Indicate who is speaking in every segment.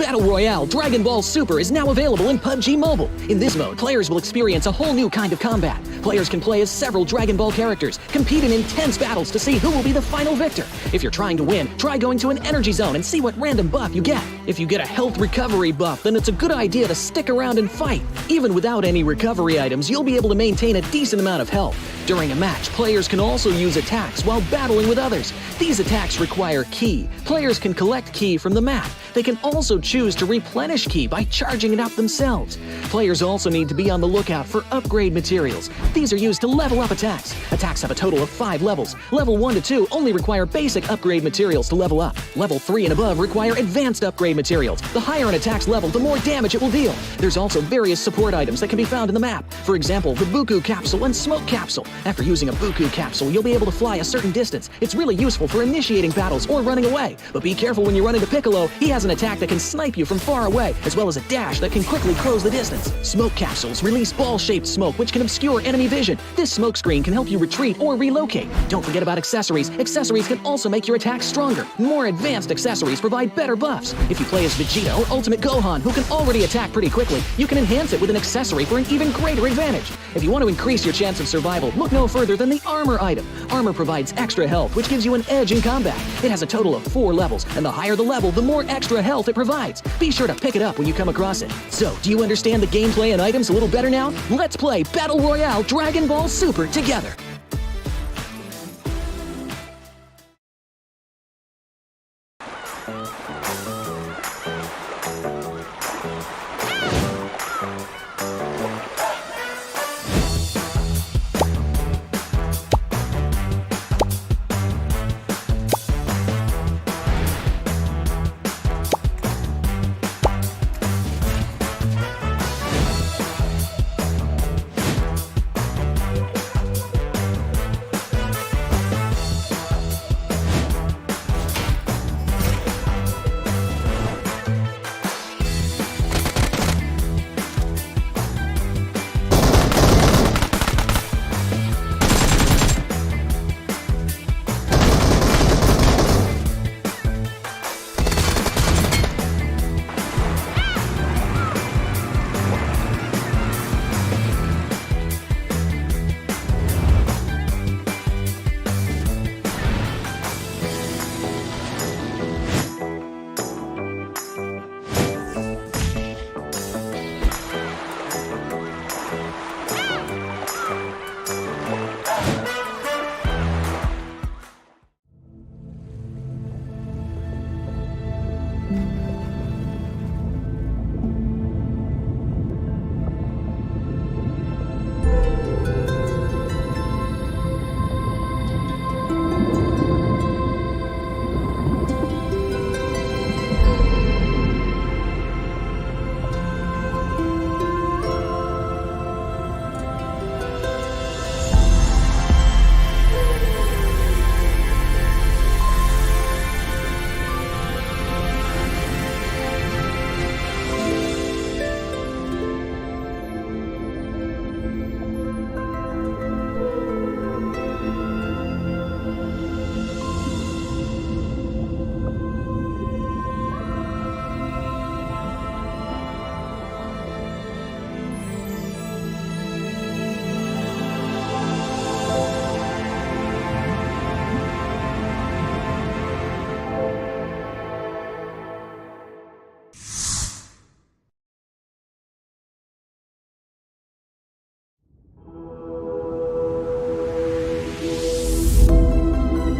Speaker 1: Battle Royale Dragon Ball Super is now available in PUBG Mobile. In this mode, players will experience a whole new kind of combat. Players can play as several Dragon Ball characters, compete in intense battles to see who will be the final victor. If you're trying to win, try going to an energy zone and see what random buff you get. If you get a health recovery buff, then it's a good idea to stick around and fight. Even without any recovery items, you'll be able to maintain a decent amount of health. During a match, players can also use attacks while battling with others. These attacks require ki. Players can collect ki from the map. They can also choose to replenish ki by charging it up themselves. Players also need to be on the lookout for upgrade materials. These are used to level up attacks. Attacks have a total of 5 levels. Level 1 to 2 only require basic upgrade materials to level up. Level 3 and above require advanced upgrade materials. The higher an attack's level, the more damage it will deal. There's also various support items that can be found in the map. For example, the Buku Capsule and Smoke Capsule. After using a Buku Capsule, you'll be able to fly a certain distance. It's really useful for initiating battles or running away. But be careful when you run into Piccolo. He has an attack that can snipe you from far away, as well as a dash that can quickly close the distance. Smoke Capsules release ball-shaped smoke which can obscure enemy vision. This smoke screen can help you retreat or relocate. Don't forget about accessories. Accessories can also make your attacks stronger. More advanced accessories provide better buffs. If you play as Vegeta or Ultimate Gohan, who can already attack pretty quickly, you can enhance it with an accessory for an even greater advantage. If you want to increase your chance of survival, look no further than the Armor item. Armor provides extra health, which gives you an edge in combat. It has a total of 4 levels, and the higher the level, the more extra health it provides. Be sure to pick it up when you come across it. So, do you understand the gameplay and items a little better now? Let's play Battle Royale Dragon Ball Super together!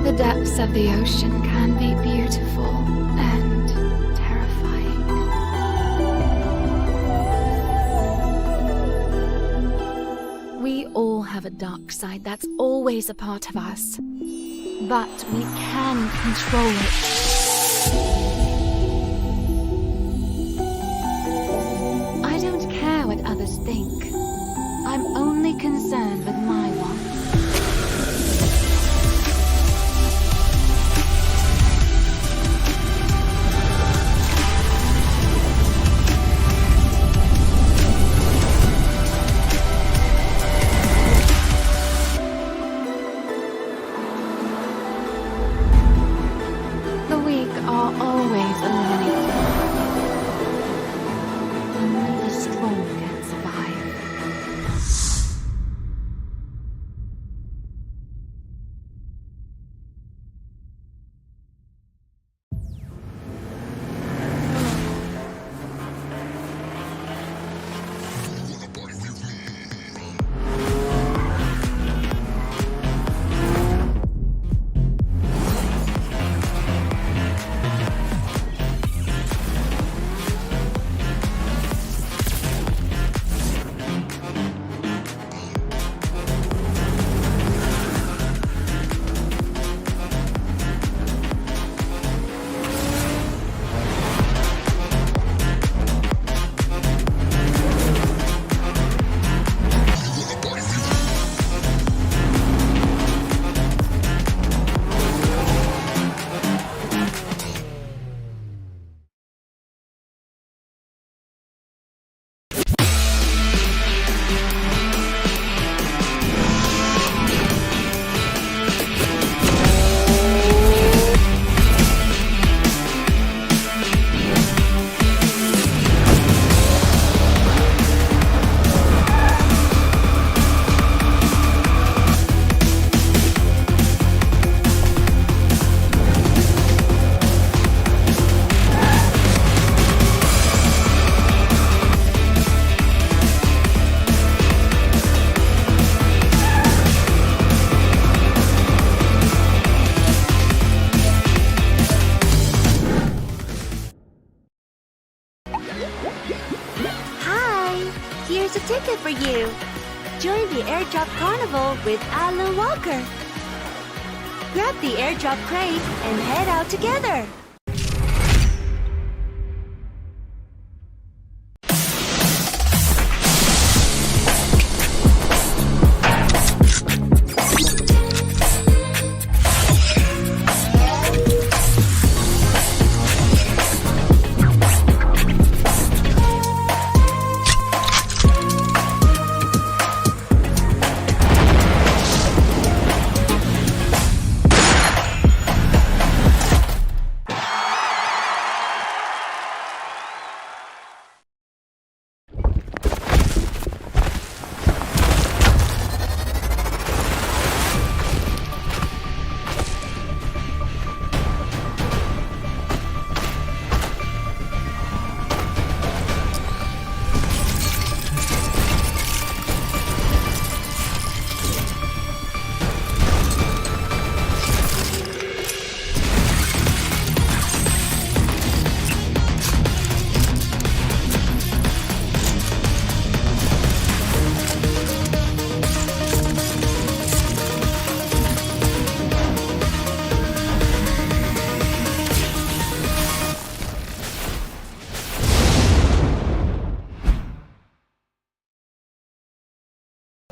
Speaker 2: The depths of the ocean can be beautiful and terrifying. We all have a dark side that's always a part of us, but we can control it. I don't care what others think. I'm only concerned with my one. The weak are always eliminated.
Speaker 3: Here's a ticket for you. Join the airdrop carnival with Alan Walker. Grab the airdrop crate and head out together.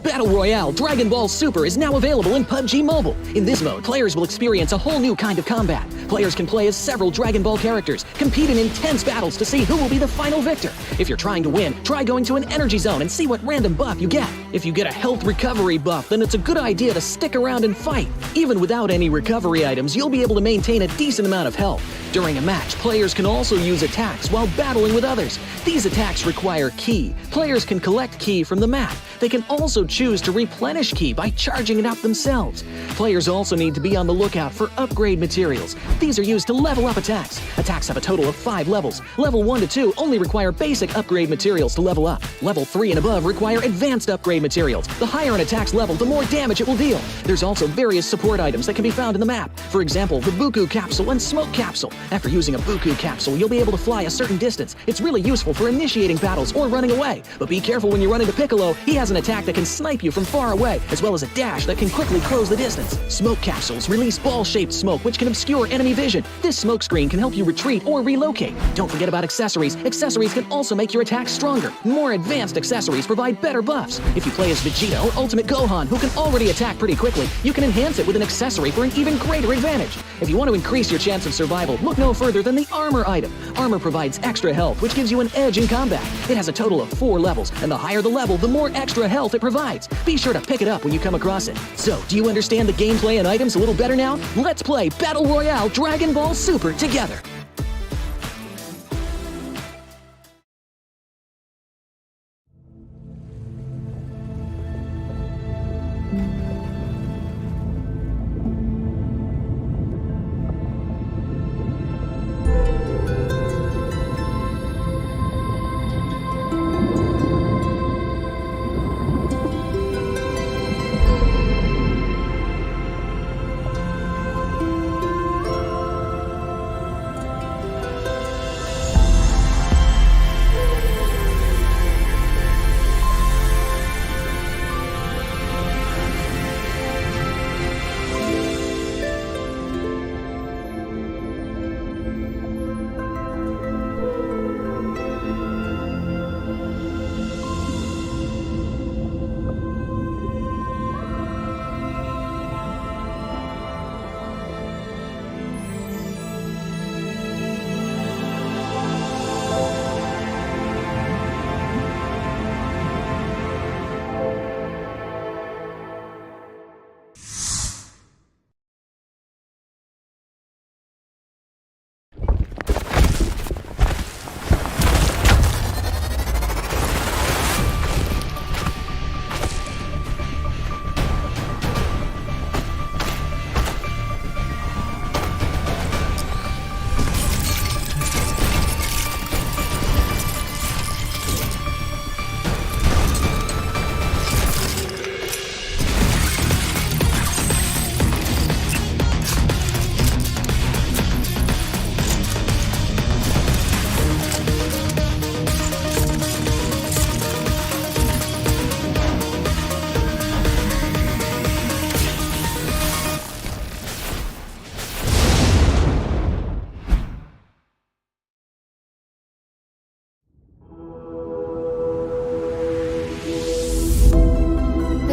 Speaker 1: Battle Royale Dragon Ball Super is now available in PUBG Mobile. In this mode, players will experience a whole new kind of combat. Players can play as several Dragon Ball characters, compete in intense battles to see who will be the final victor. If you're trying to win, try going to an energy zone and see what random buff you get. If you get a health recovery buff, then it's a good idea to stick around and fight. Even without any recovery items, you'll be able to maintain a decent amount of health. During a match, players can also use attacks while battling with others. These attacks require ki. Players can collect ki from the map. They can also choose to replenish ki by charging it up themselves. Players also need to be on the lookout for upgrade materials. These are used to level up attacks. Attacks have a total of 5 levels. Level 1 to 2 only require basic upgrade materials to level up. Level 3 and above require advanced upgrade materials. The higher an attack's level, the more damage it will deal. There's also various support items that can be found in the map. For example, the Buku Capsule and Smoke Capsule. After using a Buku Capsule, you'll be able to fly a certain distance. It's really useful for initiating battles or running away. But be careful when you run into Piccolo. He has an attack that can snipe you from far away, as well as a dash that can quickly close the distance. Smoke capsules release ball-shaped smoke, which can obscure enemy vision. This smoke screen can help you retreat or relocate. Don't forget about accessories. Accessories can also make your attacks stronger. More advanced accessories provide better buffs. If you play as Vegeta or Ultimate Gohan, who can already attack pretty quickly, you can enhance it with an accessory for an even greater advantage. If you want to increase your chance of survival, look no further than the Armor item. Armor provides extra health, which gives you an edge in combat. It has a total of 4 levels, and the higher the level, the more extra health it provides. Be sure to pick it up when you come across it. So, do you understand the gameplay and items a little better now? Let's play Battle Royale Dragon Ball Super together!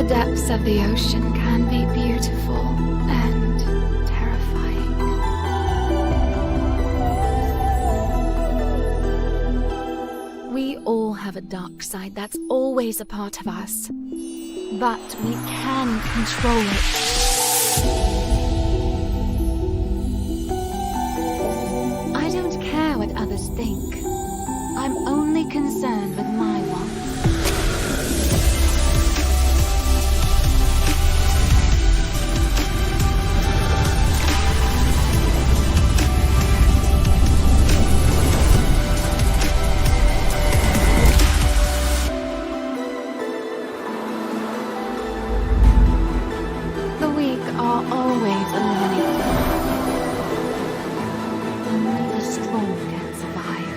Speaker 2: depths of the ocean can be beautiful and terrifying. We all have a dark side that's always a part of us, but we can control it. I don't care what others think. I'm only concerned with my wants. The weak are always eliminated. Only the strong can survive.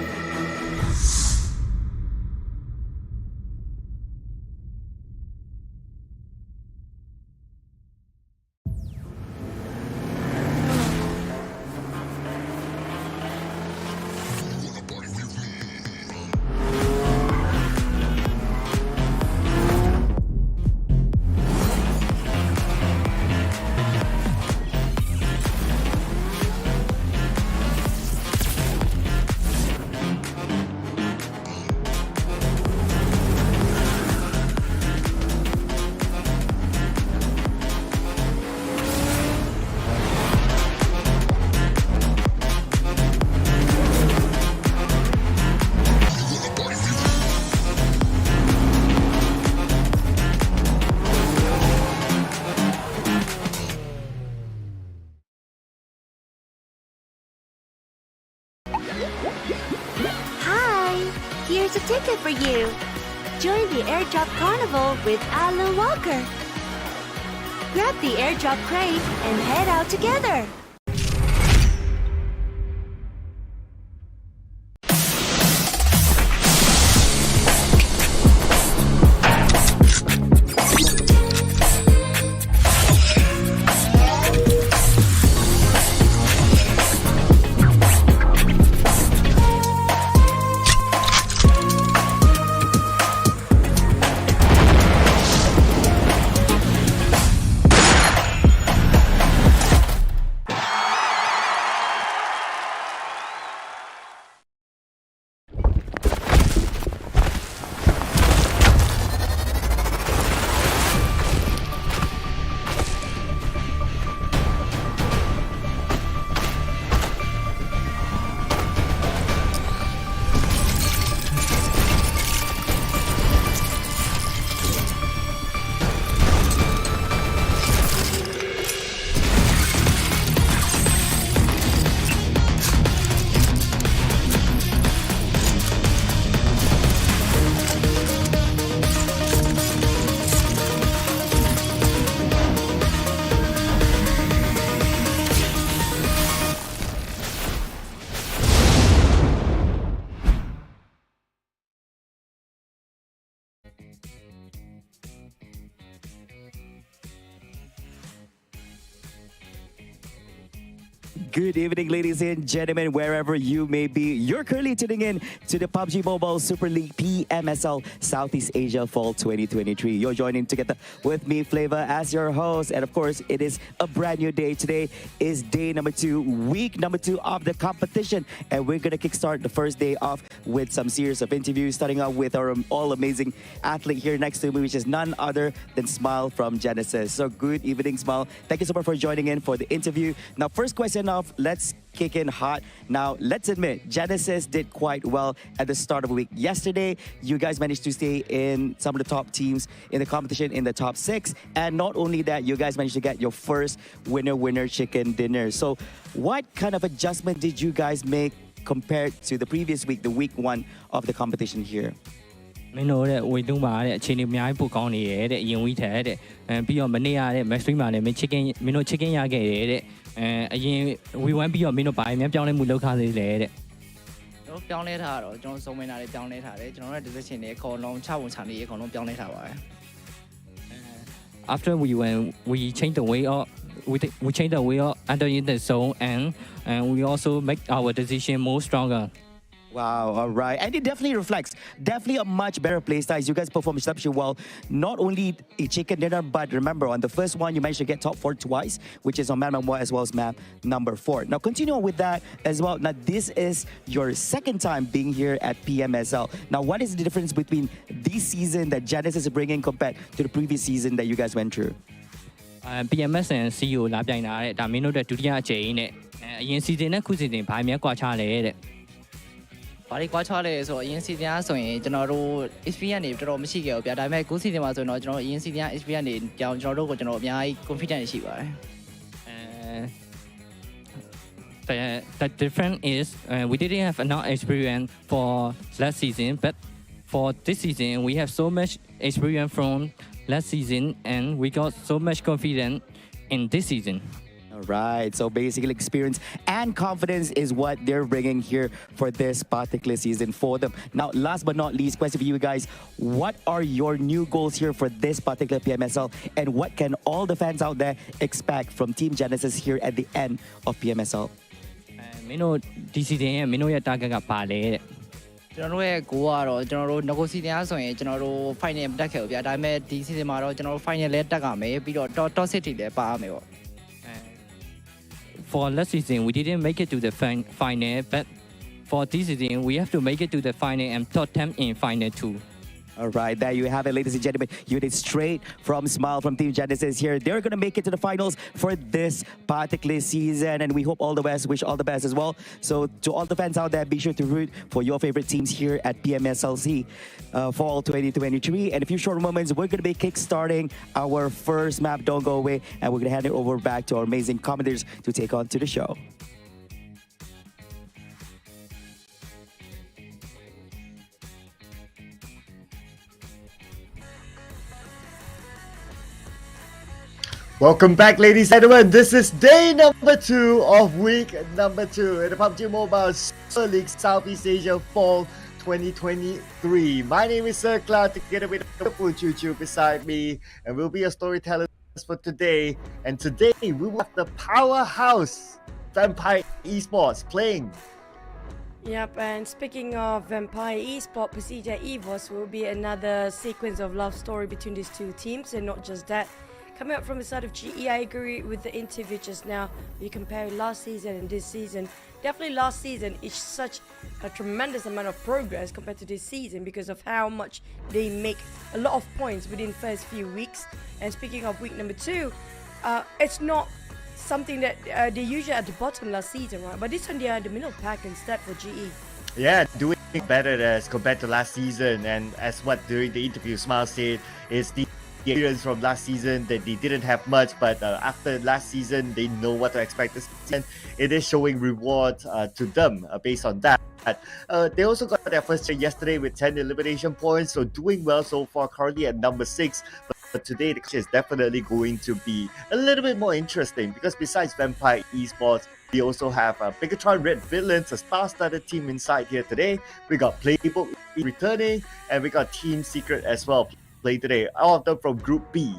Speaker 3: Hi! Here's a ticket for you. Join the airdrop carnival with Alan Walker. Grab the airdrop crate and head out together.
Speaker 4: Good evening, ladies and gentlemen, wherever you may be. You're currently tuning in to the PUBG Mobile Super League PMSL Southeast Asia Fall 2023. You're joining together with me, Flavor, as your host. And of course, it is a brand new day. Today is day number 2, week number 2 of the competition. And we're going to kickstart the first day off with some series of interviews, starting out with our all-amazing athlete here next to me, which is none other than Smile from Genesis. So good evening, Smile. Thank you so much for joining in for the interview. Now, first question off, let's kick in hot. Now, let's admit, Genesis did quite well at the start of the week. Yesterday, you guys managed to stay in some of the top teams in the competition in the top 6. And not only that, you guys managed to get your first winner chicken dinner. So what kind of adjustment did you guys make compared to the previous week, the week 1 of the competition here?
Speaker 5: မင်းတို့တဲ့ဝေတုံးပါတဲ့အချိန်တွေအများကြီးပိုကောင်းနေရဲ့တဲ့အရင်ဝီးထဲတဲ့ပြီးတော့မနေ့ရတဲ့ match stream မှာလည်းမင်း chicken ရခဲ့တယ်တဲ့အရင် we1 ပြီးတော့မင်းတို့ဘာအများပြောင်းလဲမှုလုပ်ထားသေးလဲတဲ့ကျွန်တော်ပြောင်းလဲထားတော့ကျွန်တော်စုံမင်းတာတွေပြောင်းလဲထားတယ်ကျွန်တော်တို့ decision တွေအကုန်လုံးချဝန်ချနေအကုန်လုံးပြောင်းလဲထားပါတယ် After we changed the way of we changed the way of entering the zone and we also make our decision more stronger
Speaker 4: Wow, all right. And it definitely reflects, definitely a much better play style. You guys perform exceptionally well. Not only a chicken dinner, but remember, on the first one, you managed to get top 4 twice, which is on map number 1 as well as map number 4. Now, continue on with that as well. Now, this is your second time being here at PMSL. Now, what is the difference between this season that Genesis is bringing compared to the previous season that you guys went through?
Speaker 5: PMSL SEA Fall လာပြိုင်တာတဲ့ဒါမင်းတို့တဲ့ဒုတိယအကြိမ်နဲ့အရင် season နဲ့ခု season ဘာများကွာခြားလဲတဲ့
Speaker 6: ဘာတွေကွာခြားလဲဆိုတော့အရင် season ကဆိုရင်ကျွန်တော်တို့ experience တွေတော်တော်မရှိခဲ့ဘူးဗျာဒါပေမဲ့ခု season မှာဆိုရင်တော့ကျွန်တော်အရင် season က experience တွေကြောင့်ကျွန်တော်တို့ကိုကျွန်တော်အများကြီး confidence ရှိပါတယ်The difference is we didn't have enough experience for last season, but for this season we have so much experience from last season, and we got so much confidence in this season.
Speaker 4: All right, so basically experience and confidence is what they're bringing here for this particular season for them. Now, last but not least, question for you guys, what are your new goals here for this particular PMSL, and what can all the fans out there expect from Team Genesis here at the end of PMSL?
Speaker 5: မင်းတို့ဒီ season ရဲ့မင်းတို့ရဲ့ target ကပါလေတဲ့ကျွန်တော်တို့ရဲ့ goal ကတော့ကျွန်တော်တို့ negotiation ဆိုရင်ကျွန်တော်တို့ final မတက်ခဲ့ဘူးဗျာဒါပေမဲ့ဒီ season မှာတော့ကျွန်တော်တို့ final လဲတက်ရမယ်ပြီးတော့ top 6 ထိလည်းပါရမယ်ပေါ့ For last season we didn't make it to the final, but for this season we have to make it to the final and top 10 in final too.
Speaker 4: All right, there you have it, ladies and gentlemen. You did straight from Smile from Team Genesis here. They're going to make it to the finals for this particular season, and we hope all the best, wish all the best as well. So to all the fans out there, be sure to root for your favorite teams here at PMSL SEA Fall 2023. And in a few short moments, we're going to be kickstarting our first map, Don't Go Away, and we're going to hand it over back to our amazing commentators to take on to the show.
Speaker 7: Welcome back, ladies and gentlemen. This is day number 2 of week number 2 in the PUBG Mobile Super League Southeast Asia Fall 2023. My name is XERXIA, together with the Choo Choo beside me, and we'll be your storytellers for today. And today we will have the powerhouse Vampire Esports playing.
Speaker 8: Yep, and speaking of Vampire Esports, PERSIJA EVOS will be another sequence of love story between these two teams, and not just that. Coming up from the side of GE, I agree with the interview just now. You compare last season and this season. Definitely last season is such a tremendous amount of progress compared to this season because of how much they make a lot of points within the first few weeks. And speaking of week number 2, it's not something that they usually at the bottom last season, right? But this one they are in the middle pack instead for GE.
Speaker 7: Yeah, doing better as compared to last season, and as what during the interview Smile said is the experience from last season that they didn't have much, but after last season they know what to expect this season. It is showing reward to them based on that. They also got their first check yesterday with 10 elimination points, so doing well so far, currently at number 6. But today the is definitely going to be a little bit more interesting because besides Vampire Esports, we also have BIGETRON Red Villains, a star-studded team inside here today. We got PLAYBOOK returning, and we got Team Secret as well. Play today, all of them from Group B.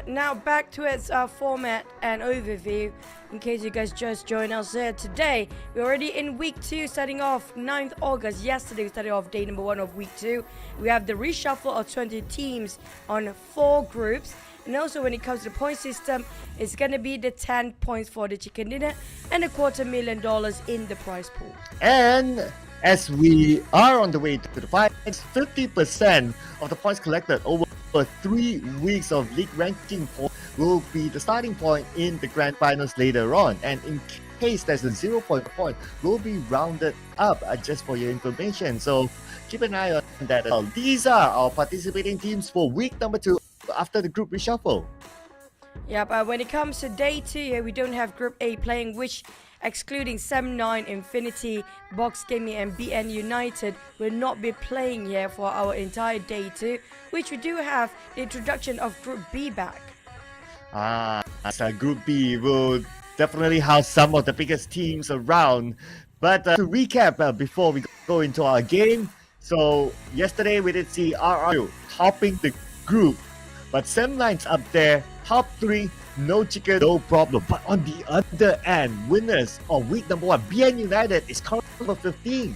Speaker 8: Now back to its format and overview. In case you guys just joined us here today, we're already in week 2, starting off 9th August. Yesterday we started off day number 1 of week 2. We have the reshuffle of 20 teams on 4 groups. And also when it comes to the point system, it's going to be the 10 points for the chicken dinner and $250,000 in the prize pool.
Speaker 7: And as we are on the way to the finals, 50% of the points collected over 3 weeks of league ranking points will be the starting point in the grand finals later on. And in case there's a 0-point point, will be rounded up just for your information. So keep an eye on that as well. These are our participating teams for week number 2 after the group reshuffle.
Speaker 8: Yeah, but when it comes to day 2 here, we don't have Group A playing, which excluding Sem9, Infinity, Box Gaming and BN United will not be playing here for our entire day 2, which we do have the introduction of Group B back.
Speaker 7: So Group B will definitely house some of the biggest teams around. But to recap before we go into our game, so yesterday we did see RRU topping the group, but Sem9's up there, top 3 no chicken, no problem. But on the other end, winners of week number 1, BN United is currently number 15.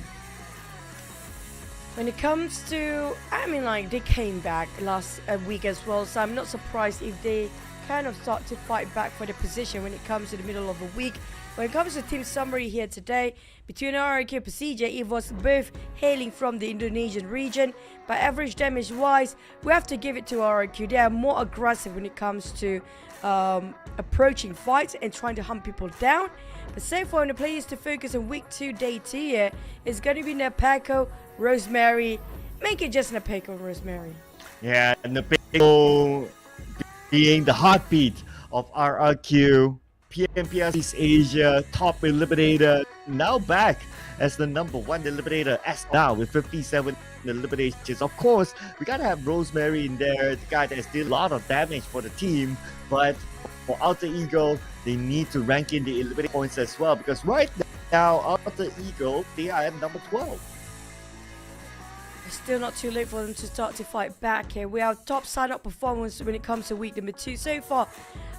Speaker 8: When it comes to, I mean, like, they came back last week as well, so I'm not surprised if they kind of start to fight back for the position when it comes to the middle of the week. When it comes to team summary here today, between REGUM, PERSIJA, EVOS, both hailing from the Indonesian region, but average damage wise, we have to give it to REGUM. They are more aggressive when it comes to approaching fights and trying to hunt people down. But so far, the players to focus on week 2, day 2 here is going to be Nepeko, Rosemary. Make it just Nepeko and Rosemary.
Speaker 7: Yeah, Nepeko being the heartbeat of RRQ, PMPS Asia, top eliminator, now back as the number 1 eliminator as now with 57 eliminations. Of course, we gotta have Rosemary in there, the guy that did a lot of damage for the team, but for Alter Ego, they need to rank in the elimination points as well, because right now, Alter Ego, they are at number 12.
Speaker 8: It's still not too late for them to start to fight back here. We have top sign-up performance when it comes to week number 2 so far.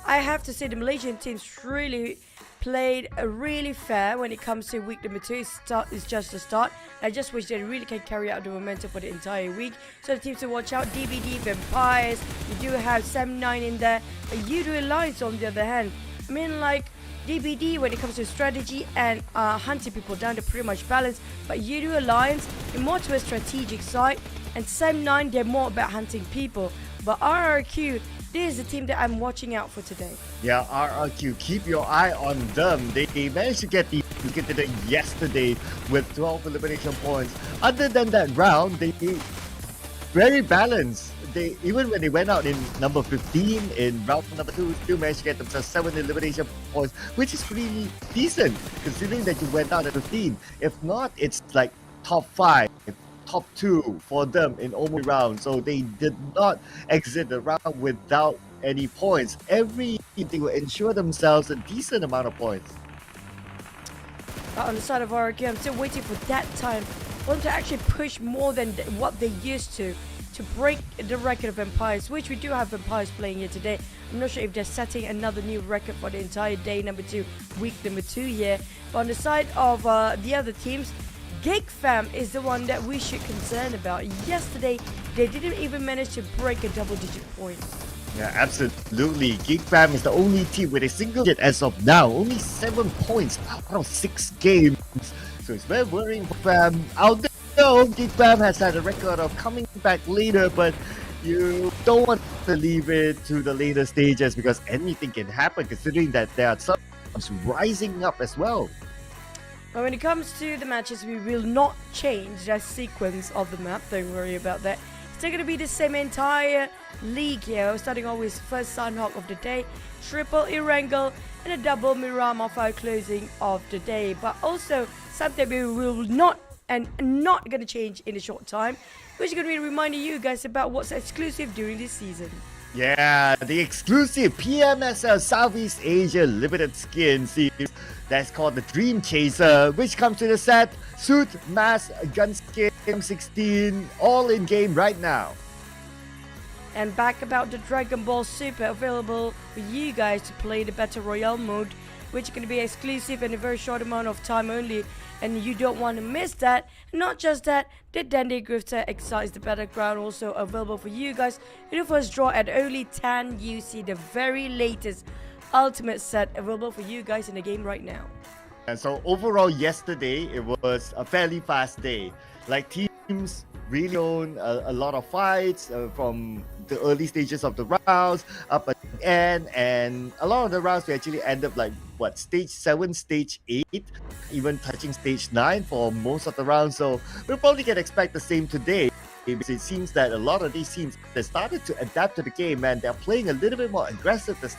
Speaker 8: I have to say the Malaysian teams really played really fair when it comes to week number 2. It's just the start. I just wish they really can carry out the momentum for the entire week. So the teams to watch out: DBD, Vampires. You do have Sam9 in there. Yoodo Alliance on the other hand. I mean, like, DBD when it comes to strategy and hunting people down, they're pretty much balanced. But Yoodo Alliance, they're more to a strategic side, and Sam9, they're more about hunting people. But RRQ, this is the team that I'm watching out for today.
Speaker 7: Yeah, RRQ, keep your eye on them. They managed to get the today yesterday with 12 elimination points. Other than that round, they very balanced. They, even when they went out in number 15 in round number 2, still managed to get themselves 7 elimination points, which is pretty decent considering that you went out at 15. If not, it's like top 5, top 2 for them in almost round. So they did not exit the round without any points. Every team, they will ensure themselves a decent amount of points.
Speaker 8: But on the side of RRQ, I'm still waiting for that time for them to actually push more than what they used to break the record of Vampires, which we do have Vampires playing here today. I'm not sure if they're setting another new record for the entire day number 2, week number 2 here. But on the side of the other teams, GEEK fam is the one that we should concern about. Yesterday, they didn't even manage to break a double-digit point.
Speaker 7: Yeah, absolutely. GEEK fam is the only team with a single hit as of now. Only 7 points out of 6 games. So it's very worrying for fam out there. GEEK fam has had a record of coming back later, but you don't want to leave it to the later stages because anything can happen considering that there are some rising up as well.
Speaker 8: But when it comes to the matches, we will not change the sequence of the map. Don't worry about that. It's still going to be the same entire league here. Starting off with first Sunhawk of the day, triple Erangel, and a double Miramar for our closing of the day. But also something we will not going to change in a short time, which is going to be reminding you guys about what's exclusive during this season.
Speaker 7: Yeah, the exclusive PMSL Southeast Asia limited skin series that's called the Dream Chaser, which comes with a set, suit, mask, gun skin, M16, all in game right now.
Speaker 8: And back about the Dragon Ball Super, available for you guys to play the Battle Royale mode, which is going to be exclusive in a very short amount of time only, and you don't want to miss that. Not just that, the Dandy Grifter Excite the Battleground also available for you guys in the first draw at only 10 UC, the very latest ultimate set available for you guys in the game right now.
Speaker 7: And so overall yesterday, it was a fairly fast day. Like teams really own a lot of fights from the early stages of the rounds up at the end, and a lot of the rounds we actually end up like what, stage 7, stage 8, even touching stage 9 for most of the rounds. So we'll probably can expect the same today, because it seems that a lot of these teams, they started to adapt to the game and they're playing a little bit more aggressive this.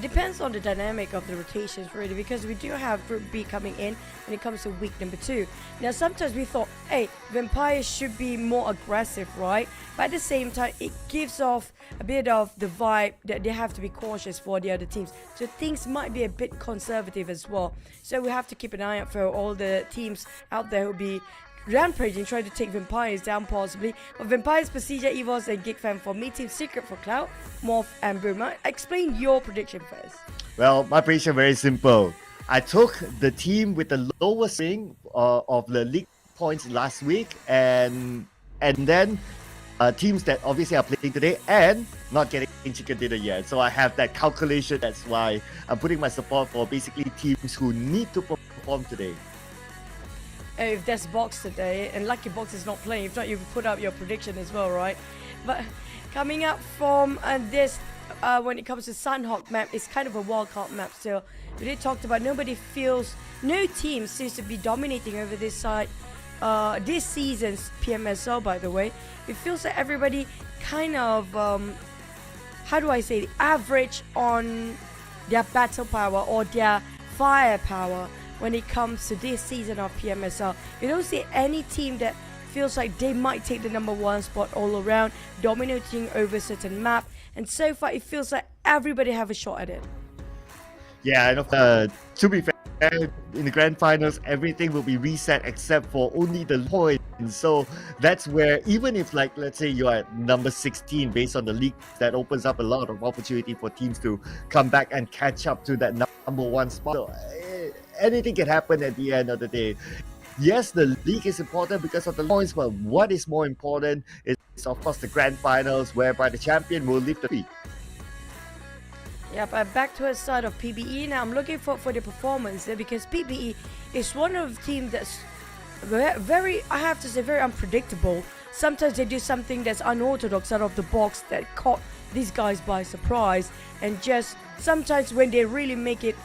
Speaker 8: Depends on the dynamic of the rotations really, because we do have Group B coming in when it comes to week number 2. Now sometimes we thought, hey, Vampires should be more aggressive, right? But at the same time, it gives off a bit of the vibe that they have to be cautious for the other teams. So things might be a bit conservative as well. So we have to keep an eye out for all the teams out there who'll be rampaging, trying to take Vampires down possibly. But Vampires, PERSIJA, EVOS, and GEEK Fan for me, Team Secret for Cloud, MORPH, and Boomer. Explain your prediction first.
Speaker 7: Well, my prediction very simple. I took the team with the lowest ring of the league points last week, and then teams that obviously are playing today and not getting chicken dinner yet. So I have that calculation. That's why I'm putting my support for basically teams who need to perform today.
Speaker 8: If there's Box today, and Lucky Box is not playing, if not, you put up your prediction as well, right? But coming up from this, when it comes to Sunhawk map, it's kind of a wildcard map still. We did talked about no team seems to be dominating over this side. This season's PMSL, by the way, it feels like everybody kind of, how do I say, average on their battle power or their firepower when it comes to this season of PMSL. You don't see any team that feels like they might take the #1 spot all around, dominating over a certain map. And so far, it feels like everybody have a shot at it.
Speaker 7: Yeah, and to be fair, in the grand finals, everything will be reset except for only the points. So that's where, even if, like, let's say you are at number 16 based on the league, that opens up a lot of opportunity for teams to come back and catch up to that #1 spot. So, anything can happen at the end of the day. Yes, the league is important because of the points, but what is more important is, of course, the grand finals, whereby the champion will lift the league.
Speaker 8: Yep, back to the side of PBE now. I'm looking for the performance there because PBE is one of the teams that's very, I have to say, very unpredictable. Sometimes they do something that's unorthodox out of the box that caught these guys by surprise, and just sometimes when they really make it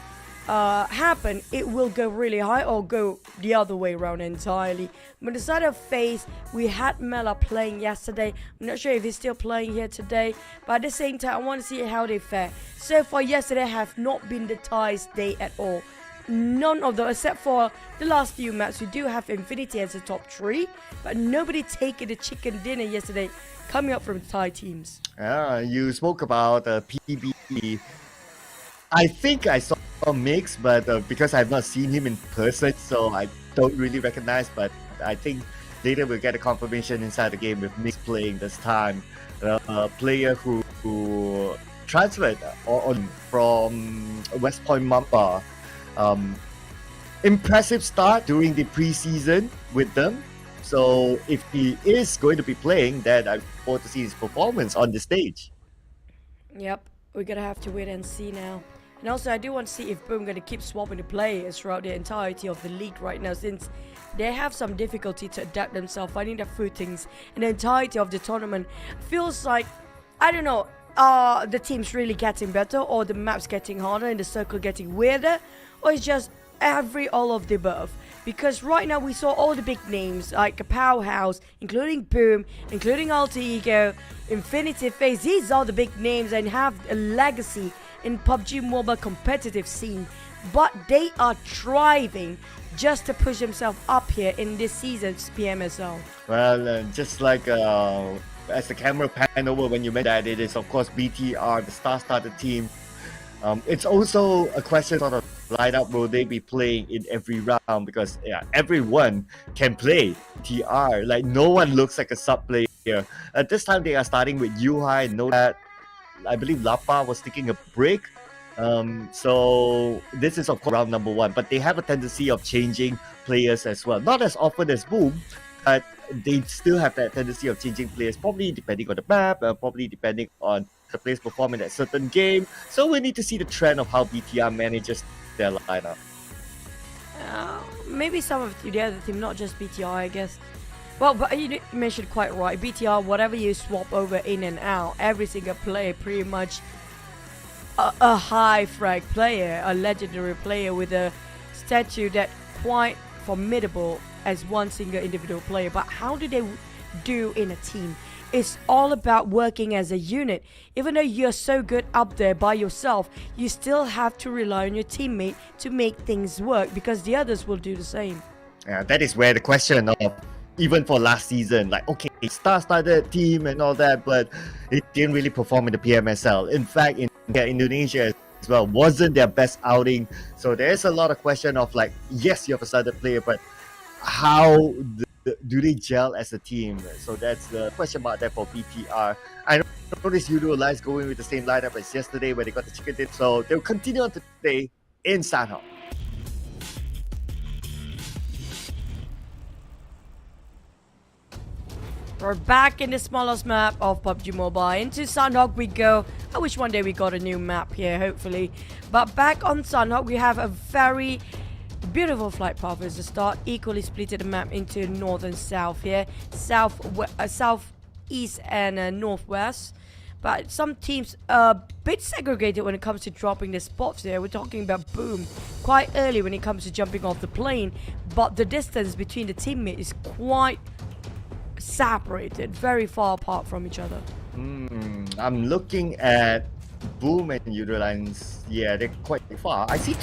Speaker 8: happen, it will go really high or go the other way around entirely. But the side of FaZe, we had Mela playing yesterday. I'm not sure if he's still playing here today, but at the same time, I want to see how they fare. So far, yesterday have not been the ties day at all. None of them, except for the last few maps. We do have Infinity as a top 3, but nobody taking the chicken dinner yesterday coming up from Thai teams.
Speaker 7: You spoke about PBE. I think I saw a mix, but because I've not seen him in person, so I don't really recognize. But I think later we'll get a confirmation inside the game with Mix playing this time. A player who transferred on from West Point Mamba. Impressive start during the preseason with them. So if he is going to be playing, then I look forward to see his performance on the stage.
Speaker 8: Yep, we're gonna have to wait and see now. And also, I do want to see if Boom going to keep swapping the players throughout the entirety of the league right now, since they have some difficulty to adapt themselves, finding their footings in the entirety of the tournament. Feels like, I don't know, the team's really getting better, or the map's getting harder and the circle getting weirder, or it's just all of the above. Because right now we saw all the big names like a Powerhouse, including Boom, including Alter Ego, Infinity, FaZe. These are the big names and have a legacy in PUBG Mobile competitive scene, but they are thriving just to push themselves up here in this season's PMSL.
Speaker 7: Well, just like as the camera pan over when you mentioned that, it is of course BTR, the star-started team. It's also a question sort of lineup will they be playing in every round, because everyone can play BTR. Like, no one looks like a sub player. At this time they are starting with Yuhai. Know that I believe Lapa was taking a break. So this is of course round #1, but they have a tendency of changing players as well. Not as often as Boom, but they still have that tendency of changing players, probably depending on the map, probably depending on the players performing at certain game. So we need to see the trend of how BTR manages their lineup.
Speaker 8: Maybe some of the other team, not just BTR, I guess. Well, but you mentioned quite right. BTR, whatever you swap over in and out, every single player pretty much a high frag player, a legendary player with a statue that quite formidable as one single individual player. But how do they do in a team? It's all about working as a unit. Even though you're so good up there by yourself, you still have to rely on your teammate to make things work, because the others will do the same.
Speaker 7: That is where the question of, even for last season, like, okay, star-started team and all that, but it didn't really perform in the PMSL. In fact, in Indonesia as well, wasn't their best outing. So there's a lot of question of, like, yes, you have a started player, but how do they gel as a team? So that's the question mark there for BTR. I noticed Yoodo Alliance going with the same lineup as yesterday where they got the chicken dip. So they'll continue on today in Sanhok.
Speaker 8: We're back in the smallest map of PUBG Mobile. Into Sanhok we go. I wish one day we got a new map here, hopefully. But back on Sanhok, we have a very beautiful flight path as the start. Equally split the map into north and south here. Southeast and northwest. But some teams are a bit segregated when it comes to dropping the spots there. We're talking about Boom quite early when it comes to jumping off the plane. But the distance between the teammates is quite separated, very far apart from each other.
Speaker 7: I'm looking at Boom and Yoodo Alliance. Yeah, they're quite far. I see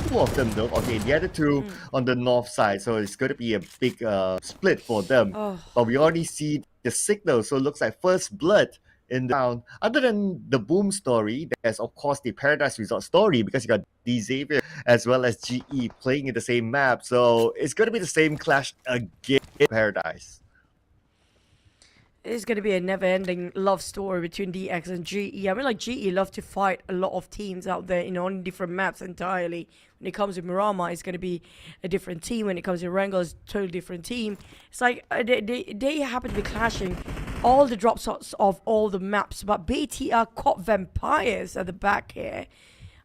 Speaker 7: two of them though. Okay, the other two on the north side. So it's going to be a big split for them. But we already see the signal. So it looks like first blood in the town. Other than the Boom story, there's of course the Paradise Resort story because you got D Xavier as well as GE playing in the same map. So it's going to be the same clash again in Paradise.
Speaker 8: It's going to be a never-ending love story between DX and GE. I mean, like, GE love to fight a lot of teams out there, you know, on different maps entirely. When it comes to Miramar, it's going to be a different team. When it comes to Wrangler, it's a totally different team. It's like, they happen to be clashing all the drop shots of all the maps. But BTR caught Vampires at the back here.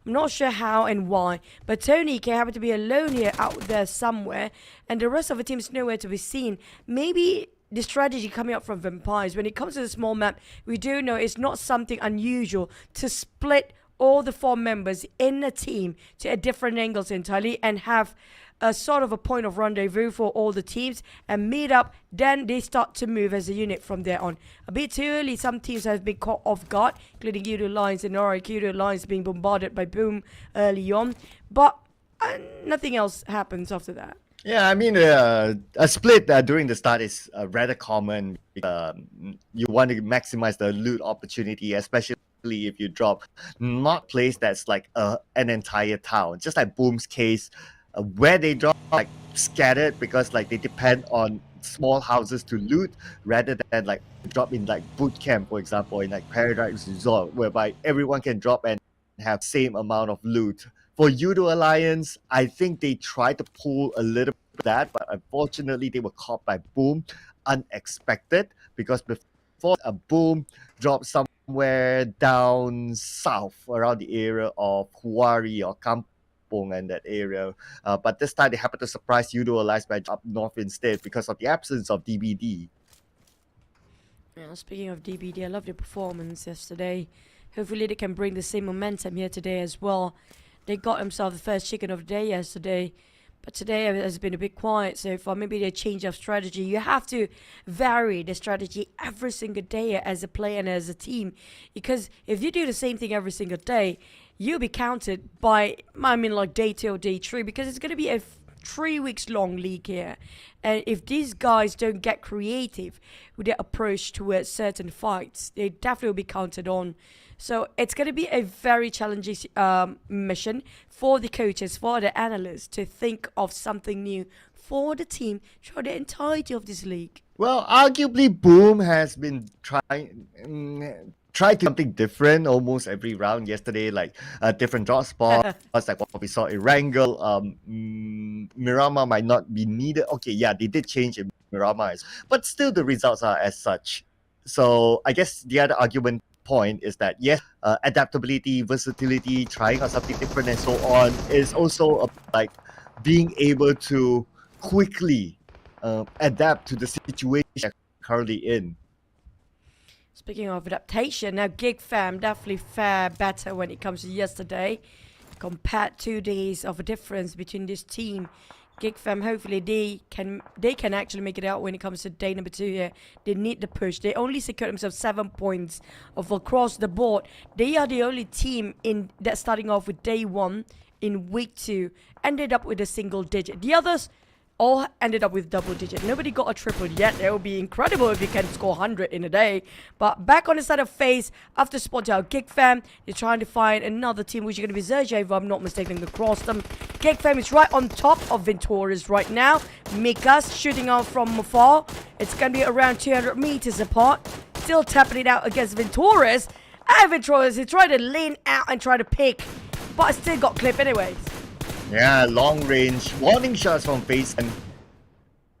Speaker 8: I'm not sure how and why, but Tony can happen to be alone here out there somewhere, and the rest of the team is nowhere to be seen. Maybe the strategy coming up from Vampires, when it comes to the small map, we do know it's not something unusual to split all the 4 members in a team to a different angles entirely and have a sort of a point of rendezvous for all the teams and meet up. Then they start to move as a unit from there on. A bit too early, some teams have been caught off guard, including Yoodo Alliance and Yoodo Alliance being bombarded by Boom early on. But nothing else happens after that.
Speaker 7: Yeah, I mean, a split during the start is rather common. You want to maximize the loot opportunity, especially if you drop not place that's like an entire town. Just like Boom's case, where they drop like scattered because like they depend on small houses to loot rather than like drop in like boot camp, for example, in like Paradise Resort, whereby everyone can drop and have same amount of loot. For Yoodo Alliance, I think they tried to pull a little bit of that, but unfortunately they were caught by Boom unexpected because before a Boom dropped somewhere down south around the area of Huari or Kampong and that area. But this time they happened to surprise Yoodo Alliance by up north instead because of the absence of DBD.
Speaker 8: Yeah, speaking of DBD, I love the performance yesterday. Hopefully they can bring the same momentum here today as well. They got themselves the first chicken of the day yesterday, but today has been a bit quiet so far. Maybe they change of strategy. You have to vary the strategy every single day as a player and as a team, because if you do the same thing every single day, you'll be counted by, I mean, like day 2 or day 3, because it's going to be a 3 weeks long league here. And if these guys don't get creative with their approach towards certain fights, they definitely will be counted on. So it's going to be a very challenging mission for the coaches, for the analysts to think of something new for the team throughout the entirety of this league.
Speaker 7: Well, arguably Boom has been trying to do something different almost every round. Yesterday, like different drop spots, like what we saw in Wrangle. Miramar might not be needed. Okay, yeah, they did change in Miramar, but still the results are as such. So I guess the other argument point is that yes, adaptability, versatility, trying out something different and so on is also like being able to quickly adapt to the situation they're currently in.
Speaker 8: Speaking of adaptation, now GEEK fam definitely fare better when it comes to yesterday compared 2 days of a difference between this team. GEEK fam, hopefully they can actually make it out when it comes to day number 2 here. They need the push. They only secured themselves 7 points of across the board. They are the only team in that starting off with day 1 in week 2 ended up with a single digit. The others all ended up with double digit. Nobody got a triple yet. It would be incredible if you can score 100 in a day. But back on the side of FaZe, after spotting out GEEK fam, they're trying to find another team, which is going to be XERXIA, if I'm not mistaken, across them. GEEK fam is right on top of Venturas right now. Mikas shooting out from afar. It's going to be around 200 meters apart. Still tapping it out against Venturas. And Venturas, he tried to lean out and try to pick, but I still got clip anyways.
Speaker 7: Yeah, long range warning shots from FaZe. And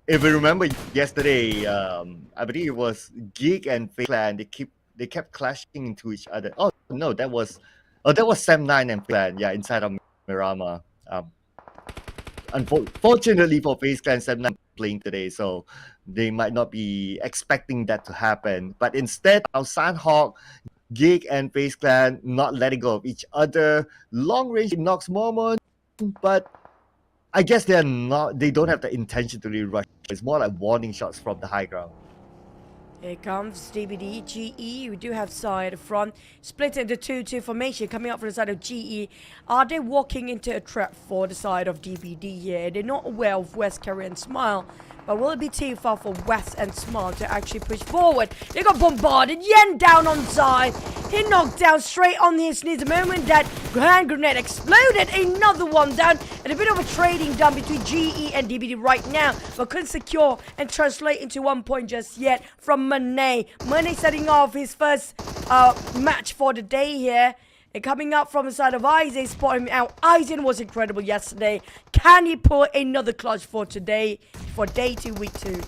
Speaker 7: if you remember yesterday, I believe it was GEEK and FaZe Clan. They kept clashing into each other. Oh no, that was Sam9 and Clan. Yeah, inside of Mirama. Unfortunately for FaZe Clan, Sam9 playing today, so they might not be expecting that to happen. But instead, our Sandhawk, GEEK and FaZe Clan not letting go of each other. Long range knocks moment. But I guess they don't have the intention to really rush. It's more like warning shots from the high ground.
Speaker 8: Here comes DBD, GE. We do have side front. Split into 2-2 formation coming up from the side of GE. Are they walking into a trap for the side of DBD here? They're not aware of West, Carry and Smile. But will it be too far for West and Smile to actually push forward? They got bombarded. Yen down on side. He knocked down straight on his knees. The moment that hand grenade exploded, another one down. And a bit of a trading done between GE and DBD right now. But couldn't secure and translate into 1 point just yet from Manet. Manet setting off his first match for the day here. And coming up from the side of Aizen, spotting him out. Aizen was incredible yesterday. Can he pull another clutch for today, for day 2, week 2?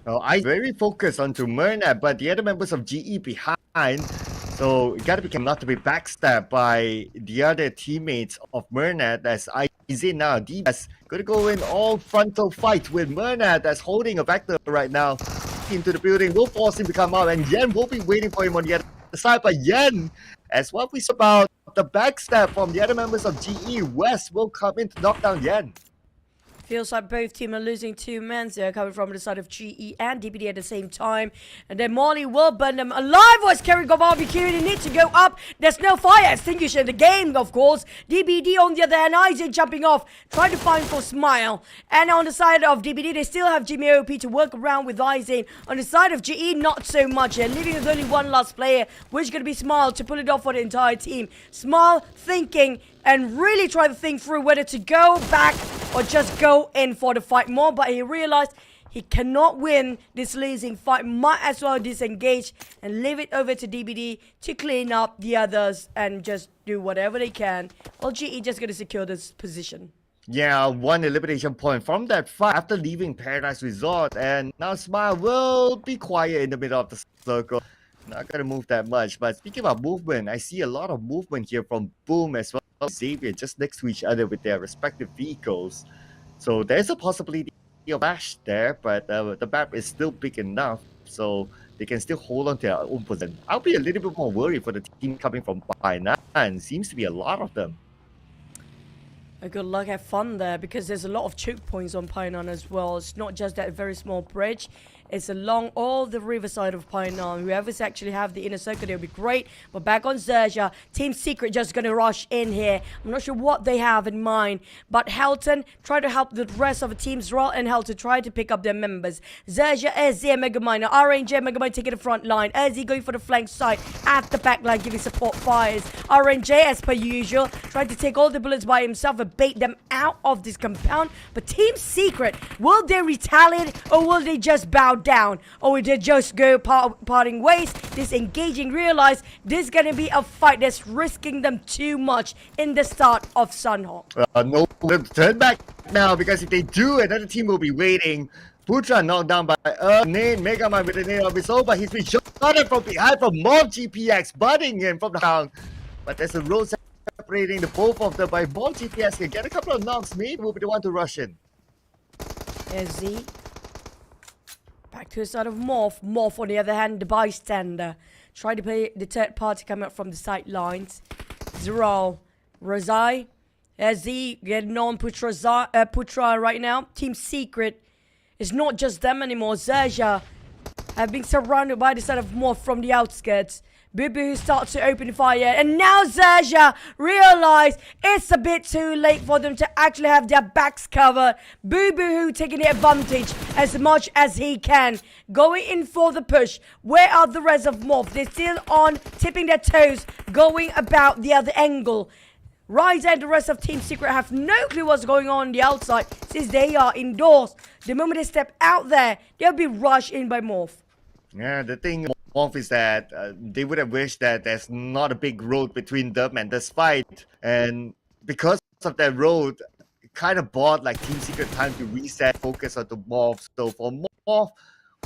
Speaker 7: Oh, I very focused onto Murnat, but the other members of GE behind. So it gotta be not to be backstabbed by the other teammates of Murnat. As Aizen now, DBS gonna go in all frontal fight with Murnat that's holding a vector right now. Into the building, will force him to come out, and Yen will be waiting for him on the other side. But Yen, as what we saw about the backstab from the other members of GE, West will come in to knock down Yen.
Speaker 8: Feels like both teams are losing 2 men there, coming from the side of GE and DBD at the same time. And then Molly will burn them alive. Was Kerry got barbecue. They need to go up. There's no fire extinguisher in the game, of course. DBD on the other hand, Isaac jumping off, trying to find for Smile. And on the side of DBD, they still have Jimmy OP to work around with Isaac. On the side of GE, not so much. They're leaving with only one last player, which is going to be Smile to pull it off for the entire team. Smile thinking and really try to think through whether to go back or just go in for the fight more. But he realized he cannot win this losing fight. Might as well disengage and leave it over to DBD to clean up the others and just do whatever they can. Well, GE just going to secure this position.
Speaker 7: Yeah, 1 elimination point from that fight after leaving Paradise Resort. And now Smile will be quiet in the middle of the circle. Not going to move that much. But speaking about movement, I see a lot of movement here from Boom as well. Xavier just next to each other with their respective vehicles. So there's a possibility of bash there, but the map is still big enough, so they can still hold on to their own position. I'll be a little bit more worried for the team coming from Painan. Seems to be a lot of them.
Speaker 8: Good luck, have fun there, because there's a lot of choke points on Painan as well. It's not just that very small bridge. It's along all the riverside of Painan. Whoever's actually have the inner circle, it'll be great. But back on XERXIA, Team Secret just going to rush in here. I'm not sure what they have in mind. But Helton try to help the rest of the teams. Roll and Helton try to pick up their members. XERXIA, SZ, Megamind. RNJ, Megamind taking the front line. SZ going for the flank side. At the back line, giving support fires. RNJ, as per usual, trying to take all the bullets by himself and bait them out of this compound. But Team Secret, will they retaliate or will they just bow down, or will they just go parting ways, disengaging, realize this is gonna be a fight that's risking them too much in the start of Sunhawk?
Speaker 7: No, turn back now, because if they do, another team will be waiting. Putra knocked down by Nane, Megamind with the name of his own, but he's been shot from behind from MORPH GPX, butting him from the ground. But there's a road separating the both of them, by MORPH GPX can get a couple of knocks, maybe will be the one to rush in.
Speaker 8: SZ. Back to the side of MORPH. MORPH, on the other hand, the bystander. Try to play the third party coming up from the sidelines. Zero. Razai. SZ getting on Putra right now. Team Secret. It's not just them anymore. XERXIA being surrounded by the side of MORPH from the outskirts. Boo starts to open fire, and now XERXIA realize it's a bit too late for them to actually have their backs covered. Boo taking the advantage as much as he can, going in for the push. Where are the rest of MORPH? They're still on tipping their toes, going about the other angle. Rise and the rest of Team Secret have no clue what's going on the outside since they are indoors. The moment they step out there, they'll be rushed in by MORPH.
Speaker 7: Yeah, the thing MORPH is that they would have wished that there's not a big road between them and this fight. And because of that road, it kind of bought like Team Secret time to reset, focus on the MORPH. So for MORPH,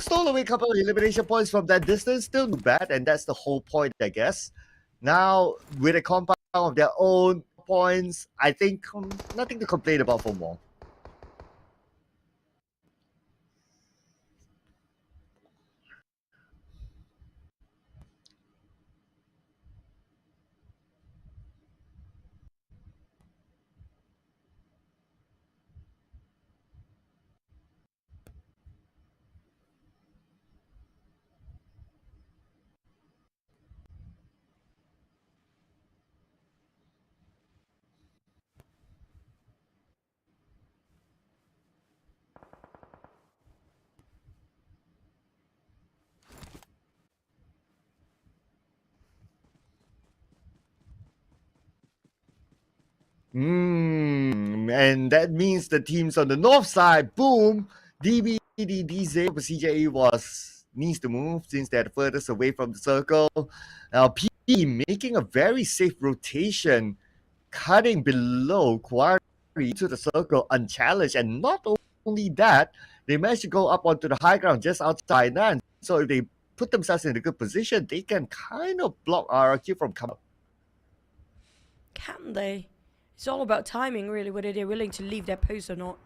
Speaker 7: stole away a couple of elimination points from that distance, still not bad, and that's the whole point, I guess. Now, with a compound of their own points, I think nothing to complain about for MORPH. And that means the teams on the north side, boom, DBDDZ, PERSIJA was needs to move since they're furthest away from the circle. Now P making a very safe rotation, cutting below Quarry to the circle unchallenged, and not only that, they managed to go up onto the high ground just outside Nan. So if they put themselves in a good position, they can kind of block RRQ from coming up.
Speaker 8: Can they? It's all about timing, really, whether they're willing to leave their post or not.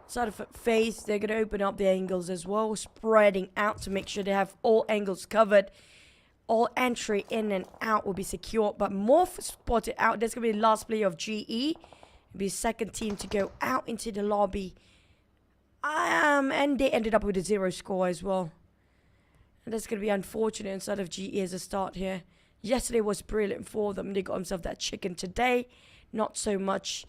Speaker 8: Side of FaZe, they're going to open up the angles as well, spreading out to make sure they have all angles covered. All entry in and out will be secure, but MORPH spotted out. There's going to be the last play of GE. It'll be second team to go out into the lobby. And they ended up with a 0 score as well. And that's going to be unfortunate inside of GE as a start here. Yesterday was brilliant for them. They got themselves that chicken today. Not so much.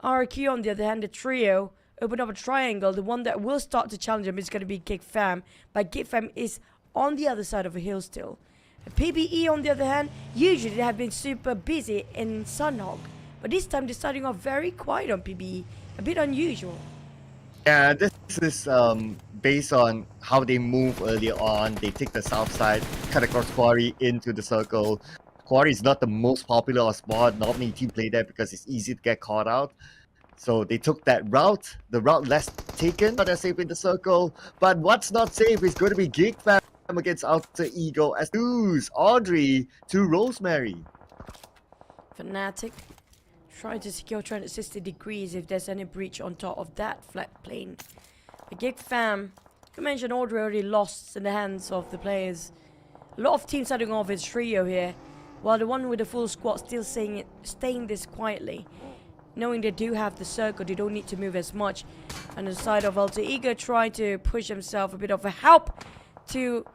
Speaker 8: RQ, on the other hand, the trio opened up a triangle. The one that will start to challenge them is going to be GEEK Fam. But GEEK Fam is on the other side of a hill still. PBE, on the other hand, usually they have been super busy in Sunhawk. But this time they're starting off very quiet on PBE. A bit unusual.
Speaker 7: Yeah, this is based on how they move earlier on. They take the south side, cut across Quarry into the circle. Quarry is not the most popular spot. Not many teams play there because it's easy to get caught out. So they took that route, the route less taken, not as safe in the circle. But what's not safe is going to be GEEK Fam against Alter Ego as lose Audrey to Rosemary.
Speaker 8: Fnatic trying to secure 360 degrees if there's any breach on top of that flat plane. The GEEK Fam, you mentioned Audrey already lost in the hands of the players. A lot of teams starting off as trio here, while the one with the full squad still staying this quietly. Knowing they do have the circle, they don't need to move as much. And the side of Alter Ego trying to push himself a bit of a help to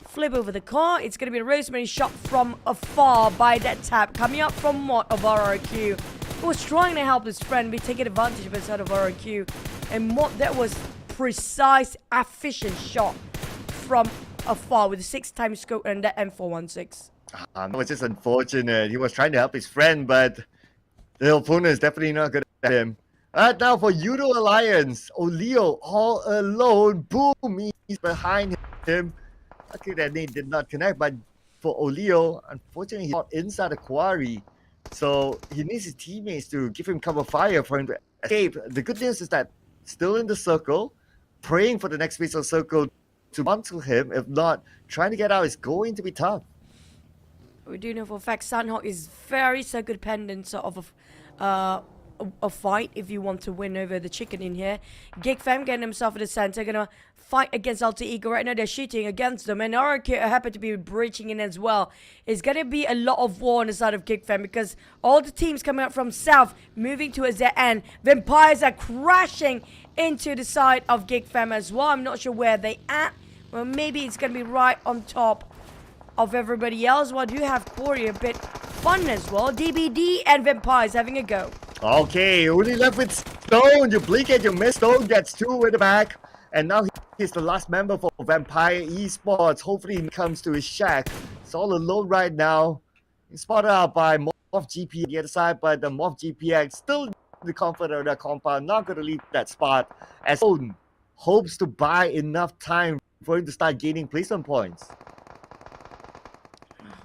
Speaker 8: flip over the car. It's going to be a Rosemary shot from afar by that tap. Coming up from Mod of RRQ, who was trying to help his friend, be taking advantage of the side of RRQ. And Mod, that was precise, efficient shot from afar with a 6x scope and that M416.
Speaker 7: It was just unfortunate. He was trying to help his friend, but the opponent is definitely not good at him. Now for Yoodo Alliance, Olio all alone. Boom, he's behind him. Okay, that name did not connect, but for Olio, unfortunately, he's not inside the quarry. So he needs his teammates to give him cover fire for him to escape. The good news is that still in the circle, praying for the next phase of circle to run to him. If not, trying to get out is going to be tough.
Speaker 8: We do know for a fact Sunhawk is very circle dependent sort of a fight if you want to win over the chicken in here. GEEK Fam getting himself in the center, gonna fight against Alter Ego. Right now they're shooting against them, and RRQ happen to be breaching in as well. It's gonna be a lot of war on the side of GEEK Fam because all the teams coming out from south moving towards their end. Vampires are crashing into the side of GEEK Fam as well. I'm not sure where they at, Well, maybe it's gonna be right on top of everybody else. While you have Corey a bit fun as well. DBD and Vampires having a go.
Speaker 7: Okay, only left with Stone. You blink and you miss. Stone gets 2 in the back. And now he's the last member for Vampire Esports. Hopefully he comes to his shack. It's all alone right now. He's spotted out by MORPH GP on the other side, but the MORPH GPX still in the comfort of their compound. Not going to leave that spot as Stone hopes to buy enough time for him to start gaining placement points.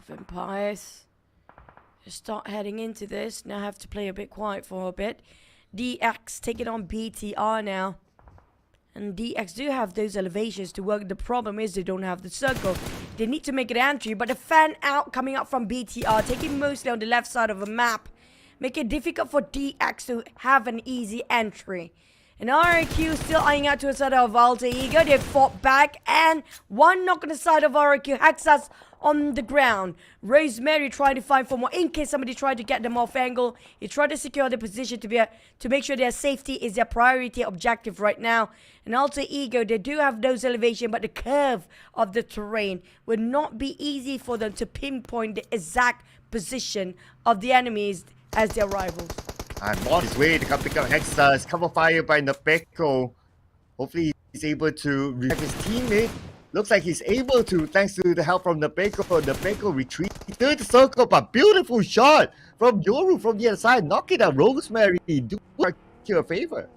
Speaker 8: Vampires just start heading into this. Now have to play a bit quiet for a bit. DX taking on BTR now. And DX do have those elevations to work. The problem is they don't have the circle. They need to make an entry, but the fan out coming up from BTR, taking mostly on the left side of the map, make it difficult for DX to have an easy entry. And REQ still eyeing out to the side of Alter Ego. They fought back, and one knock on the side of REQ. Hexas on the ground. Rosemary trying to find for more in case somebody tried to get them off angle. He tried to secure the position to make sure their safety is their priority objective right now. And Alter Ego, they do have those elevation, but the curve of the terrain would not be easy for them to pinpoint the exact position of the enemies as their rivals.
Speaker 7: And on his way to come pick up Hexas, cover fire by Nepeko. Hopefully he's able to revive his teammate. Looks like he's able to, thanks to the help from Nepeko. Nepeko retreat through the circle, but beautiful shot from Yoru from the other side, knocking out Rosemary. Do you a favor.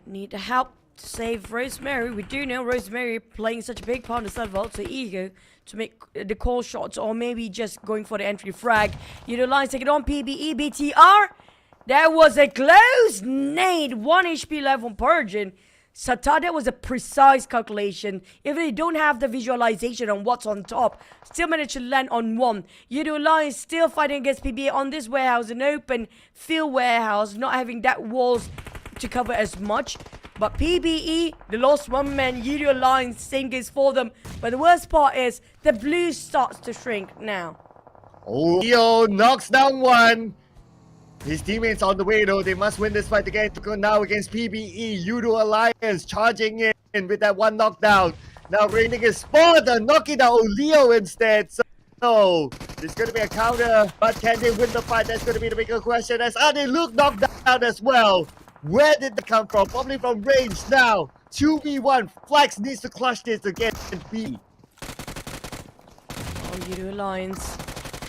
Speaker 8: Need the help to save Rosemary. We do know Rosemary playing such a big part of the side of Alter Ego to make the call shots, or maybe just going for the entry frag. Yoodo Alliance taking on PBE BTR. There was a close nade, 1 HP left on Purgin. Satada was a precise calculation. If they don't have the visualization on what's on top, still managed to land on 1. Yoodo Alliance still fighting against PBE on this warehouse, an open field warehouse, not having that walls to cover as much. But PBE, they lost 1 man. Yoodo Alliance, same case for them. But the worst part is the blue starts to shrink now.
Speaker 7: Oh, Leo knocks down 1. His teammates on the way though. They must win this fight again to go now against PBE. Yoodo Alliance charging in with that 1 knockdown. Now raining his spot and knocking down Leo instead. So there's going to be a counter, but can they win the fight? That's going to be the bigger question. As they look knocked down as well. Where did they come from? Probably from range now. 2v1. Flex needs to clutch this against B.
Speaker 8: Oh, Yoodo Alliance.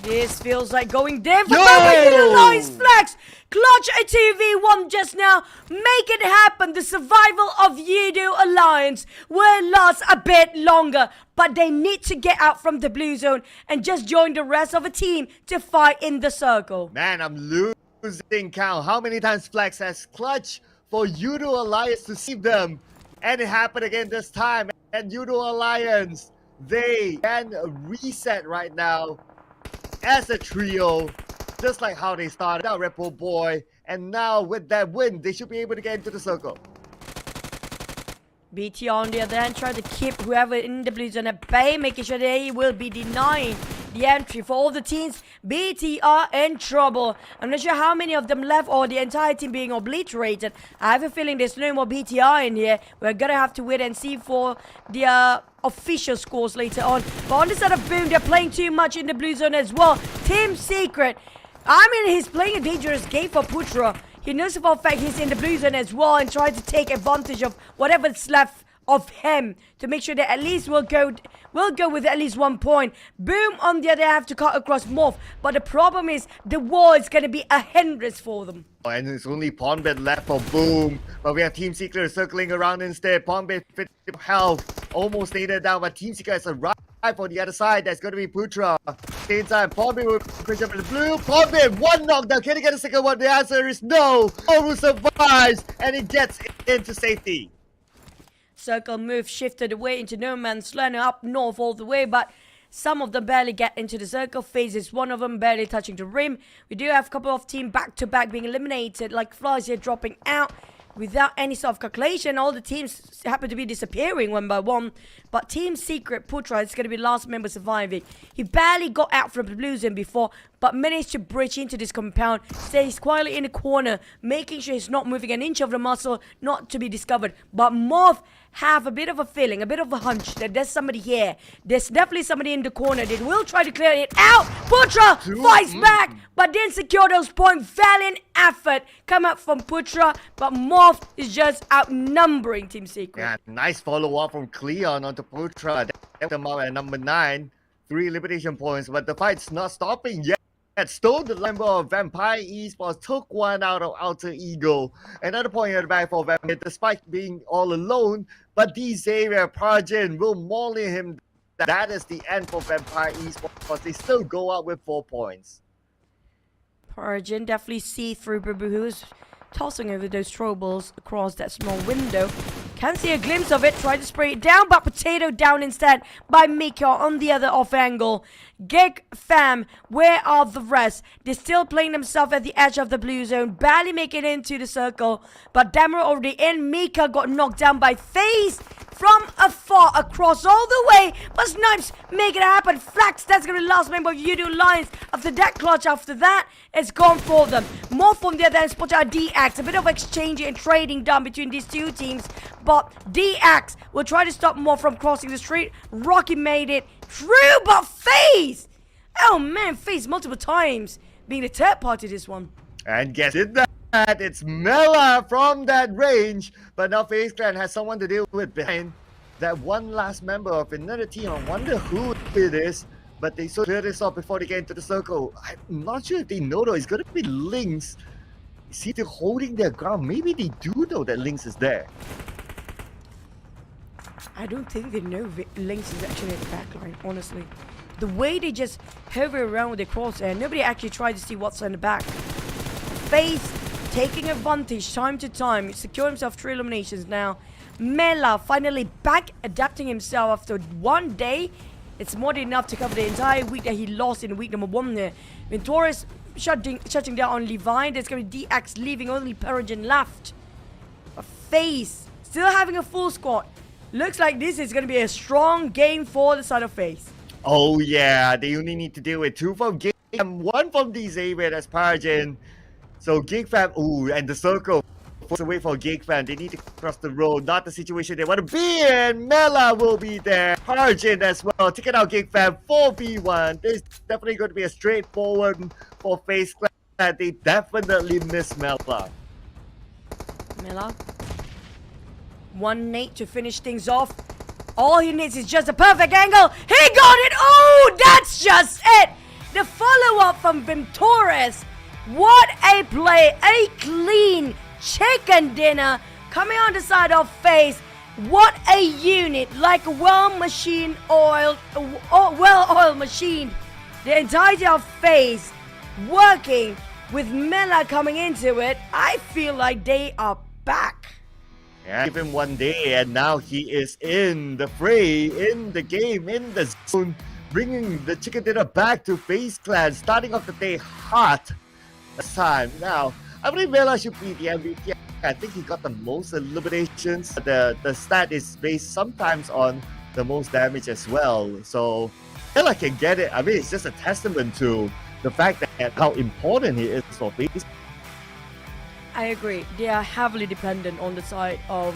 Speaker 8: This feels like going down for Yoodo Alliance. Flex. Clutch a 2v1 just now. Make it happen. The survival of Yoodo Alliance will last a bit longer. But they need to get out from the blue zone and just join the rest of the team to fight in the circle.
Speaker 7: Man, I'm losing count. How many times Flex has clutched for Yoodo Alliance to save them? And it happened again this time. And Yoodo Alliance, they can reset right now as a trio, just like how they started out, Red Bull Boy. And now with that win, they should be able to get into the circle.
Speaker 8: BT on the other hand, trying to keep whoever in the blue zone at bay, making sure they will be denying the entry for all the teams. BT are in trouble. I'm not sure how many of them left or the entire team being obliterated. I have a feeling there's no more BTR in here. We're gonna have to wait and see for the official scores later on. But on the side of Boom, they're playing too much in the blue zone as well. Team Secret, I mean, he's playing a dangerous game for Putra. He knows for a fact he's in the blue zone as well and trying to take advantage of whatever's left of him to make sure that at least we'll go with at least 1 point. Boom on the other have to cut across MORPH, but the problem is the wall is going to be a hindrance for them.
Speaker 7: And it's only Pawnbed left for Boom, but we have Team Secret circling around instead. Pawnbed 50 health, almost nailed down, but Team Secret has arrived on the other side. That's going to be Putra. Same time, Pawnbed will push up in the blue. Pawnbed, 1 knockdown. Can he get a second one? The answer is no. Oru survives, and he gets into safety.
Speaker 8: Circle move shifted away into no man's land up north all the way, but some of them barely get into the circle. FaZe is one of them, barely touching the rim. We do have a couple of teams back-to-back being eliminated, like Flies here dropping out without any sort of calculation. All the teams happen to be disappearing 1 by 1, but Team Secret Putra is going to be the last member surviving. He barely got out from the blue zone before, but managed to breach into this compound, stays quietly in the corner, making sure he's not moving an inch of the muscle, not to be discovered. But MORPH have a bit of a feeling, a bit of a hunch that there's somebody here. There's definitely somebody in the corner. They will try to clear it out. Putra fights back, but didn't secure those points. Valiant effort come up from Putra, but MORPH is just outnumbering Team Secret.
Speaker 7: Yeah, nice follow-up from QEON onto Putra. They them out at number 9. 3 elimination points, but the fight's not stopping yet. Stole the member of Vampire Esports, took one out of Alter Ego. Another point at the back for Vampire, despite being all alone. But Xavier Parjin will maul him. That is the end for Vampire Esports. They still go out with 4 points.
Speaker 8: Parjin definitely see through Bubu, who's tossing over those troubles across that small window. Can see a glimpse of it, try to spray it down, but Potato down instead by Mika on the other off angle. GEEK fam, where are the rest? They're still playing themselves at the edge of the blue zone, barely making it into the circle, but Dammer already in. Mika got knocked down by FaZe from afar across all the way, but Snipes make it happen. Flax, that's gonna be the last member of Yoodo Alliance. After that clutch, after that, it's gone for them. More from the other end, spotted out DX. A bit of exchanging and trading done between these two teams, but DX will try to stop more from crossing the street. Rocky made it through, but FaZe! Oh man, FaZe multiple times being the third party this one.
Speaker 7: And guess it that. It's Mela from that range, but now FaZe Clan has someone to deal with behind that one last member of another team. I wonder who it is, but they so clear this off before they get into the circle. I'm not sure if they know though. It's going to be Lynx. See, they're holding their ground. Maybe they do know that Lynx is there.
Speaker 8: I don't think they know Lynx is actually at the backline, honestly. The way they just hover around with their crosshair, nobody actually tried to see what's in the back. FaZe taking advantage time to time, secure himself 3 eliminations now. Mela finally back, adapting himself after 1 day. It's more than enough to cover the entire week that he lost in week number 1 there. When Torres shutting down on Levi, there's going to be DX leaving, only Persian left. But FaZe still having a full squad. Looks like this is going to be a strong game for the side of FaZe.
Speaker 7: Oh yeah, they only need to deal with 2 from GEEK and 1 from Xavier, that's Parjin. So GEEK fam, ooh, and the circle force away for GEEK fam. They need to cross the road, not the situation they want to be in. Mela will be there, Parjin as well. Take it out, GEEK fam, 4v1. This is definitely going to be a straightforward for FaZe Clan. They definitely miss Mela.
Speaker 8: Mela, 1 nade to finish things off. All he needs is just a perfect angle. He got it. Oh, that's just it. The follow-up from Vim Torres. What a play. A clean chicken dinner coming on the side of FaZe. What a unit. Like a well-oiled machine. The entirety of FaZe working with Mela coming into it. I feel like they are back.
Speaker 7: Yeah, give him 1 day and now he is in the fray, in the game, in the zone, bringing the chicken dinner back to FaZe Clan, starting off the day hot this time. Now, I believe Mela should be the MVP. I think he got the most eliminations. The stat is based sometimes on the most damage as well. So, Mela can get it. I mean, it's just a testament to the fact that how important he is for FaZe.
Speaker 8: I agree. They are heavily dependent on the side of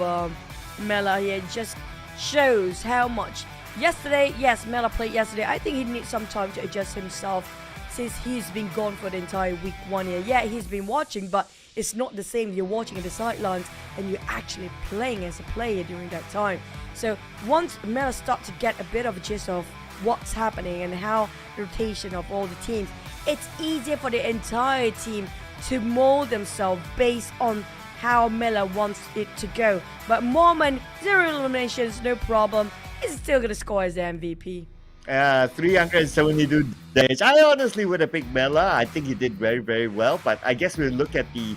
Speaker 8: Mela here. It just shows how much. Yesterday, yes, Mela played yesterday. I think he needs some time to adjust himself since he's been gone for the entire week 1 year. Yeah, he's been watching, but it's not the same. You're watching at the sidelines and you're actually playing as a player during that time. So once Mela starts to get a bit of a gist of what's happening and how the rotation of all the teams, it's easier for the entire team to mold themselves based on how Mela wants it to go. But Mormon, 0 eliminations, no problem. He's still going to score as the MVP.
Speaker 7: 372 damage. I honestly would have picked Mela. I think he did very, very well. But I guess we'll look at the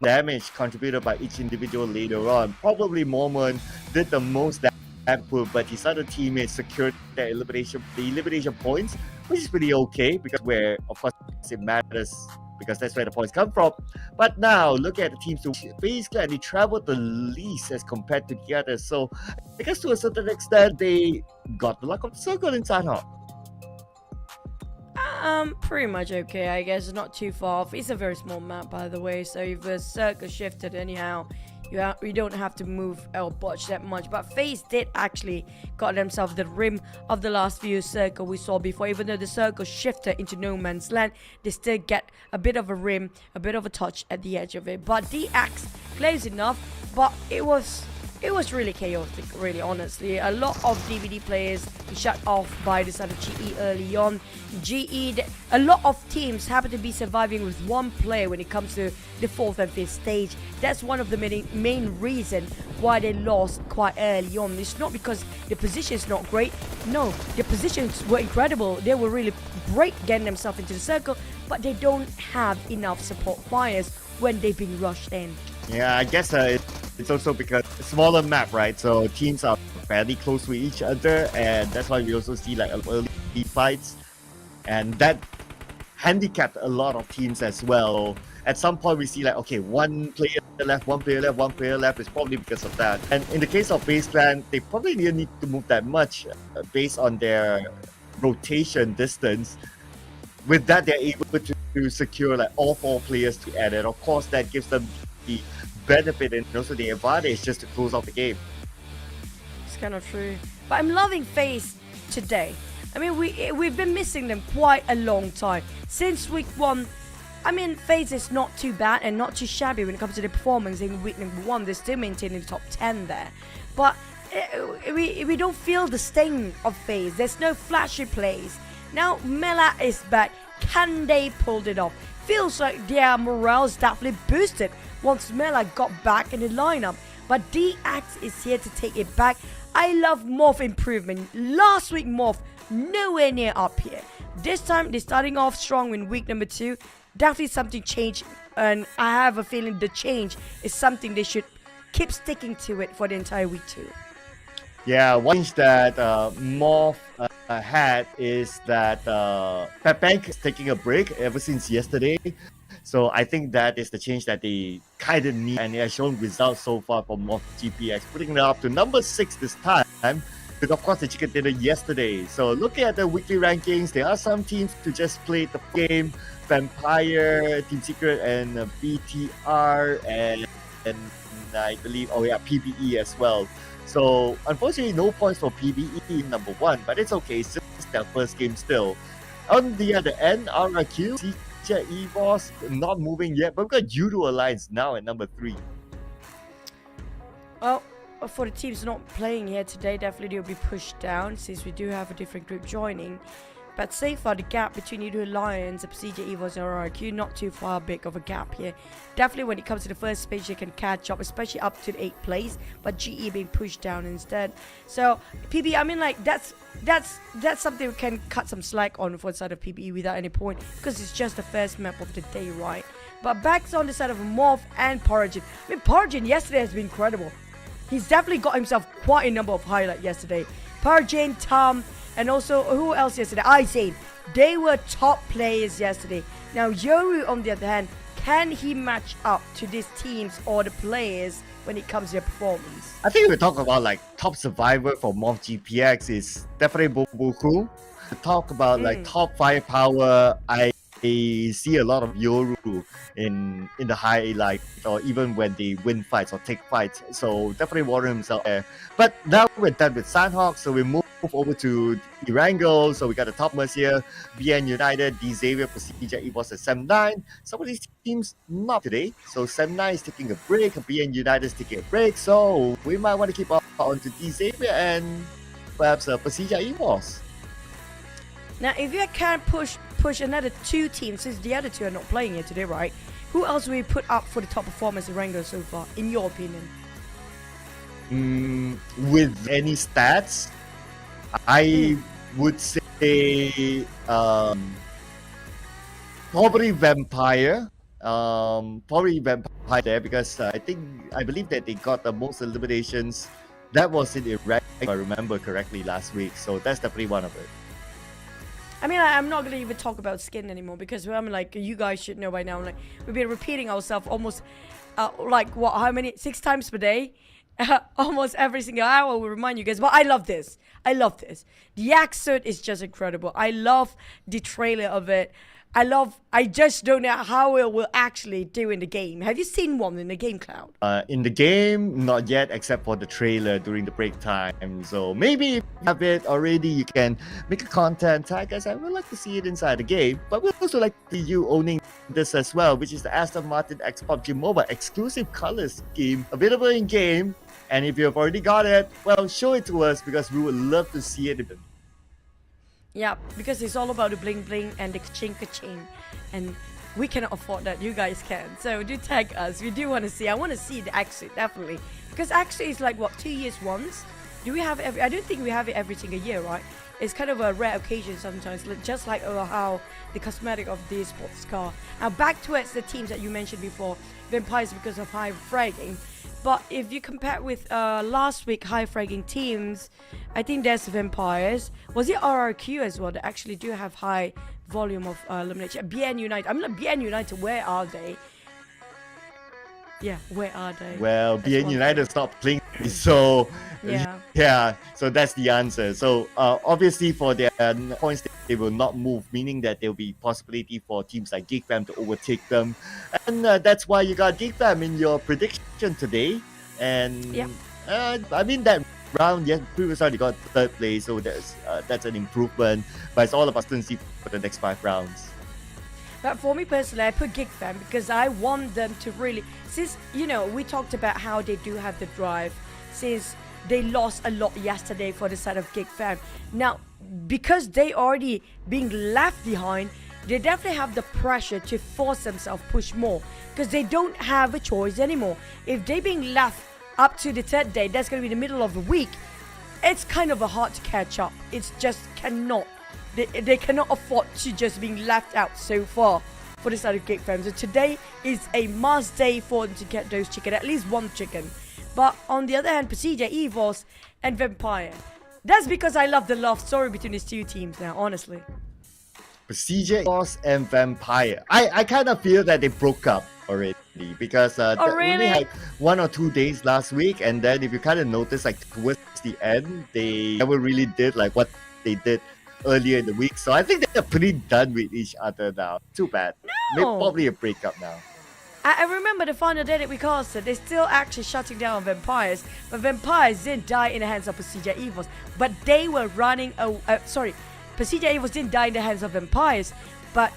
Speaker 7: damage contributed by each individual later on. Probably Mormon did the most damage, but his other teammates secured the elimination points, which is pretty okay because of course it matters, because that's where the points come from. But now, look at the teams who FaZe Clan, they traveled the least as compared to the others. So, I guess to a certain extent, they got the luck of the circle inside, huh?
Speaker 8: Pretty much okay, I guess. Not too far off. It's a very small map, by the way. So, if the circle shifted anyhow, You don't have to move or botch that much. But FaZe did actually got themselves the rim of the last few circle we saw before. Even though the circle shifted into no man's land, they still get a bit of a rim, a bit of a touch at the edge of it. But DX close enough, but it was really chaotic, really, honestly. A lot of DVD players shut off by the side of GE early on. A lot of teams happen to be surviving with one player when it comes to the 4th and 5th stage. That's one of the main reasons why they lost quite early on. It's not because the position is not great. No, the positions were incredible. They were really great getting themselves into the circle, but they don't have enough support fires when they've been rushed in.
Speaker 7: Yeah, I guess it's also because smaller map, right? So teams are fairly close to each other, and that's why we also see like early fights, and that handicapped a lot of teams as well. At some point, we see like, okay, one player left, one player left, one player left. It's probably because of that. And in the case of FaZe Clan, they probably didn't need to move that much based on their rotation distance. With that, they're able to secure like all 4 players to add it. Of course, that gives them the benefit and also the advantage just to close out the game.
Speaker 8: It's kind of true. But I'm loving FaZe today. I mean, we've been missing them quite a long time. Since week 1, I mean, FaZe is not too bad and not too shabby when it comes to the performance in week number 1. They're still maintaining the top 10 there. But we don't feel the sting of FaZe. There's no flashy plays. Now Mela is back. Can they pull it off? Feels like their morale is definitely boosted once Mela got back in the lineup. But DX is here to take it back. I love MORPH improvement. Last week MORPH nowhere near up here. This time they're starting off strong in week number 2. Definitely something changed, and I have a feeling the change is something they should keep sticking to it for the entire week 2.
Speaker 7: Yeah, one thing that MORPH had is that Pepank is taking a break ever since yesterday. So I think that is the change that they kind of need, and it has shown results so far for MORPH GPX, putting it up to number 6 this time. But of course, the chicken dinner yesterday. So looking at the weekly rankings, there are some teams who just played the game. Vampire, Team Secret, and BTR, and I believe, PBE as well. So unfortunately, no points for PBE number 1, but it's okay. It's just their first game still. On the other end, RRQ, EVOS not moving yet, but we've got Yoodo Alliance now at number 3.
Speaker 8: Well, for the teams not playing here today, definitely they'll be pushed down since we do have a different group joining. But so far, the gap between Yoodo Alliance, PERSIJA, EVOS, and RRQ, not too far big of a gap here. Definitely when it comes to the first page, they can catch up, especially up to the 8th place, but GE being pushed down instead. So, PB, I mean, like, that's something we can cut some slack on for the side of PBE without any point, because it's just the first map of the day, right? But back on the side of MORPH and PERSIJA. I mean, PERSIJA yesterday has been incredible. He's definitely got himself quite a number of highlights yesterday. PERSIJA, Tom, and also, who else yesterday? Izane. They were top players yesterday. Now, Yoru, on the other hand, can he match up to these teams or the players when it comes to their performance?
Speaker 7: I think we talk about like top survivor for MORPH GPX is definitely Boboku. To talk about like top firepower, I see a lot of Yoru in the highlight, or even when they win fights or take fights. So definitely Warren himself there. But now we're done with Sandhawk, so we move over to Erangel. So we got the topmost here, BN United, Xavier, PERSIJA, EVOS, and Sem9. Some of these teams not today. So Sem9 is taking a break, BN United is taking a break. So we might want to keep on to Xavier and perhaps PERSIJA, EVOS.
Speaker 8: Now, if you can push another 2 teams, since the other 2 are not playing here today, right? Who else will we put up for the top performance in Rango so far, in your opinion?
Speaker 7: With any stats, I would say probably Vampire. Probably Vampire there, because I believe that they got the most eliminations. That was in Iraq, if I remember correctly, last week. So that's definitely one of it.
Speaker 8: I mean, I'm not gonna even talk about skin anymore, because I mean, like, you guys should know by now. Like, we've been repeating ourselves almost, like, what? How many? 6 times per day, almost every single hour. We remind you guys. But I love this. I love this. The Yak suit is just incredible. I love the trailer of it. I just don't know how it will actually do in the game. Have you seen one in the game, Cloud?
Speaker 7: In the game, not yet, except for the trailer during the break time. So maybe if you have it already, you can make a content tag us. I would like to see it inside the game. But we'd also like to see you owning this as well, which is the Aston Martin X PUBG Mobile exclusive color scheme available in game. And if you've already got it, well, show it to us because we would love to see it.
Speaker 8: Yeah, because it's all about the bling bling and the ka-ching, and we cannot afford that. You guys can. So do tag us. We do want to see. I want to see the accent definitely, because actually it's like what, 2 years once. Do we have every? I don't think we have it every single year, right? It's kind of a rare occasion sometimes, just like how the cosmetic of the sports car. Now back towards the teams that you mentioned before, Vampires because of high fragging. But if you compare with last week high fragging teams, I think there's Vampires. Was it RRQ as well that actually do have high volume of elimination? BN United. I'm like, BN United, where are they? Yeah, where are they?
Speaker 7: Well, BN United stopped playing, so
Speaker 8: yeah,
Speaker 7: so that's the answer. So obviously for their points, they will not move, meaning that there will be possibility for teams like GEEK to overtake them, and that's why you got GEEK in your prediction today. And I mean that round, yes, previous round you got third place, so that's an improvement. But it's all about consistency for the next 5 rounds.
Speaker 8: But for me personally, I put GEEK because I want them to really, since, you know, we talked about how they do have the drive, since they lost a lot yesterday for the side of GEEK. Now, because they already being left behind, they definitely have the pressure to force themselves push more, because they don't have a choice anymore. If they being left up to the 3rd day, that's going to be the middle of the week, it's kind of a hard to catch up. It's just cannot. They cannot afford to just being left out so far for the side of GEEK. So today is a must day for them to get those chicken, at least one chicken. But on the other hand, PERSIJA, EVOS and Vampire. That's because I love the love story between these two teams now, honestly.
Speaker 7: PERSIJA, EVOS and Vampire. I kind of feel that they broke up already, because they only had 1 or 2 days last week, and then if you kind of notice, like towards the end, they never really did like what they did earlier in the week. So I think they're pretty done with each other now. Too bad. Maybe probably a breakup now.
Speaker 8: I remember the final day that we casted, they're still actually shutting down Vampires, but Vampires didn't die in the hands of PERSIJA EVOS, but they were running PERSIJA EVOS didn't die in the hands of Vampires, but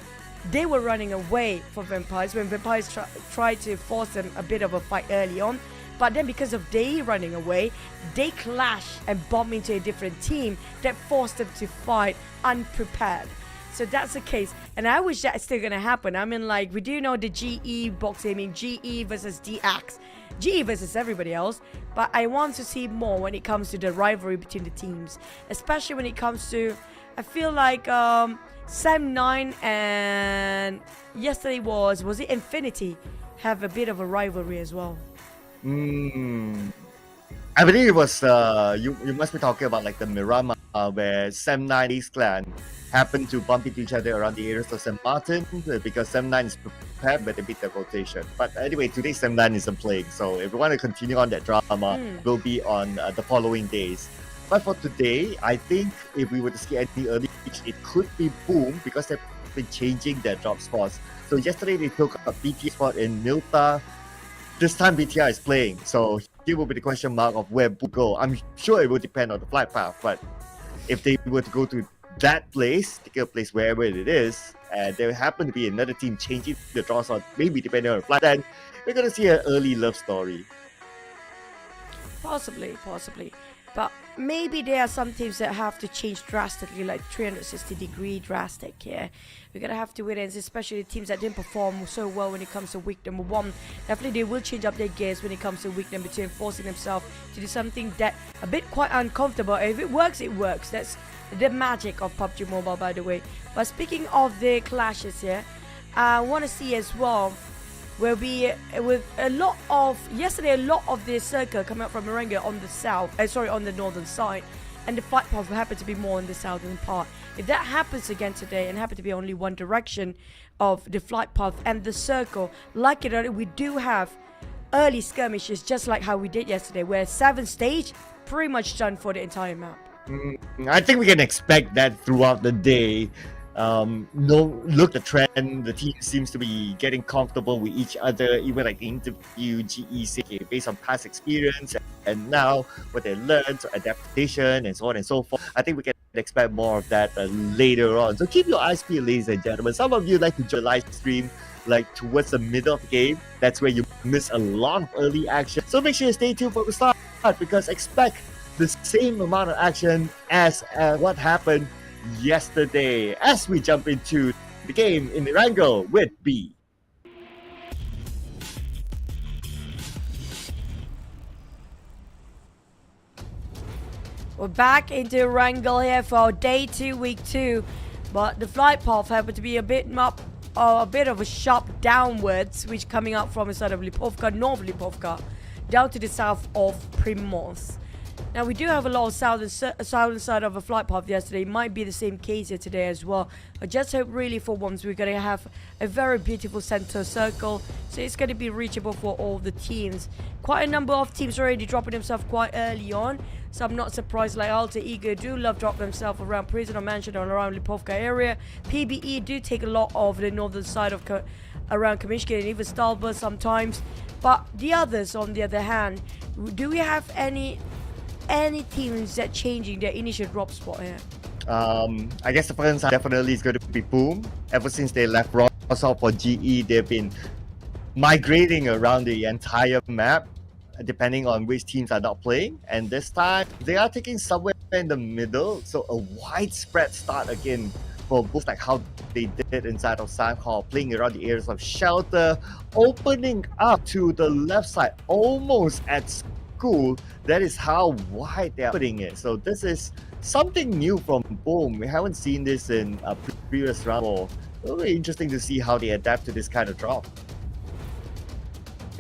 Speaker 8: they were running away from Vampires when Vampires tried to force them a bit of a fight early on. But then because of they running away, they clash and bump into a different team that forced them to fight unprepared. So that's the case. And I wish that's still going to happen. I mean, like, we do know the GE boxing, I mean, GE versus DX. GE versus everybody else. But I want to see more when it comes to the rivalry between the teams. Especially when it comes to, I feel like Sam9 and yesterday was it Infinity, have a bit of a rivalry as well.
Speaker 7: I believe it was you must be talking about like the Miramar, where Sam9 FaZe Clan happened to bump into each other around the areas of St. Martin, because Sam9 is prepared but they beat the rotation. But anyway, today Sam9 isn't playing, so if we want to continue on that drama, will be on the following days. But for today, I think if we were to see any early pitch, it could be Boom, because they've been changing their drop spots. So yesterday they took a BT spot in Milta. This time BTR is playing, so here will be the question mark of where Boom go. I'm sure it will depend on the flight path, but if they were to go to that place, particular place wherever it is, and there happen to be another team changing the draw slot, maybe depending on the flight, then we're going to see an early love story.
Speaker 8: Possibly. But maybe there are some teams that have to change drastically, like 360-degree drastic here. We're going to have to wait and see, especially the teams that didn't perform so well when it comes to week number 1. Definitely they will change up their gears when it comes to week number 2 and forcing themselves to do something that a bit quite uncomfortable. If it works, it works. That's the magic of PUBG Mobile, by the way. But speaking of the clashes here, I want to see as well will be with a lot of the circle coming up from Merengue on the on the northern side, and the fight path will happen to be more in the southern part. If that happens again today and happen to be only one direction of the flight path and the circle, like it or not, we do have early skirmishes just like how we did yesterday, where 7th stage pretty much done for the entire map.
Speaker 7: I think we can expect that throughout the day. No, look the trend. The team seems to be getting comfortable with each other. Even like the interview, GEK based on past experience and now what they learned, adaptation and so on and so forth. I think we can expect more of that later on. So keep your eyes peeled, ladies and gentlemen. Some of you like to join live stream like towards the middle of the game. That's where you miss a lot of early action. So make sure you stay tuned for the start because expect the same amount of action as what happened yesterday as we jump into the game in the Erangel with B.
Speaker 8: We're back into Erangel here for day 2, week 2, but the flight path happened to be a bit of a sharp downwards, which coming up from the side of Lipovka, North Lipovka, down to the south of Primorsk. Now we do have a lot of southern side of a flight path yesterday. It might be the same case here today as well. I just hope really for once we're going to have a very beautiful center circle, so it's going to be reachable for all the teams. Quite a number of teams already dropping themselves quite early on, so I'm not surprised. Like Alter Ego do love dropping themselves around Prisoner Mansion or around Lipovka area. PBE do take a lot of the northern side of around Kamishka and even Stalber sometimes. But the others, on the other hand, do we have any teams that changing their initial drop spot here?
Speaker 7: I guess the first time definitely is going to be Boom. Ever since they left Rosal for GE, they've been migrating around the entire map, depending on which teams are not playing. And this time, they are taking somewhere in the middle. So a widespread start again for both, like how they did inside of San Hall, playing around the areas of shelter, opening up to the left side, almost at school. That is how wide they're putting it. So this is something new from Boom. We haven't seen this in a previous round. It'll be interesting to see how they adapt to this kind of drop.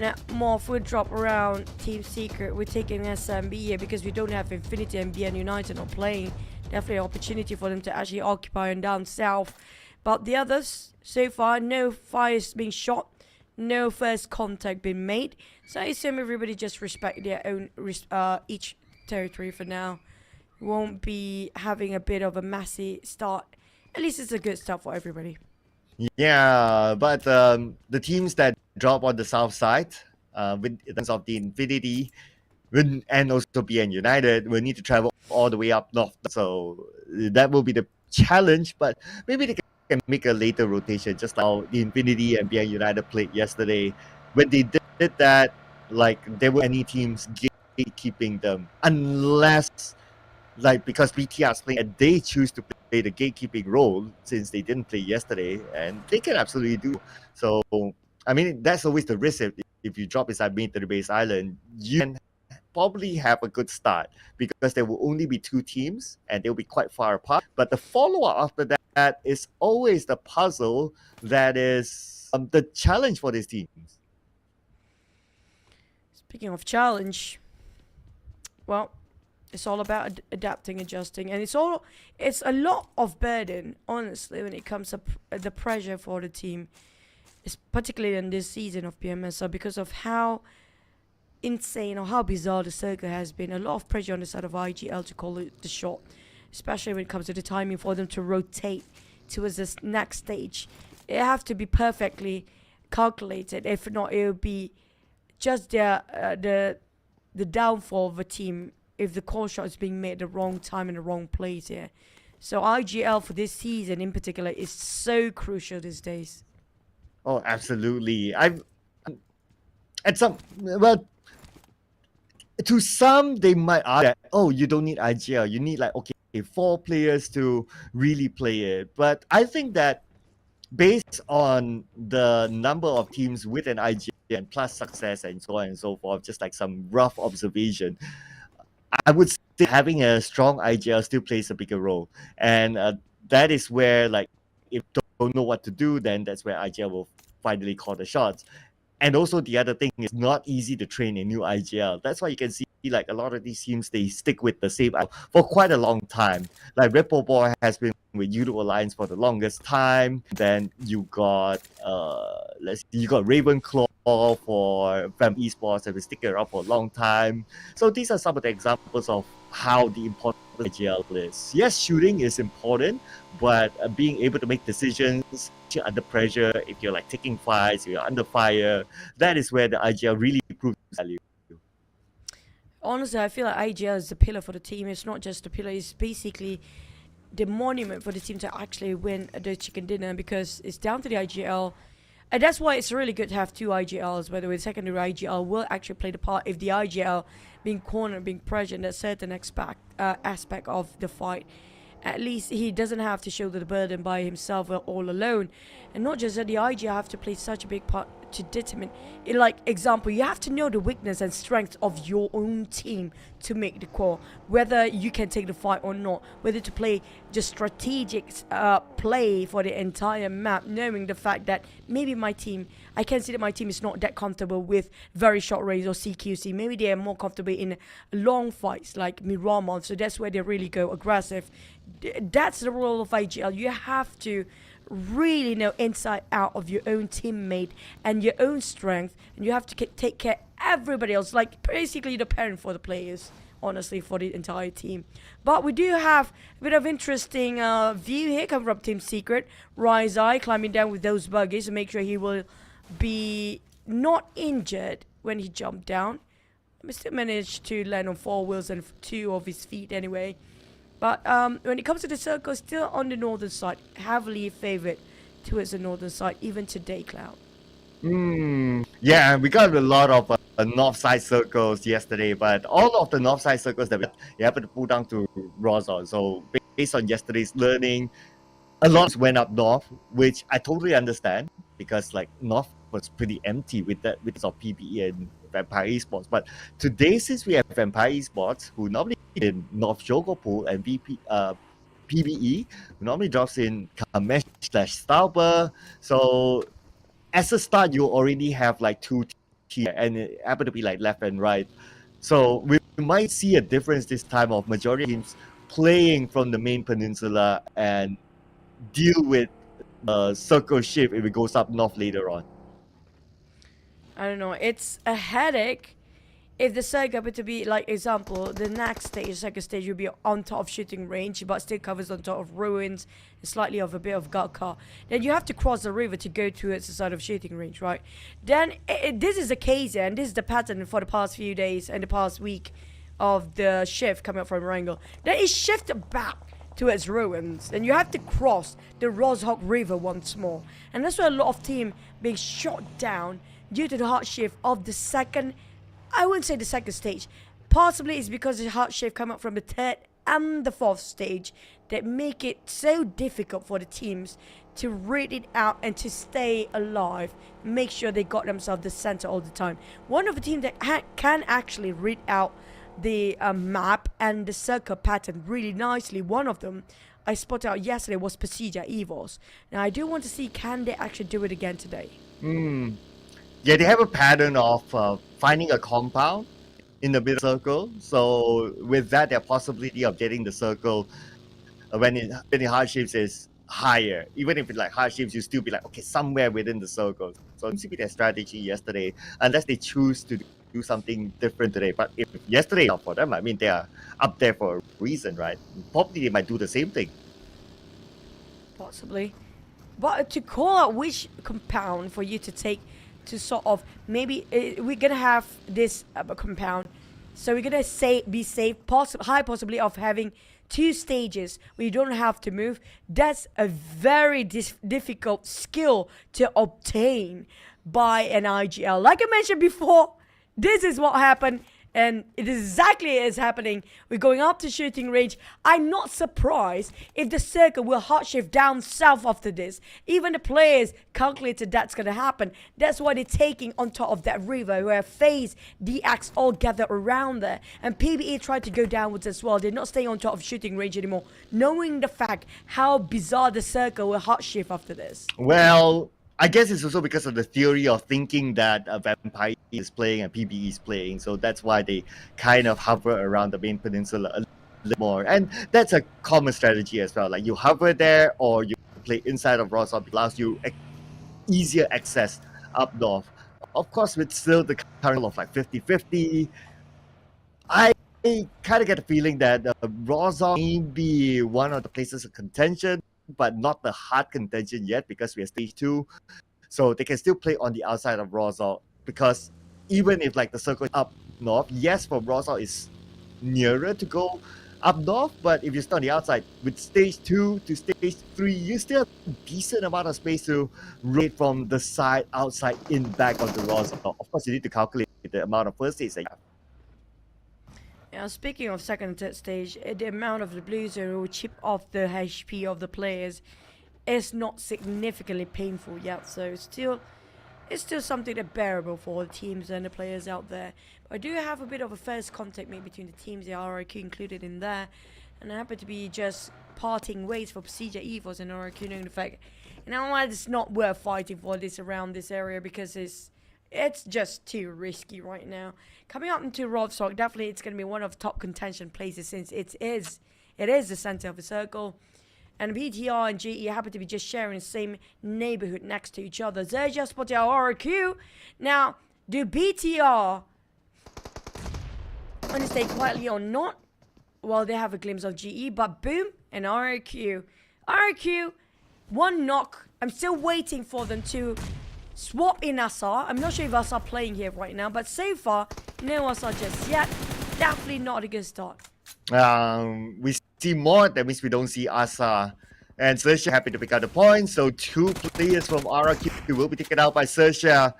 Speaker 8: Now, MORPH would drop around Team Secret. We're taking SMB here because we don't have Infinity and BN United not playing. Definitely an opportunity for them to actually occupy and down south. But the others, so far, no fires being shot, no first contact being made. So I assume everybody just respect their own each territory for now. Won't be having a bit of a messy start. At least it's a good start for everybody.
Speaker 7: Yeah, but the teams that drop on the south side, in terms of the Infinity, and also BN United, will need to travel all the way up north. So that will be the challenge, but maybe they can make a later rotation, just like how the Infinity and BN United played yesterday. When they did that, like, there were any teams gatekeeping them, unless, like, because BTR is playing and they choose to play the gatekeeping role since they didn't play yesterday, and they can absolutely do. So, I mean, that's always the risk if you drop inside military base island. You can probably have a good start because there will only be 2 teams and they'll be quite far apart. But the follow-up after that is always the puzzle that is the challenge for these teams.
Speaker 8: Speaking of challenge, well, it's all about adapting, adjusting, and it's a lot of burden, honestly, when it comes to the pressure for the team, it's particularly in this season of PMSL, because of how insane or how bizarre the circle has been. A lot of pressure on the side of IGL to call it the shot, especially when it comes to the timing for them to rotate towards this next stage. It have to be perfectly calculated. If not, it will be just the downfall of a team if the call shot is being made at the wrong time in the wrong place here. So IGL for this season in particular is so crucial these days.
Speaker 7: Oh, absolutely. At some, well, to some they might argue that, oh, you don't need IGL. You need, like, okay, 4 players to really play it. But I think that based on the number of teams with an IGL and plus success and so on and so forth, just like some rough observation, I would say having a strong IGL still plays a bigger role. And that is where, like, if you don't know what to do, then that's where IGL will finally call the shots. And also the other thing is not easy to train a new IGL. That's why you can see, like, a lot of these teams, they stick with the same IGL for quite a long time. Like Ripple Boy has been with Yoodo Alliance for the longest time. Then you got you got Ravenclaw for Vamp Esports that been sticking around for a long time. So these are some of the examples of how the important IGL is. Yes, shooting is important, but being able to make decisions under pressure, if you're like taking fights, if you're under fire, that is where the IGL really proves value.
Speaker 8: Honestly, I feel like IGL is the pillar for the team. It's not just the pillar, it's basically the monument for the team to actually win the chicken dinner, because it's down to the IGL. And that's why it's really good to have two IGLs, whether the secondary IGL will actually play the part if the IGL being cornered, being pressured in a certain aspect of the fight. At least he doesn't have to shoulder the burden by himself or all alone. And not just that, the IGL have to play such a big part to determine. Like, example, you have to know the weakness and strengths of your own team to make the call. Whether you can take the fight or not. Whether to play just strategic play for the entire map. Knowing the fact that maybe my team, I can see that my team is not that comfortable with very short range or CQC. Maybe they are more comfortable in long fights like Miramon. So that's where they really go aggressive. That's the role of IGL. You have to really know inside out of your own teammate and your own strength, and you have to take care of everybody else, like basically the parent for the players, honestly, for the entire team. But we do have a bit of interesting view here coming from Team Secret. Rise Eye climbing down with those buggies to make sure he will be not injured when he jumped down. He still managed to land on 4 wheels and 2 of his feet anyway. But when it comes to the circle, still on the northern side, heavily favored towards the northern side, even today, Cloud.
Speaker 7: Yeah, we got a lot of north side circles yesterday, but all of the north side circles that we happened to pull down to Rozon. So based on yesterday's learning, a lot went up north, which I totally understand, because like north was pretty empty with that with of PBE and Vampire Esports. But today, since we have Vampire Esports, who normally in North Jogopool and PBE, who normally drops in Kamesh/Stauber. So as a start, you already have like 2 tiers, and it happened to be like left and right. So we might see a difference this time of majority of teams playing from the main peninsula and deal with circle shift if it goes up north later on.
Speaker 8: I don't know, it's a headache if the circle happen to be, like, example, the next stage, second stage, will be on top of shooting range, but still covers on top of ruins, slightly of a bit of Gakka. Then you have to cross the river to go towards the side of shooting range, right? Then this is the case, and this is the pattern for the past few days and the past week of the shift coming up from Wrangell. Then it shifted back towards ruins. Then you have to cross the Rozhok River once more. And that's why a lot of team being shot down due to the hard shift of the second, I wouldn't say the second stage. Possibly it's because the hard shift come up from the third and the fourth stage that make it so difficult for the teams to read it out and to stay alive. Make sure they got themselves the center all the time. One of the teams that can actually read out the map and the circle pattern really nicely, one of them I spotted out yesterday was PERSIJA EVOS. Now I do want to see, can they actually do it again today?
Speaker 7: Yeah, they have a pattern of finding a compound in the middle circle. So with that, their possibility of getting the circle when the hard shapes is higher. Even if it's like hard shapes, you still be like, okay, somewhere within the circle. So it seems to be their strategy yesterday, unless they choose to do something different today. But if yesterday not for them, I mean, they are up there for a reason, right? Probably they might do the same thing.
Speaker 8: Possibly. But to call out which compound for you to take to sort of, maybe we're gonna have this compound, so we're gonna be safe, high possibility of having 2 stages where you don't have to move. That's a very difficult skill to obtain by an IGL. Like I mentioned before, this is what happened, and it is exactly as happening. We're going up to shooting range. I'm not surprised if the circle will hard shift down south after this. Even the players calculated that's going to happen. That's why they're taking on top of that river where FaZe, DX all gather around there. And PBE tried to go downwards as well. They're not staying on top of shooting range anymore, knowing the fact how bizarre the circle will hard shift after this.
Speaker 7: Well, I guess it's also because of the theory of thinking that Vampire is playing and PBE is playing. So that's why they kind of hover around the main peninsula a little more. And that's a common strategy as well. Like you hover there or you play inside of Rosal, allows you easier access up north. Of course, with still the current of like 50-50, I kind of get the feeling that Rosal may be one of the places of contention, but not the hard contention yet because we are stage 2. So they can still play on the outside of Rosal because even if like the circle is up north, yes, for Rosal is nearer to go up north, but if you start on the outside with stage 2 to stage 3, you still have a decent amount of space to rotate from the side, outside, in, back of the Rosal. Of course, you need to calculate the amount of first stage that you have.
Speaker 8: Now, speaking of second and third stage, the amount of the blue zone will chip off the HP of the players is not significantly painful yet, so it's still something that's bearable for the teams and the players out there. But I do have a bit of a first contact maybe between the teams, the RRQ included in there, and I happen to be just parting ways for PERSIJA, EVOS and RRQ, knowing the fact, you know what, it's not worth fighting for this around this area because it's just too risky right now. Coming up into Rovsok, definitely it's going to be one of the top contention places since it is the center of the circle. And BTR and GE happen to be just sharing the same neighborhood next to each other. XERXIA spotted our RQ. Now, do BTR understay quietly or not? Well, they have a glimpse of GE, but Boom and RQ. RQ, one knock. I'm still waiting for them to swap in Asar. I'm not sure if Asar playing here right now, but so far, no Asar just yet. Definitely not a good start.
Speaker 7: We see more, that means we don't see Asa. And XERXIA happy to pick up the points, so 2 players from RRQ will be taken out by XERXIA.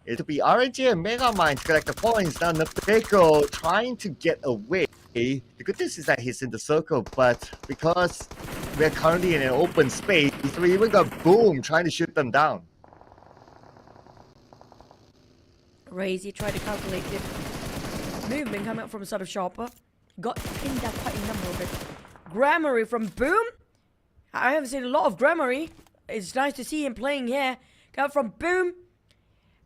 Speaker 7: It'll be RNG and Megamind to collect the points. Now Nepeko trying to get away. The good news is that he's in the circle, but because we're currently in an open space, we even got Boom trying to shoot them down.
Speaker 8: Crazy, tried to calculate the movement coming up from a sort of sharper. Got pinned down quite a number of it. Grammary from Boom. I haven't seen a lot of Grammary. It's nice to see him playing here. Got from Boom.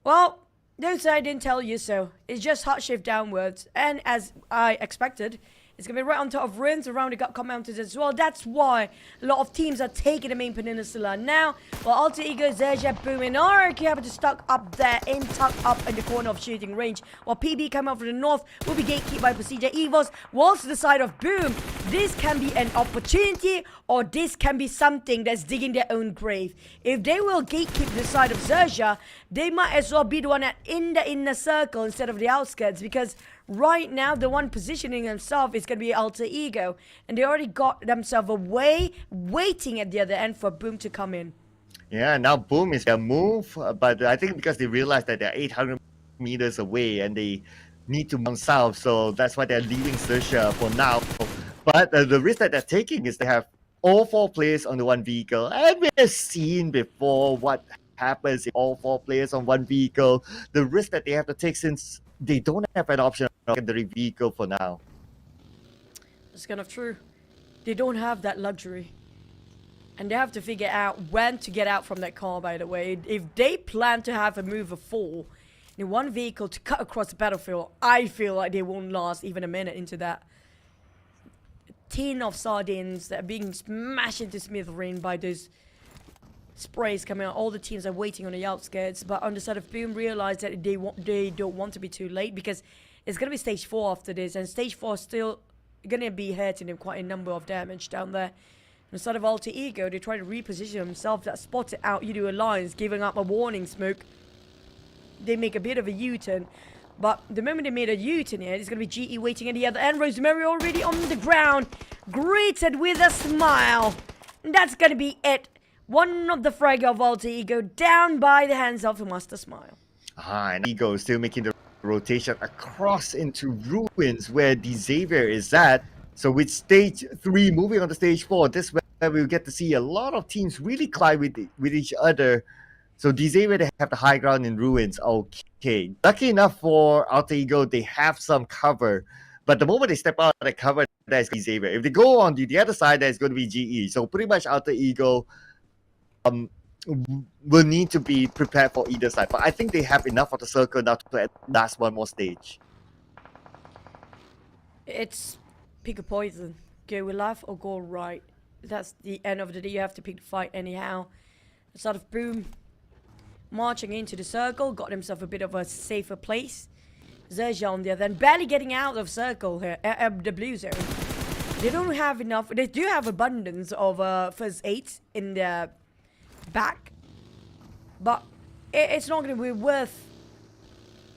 Speaker 8: Well, don't say I didn't tell you so. It's just hot shift downwards. And as I expected, it's going to be right on top of Rins around the Gut Mountains as well. That's why a lot of teams are taking the main peninsula now. While Alter Ego, XERXIA, Boom, and RRQ happen to stuck up there tucked up in the corner of shooting range. While PB coming out from the north will be gatekept by PERSIJA, EVOS. Whilst to the side of Boom, this can be an opportunity or this can be something that's digging their own grave. If they will gatekeep the side of XERXIA, they might as well be the one in the inner circle instead of the outskirts, because right now the one positioning himself is going to be Alter Ego, and they already got themselves away waiting at the other end for Boom to come in.
Speaker 7: Yeah, now Boom is their move, but I think because they realized that they're 800 meters away and they need to mount south, so that's why they're leaving XERXIA for now. But the risk that they're taking is they have all 4 players on the one vehicle, and we've seen before what happens if all 4 players on one vehicle. The risk that they have to take, since they don't have an option of secondary vehicle for now.
Speaker 8: It's kind of true. They don't have that luxury. And they have to figure out when to get out from that car, by the way. If they plan to have a move of 4 in one vehicle to cut across the battlefield, I feel like they won't last even a minute into that. Tin of sardines that are being smashed into smithereen by those sprays coming out. All the teams are waiting on the outskirts, but on the side of Boom realized that they don't want to be too late, because it's going to be stage 4 after this, and stage 4 is still going to be hurting them quite a number of damage down there. On the side of Alter Ego, they try to reposition themselves. That spotted out Yoodo Alliance, giving up a warning smoke. They make a bit of a U-turn, but the moment they made a U-turn here, it's going to be GE waiting at the other end. Rosemary already on the ground, greeted with a smile. And that's going to be it. One of the frag of Alter Ego down by the hands of Master Smile.
Speaker 7: And Ego is still making the rotation across into Ruins, where the Xavier is at. So with stage 3 moving on to stage 4, this is where we'll get to see a lot of teams really collide with each other. So the Xavier, they have the high ground in Ruins. Okay. Lucky enough for Alter Ego, they have some cover. But the moment they step out of the cover, that's Xavier. If they go on the other side, there's going to be GE. So pretty much Alter Ego will need to be prepared for either side. But I think they have enough of the circle now to last one more stage.
Speaker 8: It's pick a poison. go left or go right. That's the end of the day. You have to pick the fight anyhow. Sort of Boom marching into the circle, got himself a bit of a safer place. XERXIA on the other end, barely getting out of circle here, the blue zone. They don't have enough. They do have abundance of first aids in their back, but it's not going to be worth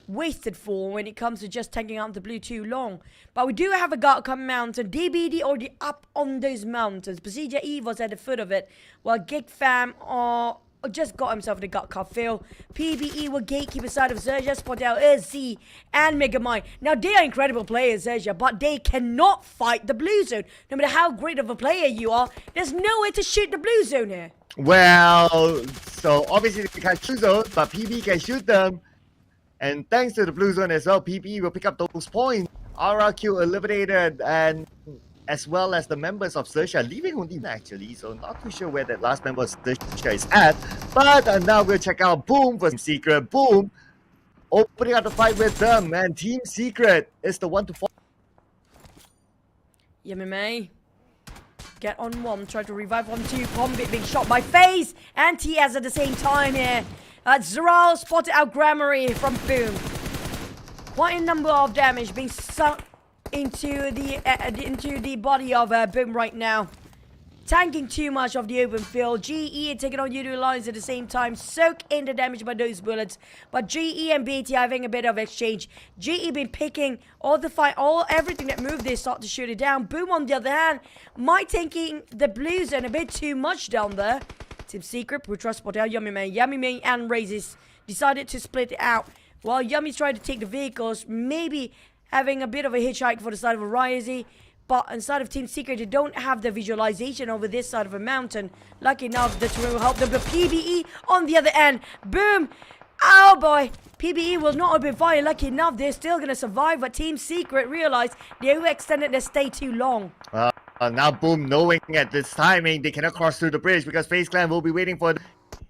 Speaker 8: wasted for when it comes to just taking out the blue too long. But we do have a Garcon mountain. DBD already up on those mountains. PERSIJA EVOS at the foot of it, while GEEK fam are just got himself in the Garcon field. PBE will gatekeeper side of XERXIA, Sportel, Z, and Megamind. Now they are incredible players, XERXIA, but they cannot fight the blue zone. No matter how great of a player you are, there's no way to shoot the blue zone here.
Speaker 7: Well, so obviously they can't shoot zone, but PB can shoot them. And thanks to the blue zone as well, PB will pick up those points. RRQ eliminated, and as well as the members of XERXIA, leaving only one actually, so not too sure where that last member of XERXIA is at. But now we'll check out Boom for Secret. Boom opening up the fight with them, and Team Secret is the one to fall.
Speaker 8: Yummy May. Get on one, try to revive on two. Bombit being shot by FaZe and TS at the same time here. Zeral spotted out Grammary from Boom. Quite a number of damage being sunk into the body of Boom right now. Tanking too much of the open field. GE taking on Yoodo Alliance at the same time. Soak in the damage by those bullets. But GE and BT having a bit of exchange. GE been picking all the fight, everything that moved, they start to shoot it down. Boom on the other hand, might taking the blue zone a bit too much down there. Team Secret, Putra, Sportel, Yummy May and Razes decided to split it out. While Yummy's trying to take the vehicles, maybe having a bit of a hitchhike for the side of a Ryzy. But inside of Team Secret, they don't have the visualization over this side of a mountain. Lucky enough, the terrain will help them. But PBE on the other end. Boom! Oh boy! PBE will not have been fired. Lucky enough, they're still going to survive. But Team Secret realized they overextended their stay too long.
Speaker 7: Now Boom knowing at this timing they cannot cross through the bridge because FaZe Clan will be waiting for them.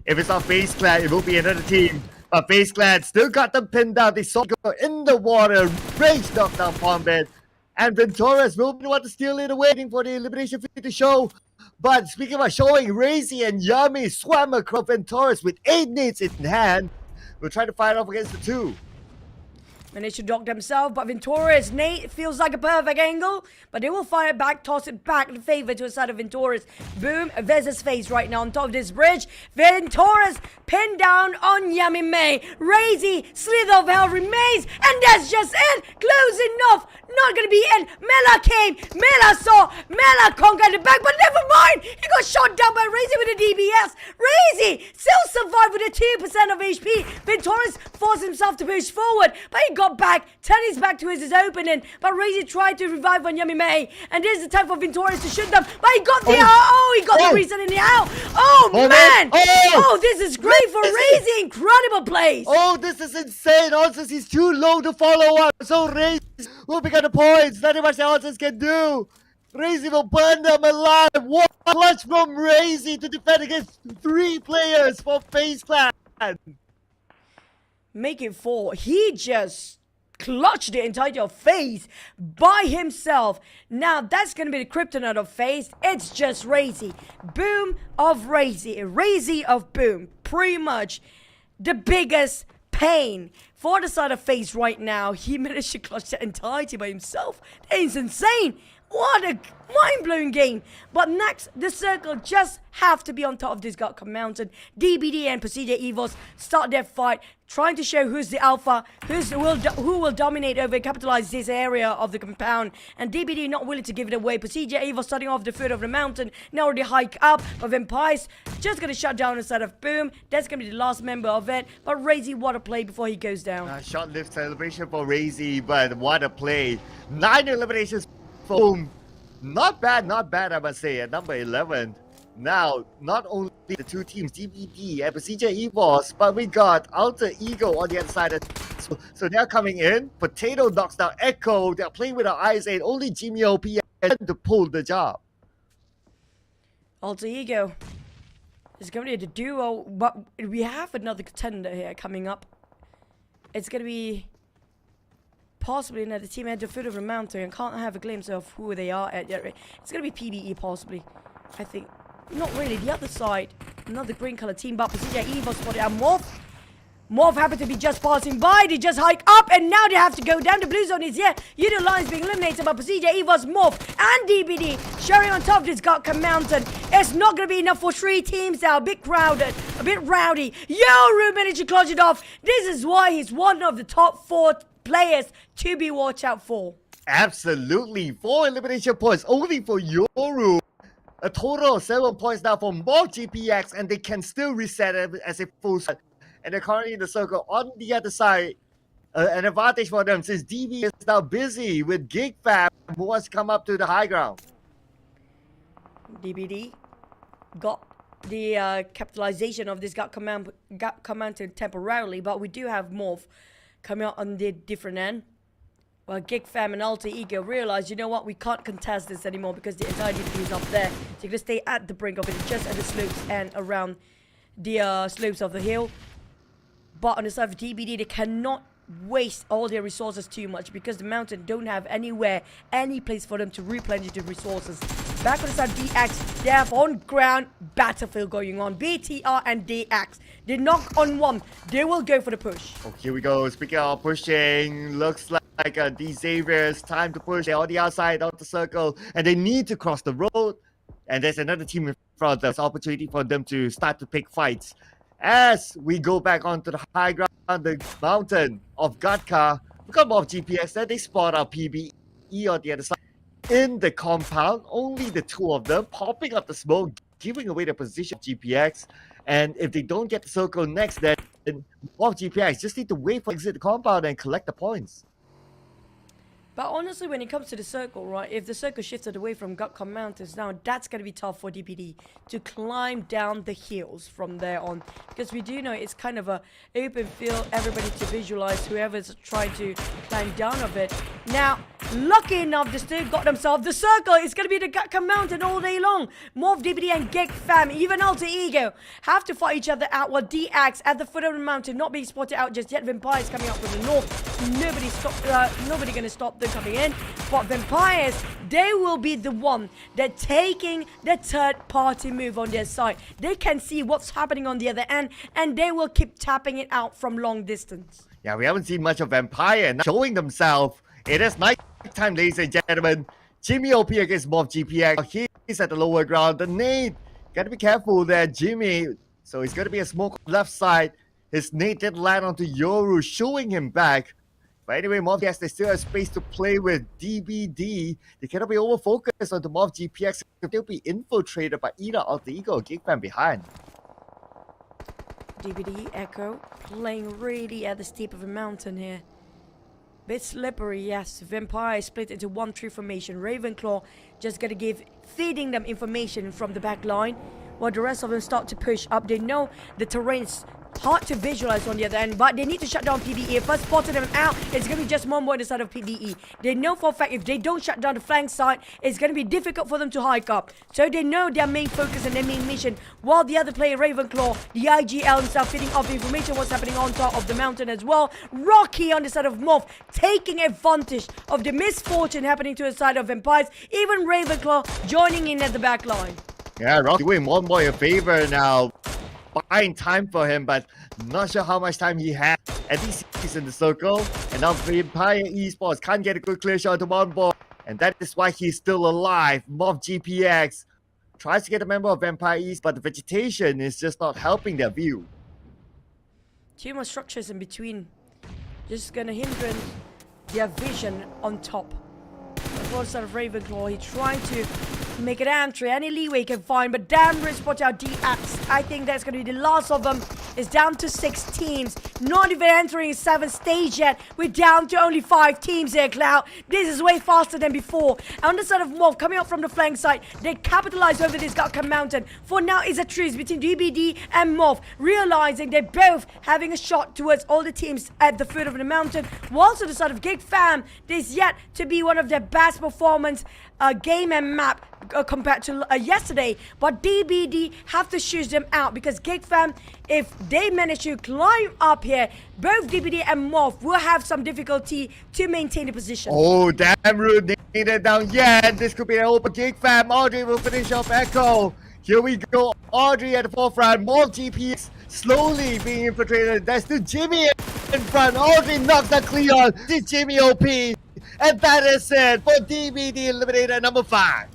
Speaker 7: If it's not FaZe Clan, it will be another team. But FaZe Clan still got them pinned down. They saw go in the water. Rage knocked down Bombit. And Venturas will be the one to steal it away, waiting for the elimination feed to show. But speaking about showing, Razy and Yummy swam across Venturas with 8 nades in hand. We'll try to fight off against the two.
Speaker 8: Managed to dock themselves, but Venturas, Nate feels like a perfect angle, but they will fire it back, toss it back in favor to the side of Venturas. Boom, Vez's face right now on top of this bridge. Venturas pinned down on Yummy May. Razy, Slither of Hell remains, and that's just it. Close enough, not gonna be in. Mela came, Mela saw, Mela conquered the back, but never mind. He got shot down by Razy with a DBS. Razy still survived with a 2% of HP. Venturas forced himself to push forward, but he got back, turned his back to his opening, but Razy tried to revive on Yummy May, and this is the time for Venturas to shoot them, but he got the he got the reason in the out. Man! This is great for Razy, incredible plays.
Speaker 7: This is insane. Also, he's too low to follow up, so Razy will pick up the points. Nothing much else can do. Razy will burn them alive. One clutch from Razy to defend against 3 players for FaZe Clan.
Speaker 8: Make it 4. He just clutched the entirety of FaZe by himself. Now that's gonna be the kryptonite of FaZe. It's just Razy. Boom of Razy. Razy of Boom. Pretty much the biggest pain for the side of FaZe right now. He managed to clutch the entirety by himself. That is insane. What a mind-blowing game. But next, the circle just have to be on top of this Garcon mountain. DBD and PERSIJA EVOS start their fight, trying to show who's the alpha, who will dominate over, capitalize this area of the compound. And DBD not willing to give it away. PERSIJA EVOS starting off the foot of the mountain, now already hike up. But Vampires just gonna shut down inside of Boom. That's gonna be the last member of it. But Razy, what a play before he goes down.
Speaker 7: Short-lived celebration for Razy, but what a play. 9 eliminations. Boom. Not bad, I must say, at number 11. Now, not only the 2 teams, DBD and PERSIJA EVOS, but we got Alter Ego on the other side. So they're coming in. Potato knocks down Echo. They're playing with our eyes, and only Jimmy OP to pull the job.
Speaker 8: Alter Ego is going to be the duo, but we have another contender here coming up. It's going to be possibly another team at the foot of the mountain and can't have a glimpse of who they are at yet. It's going to be PBE possibly. I think. Not really. The other side. Another green color team. But PERSIJA EVOS spotted and MORPH. MORPH happened to be just passing by. They just hike up and now they have to go down. The blue zone is here. Yoodo Alliance being eliminated by PERSIJA EVOS, MORPH and DBD. Sharing on top of this GEEK mountain. It's not going to be enough for 3 teams now. A bit crowded. A bit rowdy. Yoodo managed to close it off. This is why he's one of the top 4 players to be watched out for.
Speaker 7: Absolutely. 4 elimination points only for Yoodo. A total of 7 points now for MORPH GPX, and they can still reset it as a full set. And they're currently in the circle on the other side. An advantage for them since DB is now busy with GEEK Fam, who wants to come up to the high ground.
Speaker 8: DBD got the capitalization of this GEEK mountain temporarily, but we do have MORPH coming out on the different end. Well, GEEK Fam and Alter Ego realize, you know what, we can't contest this anymore because the entire DBD is up there. So you're going to stay at the brink of it, just at the slopes and around the slopes of the hill. But on the side of DBD, they cannot waste all their resources too much because the mountain don't have anywhere, any place for them to replenish the resources. Back on the side of DX, they have on ground battlefield going on. BTR and DX. They knock on one. They will go for the push.
Speaker 7: Oh, here we go. Speaking of pushing, looks like these Xavier's time to push. They're on the outside of the circle and they need to cross the road. And there's another team in front. There's opportunity for them to start to pick fights. As we go back onto the high ground, the mountain of Gatka, look at MORPH GPX there. They spot our PBE on the other side. In the compound, only the 2 of them popping up the smoke, giving away the position of GPX. And if they don't get the circle next, then MORPH GPX just need to wait for exit the compound and collect the points.
Speaker 8: But honestly, when it comes to the circle, right, if the circle shifted away from GEEK Mountains now, that's going to be tough for DBD to climb down the hills from there on. Because we do know it's kind of a open field, everybody to visualize whoever's trying to climb down of it. Now, lucky enough, they still got themselves the circle. It's going to be the GEEK Mountain all day long. MORPH, DBD, and GEEK Fam, even Alter Ego, have to fight each other out. While DX at the foot of the mountain, not being spotted out just yet. Vampires coming out from the north. Nobody going to stop them coming in. But Vampires, they will be the one that taking the third party move on their side. They can see what's happening on the other end, and they will keep tapping it out from long distance.
Speaker 7: Yeah, we haven't seen much of Vampire now showing themselves. It is night time, ladies and gentlemen. Jimmy OP against MORPH GPX. He's at the lower ground. The nade, gotta be careful there, Jimmy. So it's gonna be a smoke on the left side. His nade did land onto Yoru, showing him back. But anyway, MORPH, yes, they still have space to play with DBD. They cannot be over-focused on the MORPH GPX. They'll be infiltrated by either Alter Ego or GEEK Fam behind.
Speaker 8: DBD, Echo, playing really at the steep of a mountain here. Bit slippery, yes. Vampire split into 1-3 formation. Ravenclaw just gonna feeding them information from the back line, while the rest of them start to push up. They know the terrain's hard to visualize on the other end, but they need to shut down PBE. If I spotted them out, it's going to be just one more on the side of PBE. They know for a fact if they don't shut down the flank side, it's going to be difficult for them to hike up. So they know their main focus and their main mission, while the other player, Ravenclaw, the IGL himself, feeding off the information what's happening on top of the mountain as well. Rocky on the side of MORPH, taking advantage of the misfortune happening to the side of Vampires. Even Ravenclaw joining in at the back line.
Speaker 7: Yeah, Rocky doing one boy a favor now. Buying time for him, but not sure how much time he had. At least he's in the circle, and now Vampire Esports can't get a good clear shot to one boy, and that is why he's still alive. MORPH GPX tries to get a member of Vampire East, but the vegetation is just not helping their view.
Speaker 8: Too much structures in between, just gonna hinder their vision on top. On the side of Ravenclaw, he tried to make an entry, any leeway he can find, but damn rich spot out DX. I think that's going to be the last of them. It's down to 6 teams, not even entering 7th stage yet. We're down to only 5 teams here, Cloud. This is way faster than before. And on the side of MORPH, coming up from the flank side, they capitalize over this GEEK mountain. For now, it's a truce between DBD and MORPH, realizing they're both having a shot towards all the teams at the foot of the mountain. Whilst on the side of GEEK Fam, there's yet to be one of their best performance game and map compared to yesterday, but DBD have to choose them out because GEEK Fam, if they manage to climb up up here. Both DBD and MORPH will have some difficulty to maintain the position.
Speaker 7: Oh, damn rude. Need it down yet. This could be an open GEEK fam. Audrey will finish off Echo. Here we go. Audrey at the forefront. More GPS slowly being infiltrated. There's still Jimmy in front. Audrey knocks that QEON. This is Jimmy OP. And that is it for DBD eliminator number 5.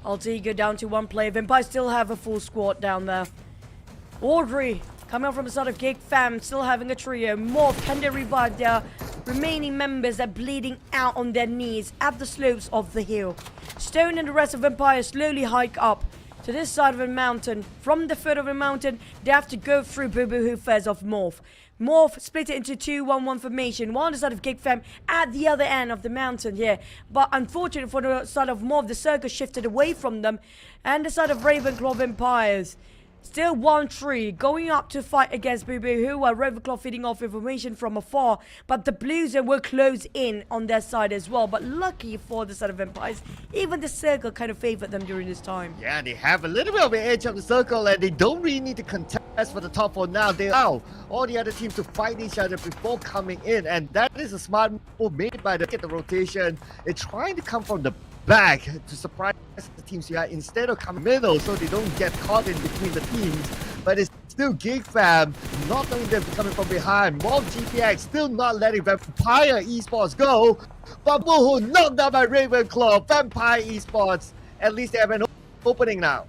Speaker 8: Alter Ego down to 1 player. Vampire still have a full squad down there. Audrey coming out from the side of GEEK fam, still having a trio. MORPH, can they revive their remaining members that are bleeding out on their knees at the slopes of the hill? Stone and the rest of Vampire slowly hike up to this side of the mountain. From the foot of the mountain, they have to go through Boo Boo Hoo Fez of MORPH. MORPH split it into 2-1-1 formation. One on the side of GEEK fam at the other end of the mountain here. But unfortunately for the side of MORPH, the circle shifted away from them. And the side of Ravenclaw Vampires. Still 1-3, going up to fight against Boo Boo Hoo, while Ravenclaw feeding off information from afar. But the Blues will close in on their side as well. But lucky for the side of Vampires, even the circle kind of favored them during this time.
Speaker 7: Yeah, they have a little bit of an edge of the circle, and they don't really need to contest for the top 4 now. They allow all the other teams to fight each other before coming in, and that is a smart move made by the rotation. They're trying to come from the back to surprise the teams here instead of coming middle, so they don't get caught in between the teams. But it's still GEEK fam not letting them coming from behind. MORPH GPX still not letting Vampire Esports go. But Woohoo knocked down by Ravenclaw. Vampire Esports, at least they have an opening now.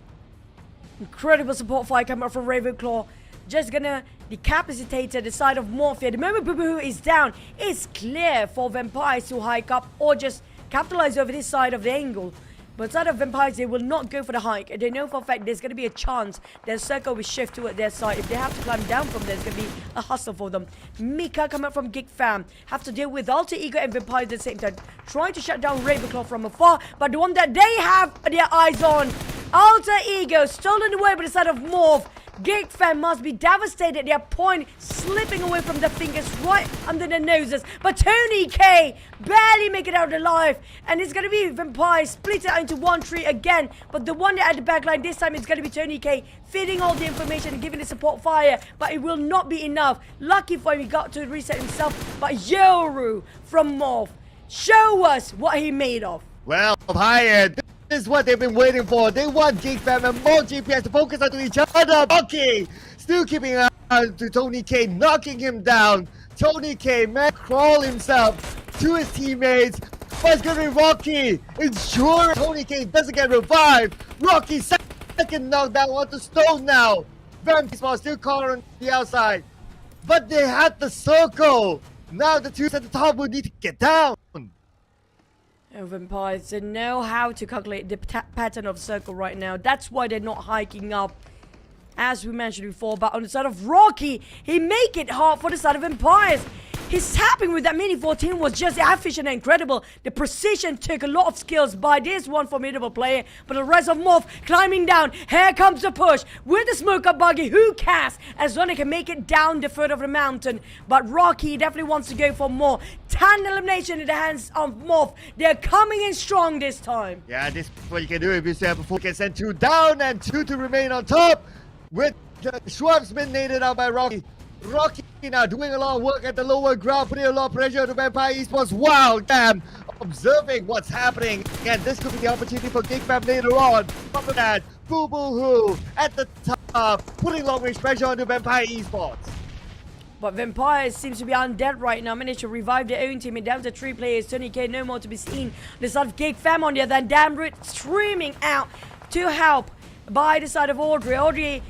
Speaker 8: Incredible support fight coming up from Ravenclaw. Just gonna decapitate the side of MORPH here. The moment Boo Boo Hoo is down, it's clear for Vampires to hike up or just capitalize over this side of the angle. But side of Vampires, they will not go for the hike. They know for a fact there's going to be a chance their circle will shift toward their side. If they have to climb down from there, it's going to be a hustle for them. Mika coming up from GEEK fam. Have to deal with Alter Ego and Vampires at the same time. Trying to shut down Ravenclaw from afar. But the one that they have their eyes on, Alter Ego, stolen away by the side of MORPH. GEEK fam must be devastated. Their point slipping away from their fingers right under their noses. But Tony K barely make it out alive. And it's going to be Vampire split it into 1-3 again. But the one at the back line this time is going to be Tony K feeding all the information and giving the support fire. But it will not be enough. Lucky for him, he got to reset himself. But Yoru from MORPH, show us what he made of.
Speaker 7: Well, Hyatt, this is what they've been waiting for. They want GEEK fam and more GPS to focus onto each other. Rocky still keeping an eye to Tony K, knocking him down. Tony K, man, crawl himself to his teammates. But it's going to be Rocky. Ensure Tony K doesn't get revived. Rocky second knockdown onto Stone now. Vampire still caught on the outside. But they had the circle. Now the two at the top will need to get down.
Speaker 8: And Vampires, they know how to calculate the pattern of circle right now. That's why they're not hiking up, as we mentioned before. But on the side of Rocky, he make it hard for the side of Vampires. His tapping with that Mini 14 was just efficient and incredible. The precision took a lot of skills by this one formidable player. But the rest of MORPH climbing down. Here comes the push with the smoke up buggy. Who cares? As long as they can make it down the foot of the mountain. But Rocky definitely wants to go for more. 10 elimination in the hands of MORPH. They're coming in strong this time.
Speaker 7: Yeah, this is what you can do if you have a 4. You can send 2 down and 2 to remain on top. With Schwartz been naded out by Rocky. Rocky now doing a lot of work at the lower ground, putting a lot of pressure to Vampire Esports. Wow, damn, observing what's happening. And this could be the opportunity for GEEK fam later on. But for that, Boo Boo Hoo at the top, putting long range pressure onto Vampire Esports.
Speaker 8: But Vampires seems to be undead right now. Managed to revive their own team and down to 3 players. Tony K no more to be seen. The side of GEEK fam on the other hand, Damn Root streaming out to help by the side of Audrey. Audrey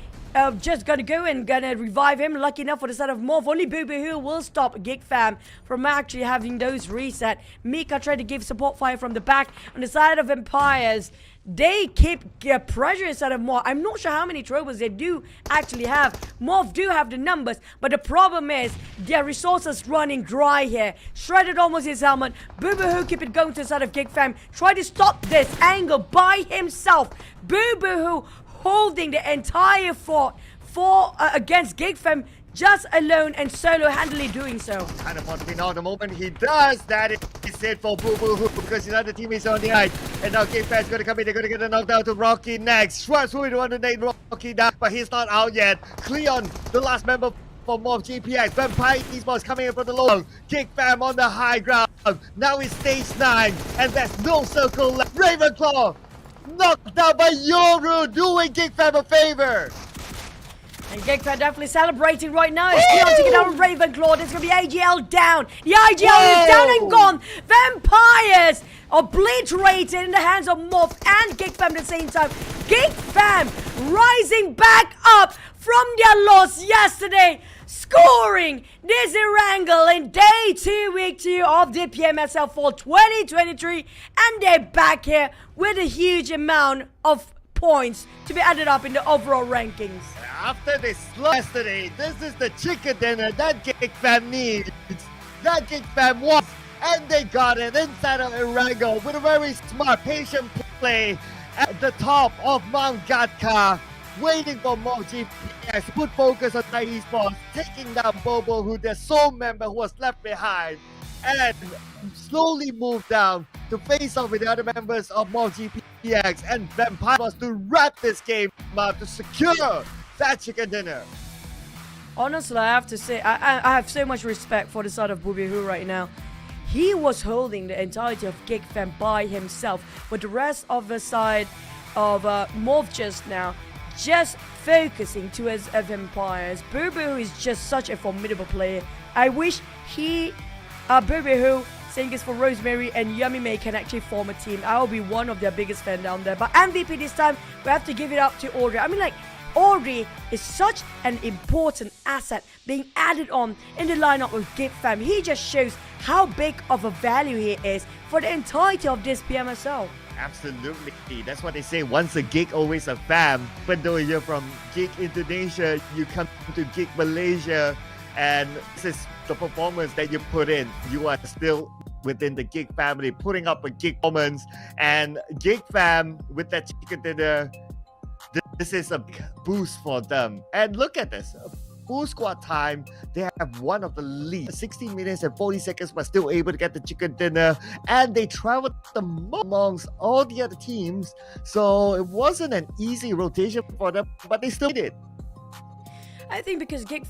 Speaker 8: just gonna go and gonna revive him. Lucky enough for the side of MORPH. Only Boo Boo Hoo will stop GEEK fam from actually having those reset. Mika tried to give support fire from the back. On the side of Vampires, they keep pressure inside of MORPH. I'm not sure how many troubles they do actually have. MORPH do have the numbers, but the problem is their resources running dry here. Shredded almost his helmet. Boo Boo Hoo keep it going to the side of GEEK fam. Try to stop this angle by himself. Boo Boo Hoo holding the entire fort against GEEK fam just alone and solo-handedly doing so.
Speaker 7: Kind of wants to be now the moment he does. That is it for Boo Boo Hoo because his other teammates on the ice. And now GEEK fam's going to come in. They're going to get a knockdown to Rocky next. Schwartz will want to name Rocky down, but he's not out yet. QEON, the last member for MORPH GPX. Vampire Esports coming in from the low. Kick Fam on the high ground. Now it's stage 9, and there's no circle left. Ravenclaw knocked down by Yoodo, doing Kick Fam a favor.
Speaker 8: And GEEK definitely celebrating right now. It's QEON taking down Ravenclaw. There's going to be AGL down. The IGL is down and gone. Vampires obliterated in the hands of MORPH and GEEK at the same time. GEEK rising back up from their loss yesterday, scoring this Erangel in day 2, week 2 of the PMSL Fall 2023. And they're back here with a huge amount of points to be added up in the overall rankings.
Speaker 7: After they lost yesterday, this is the chicken dinner that GEEK Fam needs. That GEEK Fam wants, and they got it inside of Erangel with a very smart, patient play at the top of Mount Gatka, waiting for MORPH GPX to put focus on Thai Esports, taking down Bobo, who their sole member who was left behind, and slowly move down to face off with the other members of MORPH GPX, and Vampire was to wrap this game up to secure that chicken dinner.
Speaker 8: Honestly, I have to say, I have so much respect for the side of Bubihu right now. He was holding the entirety of GEEK by himself, but the rest of the side of MORPH just now, just focusing towards Vampires. Bubihu is just such a formidable player. I wish Bubihu, same goes for Rosemary and Yummy May, can actually form a team. I will be one of their biggest fans down there. But MVP this time, we have to give it up to Audrey. I mean, like, Audrey is such an important asset being added on in the lineup of GEEK. He just shows how big of a value he is for the entirety of this PMSL.
Speaker 7: Absolutely. That's what they say. Once a GEEK, always a fam. Even though you're from GEEK Indonesia, you come to GEEK Malaysia, and this is the performance that you put in. You are still within the GEEK family, putting up a GEEK performance. And GEEK fam, with that chicken dinner, this is a big boost for them. And look at this. Full squad time, they have one of the least 16 minutes and 40 seconds, but still able to get the chicken dinner, and they traveled amongst all the other teams, so it wasn't an easy rotation for them, but they still did it.
Speaker 8: I think because GEEK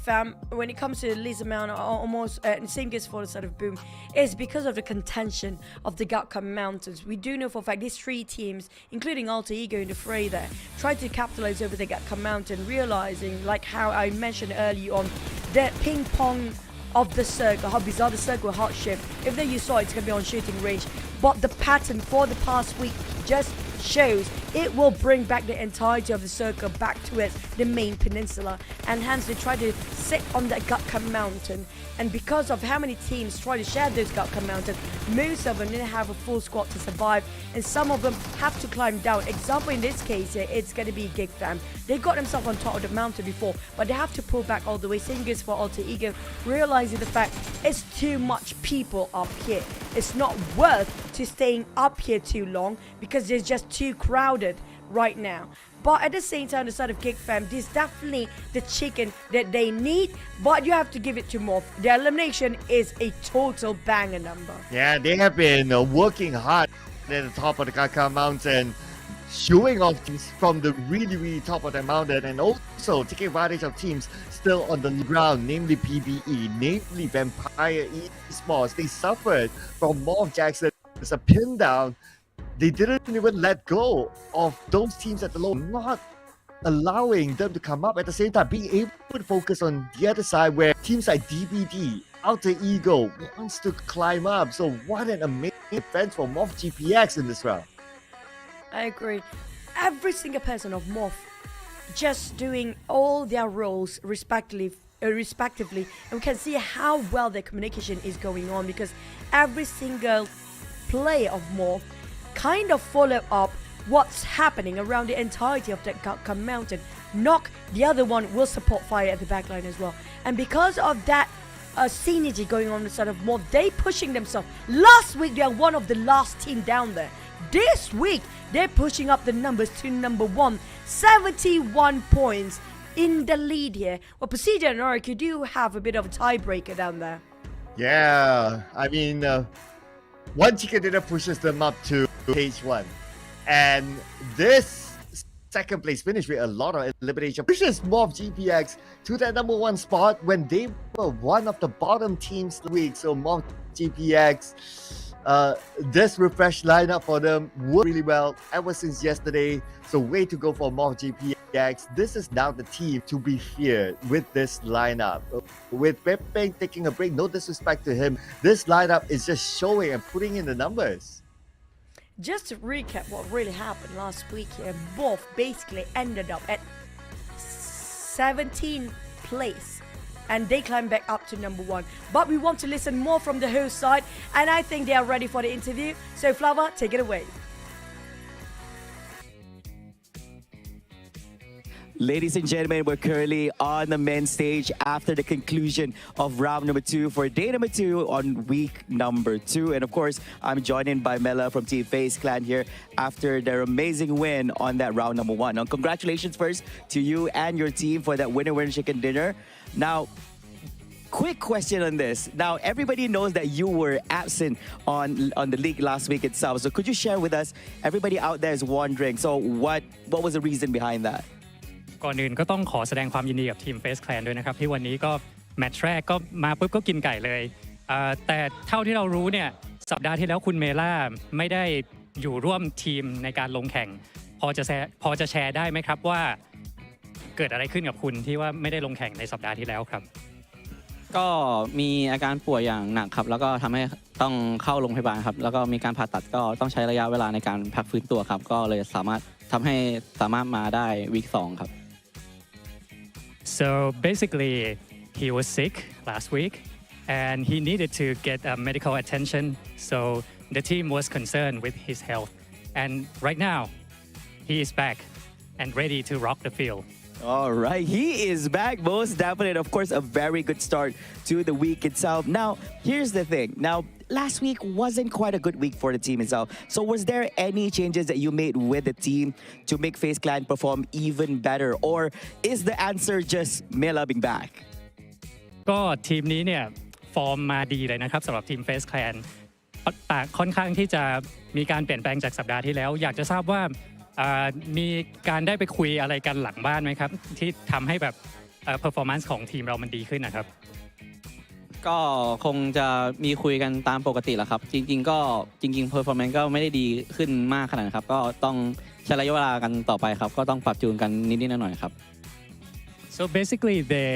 Speaker 8: when it comes to the least amount, almost same goes for the side of Boom, is because of the contention of the Gatka Mountains. We do know for a fact these 3 teams, including Alter Ego in the fray there, tried to capitalize over the Gatka Mountain, realizing, like how I mentioned earlier on, the ping pong of the circle, how bizarre the circle heart shift. If there you saw, it's going to be on shooting range, but the pattern for the past week just shows it will bring back the entirety of the circle back towards the main peninsula, and hence they try to sit on that Gatka Mountain. And because of how many teams try to share those Gatka Mountain, most of them didn't have a full squad to survive, and some of them have to climb down. Example in this case here, it's going to be GEEK. They got themselves on top of the mountain before, but they have to pull back all the way. Same goes for Alter Ego, realizing the fact it's too much people up here. It's not worth to staying up here too long because it's just too crowded right now. But at the same time, the side of GEEK this is definitely the chicken that they need, but you have to give it to MORPH. Their elimination is a total banger number.
Speaker 7: Yeah, they have been working hard at the top of the Gatka Mountain, showing off teams from the really top of the mountain, and also taking advantage of teams still on the ground, namely PBE, namely Vampire Esports. They suffered from MORPH Jackson. It's a pin down. They didn't even let go of those teams at the low, not allowing them to come up. At the same time, being able to focus on the other side where teams like DBD, Alter Ego wants to climb up. So what an amazing defense for MORPH GPX in this round.
Speaker 8: I agree. Every single person of MORPH just doing all their roles respectively, and we can see how well their communication is going on, because every single player of MORPH kind of follow up what's happening around the entirety of that Gatka Mountain. Knock, the other one, will support fire at the backline as well. And because of that synergy going on inside of MORPH, they pushing themselves. Last week, they are one of the last team down there. This week, they're pushing up the numbers to number 1. 71 points in the lead here. Well, PERSIJA and REGUM do have a bit of a tiebreaker down there.
Speaker 7: Yeah, I mean, one chicken dinner pushes them up to page 1. And this second place finish with a lot of elimination pushes MORPH GPX to that number 1 spot when they were one of the bottom teams the week. So MORPH GPX, this refreshed lineup for them worked really well ever since yesterday. So way to go for MORPH GPX. This is now the team to be feared with this lineup. With Pepe taking a break, no disrespect to him, this lineup is just showing and putting in the numbers.
Speaker 8: Just to recap what really happened last week here, MORPH basically ended up at 17th place and they climbed back up to number 1. But we want to listen more from the host side and I think they are ready for the interview. So Flower, take it away.
Speaker 4: Ladies and gentlemen, we're currently on the men's stage after the conclusion of round number 2 for day number 2 on week number 2. And of course, I'm joined in by Mela from Team FaZe Clan here after their amazing win on that round number 1. Now, congratulations first to you and your team for that winner chicken dinner. Now, quick question on this. Now, everybody knows that you were absent on the league last week itself. So could you share with us, everybody out there is wondering, so what was the reason behind that?
Speaker 9: ก่อนอื่นก็ต้องขอแสดงความยินดีกับทีม FaZe Clan ด้วยนะครับที่วันนี้ก็แมตช์แรกก็มาปุ๊บก็กินไก่เลยแต่เท่าที่เรารู้เนี่ยสัปดาห์ที่แล้วคุณเมล่าไม่ได้อยู่ร่วมทีมในการลงแข่งพอจะแชร์ได้ไหมครับว่าเกิดอะไรขึ้นกับคุณที่ว่าไม่ได้ลงแข่งในสัปดาห์ที่แล้วครับ
Speaker 5: ก็มีอาการป่วยอย่างหนักครับแล้วก็ทำให้ต้องเข้าโรงพยาบาลครับแล้วก็มีการผ่าตัดก็ต้องใช้ระยะเวลาในการพักฟื้นตัวครับก็เลยสามารถมาได้วีค2ครับ
Speaker 9: So basically, he was sick last week and he needed to get medical attention. So the team was concerned with his health. And right now, he is back and ready to rock the field.
Speaker 4: All right, he is back, most definitely. Of course, a very good start to the week itself. Now, here's the thing. Now, last week wasn't quite a good week for the team itself. So was there any changes that you made with the team to make FaZe Clan perform even better? Or is the answer just Mela being back?
Speaker 9: ก็ทีมนี้เนี่ยฟอร์มมาดีเลยนะครับสำหรับทีม FaZe Clan แต่ค่อนข้างที่จะมีการเปลี่ยนแปลงจากสัปดาห์ที่แล้วอยากจะทราบว่ามีการได้ไปคุยอะไรกันหลังบ้านไหมครับที่ทำให้แบบperformance ของทีมเรามันดีขึ้นนะครับ
Speaker 5: ก็คงจะมีคุยกันตามปกติแหละครับจริง performance ก็ไม่ได้ดีขึ้นมากขนาดนั้นครับก็ต้องใช้ระยะเวลากันต่อไปครับก็ต้องปรับจูนกันนิดๆหน่อยๆครับ
Speaker 9: So basically they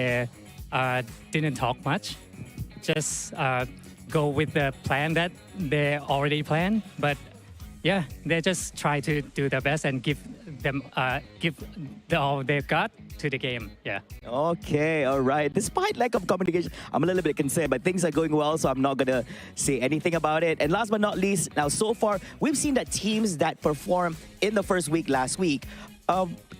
Speaker 9: didn't talk much just go with the plan that they already planned but yeah they just try to do their best and give all they've got to the game. Yeah.
Speaker 4: Okay, all right. Despite lack of communication, I'm a little bit concerned, but things are going well, so I'm not going to say anything about it. And last but not least, now so far, we've seen that teams that performed in the first week last week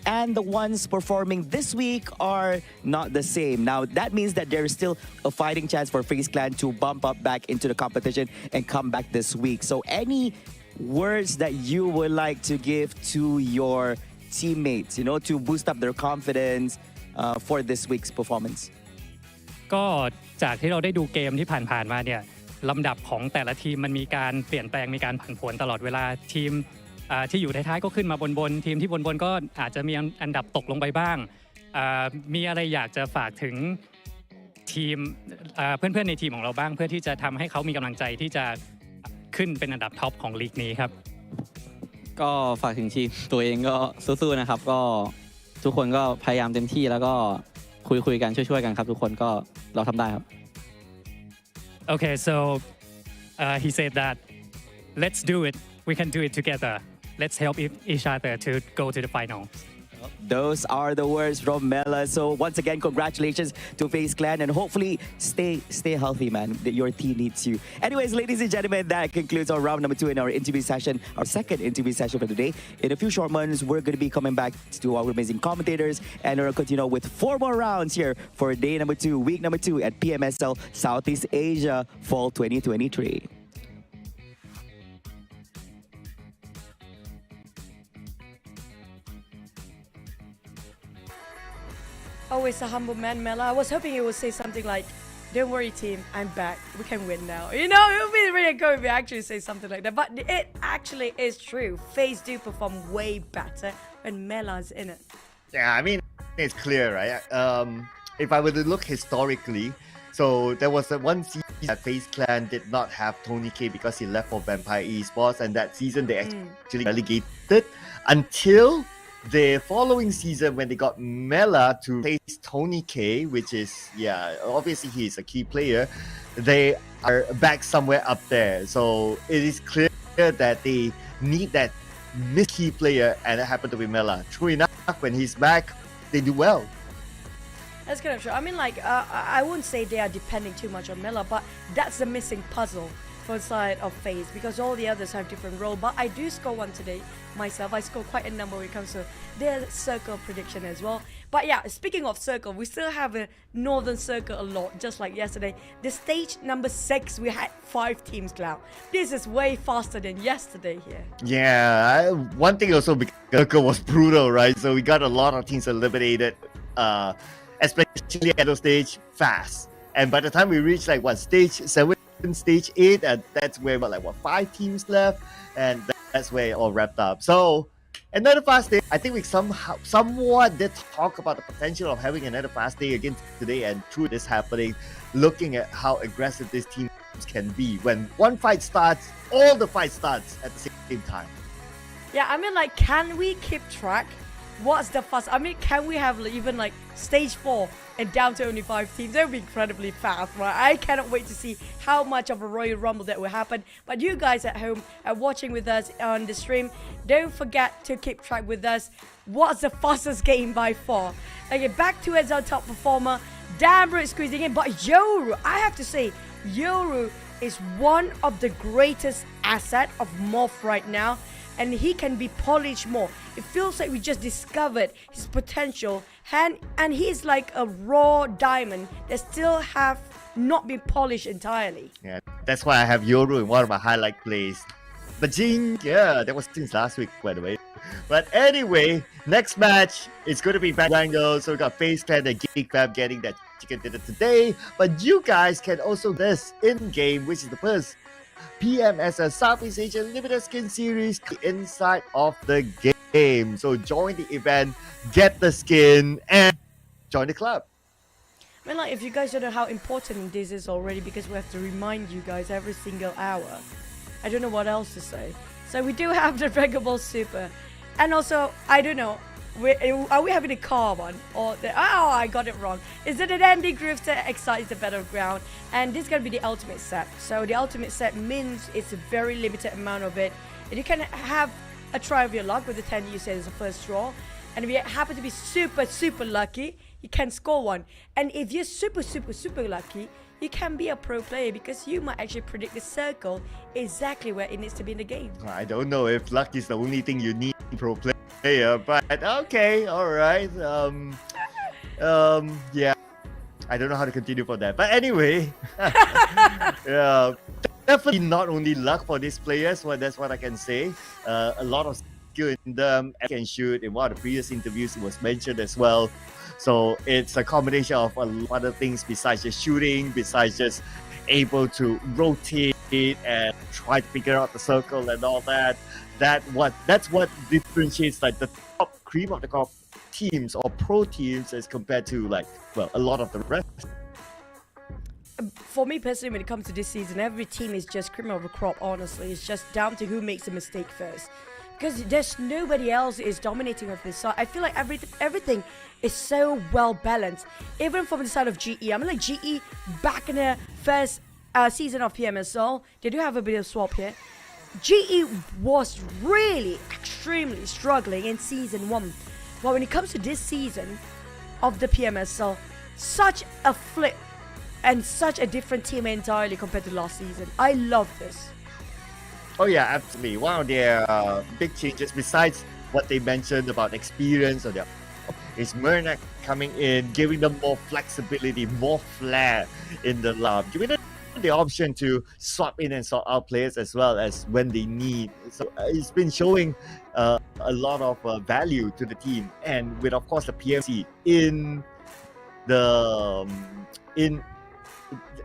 Speaker 4: and the ones performing this week are not the same. Now, that means that there is still a fighting chance for FaZe Clan to bump up back into the competition and come back this week. So any words that you would like to give to your teammates, you know, to boost up their confidence for this week's performance?
Speaker 9: ก็จากที่เราได้ดูเกมที่ผ่านๆมาเนี่ยลำดับของแต่ละทีมมันมีการเปลี่ยนแปลงมีการผันผวนตลอดเวลาทีมที่อยู่ท้ายๆก็ขึ้นมาบนทีมที่บนก็อาจจะมีอันดับตกลงไปบ้างมีอะไรอยากจะฝากถึงทีมเพื่อนๆในทีมของเราบ้างเพื่อที่จะทำให้เขามีกำลังใจที่จะขึ้นเป็นอันดับท็อปของลีกนี้ครับ
Speaker 5: ก็ฝากถึงทีมตัวเองก็สู้ๆนะครับก็ทุกคนก็พยายามเต็มที่แล้วก็คุยกันช่วยๆกันครับทุกคนก็เราทำได้ครับ
Speaker 9: Okay, so he said that let's do it. We can do it together. Let's help each other to go to the final.
Speaker 4: Those are the words from Mela. So once again, congratulations to FaZe Clan and hopefully stay healthy, man. Your team needs you. Anyways, ladies and gentlemen, that concludes our round number 2 in our interview session, our second interview session for today. In a few short months, we're going to be coming back to our amazing commentators and we're going to continue with 4 more rounds here for day number 2, week number 2 at PMSL Southeast Asia Fall 2023.
Speaker 8: Always a humble man, Mela. I was hoping he would say something like, "Don't worry, team, I'm back. We can win now." You know, it would be really cool if he actually say something like that. But it actually is true. FaZe do perform way better when Mela's in it.
Speaker 7: Yeah, I mean, it's clear, right? If I were to look historically, so there was one season that FaZe Clan did not have Tony K because he left for Vampire Esports, and that season they actually relegated until the following season when they got Mela to face Tony K, which is, yeah, obviously he's a key player. They are back somewhere up there. So it is clear that they need that key player, and it happened to be Mela. True enough, when he's back, they do well.
Speaker 8: That's kind of true. I mean, like, I wouldn't say they are depending too much on Mela, but that's the missing puzzle for the side of FaZe, because all the others have different role. But I do score one today myself. I score quite a number when it comes to their circle prediction as well. But yeah, speaking of circle, we still have a northern circle a lot, just like yesterday. The stage number 6, we had 5 teams, Cloud. This is way faster than yesterday here.
Speaker 7: Yeah, one thing also, because circle was brutal, right? So we got a lot of teams eliminated, especially at the stage fast. And by the time we reached like stage 7, stage 8, and that's where 5 teams left, and that's where it all wrapped up. So another fast day. I think we somewhat did talk about the potential of having another fast day again today, and through this happening, looking at how aggressive these teams can be. When one fight starts, all the fight starts at the same time.
Speaker 8: Yeah, I mean, like, can we keep track? What's the fast? I mean, can we have even like stage 4 and down to only 5 teams? That would be incredibly fast, right? I cannot wait to see how much of a Royal Rumble that will happen. But you guys at home are watching with us on the stream. Don't forget to keep track with us. What's the fastest game by far? Okay, back to as our top performer. Damn, squeezing in. But Yoru, I have to say, Yoru is one of the greatest asset of MORPH right now. And he can be polished more. It feels like we just discovered his potential, and he's like a raw diamond that still have not been polished entirely.
Speaker 7: Yeah, that's why I have Yoru in one of my highlight plays. But yeah, that was since last week, by the way. But anyway, next match is going to be back angle. So we got FaZe Clan and GEEK getting that chicken dinner today. But you guys can also do this in game, which is the first PMSL Southeast Asia Limited Skin Series inside of the game. So join the event, get the skin, and join the club.
Speaker 8: I mean, like, if you guys don't know how important this is already, because we have to remind you guys every single hour. I don't know what else to say. So we do have the Dragon Ball Super. And also, I don't know, are we having a car one? Or I got it wrong. Is it an ending group that excites the battleground? And this is going to be the ultimate set. So the ultimate set means it's a very limited amount of it. And you can have a try of your luck with the 10 you said is the first draw. And if you happen to be super lucky, you can score one. And if you're super lucky, you can be a pro player, because you might actually predict the circle exactly where it needs to be in the game.
Speaker 7: I don't know if luck is the only thing you need pro player, but okay, alright. Yeah, I don't know how to continue for that. But anyway, yeah, definitely not only luck for these players, well, that's what I can say. A lot of skill in them, and can shoot. In one of the previous interviews, it was mentioned as well. So it's a combination of a lot of other things besides just shooting, besides just able to rotate and try to figure out the circle and all that. That's what differentiates like the top cream of the crop teams or pro teams as compared to a lot of the rest.
Speaker 8: For me personally, when it comes to this season, every team is just cream of the crop. Honestly, it's just down to who makes a mistake first. Because there's nobody else is dominating of this. So I feel like everything is so well balanced. Even from the side of GE. I mean, like, GE back in the first season of PMSL, they do have a bit of swap here. GE was really extremely struggling in season 1. But when it comes to this season of the PMSL, such a flip and such a different team entirely compared to last season. I love this.
Speaker 7: Oh yeah, absolutely. One of their big changes, besides what they mentioned about experience or is Murnak coming in, giving them more flexibility, more flair in the lab, giving them the option to swap in and swap out players as well as when they need. So it's been showing a lot of value to the team, and with of course the PMC in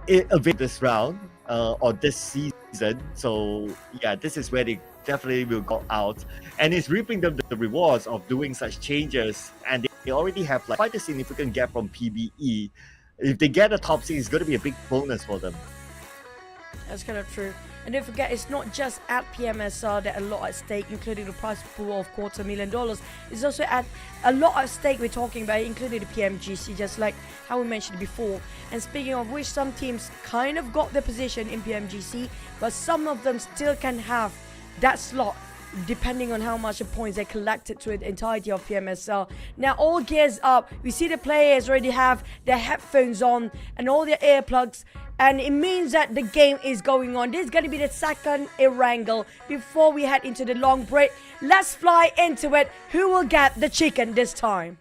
Speaker 7: this round or this season. So yeah, this is where they definitely will go out, and it's reaping the rewards of doing such changes. And they already have like quite a significant gap from PBE. If they get a top 6, it's going to be a big bonus for them.
Speaker 8: That's kind of true. And don't forget, it's not just at PMSL that a lot at stake, including the prize pool of $250,000. It's also at a lot at stake we're talking about, including the PMGC, just like how we mentioned before. And speaking of which, some teams kind of got their position in PMGC, but some of them still can have that slot depending on how much points they collected to the entirety of PMSL. Now all gears up. We see the players already have their headphones on and all their earplugs, and it means that the game is going on. This is going to be the second wrangle before we head into the long break. Let's fly into it. Who will get the chicken this time?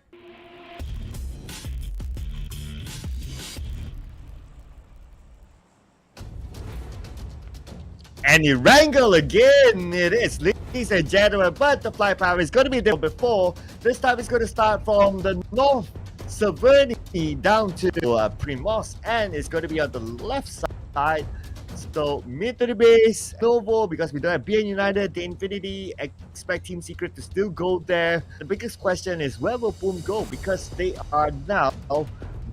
Speaker 7: And you wrangle again. It is, ladies and gentlemen, but the fly power is going to be there before. This time it's going to start from the north, Severny, down to Primos, and it's going to be on the left side. So mid to the base, Novo, because we don't have BN United, the Infinity, expect Team Secret to still go there. The biggest question is where will Boom go, because they are now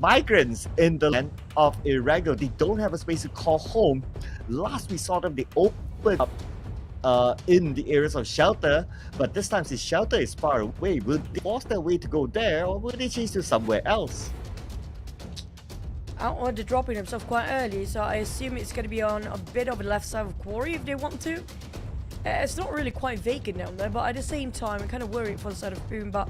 Speaker 7: migrants in the land of Irregular. They don't have a space to call home. Last we saw them, they opened up in the areas of shelter, but this time since shelter is far away, will they force their way to go there, or will they change to somewhere else?
Speaker 8: Or they're dropping themselves quite early, so I assume it's going to be on a bit of the left side of Quarry if they want to. It's not really quite vacant down there, but at the same time, I'm kind of worried for the side of Boom. But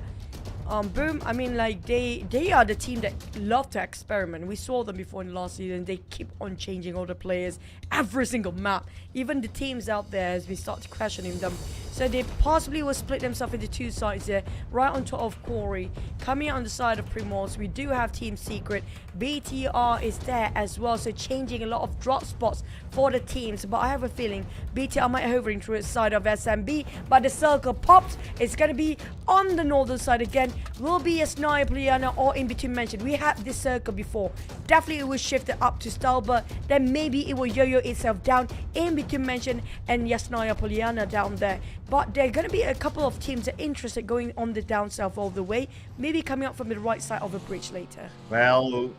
Speaker 8: Boom, I mean, like, they are the team that love to experiment. We saw them before in last season. They keep on changing all the players every single map. Even the teams out there, as we start questioning them. So they possibly will split themselves into two sides here, right on top of Quarry. Coming out on the side of Primos, we do have Team Secret. BTR is there as well, so changing a lot of drop spots for the teams. But I have a feeling BTR might hovering through its side of SMB, but the circle pops. It's going to be on the northern side again. Will be a Sniper Liana or in between mentioned. We had this circle before. Definitely it will shift it up to Stalber. Then maybe it will yo-yo itself down in between mentioned and Yasnaya Poliana down there. But there are going to be a couple of teams that are interested going on the down south all the way. Maybe coming up from the right side of the bridge later.
Speaker 7: Well,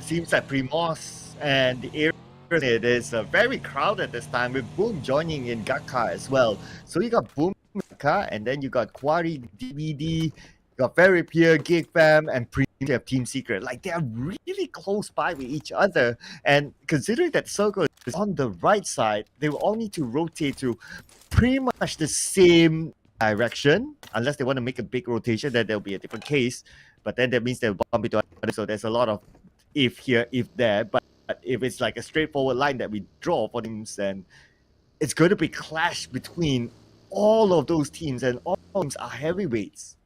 Speaker 7: seems like Primos and the area it is very crowded this time, with Boom joining in Gaka as well. So you got Boom, Gaka, and then you got Quarry, DVD, you got Very Pure, GEEK Fam, and you have Team Secret. Like, they are really close by with each other. And considering that circle is on the right side, they will all need to rotate to pretty much the same direction. Unless they want to make a big rotation, then there'll be a different case. But then that means they'll bump into other. So there's a lot of if here, if there. But if it's like a straightforward line that we draw for teams, then it's going to be clash between all of those teams, and all teams are heavyweights.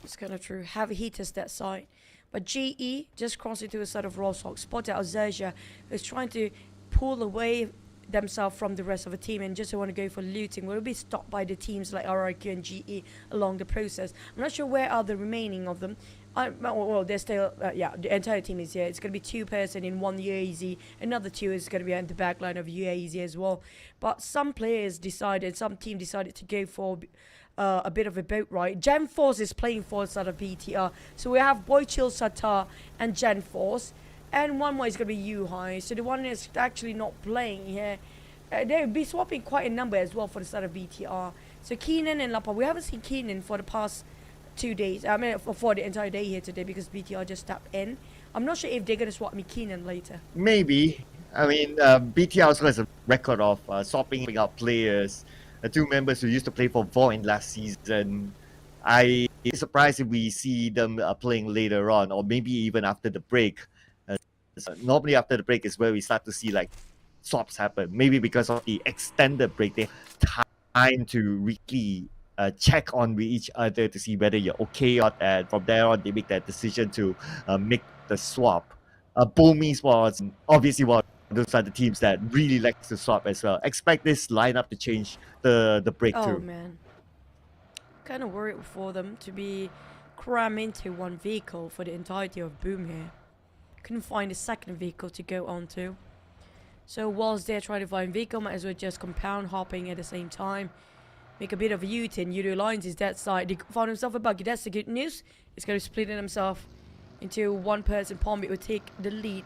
Speaker 8: It's kind of true. Heavy hitters that side. But GE just crossing to the side of Rostock. Spotted XERXIA, who's trying to pull away themselves from the rest of the team and just want to go for looting. Will be stopped by the teams like RIQ and GE along the process. I'm not sure where are the remaining of them. Well, they're still, yeah, the entire team is here. It's going to be 2-person in one UAZ. Another 2 is going to be in the back line of UAZ as well. But some players decided, some team decided to go for a bit of a boat ride. Gen Force is playing for side of BTR. So we have Boy Chill Satar and Gen Force. And one more is going to be U-High. So the one is actually not playing here. They'll be swapping quite a number as well for the side of BTR. So Keenan and Lapa. We haven't seen Keenan for the past 2 days. I mean, for the entire day here today because BTR just tapped in. I'm not sure if they're going to swap me Keenan later.
Speaker 7: Maybe. I mean, BTR also has a record of swapping out players. 2 members who used to play for Void last season. I'd be surprised if we see them playing later on, or maybe even after the break. Normally after the break is where we start to see like swaps happen. Maybe because of the extended break, they have time to really check on with each other to see whether you're okay or not. And from there on, they make that decision to make the swap. Boom Esports, obviously, those are the teams that really likes to swap as well. Expect this lineup to change the breakthrough.
Speaker 8: Oh man, kind of worried for them to be crammed into one vehicle for the entirety of Boom here. Couldn't find a second vehicle to go on to. So whilst they're trying to find vehicle, might as well just compound hopping at the same time. Make a bit of a U-turn. Yoodo Alliance is that side. They found himself a buggy. That's the good news. He's going to split it himself into one person. Palmbit will take the lead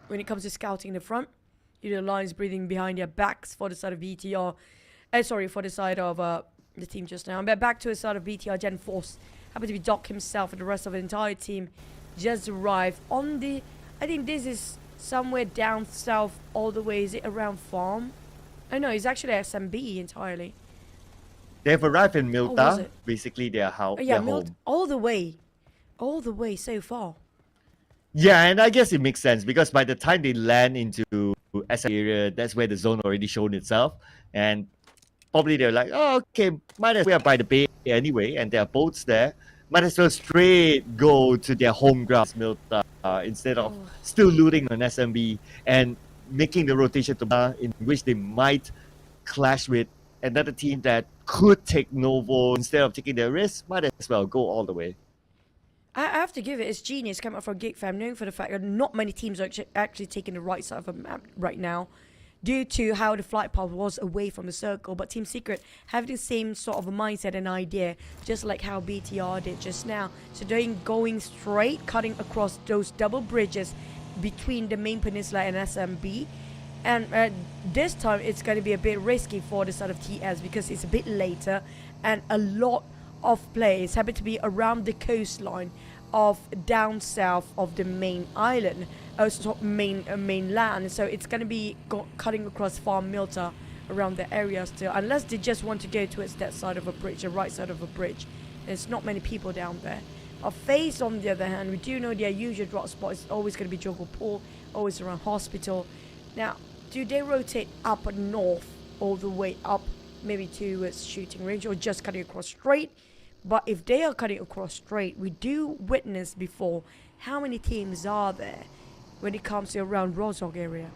Speaker 8: when it comes to scouting in the front. Yoodo Alliance breathing behind their backs for the side of BTR. Sorry, for the side of the team just now. But back to the side of BTR. Gen Force happened to be Doc himself and the rest of the entire team just arrived on the... I think this is somewhere down south all the way. Is it around farm? Oh no, it's actually SMB entirely.
Speaker 7: They've arrived in
Speaker 8: was
Speaker 7: Milta,
Speaker 8: it?
Speaker 7: basically their house,
Speaker 8: Oh, yeah,
Speaker 7: their home.
Speaker 8: all the way so far.
Speaker 7: Yeah, and I guess it makes sense because by the time they land into SM area, that's where the zone already shown itself, and probably they're like, oh, okay, might as well by the bay anyway, and there are boats there. Might as well straight go to their home grounds, Milta, instead of still looting on SMB and making the rotation to in which they might clash with another team that could take Novo instead of taking their risk. Might as well go all the way.
Speaker 8: I have to give it, it's genius coming from GEEK fam, knowing for the fact that not many teams are actually taking the right side of the map right now due to how the flight path was away from the circle. But Team Secret have the same sort of a mindset and idea, just like how BTR did just now. So they're going straight, cutting across those double bridges between the main peninsula and SMB. And this time it's going to be a bit risky for the side of TS because it's a bit later and a lot of players happen to be around the coastline of down south of the main island, mainland. So it's going to be cutting across Farm Milta around the area still, unless they just want to go towards that side of a bridge, the right side of a bridge. There's not many people down there. FaZe, on the other hand, we do know their usual drop spot is always going to be Joggle Pool, always around Hospital. Now, do they rotate up north all the way up, maybe towards shooting range, or just cutting across straight? But if they are cutting across straight, we do witness before how many teams are there when it comes to around Rozhok area.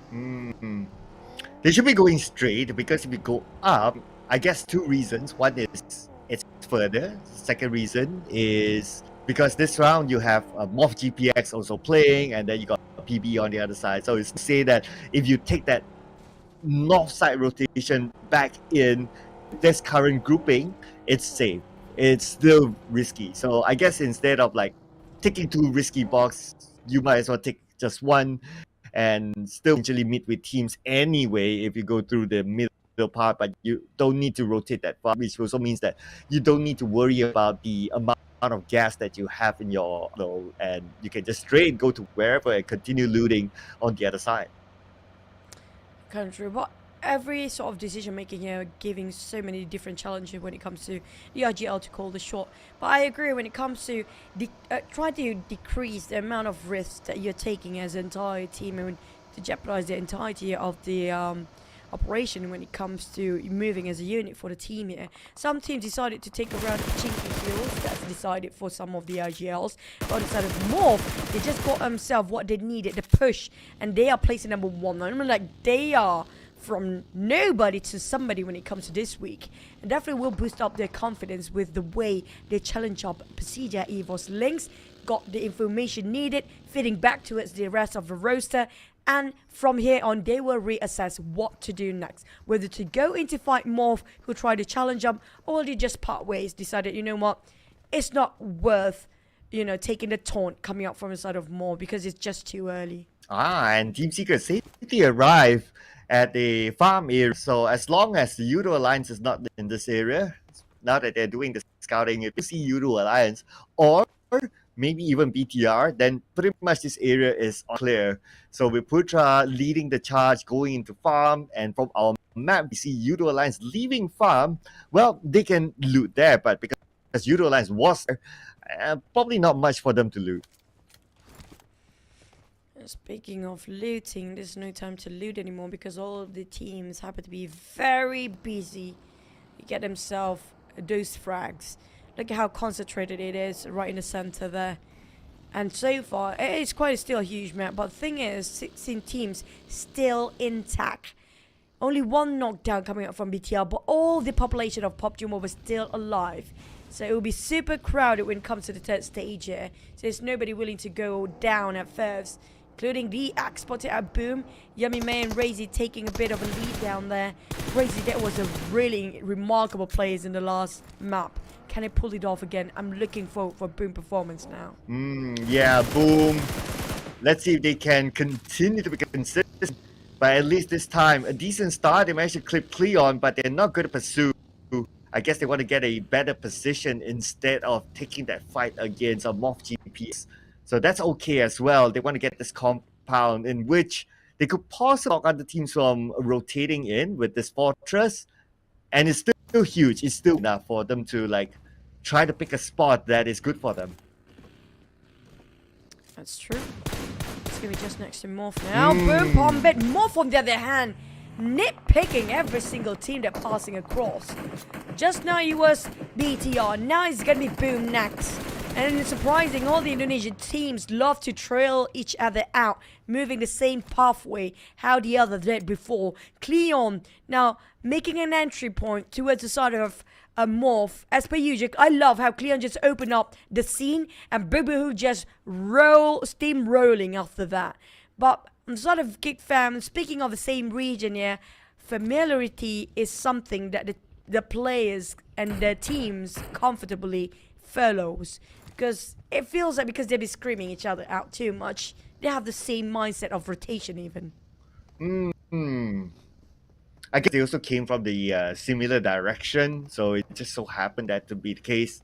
Speaker 7: They should be going straight because if you go up, I guess two reasons. One is it's further. Second reason is because this round you have MORPH GPX also playing, and then you got PB on the other side. So it's to say that if you take that north side rotation back in this current grouping, it's safe. It's still risky. So I guess instead of like taking two risky box, you might as well take just one and still actually meet with teams anyway if you go through the middle part, but you don't need to rotate that far, which also means that you don't need to worry about the amount of gas that you have in your load, and you can just straight go to wherever and continue looting on the other side.
Speaker 8: Country, but every sort of decision making here giving so many different challenges when it comes to the RGL to call the shot. But I agree when it comes to try to decrease the amount of risks that you're taking as an entire team and to jeopardize the entirety of the operation when it comes to moving as a unit for the team here. Some teams decided to take around chinky fuels. That's decided for some of the RGLs. But on the side of MORPH, they just got themselves what they needed, the push, and they are placing number one. I mean, like, they are from nobody to somebody when it comes to this week, and definitely will boost up their confidence with the way they challenge up PERSIJA EVOS links, got the information needed, fitting back towards the rest of the roster, and from here on they will reassess what to do next, whether to go into fight MORPH, who try to challenge up, or they just part ways, decided, you know what, it's not worth, you know, taking the taunt coming up from the side of MORPH because it's just too early.
Speaker 7: And Team Secret safely arrived at the farm area. So as long as the Yoodo Alliance is not in this area, now that they're doing the scouting, if you see Yoodo Alliance or maybe even BTR, then pretty much this area is clear. So with Putra leading the charge, going into farm, and from our map, we see Yoodo Alliance leaving farm. Well, they can loot there, but because Yoodo Alliance was there, probably not much for them to loot.
Speaker 8: Speaking of looting, there's no time to loot anymore because all of the teams happen to be very busy to get themselves those frags. Look at how concentrated it is right in the center there. And so far, it's quite still a huge map, but the thing is, 16 teams still intact. Only one knockdown coming up from BTR, but all the population of PUBG Mobile is still alive. So it will be super crowded when it comes to the third stage here. So there's nobody willing to go down at first including the spotted at Boom. Yummy May and Razy taking a bit of a lead down there. Razy, that was a really remarkable plays in the last map. Can they pull it off again? I'm looking for Boom performance now.
Speaker 7: Yeah, Boom. Let's see if they can continue to be consistent. But at least this time, a decent start. They managed to clip QEON, but they're not going to pursue. I guess they want to get a better position instead of taking that fight against a MORPH GPS. So that's okay as well. They want to get this compound in which they could possibly block other teams from rotating in with this fortress. And it's still huge. It's still enough for them to like try to pick a spot that is good for them.
Speaker 8: That's true. It's going to be just next to Morph now. Boom, bomb bit. Morph on the other hand, nitpicking every single team they're passing across. Just now he was BTR. Now it's going to be Boom next. And it's surprising, all the Indonesian teams love to trail each other out, moving the same pathway how the other did before. QEON now making an entry point towards the side of a Morph. As per usual, I love how QEON just opened up the scene and Boo just steamrolling after that. But on the side of GEEK fam, speaking of the same region here, familiarity is something that the players and the teams comfortably follows. Because it feels like because they be screaming each other out too much, they have the same mindset of rotation even.
Speaker 7: I guess they also came from the similar direction, so it just so happened that to be the case.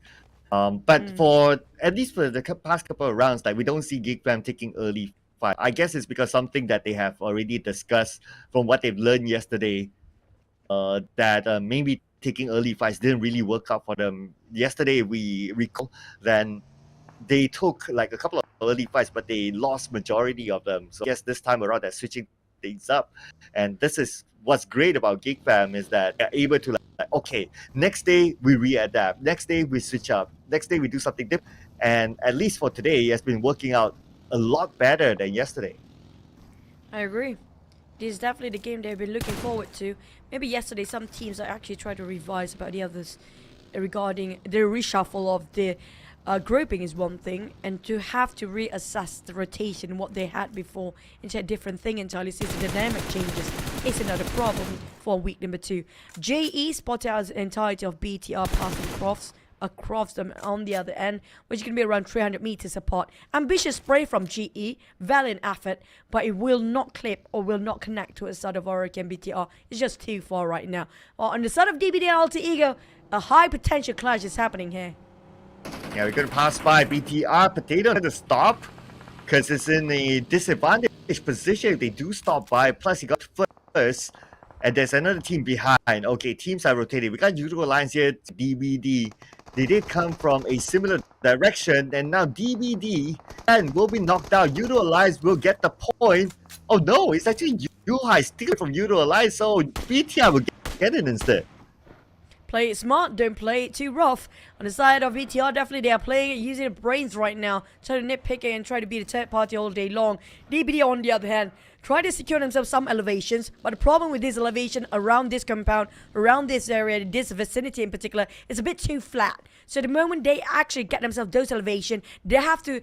Speaker 7: But for at least for the past couple of rounds, like we don't see GEEK fam taking early fight. I guess it's because something that they have already discussed from what they've learned yesterday, that maybe taking early fights didn't really work out for them. Yesterday, we recall then they took like a couple of early fights, but they lost majority of them. So I guess this time around they're switching things up. And this is what's great about GEEK fam is that they're able to like, okay, next day we readapt. Next day we switch up. Next day we do something different. And at least for today, it has been working out a lot better than yesterday.
Speaker 8: I agree. This is definitely the game they've been looking forward to. Maybe yesterday some teams are actually trying to revise about the others regarding the reshuffle of the grouping is one thing, and to have to reassess the rotation, what they had before, into a different thing entirely since the dynamic changes is another problem for week number 2. JE spotted as the entirety of BTR passing across them on the other end, which is going to be around 300 meters apart. Ambitious spray from GE, valiant effort, but it will not clip or will not connect to a side of Auric and BTR. It's just too far right now. On the side of DBD and Alter Ego, a high potential clash is happening here.
Speaker 7: Yeah, we're going to pass by BTR. Potato to stop because it's in a disadvantaged position if they do stop by. Plus, he got first. And there's another team behind. Okay, teams are rotating. We got Yoodo Alliance here, DBD. They did come from a similar direction. And now DBD and will be knocked out. Yoodo Alliance will get the point. Oh no, it's actually Yuhai stealing from Yoodo Alliance. So BTR will get it instead.
Speaker 8: Play it smart, don't play it too rough. On the side of VTR, definitely they are playing it using their brains right now. Trying to nitpick it and try to be the third party all day long. DBD on the other hand, try to secure themselves some elevations. But the problem with this elevation around this compound, around this area, this vicinity in particular, is a bit too flat. So the moment they actually get themselves those elevation, they have to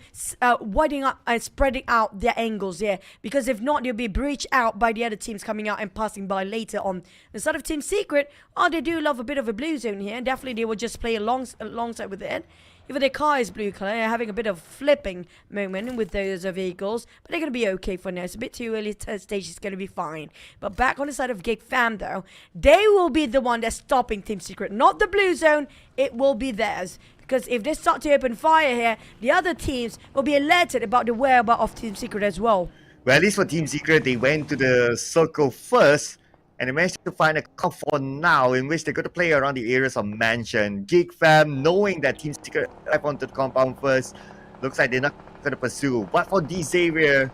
Speaker 8: widen up and spreading out their angles here. Because if not, they'll be breached out by the other teams coming out and passing by later on. Instead of Team Secret, they do love a bit of a blue zone here. Definitely they will just play alongside with it. Even their car is blue color, having a bit of flipping moment with those vehicles, but they're going to be okay for now. It's a bit too early stage, it's going to be fine. But back on the side of GEEK fam though, they will be the one that's stopping Team Secret, not the blue zone. It will be theirs. Because if they start to open fire here, the other teams will be alerted about the whereabouts of Team Secret as well.
Speaker 7: Well, at least for Team Secret, they went to the circle first. And they managed to find a cup for now in which they're going to play around the areas of Mansion. GEEK fam, knowing that Team Secret arrived onto the compound first, looks like they're not going to pursue. But for Xavier,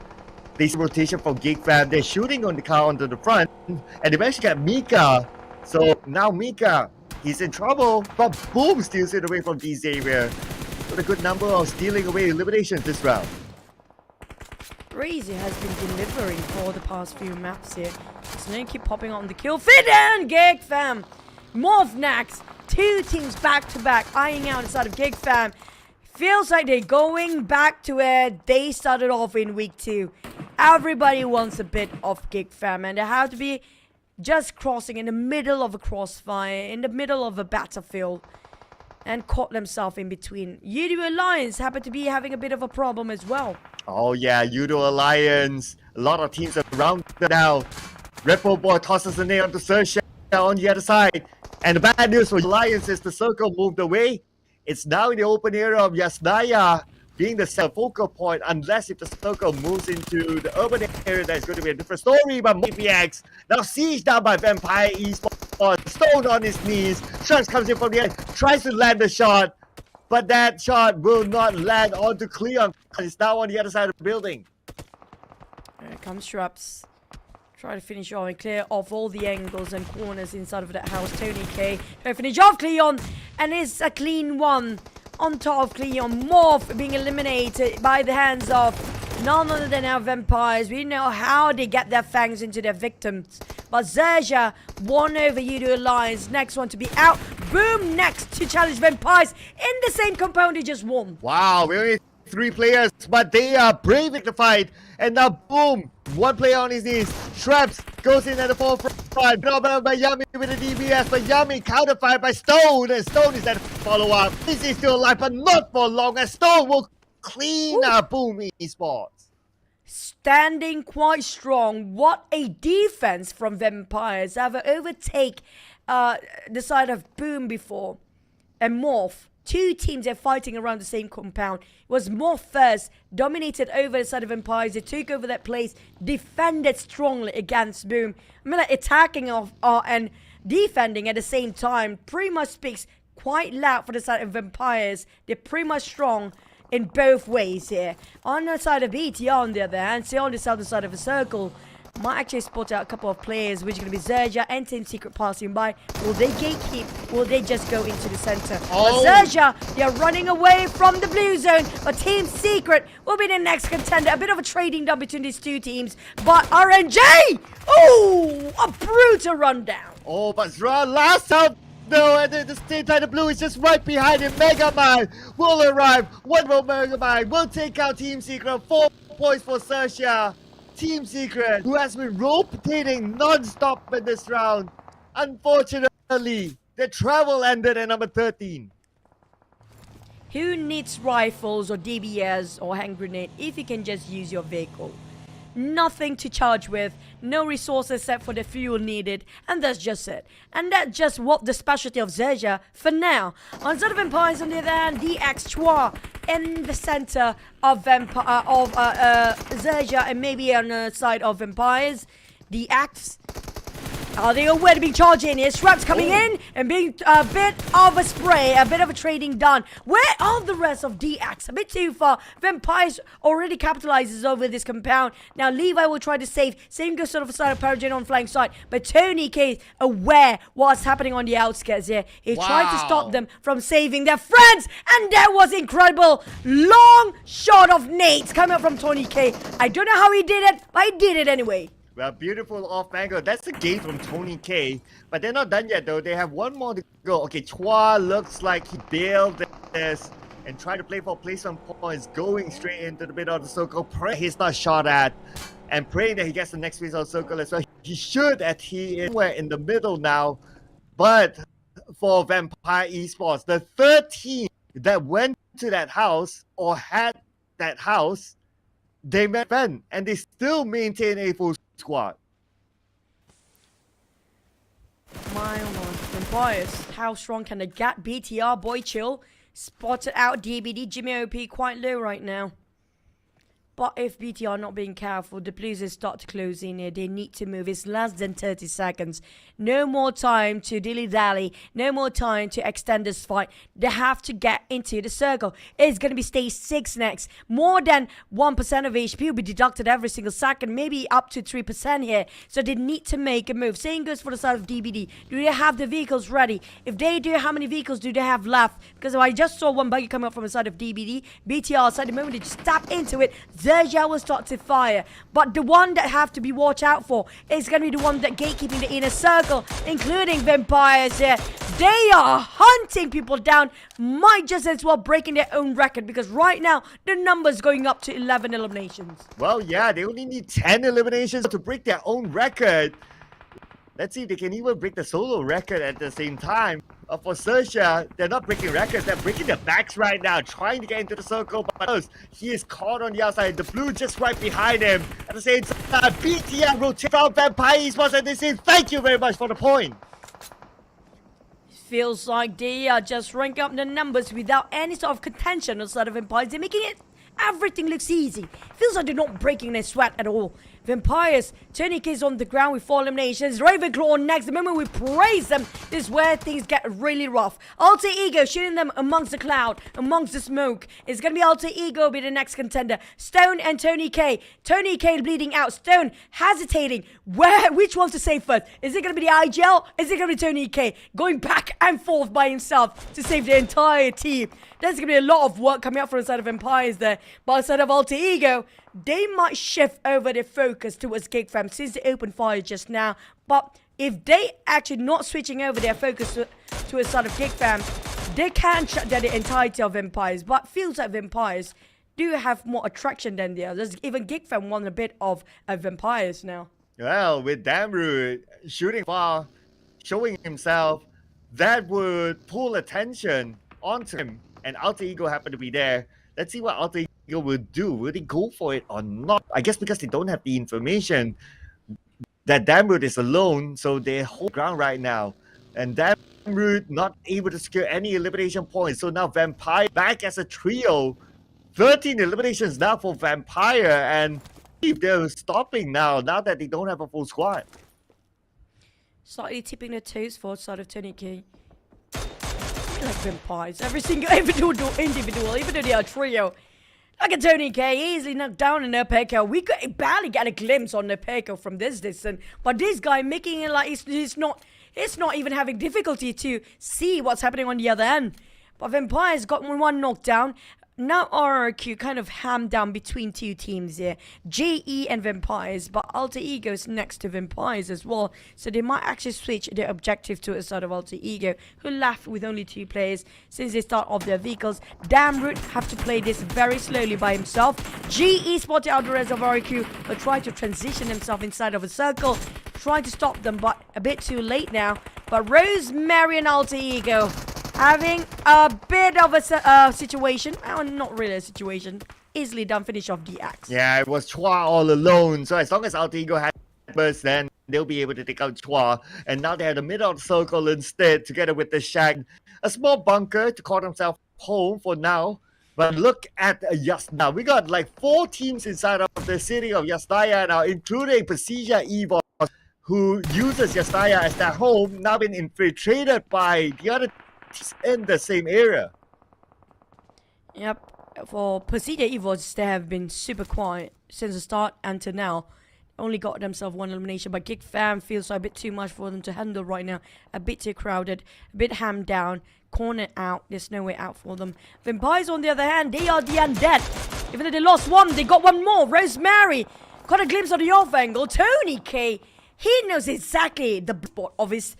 Speaker 7: this rotation from GEEK fam, they're shooting on the car onto the front, and they managed to get Mika. So now Mika, he's in trouble, but Boom steals it away from Xavier. With a good number of stealing away eliminations this round.
Speaker 8: Crazy has been delivering for the past few maps here. So keep popping on the kill. Fit and GEEK fam. MORPH next. Two teams back to back eyeing out inside of GEEK fam. Feels like they're going back to where they started off in week 2. Everybody wants a bit of GEEK, fam, and they have to be just crossing in the middle of a crossfire, in the middle of a battlefield, and caught themselves in between. Yoodo Alliance happen to be having a bit of a problem as well.
Speaker 7: Oh yeah, Yoodo Alliance. A lot of teams around now. Red Bull Boy tosses the nail onto XERXIA on the other side. And the bad news for Alliance is the circle moved away. It's now in the open area of Yasnaya, being the focal point, unless if the circle moves into the urban area, that's going to be a different story. But MORPH now sieged down by Vampire Esports, Stone on his knees. Sharks comes in from the end, tries to land the shot, but that shot will not land onto QEON. It's now on the other side of the building.
Speaker 8: Here comes Shrubs. Try to finish off and clear off all the angles and corners inside of that house. Tony K try to finish off QEON, and it's a clean one. On top of QEON, MORPH being eliminated by the hands of none other than our vampires. We know how they get their fangs into their victims. But XERXIA won over Yoodo Alliance. Next one to be out. Boom next to challenge vampires in the same compound they just won.
Speaker 7: Wow, we only have 3 players, but they are brave in the fight. And now, boom, 1 player on his knees. Shrubs goes in at the forefront. By Yummy with the DBS, but Yummy counterfired by Stone. And Stone is at follow-up. This is still alive, but not for long. And Stone will clean up Boom Esports.
Speaker 8: Standing quite strong. What a defense from Vampires. Have overtake the side of Boom before. And MORPH. 2 teams are fighting around the same compound. It was MORPH first, dominated over the side of Vampires. They took over that place, defended strongly against Boom. I mean, like, attacking and defending at the same time pretty much speaks quite loud for the side of Vampires. They're pretty much strong in both ways here. On the side of BTR, on the other hand, see on the other side of the circle, might actually spot out a couple of players, which are going to be XERXIA and Team Secret passing by. Will they gatekeep? Will they just go into the center?
Speaker 7: Oh.
Speaker 8: But XERXIA, they're running away from the blue zone. But Team Secret will be the next contender. A bit of a trading down between these 2 teams. But RNG! Oh, a brutal rundown.
Speaker 7: Oh, but Zra last out. No, and the same time, the blue is just right behind him. Megamind will arrive. 1 more Megamind will take out Team Secret. 4 points for XERXIA. Team Secret, who has been rotating non-stop in this round. Unfortunately, the travel ended at number 13.
Speaker 8: Who needs rifles or DBS or hand grenade if you can just use your vehicle? Nothing to charge with, no resources except for the fuel needed, and that's just it. And that's just what the specialty of XERXIA for now. On side of Vampires, on the other hand, DX Chua in the center of XERXIA, and maybe on the side of Vampires, DX. Are they aware to be charging here? Shrubs coming in and being a bit of a spray, a bit of a trading done. Where are the rest of DX? A bit too far. Vampires already capitalizes over this compound. Now Levi will try to save. Same goes sort of a side of Paragen on flank side. But Tony K is aware what's happening on the outskirts here. He tried to stop them from saving their friends. And that was incredible. Long shot of nades coming up from Tony K. I don't know how he did it, but he did it anyway.
Speaker 7: Well, beautiful off angle. That's the game from Tony K. But they're not done yet, though. They have 1 more to go. Okay, Chua looks like he bailed this and tried to play for placement points, going straight into the middle of the circle. Pray he's not shot at, and praying that he gets the next piece of the circle as well. He should, as he is somewhere in the middle now. But for Vampire Esports, the 3rd team that went to that house or had that house, they met Ben, and they still maintain a full squad.
Speaker 8: My Vampires, how strong can they get? BTR, boy chill. Spotted out DBD, Jimmy OP quite low right now. But if BT are not being careful, the Blues start to close in here. They need to move. It's less than 30 seconds. No more time to dilly-dally. No more time to extend this fight. They have to get into the circle. It's going to be stage 6 next. More than 1% of HP will be deducted every single second. Maybe up to 3% here. So they need to make a move. Same goes for the side of DBD. Do they have the vehicles ready? If they do, how many vehicles do they have left? Because I just saw one buggy coming up from the side of DBD. BTR side, the moment they just tap into it, XERXIA will start to fire. But the one that have to be watched out for is going to be the one that gatekeeping the inner circle, including Vampires here. They are hunting people down, might just as well breaking their own record because right now the number's going up to 11 eliminations.
Speaker 7: Well, yeah, they only need 10 eliminations to break their own record. Let's see if they can even break the solo record at the same time. For XERXIA, they're not breaking records, they're breaking their backs right now, trying to get into the circle, but he is caught on the outside. The blue just right behind him. At the same time, BTM rotate from Vampire Esports, and they say thank you very much for the point.
Speaker 8: Feels like they are just ranking up the numbers without any sort of contention on the side of Vampires. They're making it, everything looks easy. Feels like they're not breaking their sweat at all. Vampires, Tony K's on the ground with 4 eliminations. Ravenclaw next. The moment we praise them, this is where things get really rough. Alter Ego shooting them amongst the cloud, amongst the smoke. It's going to be Alter Ego be the next contender. Stone and Tony K. Tony K bleeding out. Stone hesitating. Which one's to save first? Is it going to be the IGL? Is it going to be Tony K? Going back and forth by himself to save the entire team. There's going to be a lot of work coming up from the side of Empires there. But on the side of Alter Ego, they might shift over their focus towards GEEK fam since they opened fire just now. But if they actually not switching over their focus to a side of GEEK fam, they can shut down the entirety of Empires. But feels like Vampires do have more attraction than the others. Even GEEK fam want a bit of Vampires now.
Speaker 7: Well, with Damroot shooting far, showing himself, that would pull attention onto him. And Alter Ego happened to be there. Let's see what Alter Ego will do. Will they go for it or not? I guess because they don't have the information that Damroot is alone, so they hold ground right now. And Damroot not able to secure any elimination points. So now Vampire back as a trio. 13 eliminations now for Vampire. And if they're stopping now that they don't have a full squad.
Speaker 8: Slightly tipping their toes for side of Tony K. Like Vampires, every single individual, even though they are a trio. Look at Tony K, easily knocked down in their Peko. We could barely get a glimpse on their Peko from this distance, but this guy making it like he's not even having difficulty to see what's happening on the other end. But Vampires got one knocked down. Now RRQ kind of hammed down between two teams here, GE and Vampires, but Alter Ego's next to Vampires as well, so they might actually switch their objective to a side of Alter Ego, who left with only 2 players since they start off their vehicles. Damroot have to play this very slowly by himself. GE spotted out the rest of RRQ, but tried to transition himself inside of a circle, trying to stop them, but a bit too late now. But Rosemary and Alter Ego having a bit of a situation. Not really a situation. Easily done finish off the axe.
Speaker 7: Yeah, it was Chua all alone. So as long as Alter Ego had burst, then they'll be able to take out Chua. And now they have the middle of the circle instead, together with the Shag. A small bunker to call themselves home for now. But look at Yasnaya. We got like 4 teams inside of the city of Yasnaya now, including PERSIJA EVOS, who uses Yasnaya as their home, now been infiltrated by the other in the same area.
Speaker 8: Yep, for PERSIJA EVOS, they have been super quiet since the start until now. Only got themselves 1 elimination, but GEEK fam feels like a bit too much for them to handle right now. A bit too crowded, a bit hammed down, cornered out. There's no way out for them. Vampires, on the other hand, they are the undead. Even though they lost 1, they got 1 more. Rosemary got a glimpse of the off angle. Tony K, he knows exactly the spot of his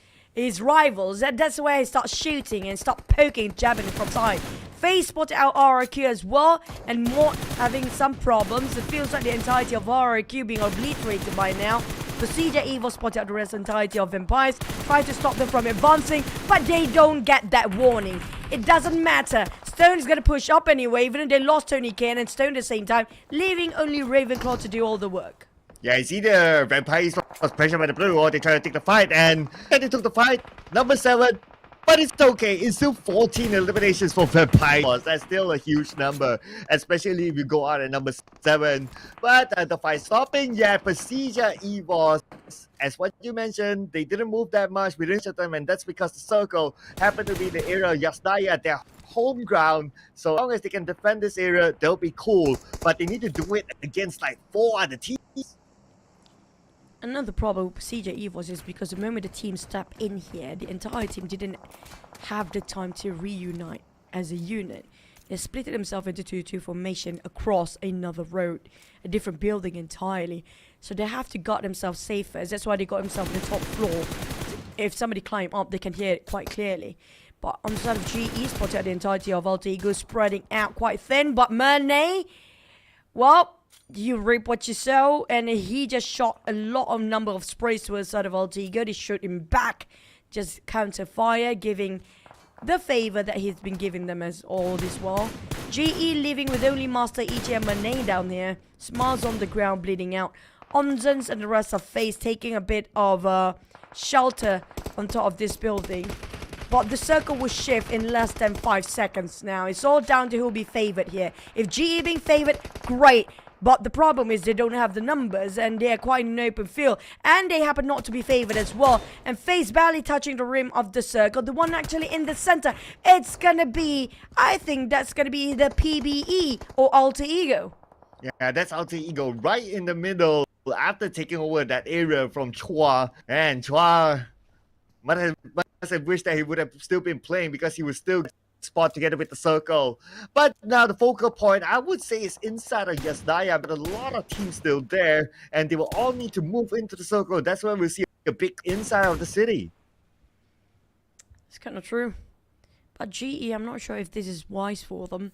Speaker 8: rivals. That's where he starts shooting and start poking, jabbing from side. FaZe spotted out RRQ as well, and MORPH having some problems. It feels like the entirety of RRQ being obliterated by now. PERSIJA EVOS spotted out the rest of the entirety of Vampires, try to stop them from advancing, but they don't get that warning. It doesn't matter. Stone is going to push up anyway, even though they lost Tony K and Stone at the same time, leaving only Ravenclaw to do all the work.
Speaker 7: Yeah, it's either Vampires was pressured by the blue or they try to take the fight, and they took the fight. Number 7, but it's okay. It's still 14 eliminations for Vampires. That's still a huge number, especially if you go out at number 7. But the fight stopping, yeah, PERSIJA EVOS, as what you mentioned, they didn't move that much within them, and that's because the circle happened to be the area of Yasnaya, their home ground. So long as they can defend this area, they'll be cool. But they need to do it against like 4 other teams.
Speaker 8: Another problem with PERSIJA EVOS is because the moment the team step in here, the entire team didn't have the time to reunite as a unit. They split themselves into 2-2 formation across another road, a different building entirely. So they have to guard themselves safer. That's why they got themselves on the top floor if somebody climb up, they can hear it quite clearly. But on the side of GE, spotted the entirety of Alter Ego spreading out quite thin. But Mane, well, you reap what you sow, and he just shot a lot of number of sprays to the side of Alter Ego. They shot him back, just counter fire, giving the favor that he's been giving them as all this while. GE leaving with only Master EJ and Mane down here. Smiles on the ground, bleeding out. Onzens and the rest of FaZe taking a bit of shelter on top of this building. But the circle will shift in less than 5 seconds now. It's all down to who will be favored here. If GE being favored, great. But the problem is they don't have the numbers and they are quite in an open field. And they happen not to be favored as well. And FaZe barely touching the rim of the circle. The one actually in the center. It's gonna be, I think that's gonna be the PBE or Alter Ego.
Speaker 7: Yeah, that's Alter Ego right in the middle after taking over that area from Chua. And Chua must have wished that he would have still been playing because he was still spot together with the circle. But now the focal point, I would say, is inside of Yasdaya, but a lot of teams still there, and they will all need to move into the circle. That's where we'll see a big inside of the city.
Speaker 8: It's kind of true. But GE, I'm not sure if this is wise for them.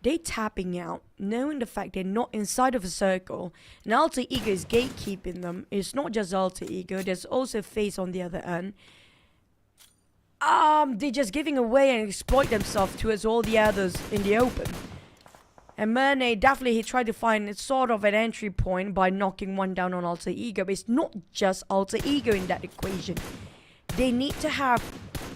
Speaker 8: They tapping out, knowing the fact they're not inside of a circle, and Alter Ego is gatekeeping them. It's not just Alter Ego, there's also FaZe on the other end. They're just giving away and exploit themselves towards all the others in the open. And Mane definitely he tried to find sort of an entry point by knocking one down on Alter Ego. But it's not just Alter Ego in that equation. They need to have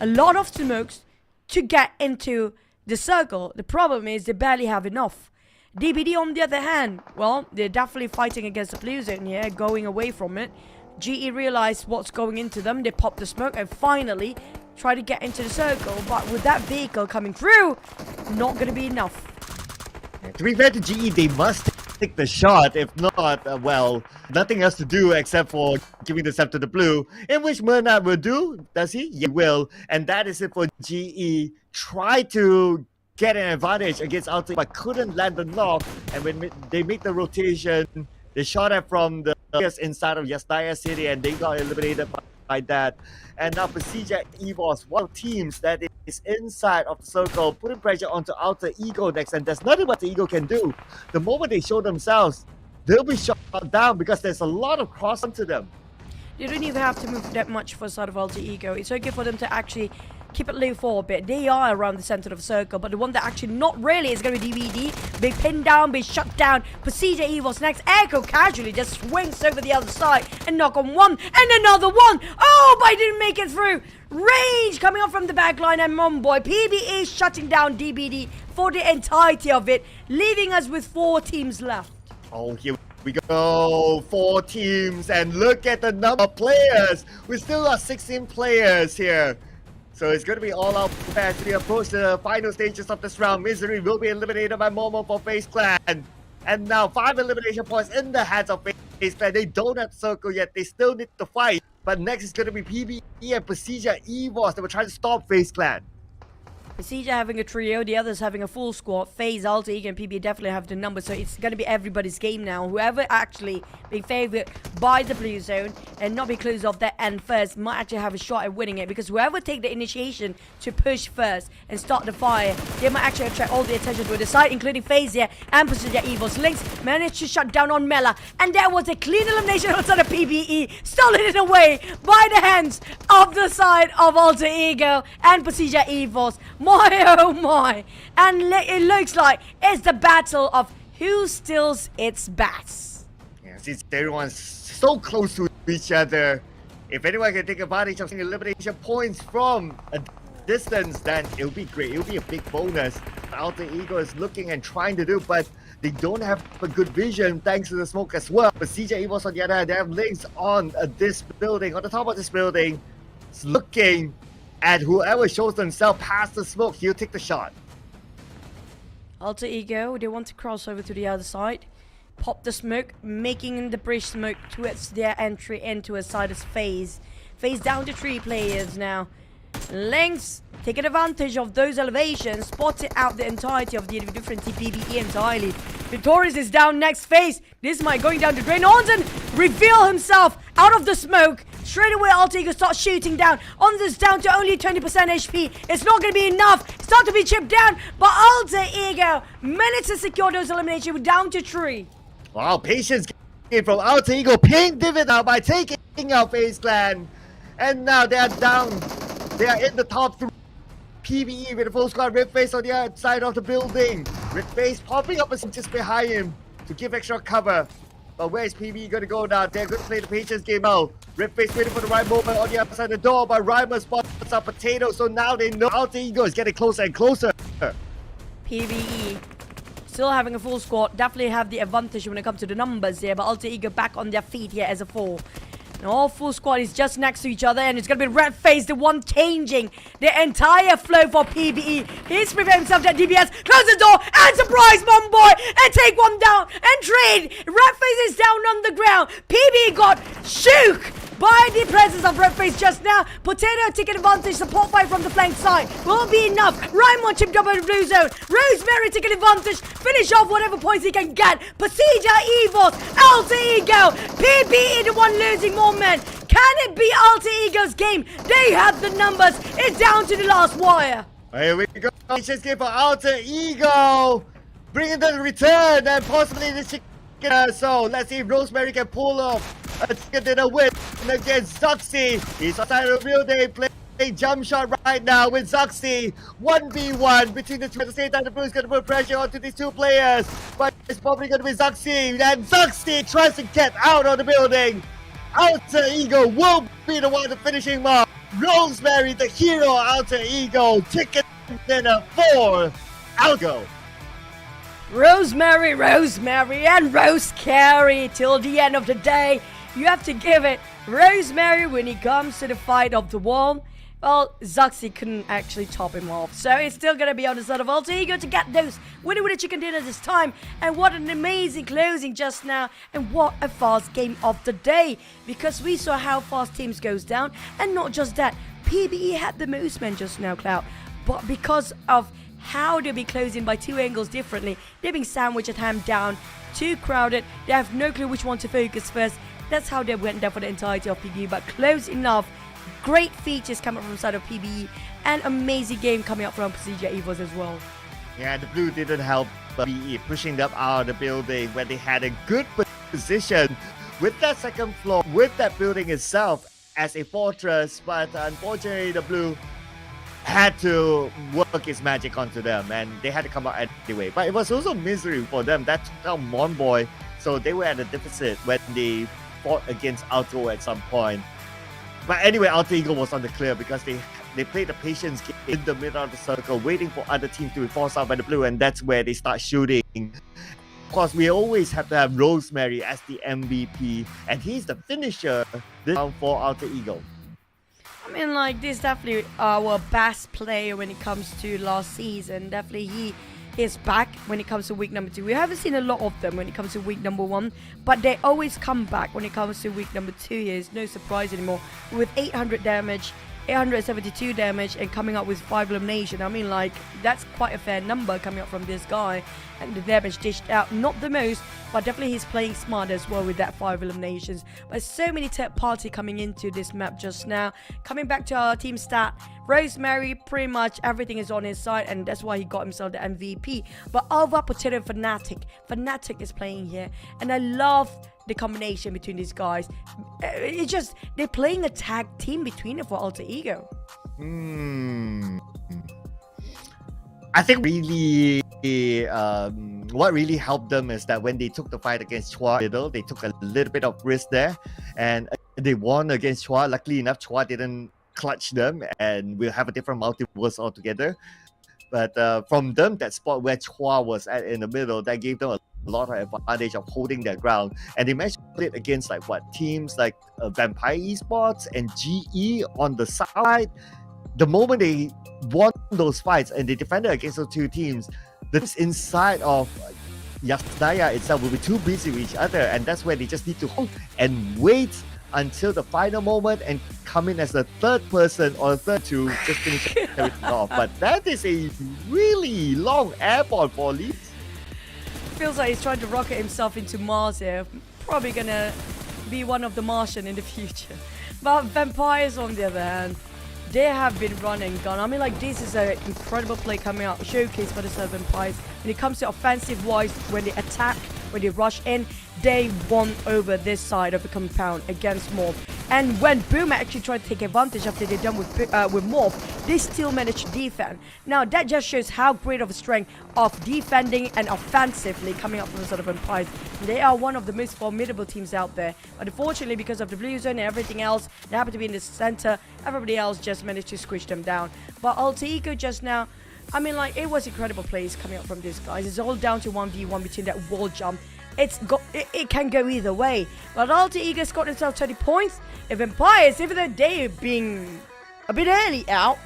Speaker 8: a lot of smokes to get into the circle. The problem is they barely have enough. DBD on the other hand, well, they're definitely fighting against the blue zone here, going away from it. GE realized what's going into them. They pop the smoke and finally try to get into the circle. But with that vehicle coming through, not going to be enough.
Speaker 7: To be fair to GE, they must take the shot. If not, well, nothing else to do except for giving the scepter to the blue. In which Murnat will do. Does he? Yeah, he will. And that is it for GE. Try to get an advantage against Alter, but couldn't land the knock. And when they make the rotation, they shot at from the inside of Yasdaya City, and they got eliminated by that. And now PERSIJA EVOS, one of the teams that is inside of the circle, putting pressure onto Alter Ego next, and there's nothing what the Ego can do. The moment they show themselves, they'll be shot down because there's a lot of cross onto them.
Speaker 8: They don't even have to move that much for the side of Alter Ego. It's okay for them to actually keep it low for a bit. They are around the center of the circle, but the one that actually not really is going to be DVD. Be pinned down, be shut down. PERSIJA EVOS next. Echo casually just swings over the other side and knock on one and another one. Oh, but he didn't make it through. Rage coming up from the back line, and Momboy PBE shutting down DBD for the entirety of it, leaving us with 4 teams left.
Speaker 7: Oh, here we go. 4 teams, and look at the number of players. We still got 16 players here. So it's going to be all out as we approach the final stages of this round. Misery will be eliminated by Momo for FaZe Clan. And now 5 elimination points in the hands of FaZe Clan. They don't have circle yet. They still need to fight. But next is going to be PBE and PERSIJA EVOS that will try to stop FaZe Clan.
Speaker 8: PERSIJA having a trio, the others having a full squad. FaZe, Alter Ego, and PBE definitely have the number, so it's going to be everybody's game now. Whoever actually being favored by the blue zone and not be closed off their end first might actually have a shot at winning it, because whoever take the initiation to push first and start the fire, they might actually attract all the attention to the side, including FaZe here and PERSIJA EVOS. Lynx managed to shut down on Mela, and there was a clean elimination outside of PBE, stolen it away by the hands of the side of Alter Ego and PERSIJA EVOS. My oh my, and it looks like it's the battle of who steals its bats.
Speaker 7: Yeah, since everyone's so close to each other, if anyone can take advantage of some elimination points from a distance, then it'll be great. It'll be a big bonus. Alter Ego is looking and trying to do, but they don't have a good vision thanks to the smoke as well. But PERSIJA EVOS on the other hand, they have links on this building, on the top of this building. It's looking at whoever shows themselves past the smoke, he'll take the shot.
Speaker 8: Alter Ego, they want to cross over to the other side. Pop the smoke, making the bridge smoke towards their entry into a side as FaZe. FaZe down to 3 players now. Lynx taking advantage of those elevations, spotted out the entirety of the different PBE entirely. Victorious is down next. FaZe, this might going down to drain. Onsen reveal himself out of the smoke, Straight away, Alter Ego starts shooting down. On this down to only 20% HP. It's not going to be enough. Start to be chipped down, but Alter Ego managed to secure those eliminations. We're down to 3.
Speaker 7: Wow, patience game from Alter Ego, paying dividend by taking out FaZe Clan. And now they are down. They are in the top 3. PvE with the full squad. RedFaZe on the other side of the building. RedFaZe popping up just behind him to give extra cover. But where is PvE going to go now? They're going to play the patience game now. RedFaZe waiting for the right moment on the other side of the door. But Rymer spots up Potato. So now they know Alter Ego is getting closer and closer.
Speaker 8: PvE still having a full squad. Definitely have the advantage when it comes to the numbers here. But Alter Ego back on their feet here as a 4. And all full squad is just next to each other, and it's gonna be RedFaZe, the one changing the entire flow for PvE. He's preparing himself at DBS, close the door, and surprise one boy, and take one down, and trade. RedFaZe is down on the ground. PvE got shook by the presence of RedFaZe just now. Potato taking advantage, support fight from the flank side. Will be enough. Raimon chipped up in the blue zone. Rosemary taking advantage. Finish off whatever points he can get. PERSIJA, EVOS, Alter Ego. PvE the one losing more men. Can it be Alter Ego's game? They have the numbers. It's down to the last wire.
Speaker 7: Here we go. Just game for Alter Ego. Bringing the return and possibly the chicken. So let's see if Rosemary can pull off a chicken dinner win against Zuxi. He's outside of the building, playing jump shot right now with Zuxi. 1v1 between the two. At the same time, the Blues going to put pressure onto these two players. But it's probably going to be Zuxi. And Zuxi tries to get out of the building. Alter Ego will be the one the finishing mark. Rosemary, the hero, Alter Ego. Chicken dinner for Algo.
Speaker 8: Rosemary, and Rose Carey till the end of the day. You have to give it Rosemary when it comes to the fight of the wall. Well, Zuxi couldn't actually top him off. So it's still going to be on the side of Alter Ego to get those winning with a chicken dinner this time. And what an amazing closing just now. And what a fast game of the day. Because we saw how fast teams goes down. And not just that, PvE had the most men just now, Cloud. But because of how they'll be closing by 2 angles differently, they're being sandwiched at hand down, too crowded. They have no clue which one to focus first. That's how they went down for the entirety of PvE, but close enough. Great features coming from the side of PvE, and amazing game coming up from PERSIJA EVOS as well.
Speaker 7: Yeah, the blue didn't help PvE pushing them out of the building when they had a good position with that second floor, with that building itself as a fortress, but unfortunately the blue had to work its magic onto them, and they had to come out anyway. But it was also misery for them. That took out Monboy, so they were at a deficit when they fought against Alto at some point. But anyway, Alter Ego was on the clear because they played the patience game in the middle of the circle, waiting for other teams to be forced out by the blue, and that's where they start shooting. Of course, we always have to have Rosemary as the MVP, and he's the finisher this round for Alter Ego.
Speaker 8: I mean, like, this is definitely our best player when it comes to last season. Definitely he is back when it comes to week number 2. We haven't seen a lot of them when it comes to week number 1, but they always come back when it comes to week number 2. It's no surprise anymore. With 800 damage, 872 damage, and coming up with 5 elimination. I mean, like, that's quite a fair number coming up from this guy. And the damage dished out, not the most, but definitely he's playing smart as well with that 5 eliminations. But so many third party coming into this map just now. Coming back to our team stat, Rosemary, pretty much everything is on his side, and that's why he got himself the MVP. But over Potato and Fnatic is playing here, and I love the combination between these guys. It's just, they're playing a tag team between them for Alter Ego.
Speaker 7: I think really what really helped them is that when they took the fight against Chua, they took a little bit of risk there, and they won against Chua. Luckily enough, Chua didn't clutch them, and we'll have a different multiverse altogether. But from them, that spot where Chua was at in the middle, that gave them a lot of advantage of holding their ground, and they managed to play it against like teams like Vampire Esports and GE on the side. The moment they won those fights and they defended against those two teams, the teams inside of Yasnaya itself will be too busy with each other, and that's where they just need to hold and wait until the final moment and come in as the third person or the third to just finish everything off. But that is a really long airport for Leeds.
Speaker 8: Feels like he's trying to rocket himself into Mars here. Probably gonna be one of the Martian in the future. But vampires, on the other hand, they have been run and gun. I mean, like, this is an incredible play coming out, showcase for the vampires. When it comes to offensive-wise, when they attack, when they rush in, they won over this side of the compound against MORPH. And when Boom actually tried to take advantage after they're done with MORPH, they still managed to defend. Now, that just shows how great of a strength of defending and offensively coming up from the sort of vampires. They are one of the most formidable teams out there. But unfortunately, because of the blue zone and everything else, they happen to be in the center. Everybody else just managed to squish them down. But Alter Ego just now, I mean, like, it was incredible plays coming up from these guys. It's all down to 1v1 between that wall jump. It can go either way. But Alter Ego got himself 20 points. If Vampires, even though they're being a bit early out,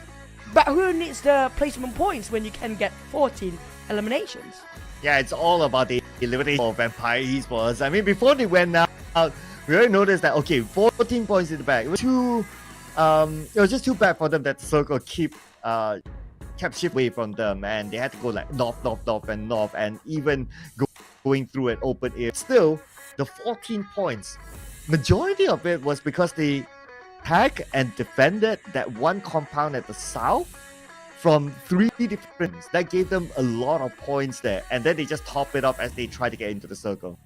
Speaker 8: but who needs the placement points when you can get 14 eliminations?
Speaker 7: Yeah, it's all about the elimination of Vampire Esports. I mean, before they went out, we already noticed that, okay, 14 points in the back. It was just too bad for them that the circle kept shift away from them, and they had to go like north, and even going through an open air. Still, the 14 points, majority of it was because they attacked and defended that one compound at the south from 3 different. That gave them a lot of points there, and then they just top it up as they try to get into the circle.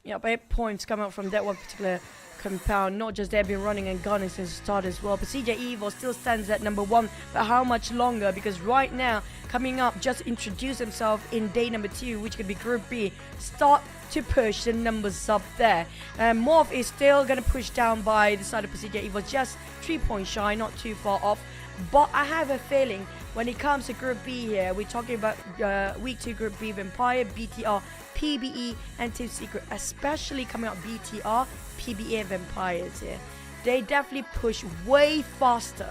Speaker 8: Yeah, but 8 points come out from that one particular compound. Not just they've been running and gunning since the start as well. PERSIJA EVOS still stands at number 1, but how much longer? Because right now, coming up, just introduce themselves in day number 2, which could be Group B. Start to push the numbers up there. And MORPH is still going to push down by the side of PERSIJA EVOS, just 3 points shy, not too far off. But I have a feeling when it comes to Group B here, we're talking about Week 2 Group B, Vampire, BTR, PBE, and Team Secret, especially coming out BTR, PBE, and Vampires here. They definitely push way faster,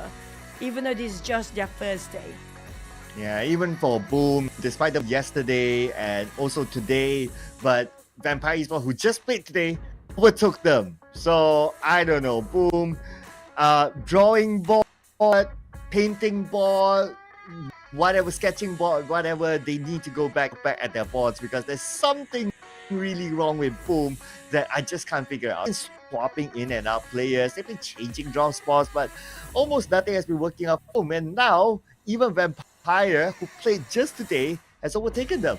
Speaker 8: even though this is just their first day.
Speaker 7: Yeah, even for Boom, despite them yesterday and also today, but Vampire Esports, who just played today, overtook them. So, I don't know, Boom, drawing board, painting board, whatever, sketching board, whatever, they need to go back at their boards, because there's something really wrong with Boom that I just can't figure out. Swapping in and out players, they've been changing draw spots, but almost nothing has been working out for Boom. And now, even Vampire, who played just today, has overtaken them.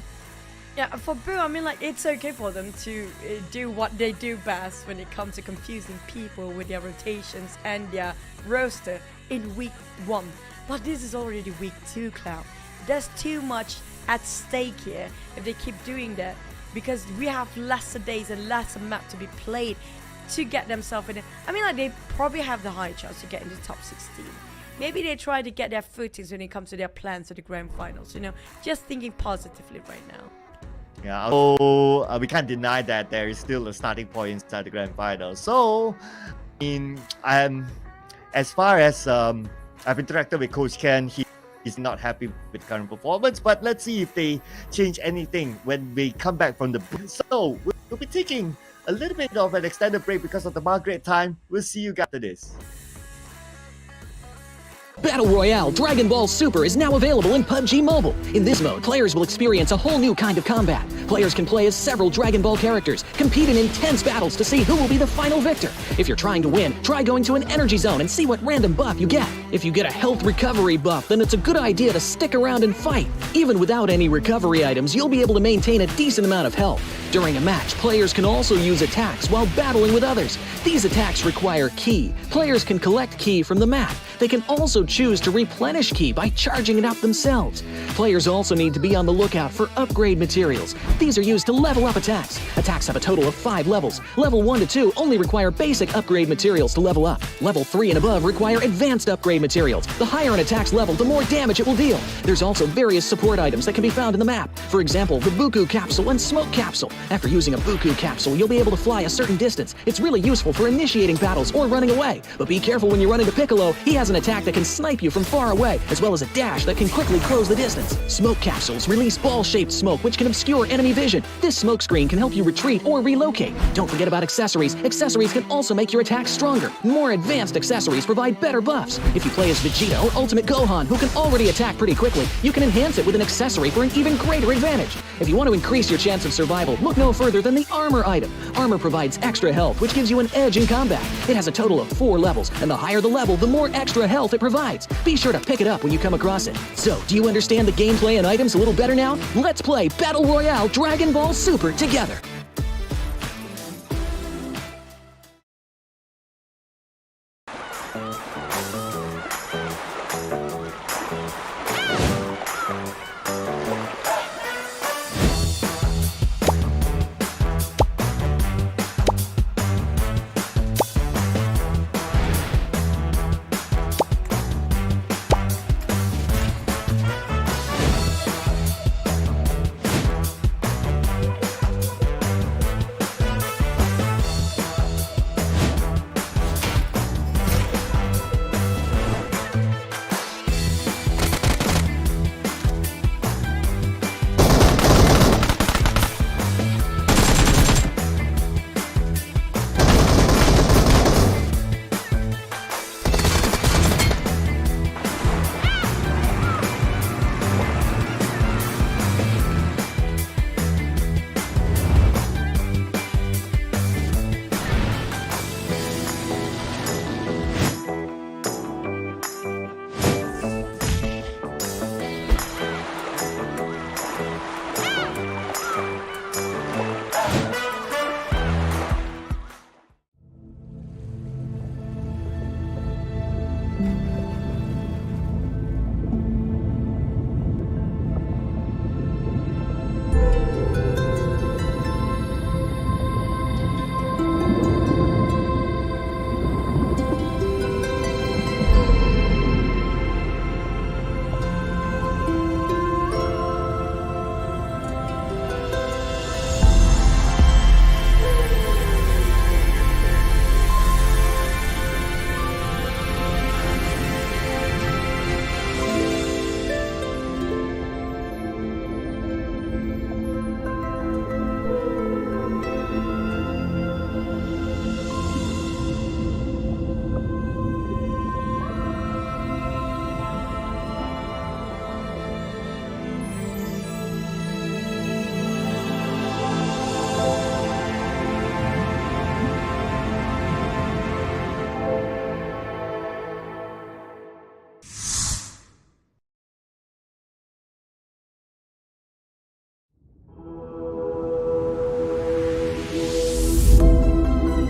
Speaker 8: Yeah, for Boom, I mean, like, it's okay for them to do what they do best when it comes to confusing people with their rotations and their roster in Week 1. But this is already Week 2, Cloud. There's too much at stake here if they keep doing that, because we have lesser days and lesser map to be played to get themselves in it. I mean, like, they probably have the high chance to get into the top 16. Maybe they try to get their footings when it comes to their plans for the grand finals, you know, just thinking positively right now.
Speaker 7: Yeah, so we can't deny that there is still a starting point inside the grand finals. So, I mean, as far as I've interacted with Coach Ken, he's not happy with current performance, but let's see if they change anything when we come back from the break. So, we'll be taking a little bit of an extended break because of the Margaret time. We'll see you after this.
Speaker 1: Battle Royale Dragon Ball Super is now available in PUBG Mobile. In this mode, players will experience a whole new kind of combat. Players can play as several Dragon Ball characters, compete in intense battles to see who will be the final victor. If you're trying to win, try going to an energy zone and see what random buff you get. If you get a health recovery buff, then it's a good idea to stick around and fight. Even without any recovery items, you'll be able to maintain a decent amount of health. During a match, players can also use attacks while battling with others. These attacks require ki. Players can collect ki from the map. They can also choose to replenish ki by charging it up themselves. Players also need to be on the lookout for upgrade materials. These are used to level up attacks. Attacks have a total of 5 levels. Level 1 to 2 only require basic upgrade materials to level up. Level 3 and above require advanced upgrade materials. The higher an attack's level, the more damage it will deal. There's also various support items that can be found in the map. For example, the Buku Capsule and Smoke Capsule. After using a Buku Capsule, you'll be able to fly a certain distance. It's really useful for initiating battles or running away. But be careful when you run into Piccolo. He has an attack that can snipe you from far away, as well as a dash that can quickly close the distance. Smoke Capsules release ball-shaped smoke, which can obscure enemy vision. This smoke screen can help you retreat or relocate. Don't forget about accessories. Accessories can also make your attacks stronger. More advanced accessories provide better buffs. If you play as Vegeta or Ultimate Gohan, who can already attack pretty quickly, you can enhance it with an accessory for an even greater advantage. If you want to increase your chance of survival, look no further than the armor item. armor provides extra health, which gives you an edge in combat. It has a total of 4 levels, and the higher the level, the more extra health it provides. Be sure to pick it up when you come across it. So, do you understand the gameplay and items a little better now? Let's play Battle Royale Dragon Ball Super together.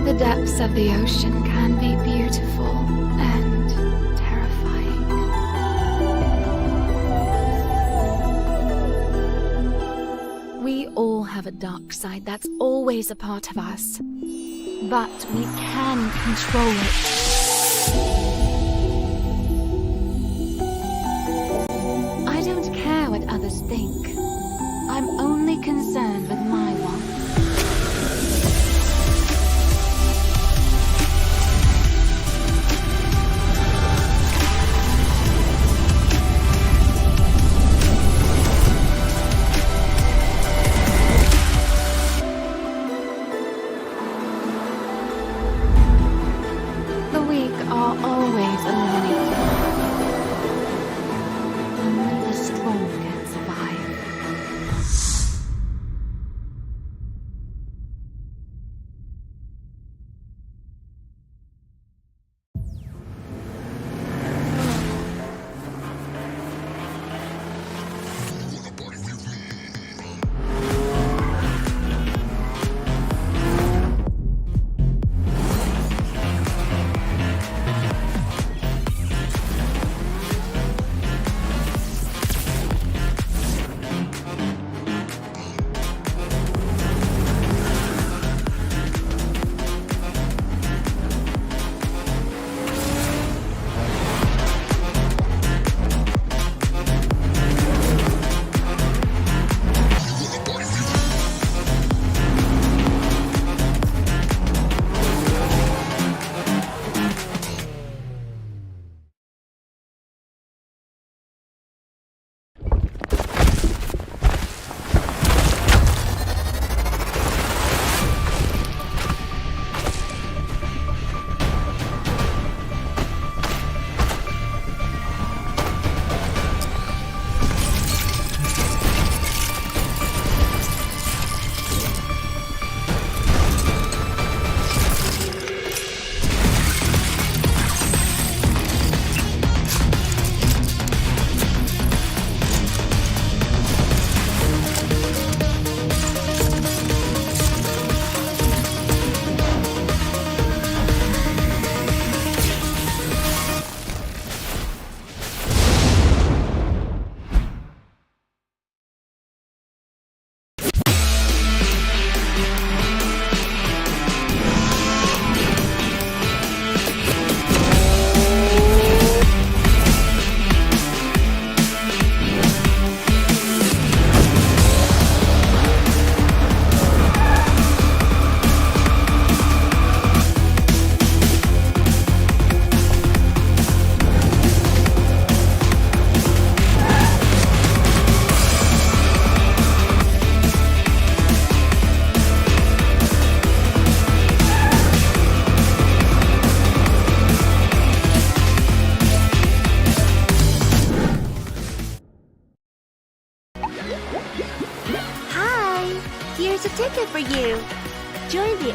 Speaker 2: The depths of the ocean can be beautiful and terrifying. We all have a dark side that's always a part of us, but we can control it. I don't care what others think. I'm only concerned with my wants. The weak are always eliminated. Only the strong can survive.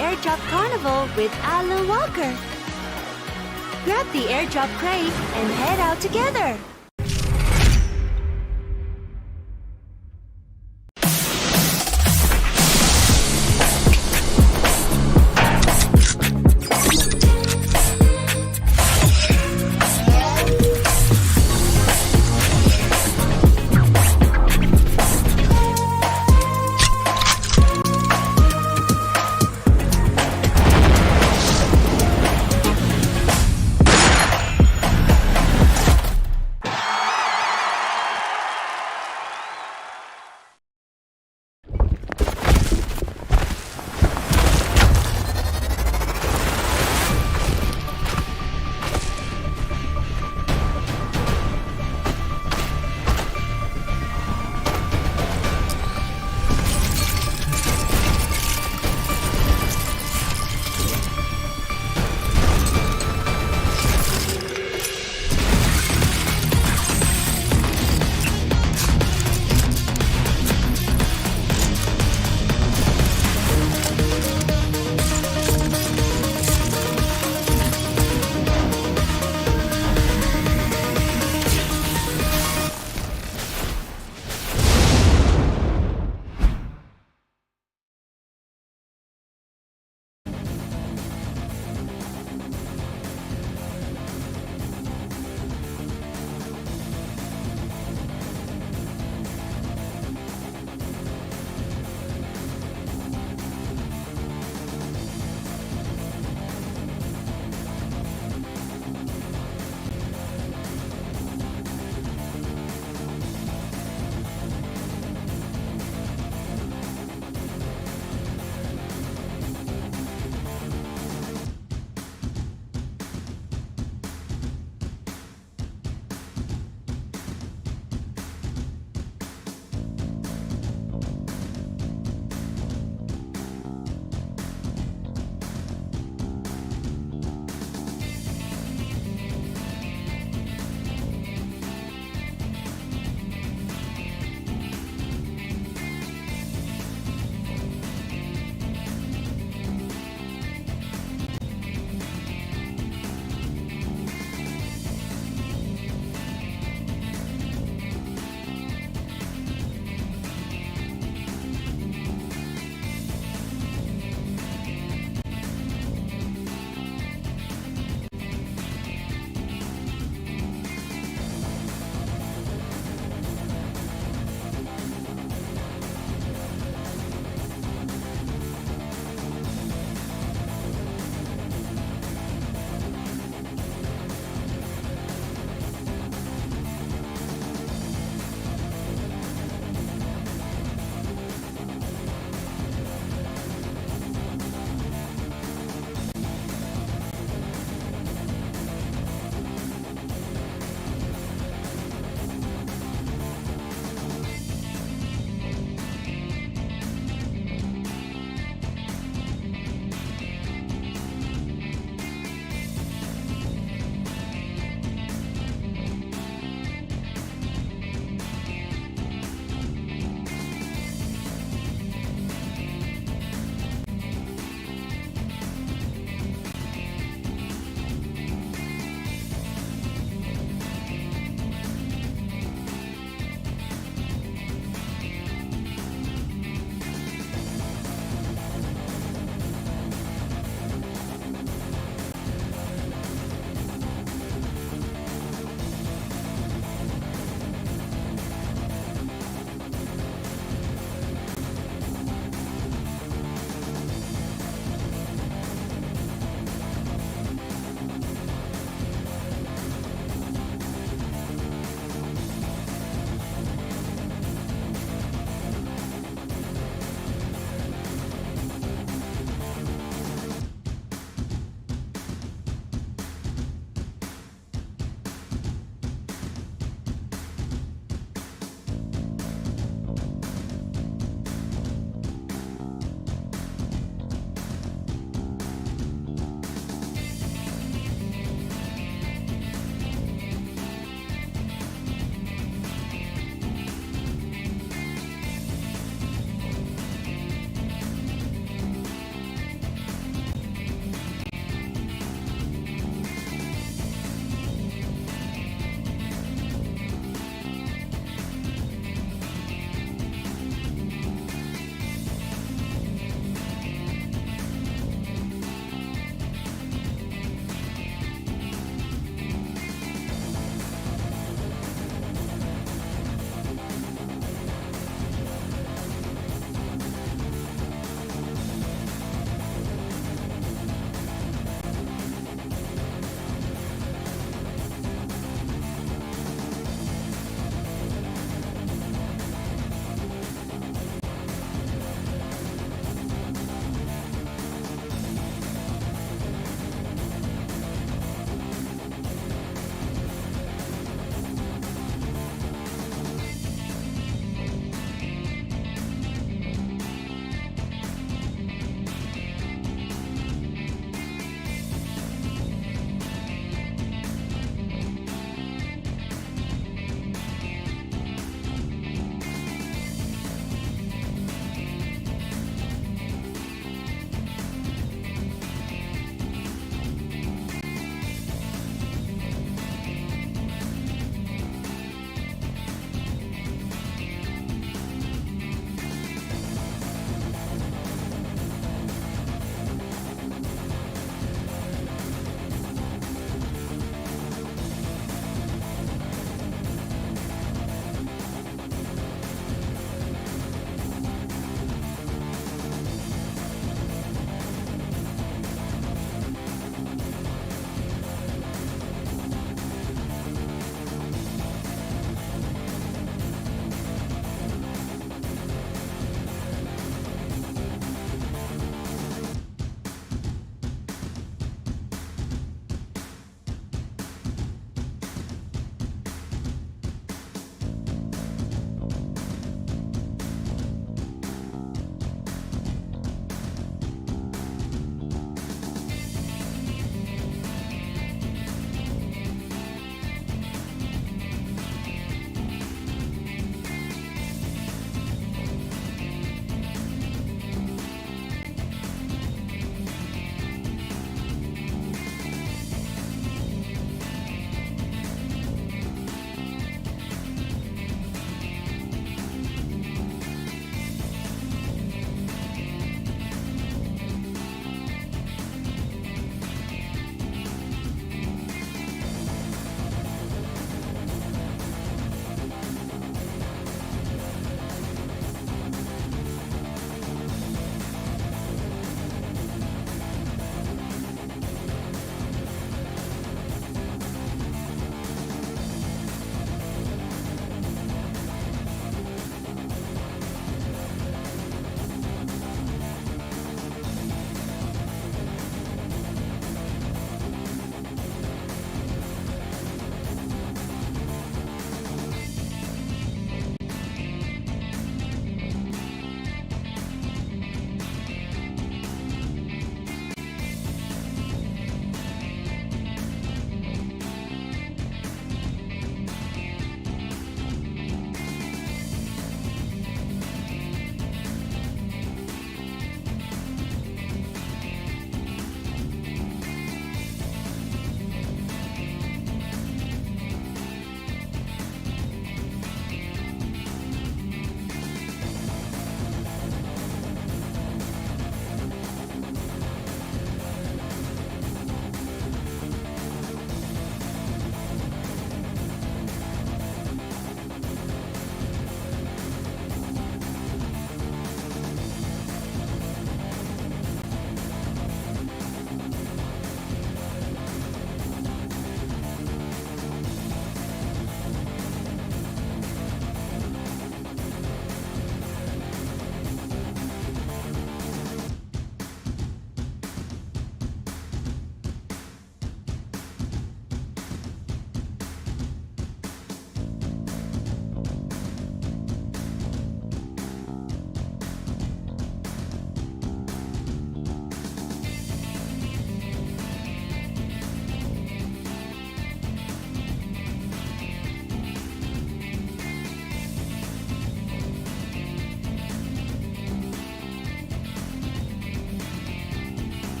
Speaker 3: airdrop carnival with Alan Walker. Grab the airdrop crate and head out together.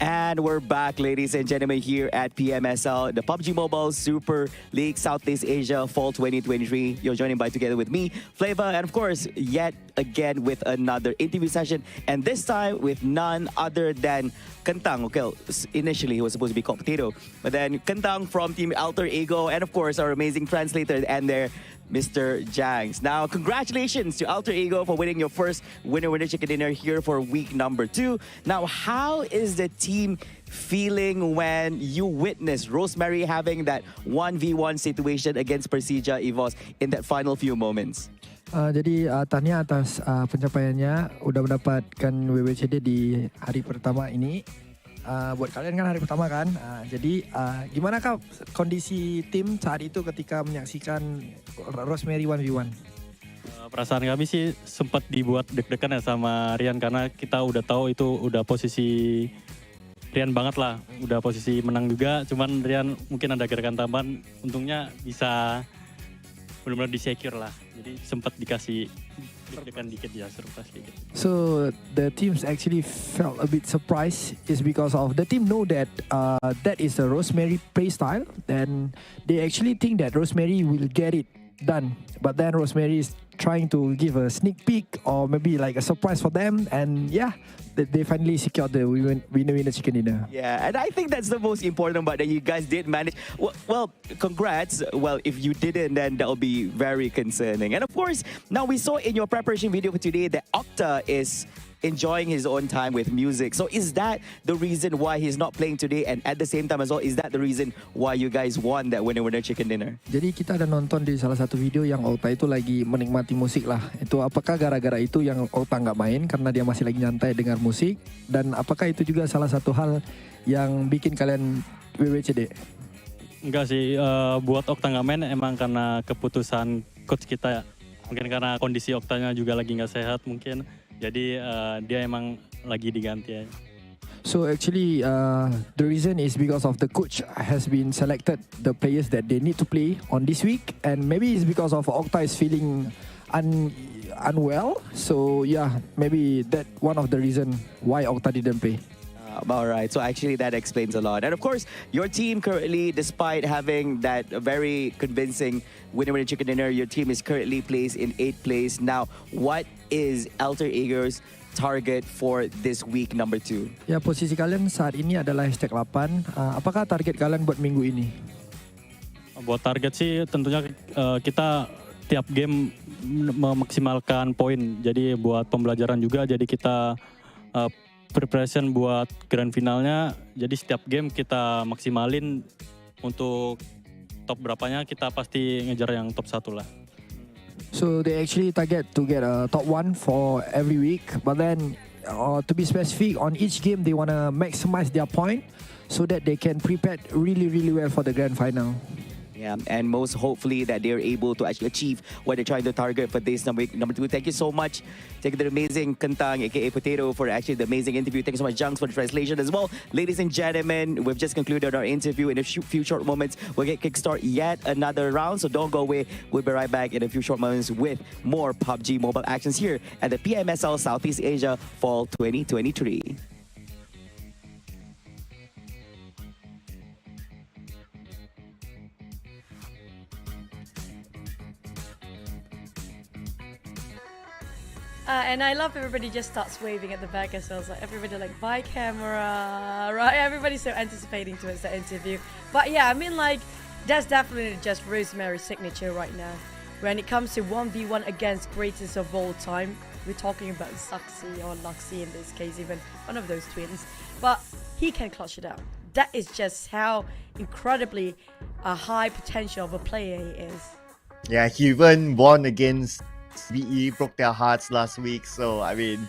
Speaker 4: And we're back, ladies and gentlemen, here at PMSL, the PUBG Mobile Super League Southeast Asia Fall 2023. You're joining by together with me, Flavor, and of course, yet again with another interview session, and this time with none other than Kentang. Okay, initially he was supposed to be called Potato, but then Kentang from Team Alter Ego, and of course, our amazing translator and their Mr. Jangs. Now, congratulations to Alter Ego for winning your first winner chicken dinner here for week number 2. Now, how is the team feeling when you witnessed Rosemary having that 1v1 situation against PERSIJA EVOS in that final few moments?
Speaker 10: Jadi tahniah atas pencapaiannya, udah mendapatkan WWCD di hari pertama ini. Buat kalian kan hari pertama kan, jadi gimana kak kondisi tim saat itu ketika menyaksikan Rosemary 1v1?
Speaker 11: Perasaan kami sih sempat dibuat deg-degan ya sama Rian, karena kita udah tahu itu udah posisi Rian banget lah, udah posisi menang juga, cuman Rian mungkin ada gerakan tambahan, untungnya bisa benar-benar di-secure lah, jadi sempat dikasih deg-degan dikit ya, surprise dikit.
Speaker 10: So the teams actually felt a bit surprised is because of the team know that that is a Rosemary play style, and they actually think that Rosemary will get it done, but then Rosemary is trying to give a sneak peek or maybe like a surprise for them, and yeah, they finally secured the winner chicken dinner.
Speaker 4: Yeah, and I think that's the most important part, that you guys did manage. Well, congrats. Well, if you didn't, then that will be very concerning. And of course, now we saw in your preparation video for today that Octa is enjoying his own time with music. So is that the reason why he's not playing today? And at the same time as well, is that the reason why you guys won that winner chicken dinner?
Speaker 10: Jadi kita ada nonton di salah satu video yang Octa itu lagi menikmati musik lah. Itu apakah gara-gara itu yang Octa nggak main karena dia masih lagi nyantai dengar musik? Dan apakah itu juga salah satu hal yang bikin kalian WWCD?
Speaker 11: Enggak sih, buat Octa nggak main emang karena keputusan coach kita ya. Mungkin karena kondisi Octanya juga lagi nggak sehat mungkin. Jadi dia emang lagi diganti aja.
Speaker 10: So actually the reason is because of the coach has been selected the players that they need to play on this week, and maybe it's because of Octa is feeling unwell. So yeah, maybe that one of the reason why Octa didn't play.
Speaker 4: All right, so actually that explains a lot. And of course, your team currently, despite having that very convincing winner chicken dinner, your team is currently placed in 8th place. Now, what is Alter Ego's target for this week number 2?
Speaker 10: Ya, posisi kalian saat ini adalah hashtag 8. Apakah target kalian buat minggu ini?
Speaker 11: Buat target sih tentunya kita tiap game memaksimalkan poin. Jadi buat pembelajaran juga, jadi kita preparation buat grand finalnya, jadi setiap game kita maksimalin untuk top berapanya, kita pasti ngejar yang top 1 lah.
Speaker 10: So they actually target to get a top 1 for every week, but then to be specific, on each game they want to maximize their point so that they can prepare really well for the grand final.
Speaker 4: Yeah, and most hopefully that they're able to actually achieve what they're trying to target for this number 2. Thank you so much. Thank you to the amazing Kentang, aka Potato, for actually the amazing interview. Thank you so much, Junks, for the translation as well. Ladies and gentlemen, we've just concluded our interview. In a few short moments, we'll get kickstart yet another round, so don't go away. We'll be right back in a few short moments with more PUBG mobile actions here at the PMSL Southeast Asia Fall 2023.
Speaker 8: And I love everybody just starts waving at the back as well. It's like everybody like, bye camera, right? Everybody's so anticipating towards the interview. But yeah, I mean like, that's definitely just Rosemary's signature right now. When it comes to 1v1 against greatest of all time, we're talking about Saxi or Luxi in this case, even one of those twins. But he can clutch it out. That is just how incredibly high potential of a player he is.
Speaker 7: Yeah, he even won against BE, broke their hearts last week. So I mean,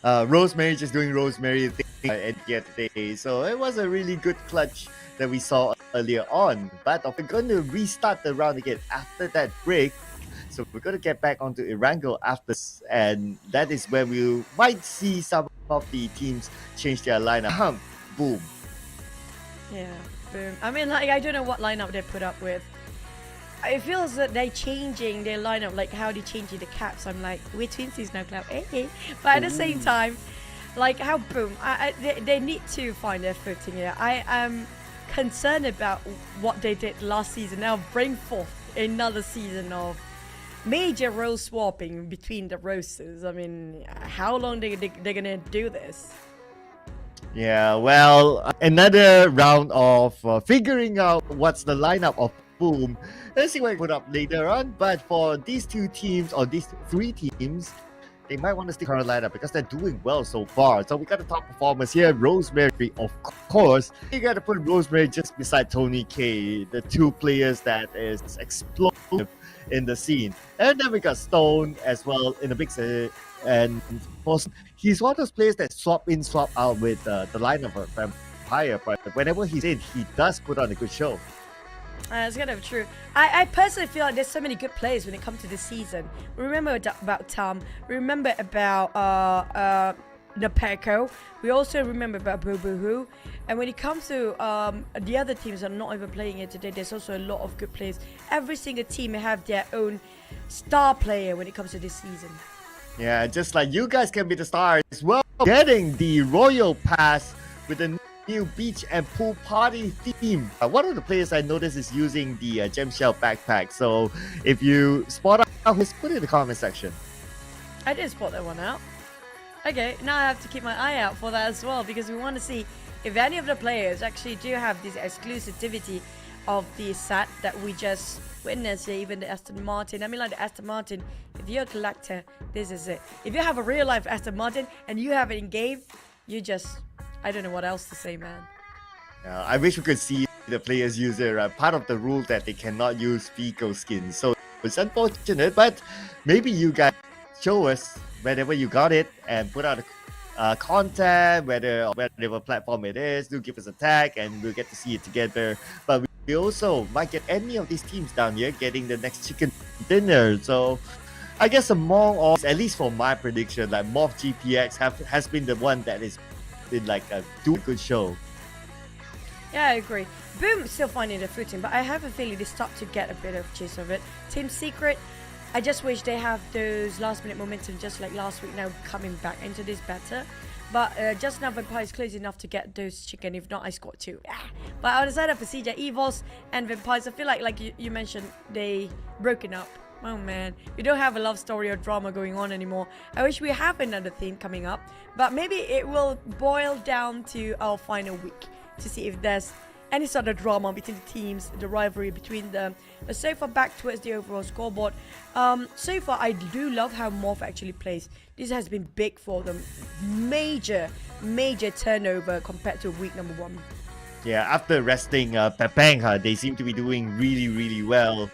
Speaker 7: Rosemary just doing Rosemary thing at the end of the day. So it was a really good clutch that we saw earlier on. But we're going to restart the round again after that break. So we're going to get back onto Erangel after this, and that is where we might see some of the teams change their lineup. Boom.
Speaker 8: Yeah, boom. I mean, like, I don't know what lineup they put up with. It feels that they're changing their lineup, like how they changing the caps. I'm like, we're twinsies now, Cloud. Hey. But at the same time, like how Boom, they need to find their footing here. I am concerned about what they did last season. Now bring forth another season of major role swapping between the rosters. I mean, how long they're gonna do this?
Speaker 7: Yeah, well, another round of figuring out what's the lineup of Boom. Let's see what I put up later on. But for these two teams, or these three teams, they might want to stick current lineup because they're doing well so far. So we got the top performers here. Rosemary, of course. You got to put Rosemary just beside Tony K, the two players that is explosive in the scene. And then we got Stone as well in the mix. And he's one of those players that swap in, swap out with the lineup of Vampire. But whenever he's in, he does put on a good show.
Speaker 8: It's kind of true. I personally feel like there's so many good players when it comes to this season. We remember about Tom. We remember about the Telco. We also remember about Boo. And when it comes to the other teams that are not even playing it today, there's also a lot of good players. Every single team may have their own star player when it comes to this season.
Speaker 7: Yeah, just like you guys can be the stars. Well, getting the Royal Pass with the new beach and pool party theme. One of the players I noticed is using the gem shell backpack. So if you spot out, just put it in the comment section.
Speaker 8: I did spot that one out. Okay, now I have to keep my eye out for that as well, because we want to see if any of the players actually do have this exclusivity of the set that we just witnessed here, even the Aston Martin. I mean, like the Aston Martin, if you're a collector, this is it. If you have a real life Aston Martin and you have it in game, you just, I don't know what else to say, man.
Speaker 7: I wish we could see the players use it. Part of the rule that they cannot use vehicle skins. So it's unfortunate, but maybe you guys show us whenever you got it and put out content, whatever platform it is, do give us a tag and we'll get to see it together. But we also might get any of these teams down here getting the next chicken dinner. So I guess among all, at least for my prediction, like MORPH GPX has been the one that has been like a good show.
Speaker 8: Yeah, I agree. Boom still finding the footing, but I have a feeling they start to get a bit of gist of it. Team Secret, I just wish they have those last minute momentum just like last week, now coming back into this better. But just now Vampire is close enough to get those chicken. If not, I scored 2. But on the side of PERSIJA, EVOS and Vampires, I feel like you mentioned, they broken up. Oh man, we don't have a love story or drama going on anymore. I wish we have another theme coming up, but maybe it will boil down to our final week to see if there's any sort of drama between the teams, the rivalry between them. But so far, back towards the overall scoreboard. So far, I do love how MORPH actually plays. This has been big for them. Major turnover compared to week number 1.
Speaker 7: Yeah, after resting Pepang, they seem to be doing really well.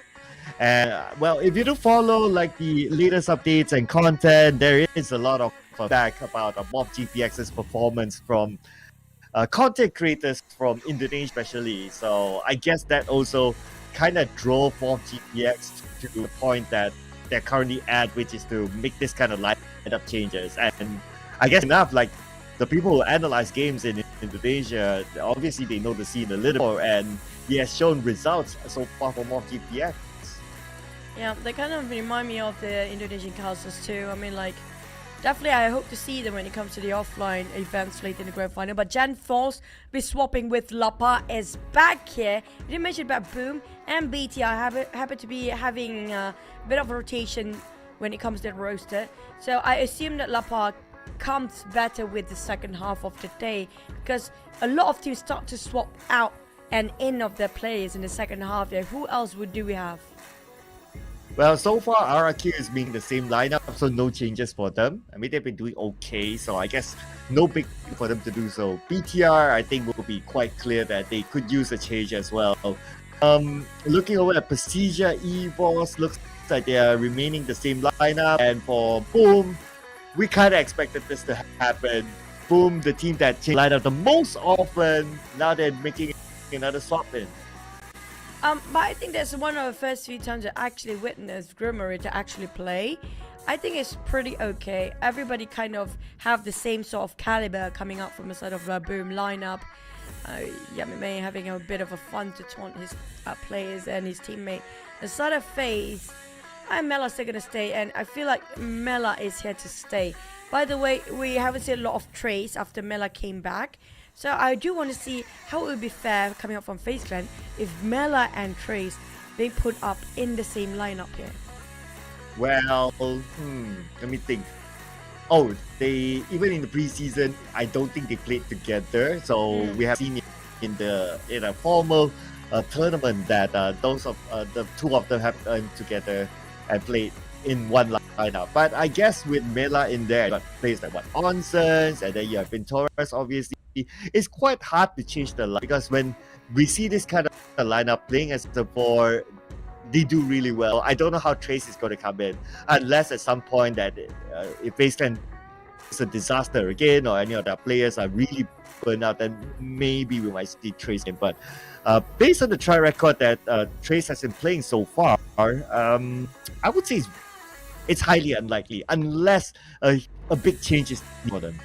Speaker 7: And well, if you do follow like the latest updates and content, there is a lot of feedback about MORPH GPX's performance from content creators from Indonesia especially. So I guess that also kind of drove MORPH GPX to the point that they're currently at, which is to make this kind of lineup changes. And I guess enough, like the people who analyze games in Indonesia, obviously they know the scene a little more, and he has shown results so far for MORPH GPX.
Speaker 8: Yeah, they kind of remind me of the Indonesian casters too. I mean, like, definitely I hope to see them when it comes to the offline events late in the grand final. But Jan Falls be swapping with Lapa is back here. You didn't mention about Boom and BTR happen to be having a bit of a rotation when it comes to the roster. So I assume that Lapa comes better with the second half of the day, because a lot of teams start to swap out and in of their players in the second half there. Who else do we have?
Speaker 7: Well, so far RRQ is being the same lineup, so no changes for them. I mean, they've been doing okay, so I guess no big for them to do so. BTR, I think, will be quite clear that they could use a change as well. Looking over at PERSIJA, EVOS, looks like they are remaining the same lineup. And for Boom, we kind of expected this to happen. Boom, the team that changed lineup the most often, now they're making another swap in.
Speaker 8: But I think that's one of the first few times I actually witnessed Grimory to actually play. I think it's pretty okay. Everybody kind of have the same sort of caliber coming up from a sort of Boom lineup. Yamime having a bit of a fun to taunt his players and his teammate. The sort of FaZe, Mela's still gonna stay, and I feel like Mela is here to stay. By the way, we haven't seen a lot of Trace after Mela came back. So I do want to see how it would be fair coming up from FaZe Clan if Mela and Trace they put up in the same lineup here.
Speaker 7: Well, let me think. Oh, they even in the preseason, I don't think they played together. So we have seen it in a formal tournament that the two of them have earned together and played in one lineup. But I guess with Mela in there, you got players like Onsens, and then you have Ventoras, obviously. It's quite hard to change the line because when we see this kind of lineup playing as the four, they do really well. I don't know how Trace is going to come in unless at some point that if FaZe Clan is a disaster again or any of their players are really burned out, then maybe we might see Trace in. But based on the track record that Trace has been playing so far, I would say it's highly unlikely unless a big change is for them.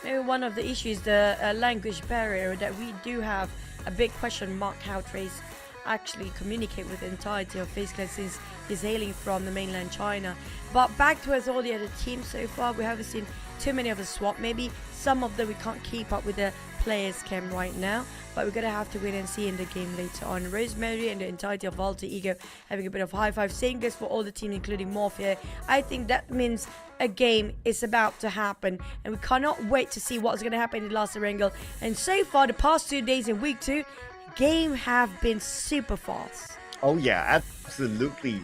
Speaker 8: Maybe one of the issues, the language barrier, that we do have a big question mark how Trace actually communicate with the entirety of FaZe Clan since he's hailing from the mainland China. But back towards all the other teams so far, we haven't seen too many of the swap. Maybe some of them we can't keep up with the players cam right now, but we're gonna have to wait and see in the game later on. Rosemary and the entirety of Alter Ego having a bit of high five. Same goes for all the teams including MORPH here. I think that means a game is about to happen and we cannot wait to see what's gonna happen in the last wrangle. And so far the past 2 days in week 2 game have been super fast.
Speaker 7: Oh yeah, absolutely.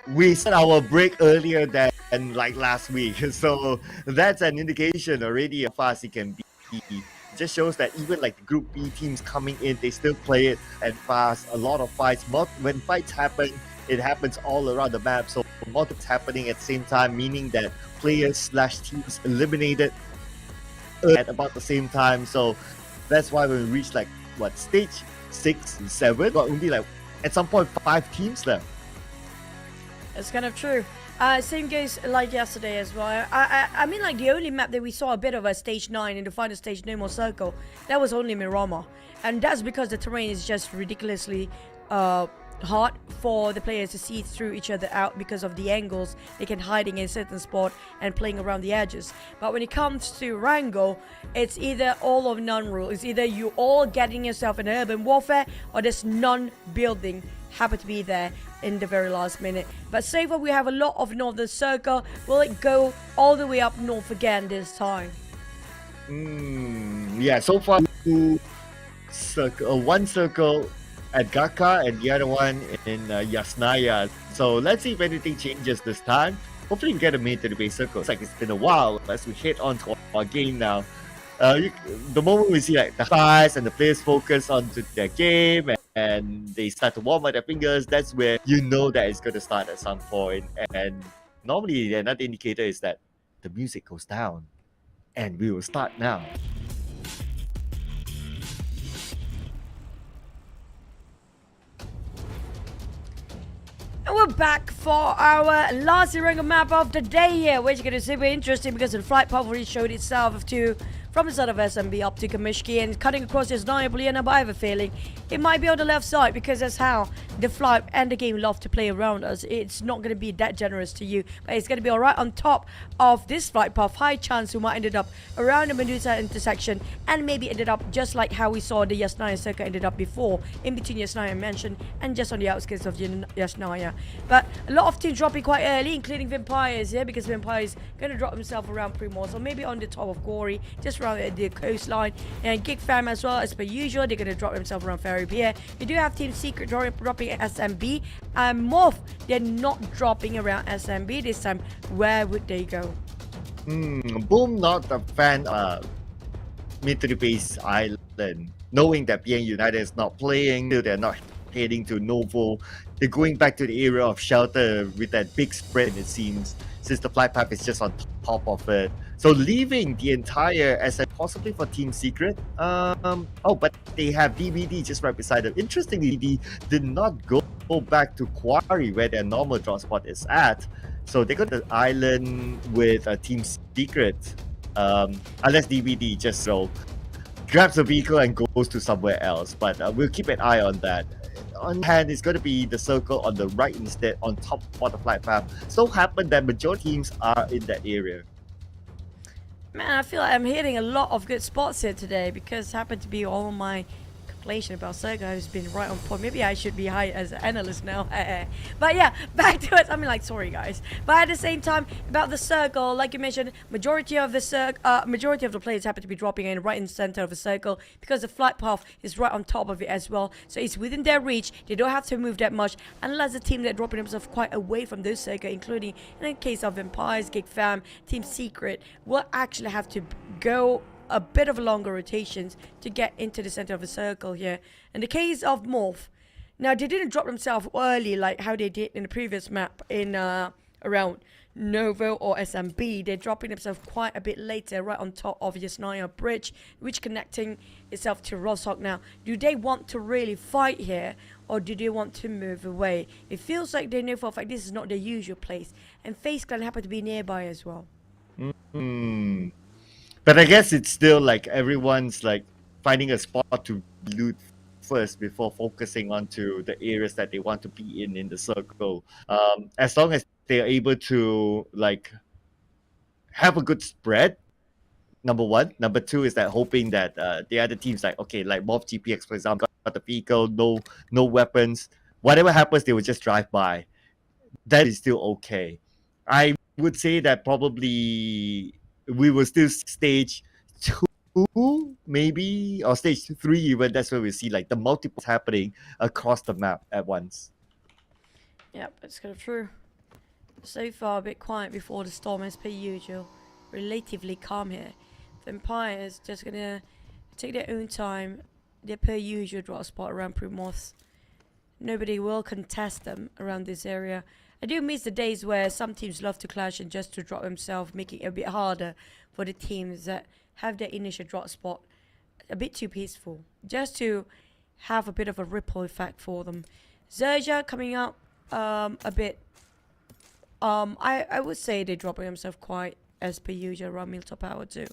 Speaker 7: We set our break earlier than like last week, so that's an indication already how fast it can be. It just shows that even like the Group B teams coming in, they still play it and fast. A lot of fights. When fights happen, it happens all around the map. So multiple happening at the same time, meaning that players/teams eliminated at about the same time. So that's why when we reach like stage 6 and 7, got only like at some point 5 teams left.
Speaker 8: It's kind of true. Same goes like yesterday as well. I mean, like the only map that we saw a bit of a stage 9 in the final stage, No More Circle, that was only Miramar, and that's because the terrain is just ridiculously hard for the players to see through each other out because of the angles they can hiding in a certain spot and playing around the edges. But when it comes to Wrangle, it's either all or none rule. It's either you all getting yourself in urban warfare or there's none building happen to be there in the very last minute. But so far we have a lot of Northern Circle. Will it go all the way up north again this time?
Speaker 7: Yeah, so far one circle at Gaka and the other one in Yasnaya. So let's see if anything changes this time. Hopefully we get a main to the base circle. It's like it's been a while as we head on to our game now. The moment we see like the guys and the players focus onto their game and they start to warm up their fingers, that's where you know that it's going to start at some point. And normally another indicator is that the music goes down and we will start now.
Speaker 8: And we're back for our last Erangel map of the day here, which is going to be super interesting because the flight path already showed itself to from the side of SMB up to Kamishki and cutting across this Nayabulina, but I have a feeling it might be on the left side because that's how the flight and the game love to play around us. It's not going to be that generous to you, but it's going to be alright on top of this flight path. High chance we might ended up around the Medusa intersection and maybe ended up just like how we saw the Yasnaya circle ended up before, in between Yasnaya Mansion and just on the outskirts of Yasnaya. But a lot of teams dropping quite early, including Vampires here, because Vampires going to drop himself around Primos or maybe on the top of Gory, just around the coastline. And GEEK fam as well, as per usual, they're going to drop themselves around Ferry Pier. You do have Team Secret dropping at SMB, and MORPH, they're not dropping around SMB this time. Where would they go?
Speaker 7: Boom, not a fan mid to the base island, knowing that PN United is not playing, they're not heading to Novo. They're going back to the area of shelter with that big spread, it seems, since the flight path is just on top of it. So leaving the entire SM possibly for Team Secret. But they have DBD just right beside them. Interestingly, they did not go back to Quarry where their normal drop spot is at. So they got the island with a Team Secret. Unless DBD just grabs a vehicle and goes to somewhere else. But we'll keep an eye on that. on hand, it's going to be the circle on the right instead, on top of the flight path. So happened that majority teams are in that area.
Speaker 8: Man, I feel like I'm hitting a lot of good spots here today because it happened to be all my calculation about Sergio has been right on point. Maybe I should be hired as an analyst now. But yeah, back to it. I mean, like, sorry guys. But at the same time, about the circle, like you mentioned, majority of the players happen to be dropping in right in the center of the circle because the flight path is right on top of it as well. So it's within their reach. They don't have to move that much unless the team that dropping themselves quite away from those circle, including in the case of Vampires, GEEK Fam, Team Secret, will actually have to go a bit of longer rotations to get into the center of the circle here. In the case of MORPH, now they didn't drop themselves early like how they did in the previous map in around Novo or SMB. They're dropping themselves quite a bit later, right on top of Yasnaya Bridge, which connecting itself to Roshok. Now, do they want to really fight here, or do they want to move away? It feels like they know for a fact this is not their usual place, and FaZe Clan happen to be nearby as well.
Speaker 7: But I guess it's still like everyone's like finding a spot to loot first before focusing onto the areas that they want to be in the circle. As long as they're able to like have a good spread, number one. Number two is that hoping that the other teams like MORPH GPX for example got the vehicle, no weapons. Whatever happens, they will just drive by. That is still okay. I would say that probably we will still stage 2 maybe, or stage 3 even. That's where we see like the multiples happening across the map at once.
Speaker 8: Yep, it's kind of true. So far a bit quiet before the storm as per usual. Relatively calm here. Vampires just gonna take their own time. Their per usual drop spot around Primos. Nobody will contest them around this area. I do miss the days where some teams love to clash and just to drop themselves, making it a bit harder for the teams that have their initial drop spot a bit too peaceful, just to have a bit of a ripple effect for them. XERXIA coming up a bit. I would say they're dropping themselves quite as per usual around Milltop Power too.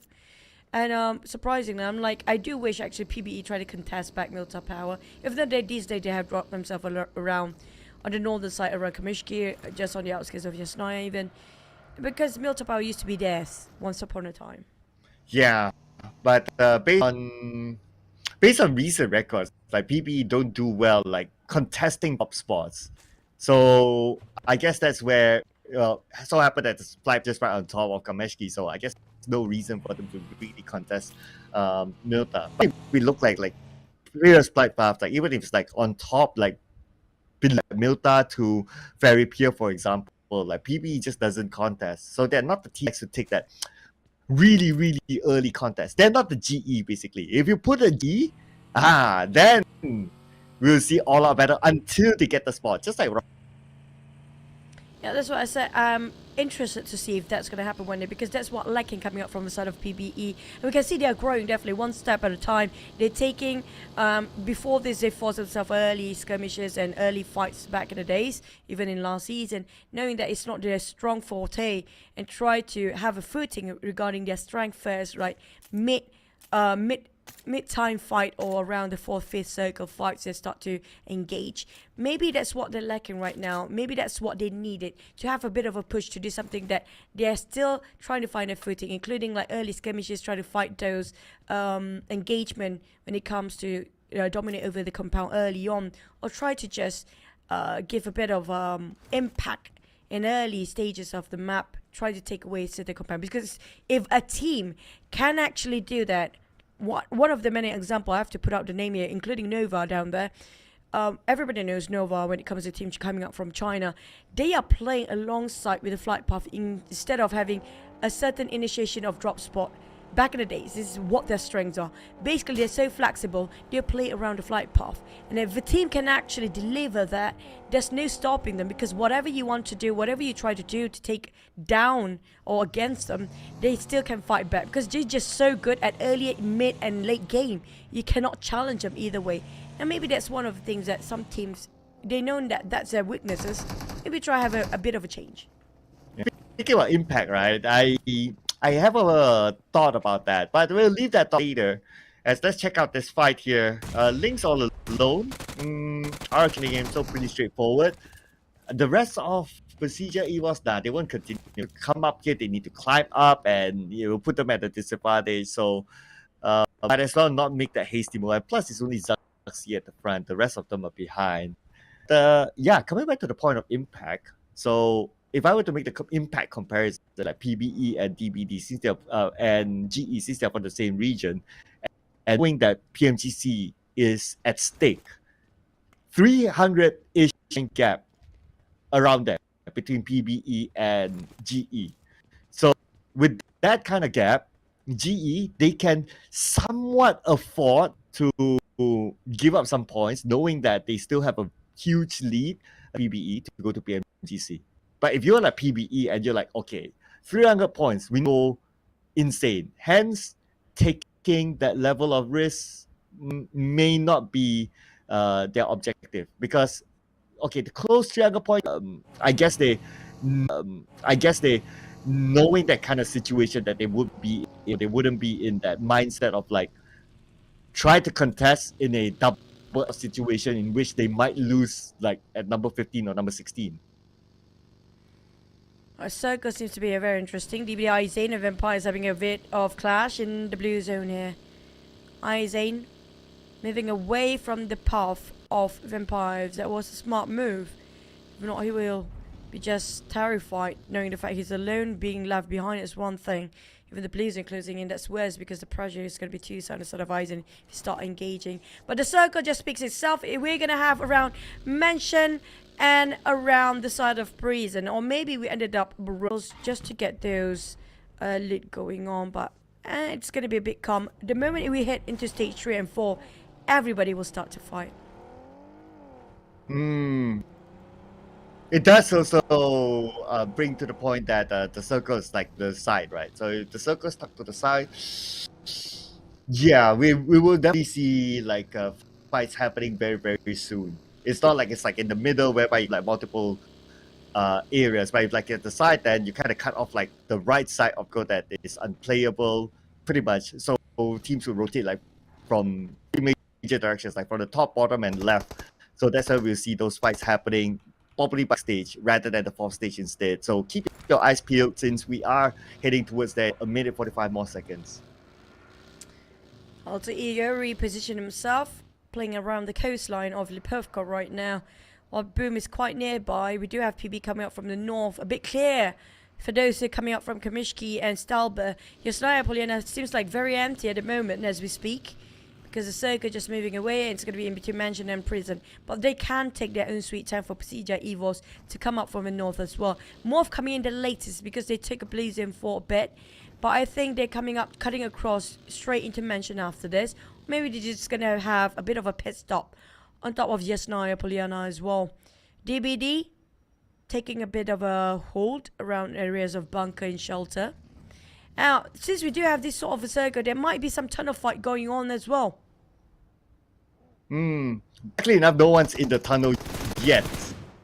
Speaker 8: And surprisingly, I do wish actually PBE tried to contest back Milltop Power. If not, these days they have dropped themselves around on the northern side around Kamishki, just on the outskirts of Yasnaya even, because Milltop Power used to be theirs once upon a time.
Speaker 7: Yeah, but based on recent records, like PBE don't do well like contesting top spots. So I guess that's where so happened that the flight just right on top of Kameshki. So I guess there's no reason for them to really contest Milta. We look like previous flight paths, like even if it's like on top, like Milta to Ferry Pier, for example, like PBE just doesn't contest. So they're not the teams to take that really, really early contest. They're not the GE basically. If you put a G, then we'll see all our battle until they get the spot. Just like
Speaker 8: yeah, that's what I said. I'm interested to see if that's going to happen one day, because that's what lacking coming up from the side of PBE. And we can see they're growing definitely one step at a time. They're taking, before this, they forced themselves early skirmishes and early fights back in the days, even in last season, knowing that it's not their strong forte, and try to have a footing regarding their strength first, right? Mid-time fight or around the 4th, 5th circle fights, they start to engage. Maybe that's what they're lacking right now. Maybe that's what they needed, to have a bit of a push to do something that they're still trying to find a footing, including like early skirmishes, try to fight those engagement when it comes to dominate over the compound early on, or try to just give a bit of impact in early stages of the map, try to take away the compound. Because if a team can actually do that, one of the many examples, I have to put out the name here, including Nova down there. Everybody knows Nova when it comes to teams coming up from China. They are playing alongside with the flight path instead of having a certain initiation of drop spot. Back in the days, this is what their strengths are. Basically, they're so flexible, they play around the flight path. And if the team can actually deliver that, there's no stopping them, because whatever you want to do, whatever you try to do to take down or against them, they still can fight back, because they're just so good at early, mid, and late game. You cannot challenge them either way. And maybe that's one of the things that some teams, they know that that's their weaknesses. Maybe try to have a bit of a change.
Speaker 7: Speaking about impact, right? I have a thought about that, but we'll leave that thought later. As let's check out this fight here. Links all alone. Our game so pretty straightforward. The rest of PERSIJA EVOS, they won't continue to come up here. They need to climb up and put them at a disadvantage. So might as well not make that hasty move. And plus, it's only XERXIA at the front. The rest of them are behind. Coming back to the point of impact. So if I were to make the impact comparison, like PBE and DBD since they're and GE since they're from the same region, and knowing that PMGC is at stake, 300-ish gap around there between PBE and GE. So with that kind of gap, GE, they can somewhat afford to give up some points, knowing that they still have a huge lead, PBE, to go to PMGC. But if you're like PBE and you're like, okay, 300 points, we know insane. Hence, taking that level of risk may not be their objective, because okay, the close 300 points, I guess they knowing that kind of situation that they wouldn't be in that mindset of like try to contest in a double situation in which they might lose like at number 15 or number 16.
Speaker 8: Circle seems to be a very interesting. DBD Izane of Empire is having a bit of clash in the blue zone here. Izane moving away from the path of Vampires. That was a smart move. If not, he will be just terrified knowing the fact he's alone. Being left behind is one thing. Even the Blues are closing in, that's worse because the pressure is going to be too side instead of Eisen if you start engaging. But the circle just speaks itself. We're going to have around Mention and around the side of Prison, or maybe we ended up rules just to get those lead going on, but it's going to be a bit calm. The moment we hit into stage 3 and 4, everybody will start to fight.
Speaker 7: It does also bring to the point that the circle is like the side, right? So if the circle is stuck to the side, yeah, we will definitely see like fights happening very, very soon. It's not like it's like in the middle whereby you like multiple areas, but if like at the side, then you kind of cut off like the right side of go that is unplayable, pretty much. So teams will rotate like from major directions, like from the top, bottom, and left. So that's why we'll see those fights happening probably by stage rather than the fourth stage instead. So keep your eyes peeled since we are heading towards that 1 minute 45 more seconds.
Speaker 8: Alter Ego reposition himself, playing around the coastline of Lipovka right now. While Boom is quite nearby, we do have PB coming up from the north, a bit clear for those who are coming up from Kamishki and Stalber. Yasnaya Poliana seems like very empty at the moment as we speak, because the circle just moving away and it's going to be in between Mansion and Prison. But they can take their own sweet time for PERSIJA EVOS to come up from the north as well. MORPH coming in the latest because they took a blaze in for a bit. But I think they're coming up, cutting across straight into Mansion after this. Maybe they're just going to have a bit of a pit stop on top of Yasnaya Poliana as well. DBD taking a bit of a hold around areas of bunker and shelter. Now, since we do have this sort of a circle, there might be some tunnel fight going on as well.
Speaker 7: Luckily enough, no one's in the tunnel yet.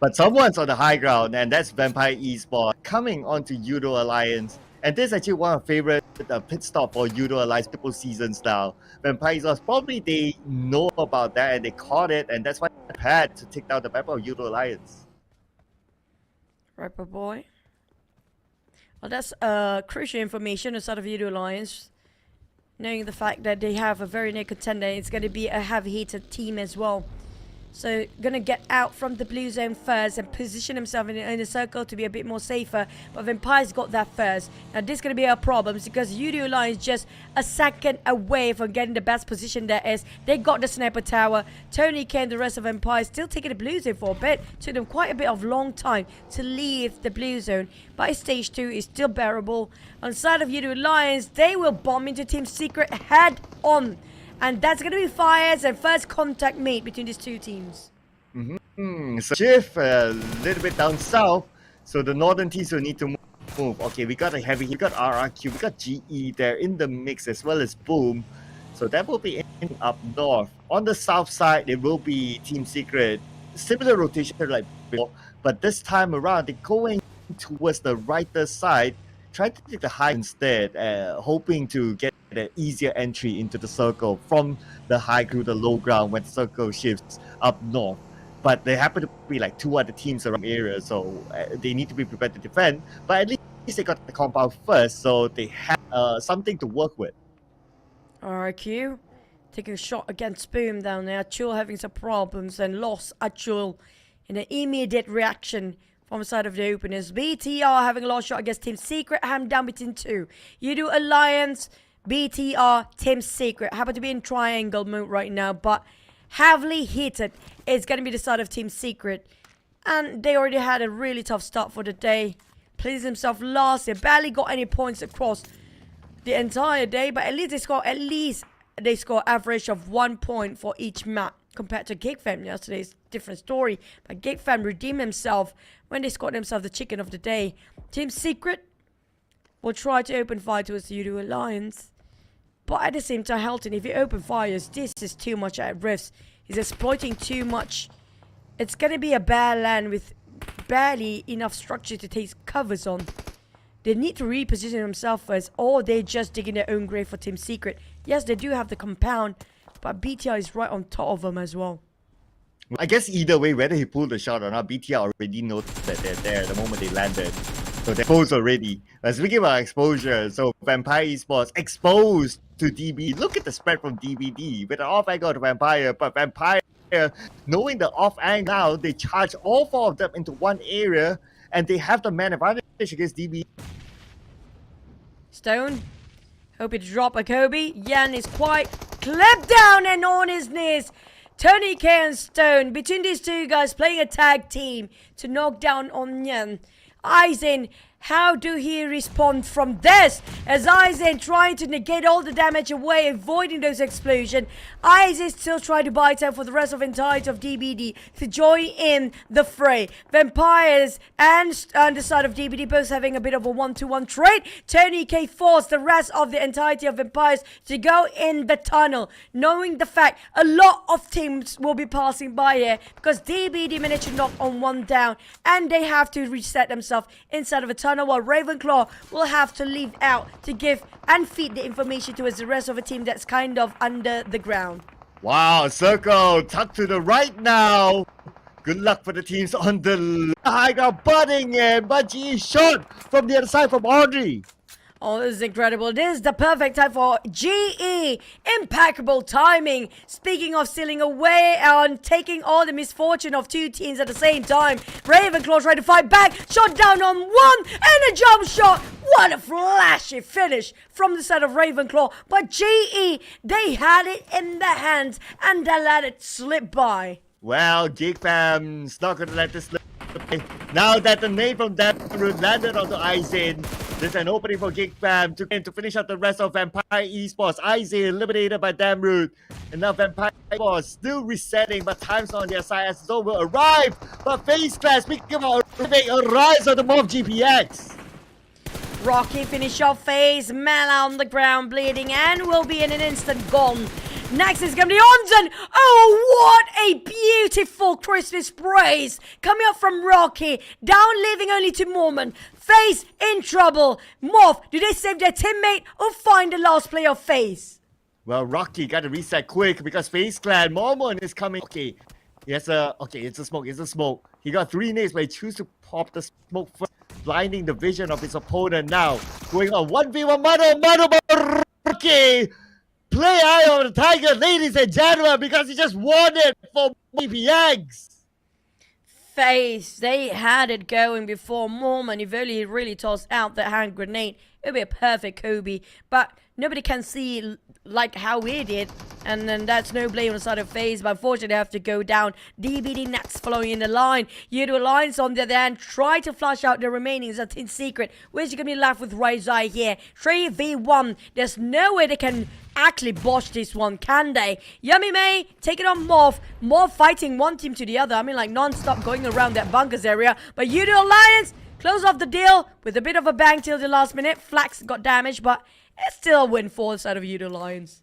Speaker 7: But someone's on the high ground, and that's Vampire Esports coming onto Yoodo Alliance. And this is actually one of my favorite pit stop for Yoodo Alliance people seasons now. Vampire Esports, probably they know about that and they caught it, and that's why they had to take down the map of Yoodo Alliance.
Speaker 8: Rapper boy. Well, that's crucial information aside of Yoodo Alliance. Knowing the fact that they have a very near contender, it's going to be a heavy-hitter team as well. So, going to get out from the blue zone first and position himself in a circle to be a bit more safer. But Vampire's got that first. Now, this is going to be a problem because Yoodo Alliance is just a second away from getting the best position there is. They got the sniper tower. Tony K and the rest of Empire still taking the blue zone for a bit. Took them quite a bit of long time to leave the blue zone. But stage 2 is still bearable. On the side of Yoodo Alliance, they will bomb into Team Secret head on. And that's going to be Fires and first contact made between these two teams.
Speaker 7: So shift a little bit down south. So the northern teams will need to move. Okay, we got a heavy, we got RRQ, we got GE there in the mix as well as Boom. So that will be in up north. On the south side, it will be Team Secret. Similar rotation like before, but this time around, they're going towards the right side, trying to take the high instead, hoping to get an easier entry into the circle from the high to the low ground when the circle shifts up north. But there happen to be like 2 other teams around the area, so they need to be prepared to defend. But at least they got the compound first, so they have something to work with.
Speaker 8: Alright, Q. Taking a shot against Boom down there. Achul having some problems and lost Achul in an immediate reaction from the side of the openers. BTR having a lost shot against Team Secret. Ham down between 2. Yoodo Alliance, BTR, Team Secret. Happen to be in triangle mode right now, but heavily heated. It's going to be the side of Team Secret. And they already had a really tough start for the day. Plays himself last. They barely got any points across the entire day, but at least they score average of 1 point for each map compared to GEEK Fam yesterday's different story. But GEEK Fam redeemed himself when they scored themselves the chicken of the day. Team Secret will try to open fire towards the Yoodo Alliance, but at the same time, Helton, if he open fires, this is too much at risk. He's exploiting too much. It's gonna be a bad land with barely enough structure to take covers on. They need to reposition themselves first, or they're just digging their own grave for Team Secret. Yes, they do have the compound, but BTR is right on top of them as well.
Speaker 7: I guess either way, whether he pulled the shot or not, BTR already noticed that they're there the moment they landed. So they're exposed already. Speaking about exposure, so Vampire Esports exposed to DB. Look at the spread from DBD with an off angle to Vampire, but Vampire, knowing the off angle now, they charge all 4 of them into one area, and they have the man advantage against DB.
Speaker 8: Stone, hope it drop a Kobe. Yan is quite clapped down and on his knees. Tony K and Stone, between these 2 guys playing a tag team to knock down on Yan. Aizen, how do he respond from this? As Aizen trying to negate all the damage away, avoiding those explosions. Aizen still trying to buy time for the rest of entirety of DBD to join in the fray. Vampires and the side of DBD both having a bit of a 1-to-1 trade. Tony K forced the rest of the entirety of Vampires to go in the tunnel, knowing the fact a lot of teams will be passing by here because DBD managed to knock on 1 down and they have to reset themselves inside of a tunnel, while Ravenclaw will have to leave out to give and feed the information towards the rest of the team that's kind of under the ground.
Speaker 7: Wow, circle tucked to the right now. Good luck for the teams on the high ground, butting in, but GE shot from the other side from Audrey.
Speaker 8: Oh, this is incredible. This is the perfect time for GE. Impeccable timing. Speaking of stealing away and taking all the misfortune of 2 teams at the same time. Ravenclaw trying to fight back. Shot down on 1 and a jump shot. What a flashy finish from the side of Ravenclaw. But GE, they had it in their hands and they let it slip by.
Speaker 7: Well, GEEK Fam's not going to let this slip. Now that the name from that route landed onto Aizen, there's an opening for GEEK Fam to finish up the rest of Vampire Esports. Aizen eliminated by Damroot. And now Vampire Esports still resetting, but time's on their side as Zone will arrive. But FaZe Clan, speaking about a rise of the MORPH GPX.
Speaker 8: Rocky finish off FaZe, Mala on the ground bleeding and will be in an instant gone. Next is going to be Onzen. Oh, what a beautiful Christmas praise coming up from Rocky. Down, leaving only to Mormon. FaZe in trouble. Morph, do they save their teammate or find the last player of FaZe?
Speaker 7: Well, Rocky got to reset quick because FaZe Clan, Mormon is coming. Okay, it's a smoke. He got 3 nades, but he chooses to pop the smoke first, blinding the vision of his opponent now. Going on 1v1 mano by Rocky. Play eye on the Tiger, ladies and gentlemen, because he just won it for GPX.
Speaker 8: FaZe, they had it going before Mormon. If only he really tossed out the hand grenade, it would be a perfect Kobe. But nobody can see like how we did. And then that's no blame on the side of FaZe, but unfortunately they have to go down. DBD next following in the line. Yoodo Alliance on the other hand try to flush out the remaining in secret, which is going to be left with Rizai here. 3v1. There's no way they can actually bosh this one, can they? Yummy May taking on Morph. Morph fighting one team to the other. I mean, like non-stop going around that bunkers area. But Yoodo Alliance close off the deal with a bit of a bang till the last minute. Flax got damaged, but it's still a win for the side of Yoodo Alliance.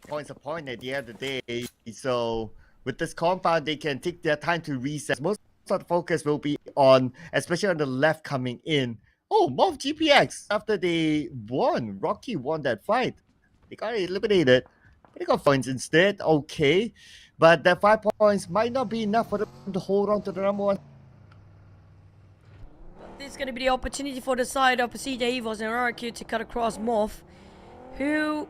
Speaker 7: Points a point at the end of the day. So with this compound, they can take their time to reset. Most of the focus will be on, especially on the left coming in. Oh, MORPH GPX after they won. Rocky won that fight. They got eliminated. They got points instead. Okay. But that 5 points might not be enough for them to hold on to the number 1.
Speaker 8: This is going to be the opportunity for the side of PERSIJA, EVOS and REGUM to cut across MORPH, who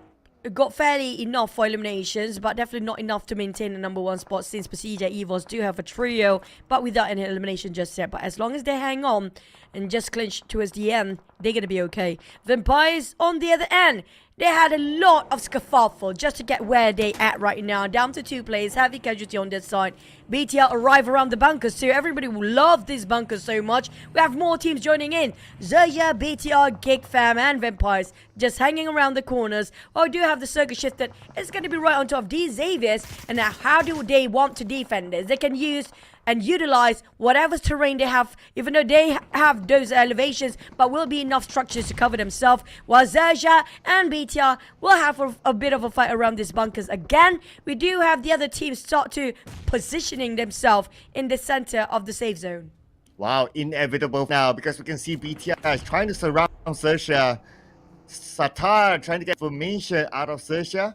Speaker 8: got fairly enough for eliminations, but definitely not enough to maintain the number 1 spot, since PERSIJA, EVOS do have a trio, but without any elimination just yet. But as long as they hang on and just clinch towards the end, they're going to be okay. Vampires, on the other end, they had a lot of scuffle just to get where they at right now. Down to 2 players, heavy casualty on this side. BTR arrive around the bunkers too. Everybody will love these bunkers so much. We have more teams joining in. XERXIA, BTR, GEEK fam and Vampires just hanging around the corners. Oh, we do have the circuit shifted. It's going to be right on top of these Xaviers. And now how do they want to defend this? They can use and utilize whatever terrain they have, even though they have those elevations, but will be enough structures to cover themselves, while XERXIA and BTR will have a bit of a fight around these bunkers. Again, we do have the other teams start to positioning themselves in the center of the safe zone.
Speaker 7: Wow, inevitable now, because we can see BTR is trying to surround XERXIA. Satar trying to get formation out of XERXIA,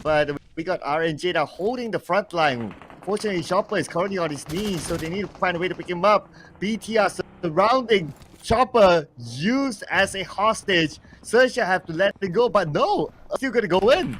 Speaker 7: but we got RNG now holding the front line. Fortunately, Chopper is currently on his knees, so they need to find a way to pick him up. BTR surrounding Chopper, used as a hostage. XERXIA have to let it go, but no, still gonna go in.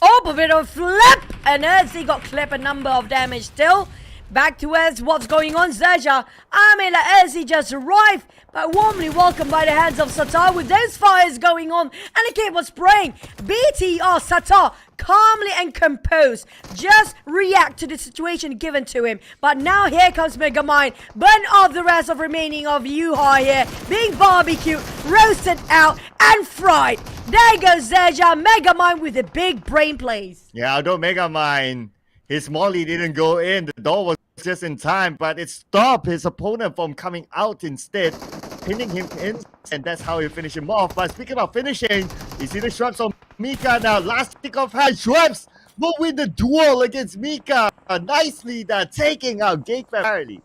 Speaker 8: Oh, a bit of flip, and Erzi got clip a number of damage still. Back to us, what's going on, XERXIA? I mean, Erzi just arrived, but warmly welcomed by the hands of Satar with those fires going on, and the kid was spraying. BTR Satar, calmly and composed, just react to the situation given to him. But now here comes Megamind, burn off the rest of remaining of Yuha here, being barbecued, roasted out, and fried. There goes XERXIA, Megamind with the big brain plays.
Speaker 7: Yeah, although Megamind, his molly didn't go in, the door was just in time, but it stopped his opponent from coming out instead, pinning him in, and that's how he finished him off. But speaking about finishing, you see the Schweppes on Mika now. Last kick off hand, Schweppes will win the duel against Mika. Nicely done, taking out GEEK fairly.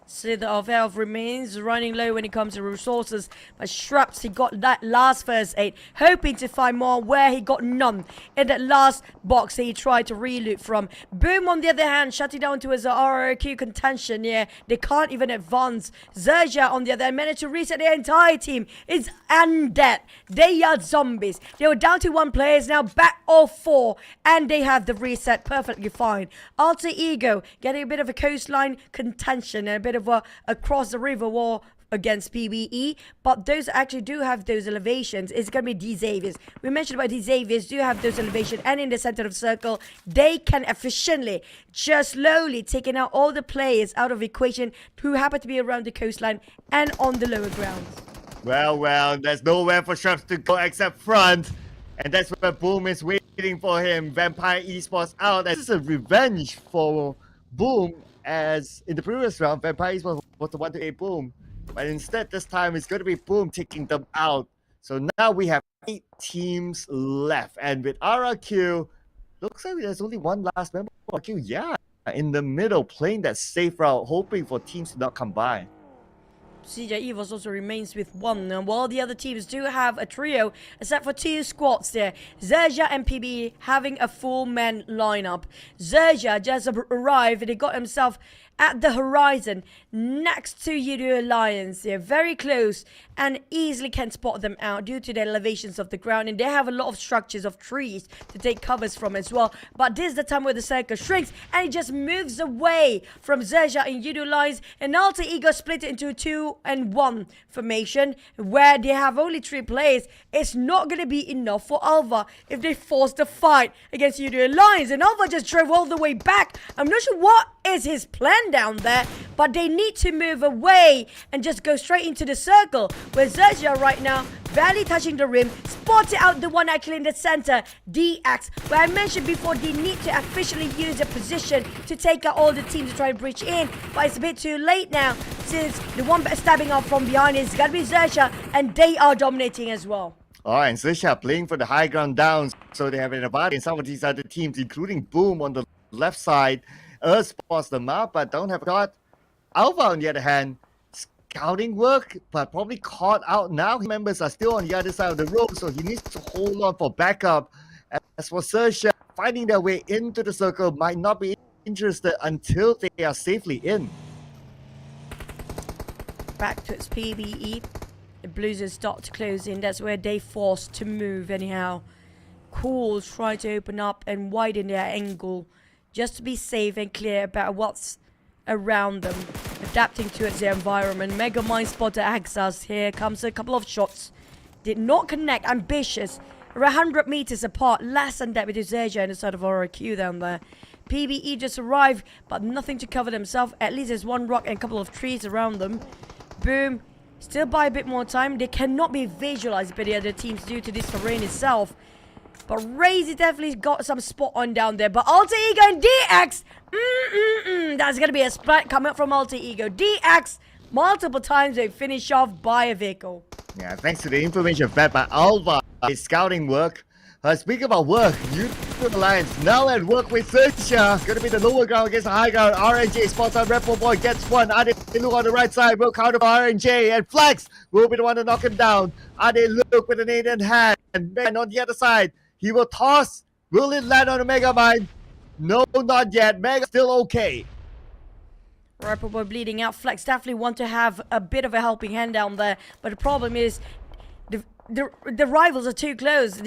Speaker 8: Slither of Health remains running low when it comes to resources, but Schweppes, he got that last first aid, hoping to find more where he got none in that last box that he tried to reloot from. Boom, on the other hand, shutting down to his RRQ contention. Yeah, they can't even advance. XERXIA, on the other hand, managed to reset their entire team. It's undead. They are zombies. They were down to 1 player, now back all 4, and they have the reset perfectly fine. Alter Ego getting a bit of a coastline contention and a bit of a across the river war against PBE, but those actually do have those elevations. It's gonna be these Xaviers. We mentioned about these Xaviers do have those elevations, and in the center of the circle, they can efficiently, just slowly taking out all the players out of equation who happen to be around the coastline and on the lower grounds.
Speaker 7: Well, there's nowhere for Schweppes to go except front, and that's where Boom is waiting for him. Vampire Esports out. This is a revenge for Boom, as in the previous round, Vampire Esports was the one to hit Boom. But instead, this time, it's going to be Boom taking them out. So now we have 8 teams left. And with RRQ, looks like there's only one last member of RRQ. Yeah, in the middle, playing that safe route, hoping for teams to not come by.
Speaker 8: PERSIJA EVOS also remains with 1, and while the other teams do have a trio, except for 2 squads there. XERXIA and PB having a full-man lineup. XERXIA just arrived and he got himself at the horizon next to Yoodo Alliance. They're very close and easily can spot them out due to the elevations of the ground, and they have a lot of structures of trees to take covers from as well. But this is the time where the circle shrinks and it just moves away from XERXIA and Yoodo Alliance, and Alter Ego split it into 2 and 1 formation where they have only 3 players. It's not going to be enough for Alva if they force the fight against Yoodo Alliance, and Alva just drove all the way back. I'm not sure what is his plan down there, but they need to move away and just go straight into the circle, where XERXIA right now barely touching the rim, spotted out the one actually in the center, DX, where I mentioned before they need to officially use a position to take out all the teams to try and breach in, but it's a bit too late now, since the one stabbing out from behind is gonna be XERXIA, and they are dominating as well.
Speaker 7: Alright, and XERXIA playing for the high ground down, so they have an advantage in some of these other teams, including Boom on the left side. Spots them out, but don't have got. Alpha, on the other hand, scouting work, but probably caught out now. Members are still on the other side of the road, so he needs to hold on for backup. As for XERXIA, finding their way into the circle might not be interested until they are safely in.
Speaker 8: Back to its PBE. The Blues start to close in. That's where they forced to move anyhow. Cools try to open up and widen their angle just to be safe and clear about what's around them. Adapting to their environment. Megamind spotted Axas. Here comes a couple of shots. Did not connect. Ambitious. Around 100 meters apart. Less than that with XERXIA on the side of RRQ down there. PBE just arrived, but nothing to cover themselves. At least there's one rock and a couple of trees around them. Boom. Still by a bit more time. They cannot be visualized by the other teams due to this terrain itself. But Razy definitely got some spot on down there. But Alter Ego and DX. That's going to be a splat coming up from Alter Ego. DX, multiple times they finish off by a vehicle.
Speaker 7: Yeah, thanks to the information fed by Alva. His scouting work. Speaking about work, Yoodo Alliance now at work with XERXIA. Gonna be the lower ground against the high ground. RNJ spots on Red Bull Boy, gets one. Ade look on the right side, will counter for RNJ. And Flex will be the one to knock him down. Ade look with an 8 in hand. And Ben on the other side, he will toss. Will it land on the Megamind? No, not yet. Mega still okay.
Speaker 8: Rapper Boy bleeding out. Flex definitely want to have a bit of a helping hand down there. But the problem is the rivals are too close.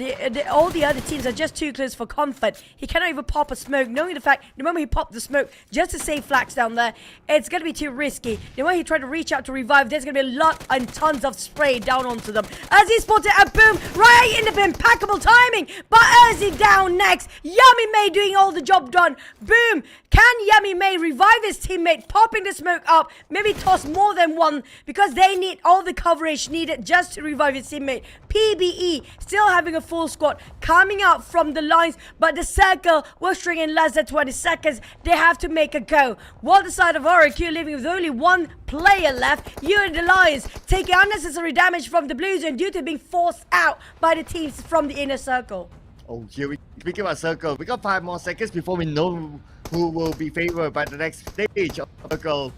Speaker 8: All the other teams are just too close for comfort. He cannot even pop a smoke, knowing the fact the moment he popped the smoke just to save Flax down there, it's going to be too risky. The moment he tried to reach out to revive, there's going to be a lot and tons of spray down onto them. As he spotted a boom right in the impeccable timing, but as he down next, Yummy May doing all the job done. Boom! Can Yummy May revive his teammate, popping the smoke up, maybe toss more than one, because they need all the coverage needed just to revive his teammate. PBE still having a full squad coming out from the lines, but the circle will string in less than 20 seconds. They have to make a go. While the side of RRQ living with only one player left, Yoodo Alliance taking unnecessary damage from the Blues and due to being forced out by the teams from the inner circle.
Speaker 7: Oh, here we speaking about circle. We got 5 more seconds before we know who will be favored by the next stage of circle.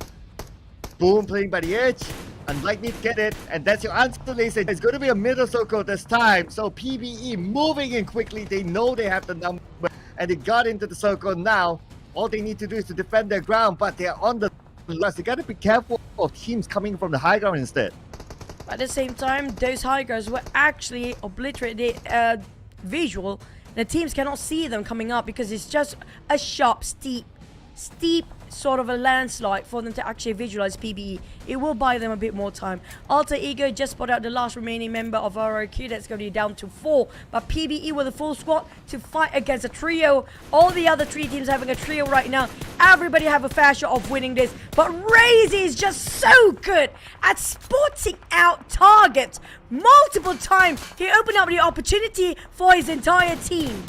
Speaker 7: Boom, playing by the edge. Unlikely to get it, and that's your answer, Lacey. It's going to be a middle circle this time. So PBE moving in quickly. They know they have the number, and they got into the circle now. All they need to do is to defend their ground, but they're on the left. They got to be careful of teams coming from the high ground instead.
Speaker 8: At the same time, those high grounds were actually obliterated visual. The teams cannot see them coming up because it's just a sharp, steep sort of a landslide for them to actually visualize PBE. It will buy them a bit more time. Alter Ego just spotted out the last remaining member of RRQ. That's going to be down to 4. But PBE with a full squad to fight against a trio. All the other 3 teams having a trio right now. Everybody have a fair shot of winning this. But Razy is just so good at spotting out targets. Multiple times he opened up the opportunity for his entire team.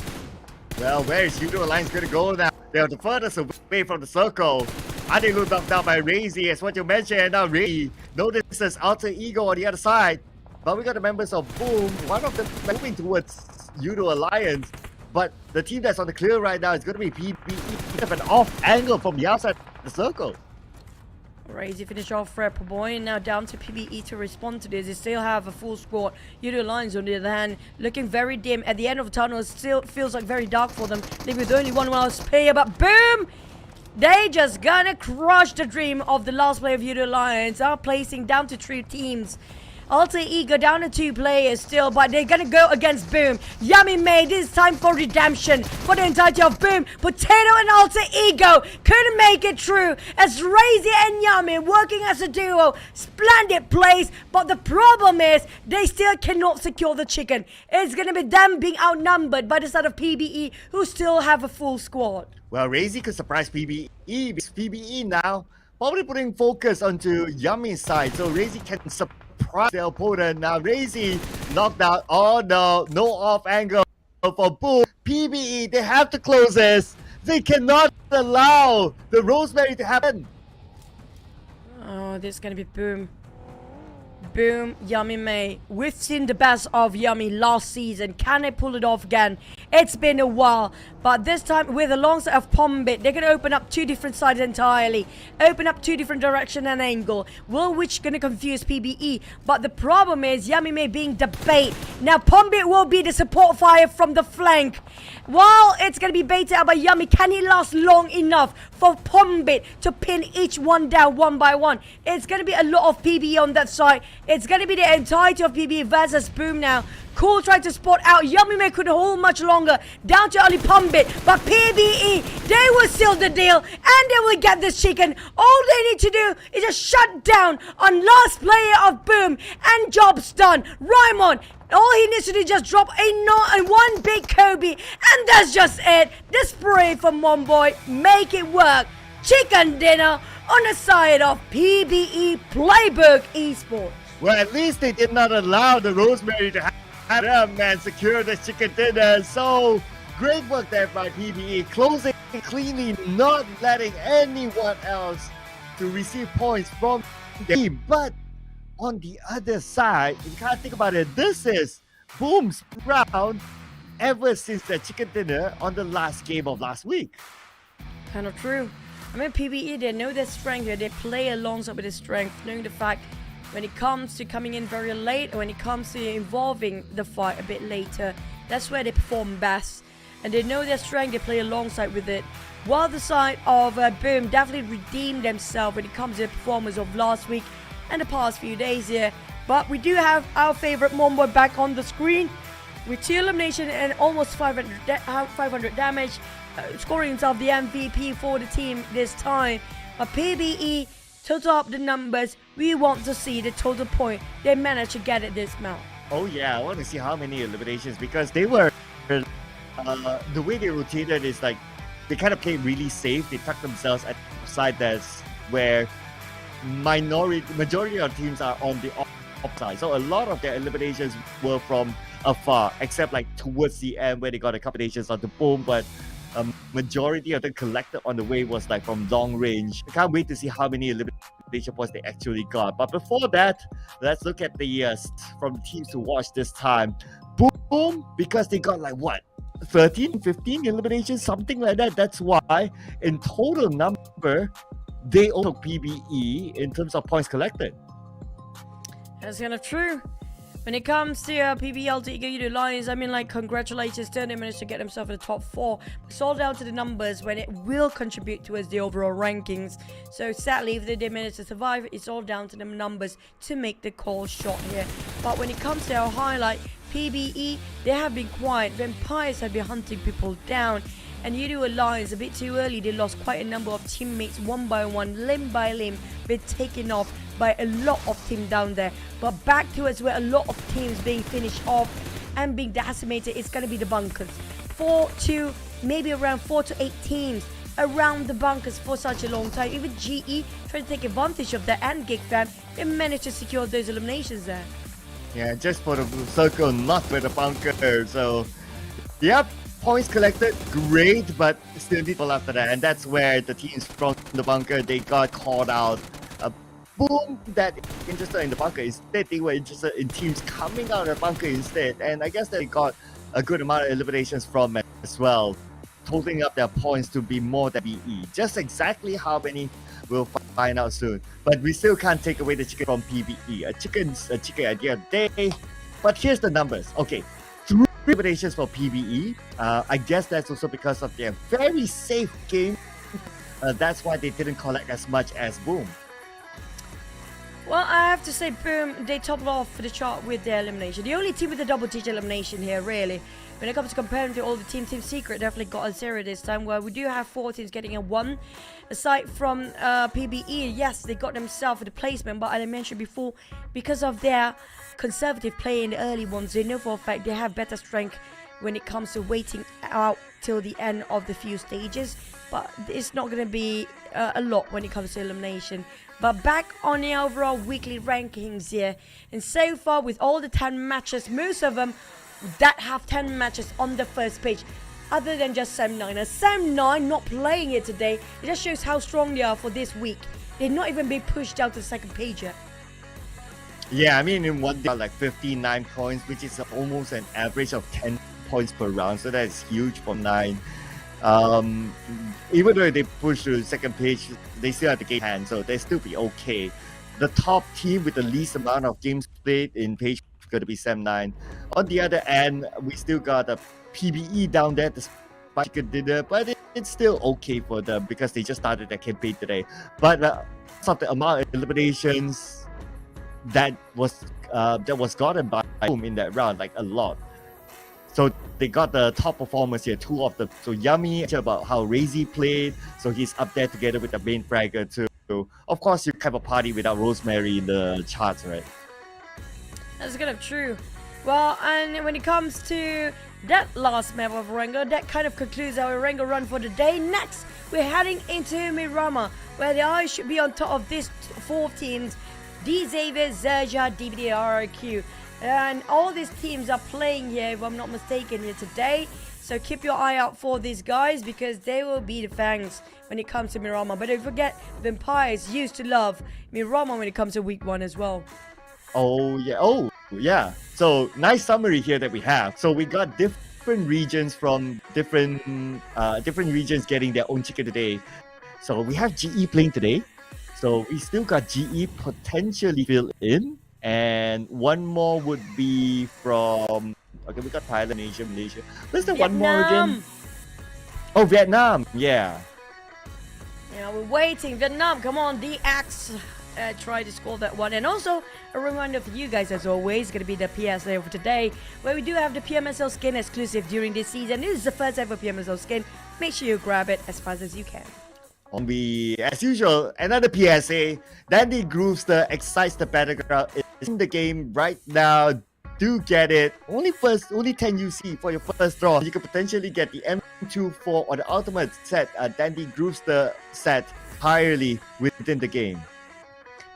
Speaker 7: Well, where is Yoodo Alliance going to go now? They're the furthest away from the circle. Adilu knocked down by Razy, as what you mentioned, and now Razy notices Alter Ego on the other side. But we got the members of Boom, one of them moving towards Yoodo Alliance. But the team that's on the clear right now is going to be PBE. Have an off angle from the outside of the circle.
Speaker 8: Razy finish off Rapper Boy, and now down to PBE to respond to this. They still have a full squad. Yoodo Alliance on the other hand, looking very dim. At the end of the tunnel, it still feels like very dark for them. Living with only one last player, but boom! They just gonna crush the dream of the last player of Yoodo Alliance. Are placing down to 3 teams. Alter Ego down to 2 players still, but they're gonna go against Boom. Yummy May, this is time for redemption for the entirety of Boom. Potato and Alter Ego couldn't make it through as Razy and Yummy working as a duo. Splendid plays, but the problem is they still cannot secure the chicken. It's gonna be them being outnumbered by the side of PBE, who still have a full squad.
Speaker 7: Well, Razy could surprise PBE because PBE now probably putting focus onto Yummy's side, so Razy can surprise their opponent. Now Razy knocked out. Oh no, no off angle for Boom. PBE, they have to close this. They cannot allow the Rosemary to happen.
Speaker 8: Oh, this is gonna be Boom. Boom, Yummy May. We've seen the best of Yummy last season. Can they pull it off again? It's been a while, but this time with the long side of Pombit, they're going to open up two different sides entirely. Open up two different direction and angle. Will which going to confuse PBE. But the problem is Yamime being the bait. Now Pombit will be the support fire from the flank. While it's going to be baited out by Yummy, can he last long enough for Pombit to pin each one down one by one? It's going to be a lot of PBE on that side. It's going to be the entirety of PBE versus Boom now. Cool tried to spot out. Yummy couldn't hold much longer. Down to Ali Pombit. But PBE, they will seal the deal. And they will get this chicken. All they need to do is just shut down on last player of Boom. And job's done. Raimon, all he needs to do is just drop one big Kobe. And that's just it. The spray from one boy. Make it work. Chicken dinner on the side of PBE Playbook Esports.
Speaker 7: Well, at least they did not allow the Rosemary to have them and secure the chicken dinner. So great work there by PBE, closing cleanly, not letting anyone else to receive points from the team. But on the other side, if you can't think about it, this is Boom's round ever since the chicken dinner on the last game of last week.
Speaker 8: Kind of true. I mean, PBE, they know their strength here. They play alongside with their strength, knowing the fact when it comes to coming in very late, or when it comes to involving the fight a bit later, that's where they perform best. And they know their strength, they play alongside with it. While the side of Boom definitely redeemed themselves when it comes to the performance of last week and the past few days here. But we do have our favorite Momboy back on the screen with 2 elimination and almost 500 damage, scoring himself the MVP for the team this time. But PBE, total up the numbers, we want to see the total point they managed to get at this mount.
Speaker 7: Oh yeah, I want to see how many eliminations, because they were the way they rotated is like they kind of played really safe. They tucked themselves at the side that's where majority of teams are on the upside. So a lot of their eliminations were from afar, except like towards the end where they got a couple eliminations on the Boom, but majority of them collected on the way was like from long range. I can't wait to see how many elimination points they actually got. But before that, let's look at the from the teams to watch this time. Boom, because they got like what, 13, 15 eliminations, something like that. That's why in total number they also PBE in terms of points collected.
Speaker 8: That's kind of true. When it comes to PBL to Yoodo Alliance, I mean, like, congratulations, they managed to get themselves in the top 4. It's all down to the numbers when it will contribute towards the overall rankings. So sadly, if they did manage to survive, it's all down to the numbers to make the call shot here. But when it comes to our highlight, PBE, they have been quiet. Vampires have been hunting people down. And Yoodo Alliance, a bit too early, they lost quite a number of teammates one by one, limb by limb, been taken off by a lot of teams down there. But back to us where a lot of teams being finished off and being decimated, it's going to be the bunkers. 4 to maybe around 4 to 8 teams around the bunkers for such a long time. Even GE trying to take advantage of that, and GEEK fam, they managed to secure those eliminations there.
Speaker 7: Yeah, just for the circle, not for the bunker. So, yep. Points collected, great, but still need people after that. And that's where the teams from the bunker, they got called out. Boom, that interested in the bunker. Instead, they were interested in teams coming out of the bunker instead. And I guess they got a good amount of eliminations from it as well, totaling up their points to be more than BE. Just exactly how many we'll find out soon. But we still can't take away the chicken from PBE. A chicken's a chicken at the end of the day. But here's the numbers. Okay. Eliminations for PBE. I guess that's also because of their very safe game. That's why they didn't collect as much as Boom.
Speaker 8: Well, I have to say, Boom, they topped off the chart with their elimination. The only team with a double-digit elimination here, really. When it comes to comparing to all the teams, Team Secret definitely got a 0 this time, where we do have 4 teams getting a 1. Aside from PBE, yes, they got themselves the placement, but as I mentioned before, because of their conservative play in the early ones, they know for a fact they have better strength when it comes to waiting out till the end of the few stages. But it's not going to be a lot when it comes to elimination. But back on the overall weekly rankings here, and so far with all the 10 matches, most of them that have 10 matches on the first page, other than just Sam9. Now Sam9 not playing it today, it just shows how strong they are for this week. They've not even been pushed out to the second page yet.
Speaker 7: Yeah, I mean, in one day, like 59 points, which is almost an average of 10 points per round, so that's huge for 9. Even though they push to the second page, they still have the game hand, so they still be okay. The top team with the least amount of games played in page is going to be Sam9. On the other end, we still got a PBE down there despite chicken dinner, but it's still okay for them because they just started their campaign today. But of the amount of eliminations that was gotten by Boom in that round, like a lot. So they got the top performers here, 2 of them. So Yummy about how Razy played, so he's up there together with the main fragger too. Of course, you have a party without Rosemary in the charts, right?
Speaker 8: That's kind of true. Well, and when it comes to that last map of Orengo, that kind of concludes our Orengo run for the day. Next, we're heading into Miramar, where the eyes should be on top of these 4 teams: D Xavier, XERXIA, DBD, RRQ. And all these teams are playing here, if I'm not mistaken, here today. So keep your eye out for these guys because they will be the fangs when it comes to Miramar. But don't forget, Vampires used to love Miramar when it comes to week 1 as well.
Speaker 7: Oh yeah. So nice summary here that we have. So we got different regions from different regions getting their own chicken today. So we have GE playing today. So we still got GE potentially filled in. And one more would be from... Okay, we got Thailand, Asia, Malaysia. Where's the one more again? Oh, Vietnam. Yeah.
Speaker 8: Yeah, we're waiting. Vietnam, come on, DX. Try to score that one. And also, a reminder for you guys, as always, going to be the PSA of today, where we do have the PMSL skin exclusive during this season. This is the first ever PMSL skin. Make sure you grab it as fast as you can.
Speaker 7: As usual, another PSA. Dandy Grooves, the excites the battleground is in the game right now. Do get it. Only 10 UC for your first draw. You could potentially get the M24 or the ultimate set, Dandy Grooves the set entirely within the game.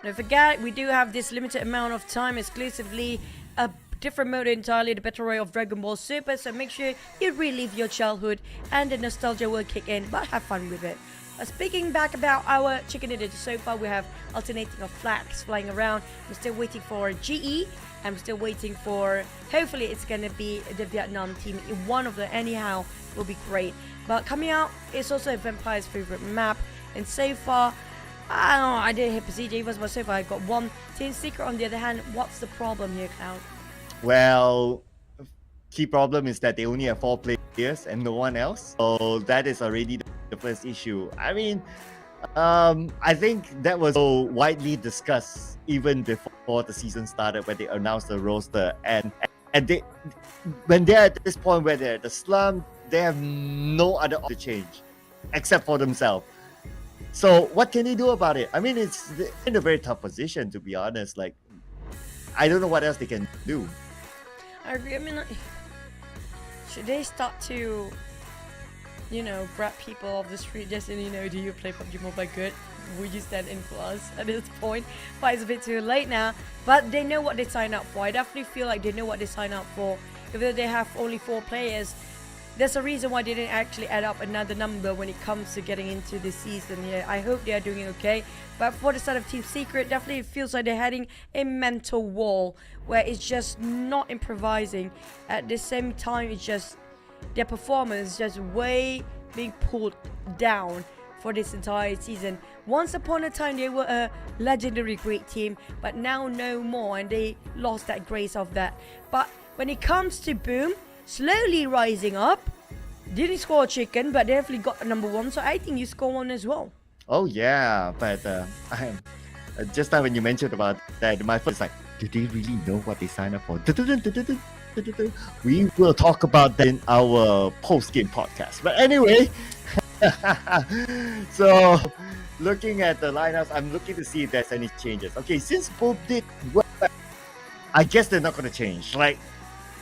Speaker 8: Don't forget, we do have this limited amount of time exclusively. A different mode entirely, the Battle Royale of Dragon Ball Super. So make sure you relive your childhood and the nostalgia will kick in, but have fun with it. Speaking back about our chicken dinner so far, we have alternating of flags flying around. We're still waiting for GE, and we're still waiting for, hopefully it's going to be the Vietnam team. One of them anyhow will be great. But coming out, it's also a Vampire's favorite map, and so far, I don't know, I didn't hit PERSIJA, but so far I got 1 Team Secret. On the other hand, what's the problem here, Cloud?
Speaker 7: Well, key problem is that they only have 4 players and no one else. So that is already the first issue. I mean, I think that was so widely discussed even before the season started when they announced the roster, and they, when they're at this point where they're at the slump, they have no other option to change except for themselves. So what can they do about it? I mean, it's in a very tough position, to be honest. Like, I don't know what else they can do.
Speaker 8: I agree. I mean, like, should they start to, you know, grab people off the street just in, you know, do you play PUBG Mobile good? Would you stand in for us at this point? But it's a bit too late now. But they know what they signed up for. I definitely feel like they know what they signed up for. Even though they have only 4 players, there's a reason why they didn't actually add up another number when it comes to getting into this season. Yeah, I hope they are doing okay. But for the side of Team Secret, definitely it feels like they're heading a mental wall where it's just not improvising. At the same time, it's just their performance is just way being pulled down for this entire season. Once upon a time, they were a legendary great team, but now no more, and they lost that grace of that. But when it comes to Boom, slowly rising up, didn't score a chicken, but definitely got a number 1, so I think you score 1 as well.
Speaker 7: Oh yeah, but just now when you mentioned about that, my first like, do they really know what they signed up for? We will talk about that in our post-game podcast. But anyway, so looking at the lineups, I'm looking to see if there's any changes. Okay, since Boom did well, I guess they're not going to change. Like,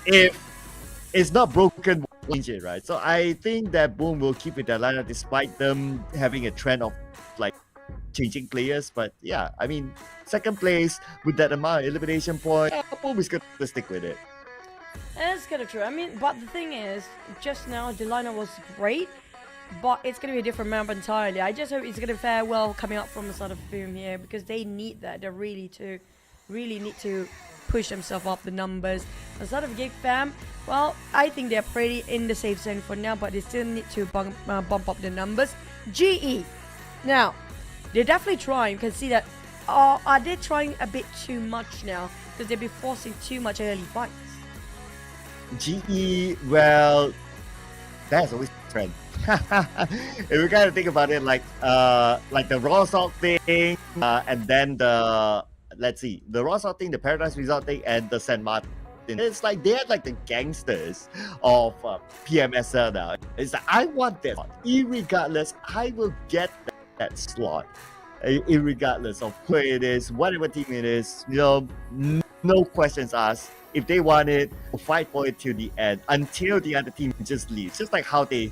Speaker 7: if it's not broken, we'll change it, right? So I think that Boom will keep with their lineup despite them having a trend of like changing players. But yeah, I mean, second place with that amount of elimination point, Boom is going to stick with it.
Speaker 8: That's kind of true. I mean, but the thing is, just now the lineup was great, but it's going to be a different map entirely. I just hope it's going to fare well coming up from the side of Boom here, because they need that. They really need to push themselves up the numbers. Aside of GEEK fam, well, I think they're pretty in the safe zone for now, but they still need to bump up the numbers. GE, now, they're definitely trying. You can see that, are they trying a bit too much now? Because they'll be forcing too much early fights.
Speaker 7: GE, well, that's always a trend. If we kind of think about it, like the raw salt thing, and then the raw salt thing, the Paradise Resort thing, and the San Martin. It's like they're like the gangsters of PMSL now. It's like, I want this, irregardless, I will get that slot, irregardless of who it is, whatever team it is. You know, no questions asked. If they want it, we'll fight for it till the end, until the other team just leaves. Just like how they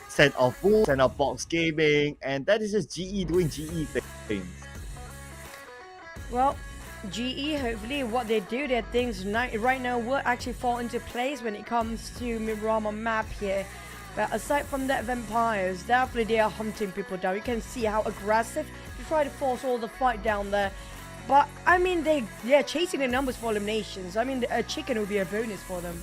Speaker 7: sent off Wolf, sent off Box Gaming, and that is just GE doing GE things.
Speaker 8: Well, GE, hopefully what they do, their things right now will actually fall into place when it comes to Miramar map here. But aside from that, Vampires, definitely they are hunting people down. You can see how aggressive they try to force all the fight down there. But, I mean, they're chasing the numbers for eliminations. I mean, a chicken would be a bonus for them.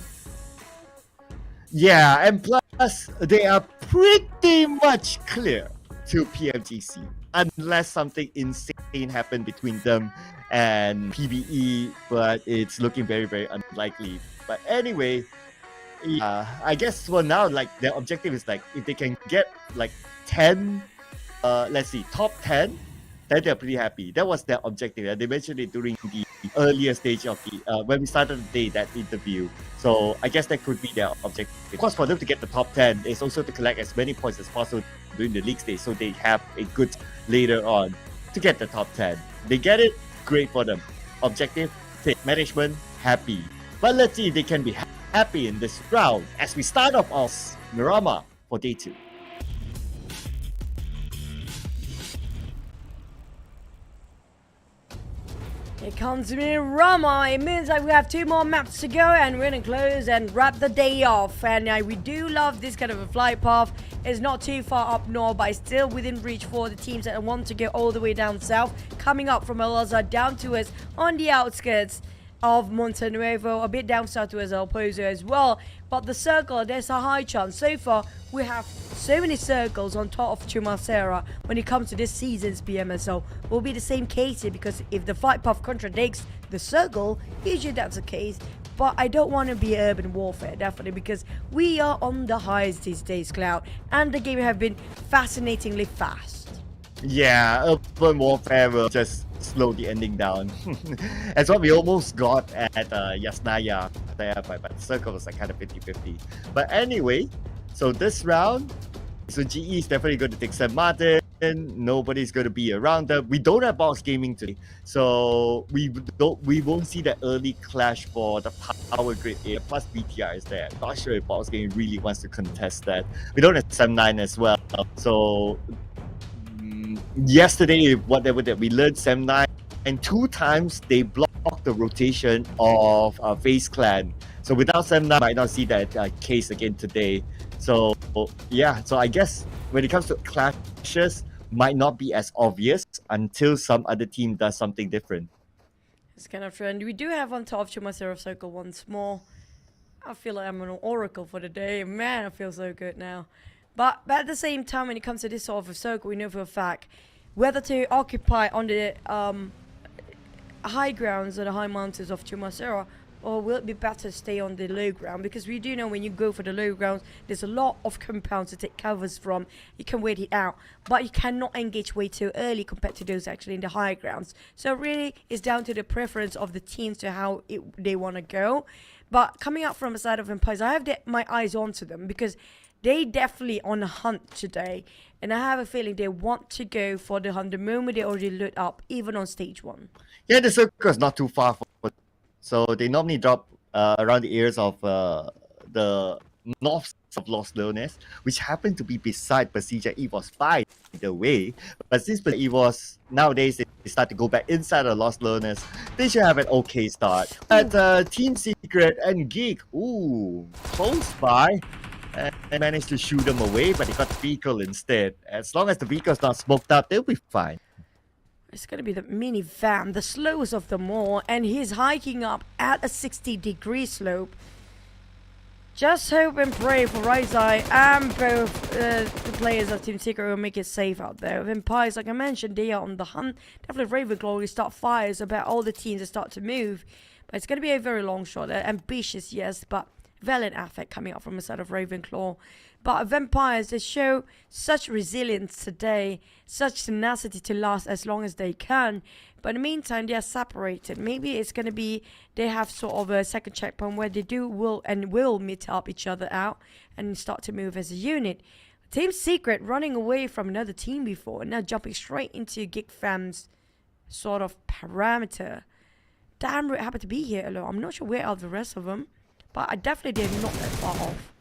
Speaker 7: Yeah, and plus, they are pretty much clear to PMGC. Unless something insane happened between them and PBE, but it's looking very, very unlikely. But anyway, I guess for now, like, their objective is, like, if they can get, like, 10, top 10, then they're pretty happy. That was their objective. They mentioned it during the earlier stage of the when we started the day, that interview. So I guess that could be their objective. Of course, for them to get the top 10 is also to collect as many points as possible during the league stage, so they have a good later on to get the top 10. They get it, great for them. Objective, management, happy. But let's see if they can be happy in this round as we start off as Miramar for day 2.
Speaker 8: Here comes Miramar. It means that we have 2 more maps to go and we're gonna close and wrap the day off. And we do love this kind of a flight path. It's not too far up north, but it's still within reach for the teams that want to go all the way down south. Coming up from Al-Azhar down to us on the outskirts of Monte Nuevo, a bit down south to us El Pozo as well. But the circle, there's a high chance. So far, we have so many circles on top of Chumacera when it comes to this season's PMSL. Will be the same case here, because if the fight path contradicts the circle, usually that's the case. But I don't want to be urban warfare, definitely, because we are on the highs these days, Cloud. And the game have been fascinatingly fast.
Speaker 7: Yeah, urban warfare will just slow the ending down. That's what we almost got at Yasnaya there, but the circle was like kind of 50-50. But anyway, so this round, so GE is definitely going to take San Martin. Nobody's going to be around them. We don't have Box Gaming today, so we won't see that early clash for the power grid area. Plus BTR is there. Not sure if Box Gaming really wants to contest that. We don't have Sem9 as well, so yesterday, whatever that we learned, Sem9, and 2 times they blocked the rotation of FaZe Clan. So without Sem9, might not see that case again today. So yeah, so I guess when it comes to clashes, might not be as obvious until some other team does something different.
Speaker 8: It's kind of true. And we do have on top of Chumacera circle once more. I feel like I'm an oracle for the day. Man, I feel so good now. But at the same time, when it comes to this sort of a circle, we know for a fact whether to occupy on the high grounds or the high mountains of Chumacera, or will it be better to stay on the low ground? Because we do know when you go for the low grounds, there's a lot of compounds to take covers from. You can wait it out, but you cannot engage way too early compared to those actually in the high grounds. So really, it's down to the preference of the teams to how they want to go. But coming up from the side of Empires, I have my eyes onto them because they definitely on a hunt today, and I have a feeling they want to go for the hunt the moment they already lit up, even on stage 1.
Speaker 7: Yeah, the circle is not too far, so they normally drop around the areas of the north of Los Leones, which happen to be beside PERSIJA EVOS by the way. But since EVOS nowadays they start to go back inside of Los Leones, they should have an okay start. But Team Secret and GEEK, close by. And managed to shoot them away, but they got the vehicle instead. As long as the vehicle's not smoked out, they'll be fine.
Speaker 8: It's going to be the minivan, the slowest of them all, and he's hiking up at a 60-degree slope. Just hope and pray for Rizai and both the players of Team Secret will make it safe out there. Vampires, like I mentioned, they are on the hunt. Definitely Ravenclaw will start fires about all the teams that start to move. But it's going to be a very long shot. Ambitious, yes, but valiant affect coming up from the side of Ravenclaw. But Vampires, they show such resilience today, such tenacity to last as long as they can. But in the meantime, they are separated. Maybe it's going to be, they have sort of a second checkpoint where they will meet up each other out and start to move as a unit. Team Secret running away from another team before, and now jumping straight into GEEK Fam's sort of parameter. Damn, it happened to be here alone. I'm not sure where are the rest of them, but I definitely did not that far off.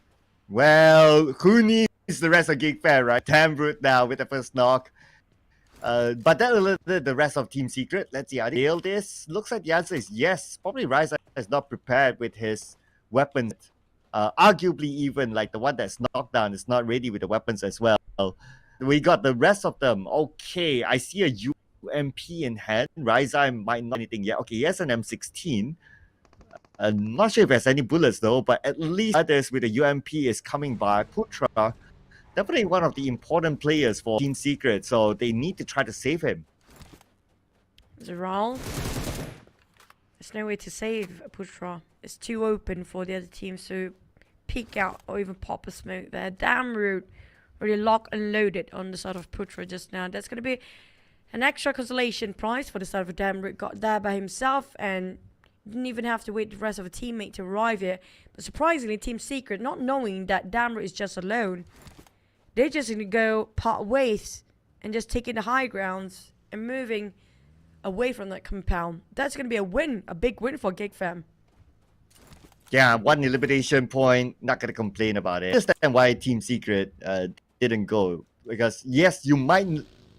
Speaker 7: Well, who needs the rest of GEEK Fam, right? Root now with the first knock. But that alerted the rest of Team Secret. Let's see how they deal this. Looks like the answer is yes. Probably Ryza is not prepared with his weapons. Arguably even like the one that's knocked down is not ready with the weapons as well. We got the rest of them. Okay, I see a UMP in hand. Ryza might not anything yet. Okay, he has an M16. I'm not sure if there's any bullets though, but at least others with the UMP is coming by. Putra, definitely one of the important players for Team Secret, so they need to try to save him.
Speaker 8: Zeral. There's no way to save Putra. It's too open for the other teams to peek out or even pop a smoke there. Damn Root really locked and loaded on the side of Putra just now. That's going to be an extra consolation prize for the side of Damn Root. Got there by himself and didn't even have to wait the rest of a teammate to arrive here. But surprisingly, Team Secret, not knowing that Damn Root is just alone, they're just going to go part ways and just taking the high grounds and moving away from that compound. That's going to be a win, a big win for GEEK Fam.
Speaker 7: Yeah, one elimination point, not going to complain about it. I understand why Team Secret didn't go. Because yes, you might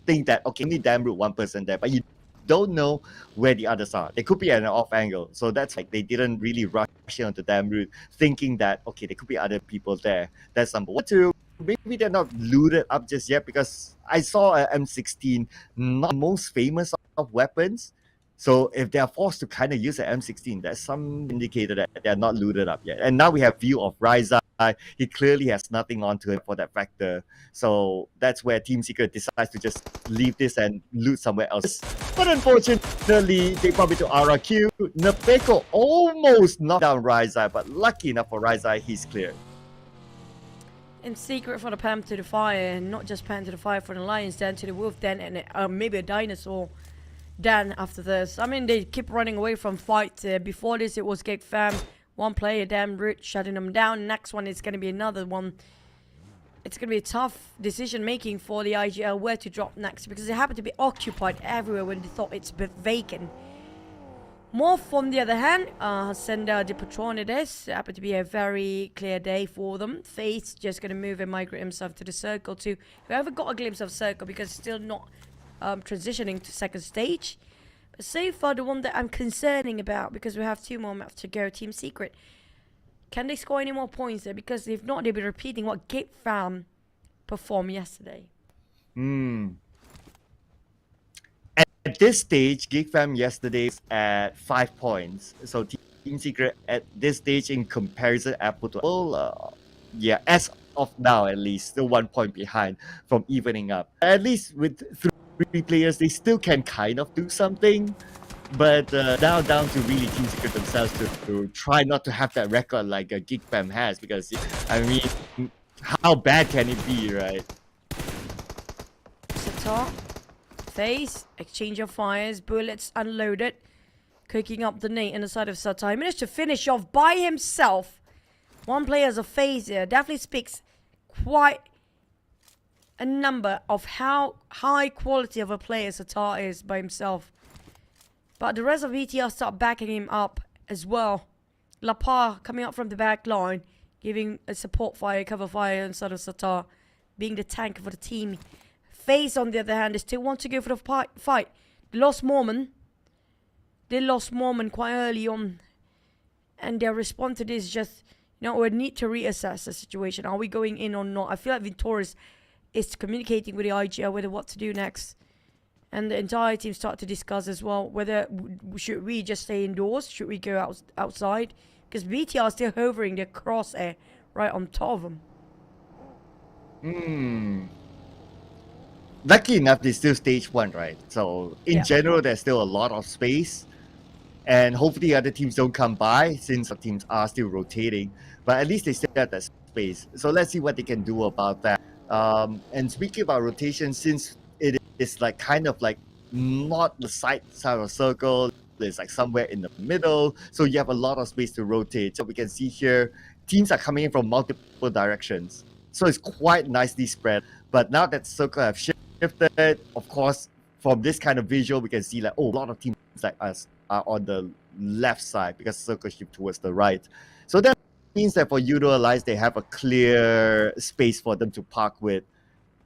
Speaker 7: think that, okay, only Damn Root one person there, but you don't know where the others are. They could be at an off angle. So that's like they didn't really rush onto Damn Root thinking that, okay, there could be other people there. That's number one. Two, maybe they're not looted up just yet because I saw a M16, not the most famous of weapons. So if they are forced to kind of use an M16, that's some indicator that they're not looted up yet. And now we have view of Ryza. He clearly has nothing onto him for that factor. So that's where Team Secret decides to just leave this and loot somewhere else. But unfortunately, they bump into RRQ. Nepeko almost knocked down Ryza, but lucky enough for Ryza, he's cleared.
Speaker 8: In secret for the Pam to the Fire, and not just Pam to the Fire for the Lions, then to the Wolf Den, and maybe a Dinosaur Dan after this. I mean, they keep running away from fight. Before this, it was GEEK Fam. One player, Damn Root, shutting them down. Next one is going to be another one. It's going to be a tough decision making for the IGL where to drop next because they happen to be occupied everywhere when they thought it's been vacant. MORPH, on the other hand, Sender the Patron it is. It happened to be a very clear day for them. FaZe just going to move and migrate himself to the circle to whoever got a glimpse of circle because it's still not transitioning to second stage. But so far, the one that I'm concerning about, because we have 2 more maps to go, Team Secret, can they score any more points there? Because if not, they'll be repeating what GEEK Fam performed yesterday.
Speaker 7: At this stage, GEEK Fam yesterday is at 5 points. So Team Secret at this stage in comparison apple to apple, yeah, as of now at least, still 1 point behind from evening up. At least with 3 players, they still can kind of do something. But now down to really Team Secret themselves to try not to have that record like GEEK Fam has. Because, I mean, how bad can it be, right?
Speaker 8: Satar, FaZe, exchange of fires, bullets unloaded. Cooking up the nade on the side of Satar. He managed to finish off by himself. One player as a FaZe here definitely speaks quite a number of how high quality of a player Satar is by himself. But the rest of ETR start backing him up as well. Lapar coming up from the back line, giving a support fire, cover fire inside of Satar, being the tank for the team. FaZe, on the other hand, they still want to go for the fight. They lost Mormon. They lost Mormon quite early on. And their response to this is just, you know, we need to reassess the situation. Are we going in or not? I feel like Victorious is communicating with the IGL whether what to do next. And the entire team start to discuss as well whether should we just stay indoors, should we go outside, because BTR are still hovering their crosshair right on top of them.
Speaker 7: Lucky enough, they still stage 1, right? So in general, there's still a lot of space, and hopefully other teams don't come by since the teams are still rotating. But at least they still have that space. So let's see what they can do about that. And speaking about rotation, since it is like kind of like not the side of a circle, it's like somewhere in the middle, so you have a lot of space to rotate. So we can see here teams are coming in from multiple directions, so it's quite nicely spread. But now that circle have shifted, of course, from this kind of visual we can see like, oh, a lot of teams like us are on the left side because circle shift towards the right. So that means that for Yoodo Alliance they have a clear space for them to park with.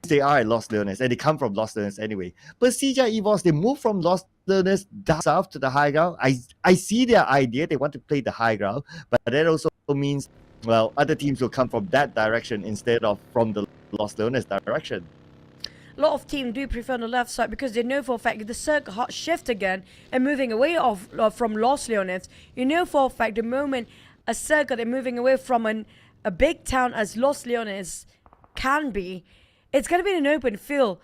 Speaker 7: They are at Los Leones, and they come from Los Leones anyway. PERSIJA EVOS, they move from Los Leones down south to the high ground. I see their idea. They want to play the high ground, but that also means, well, other teams will come from that direction instead of from the Los Leones direction.
Speaker 8: A lot of teams do prefer on the left side because they know for a fact that the circle hot shift again and moving away from Los Leones. You know for a fact the moment a circle they're moving away from a big town as Los Leones can be, it's going to be in an open field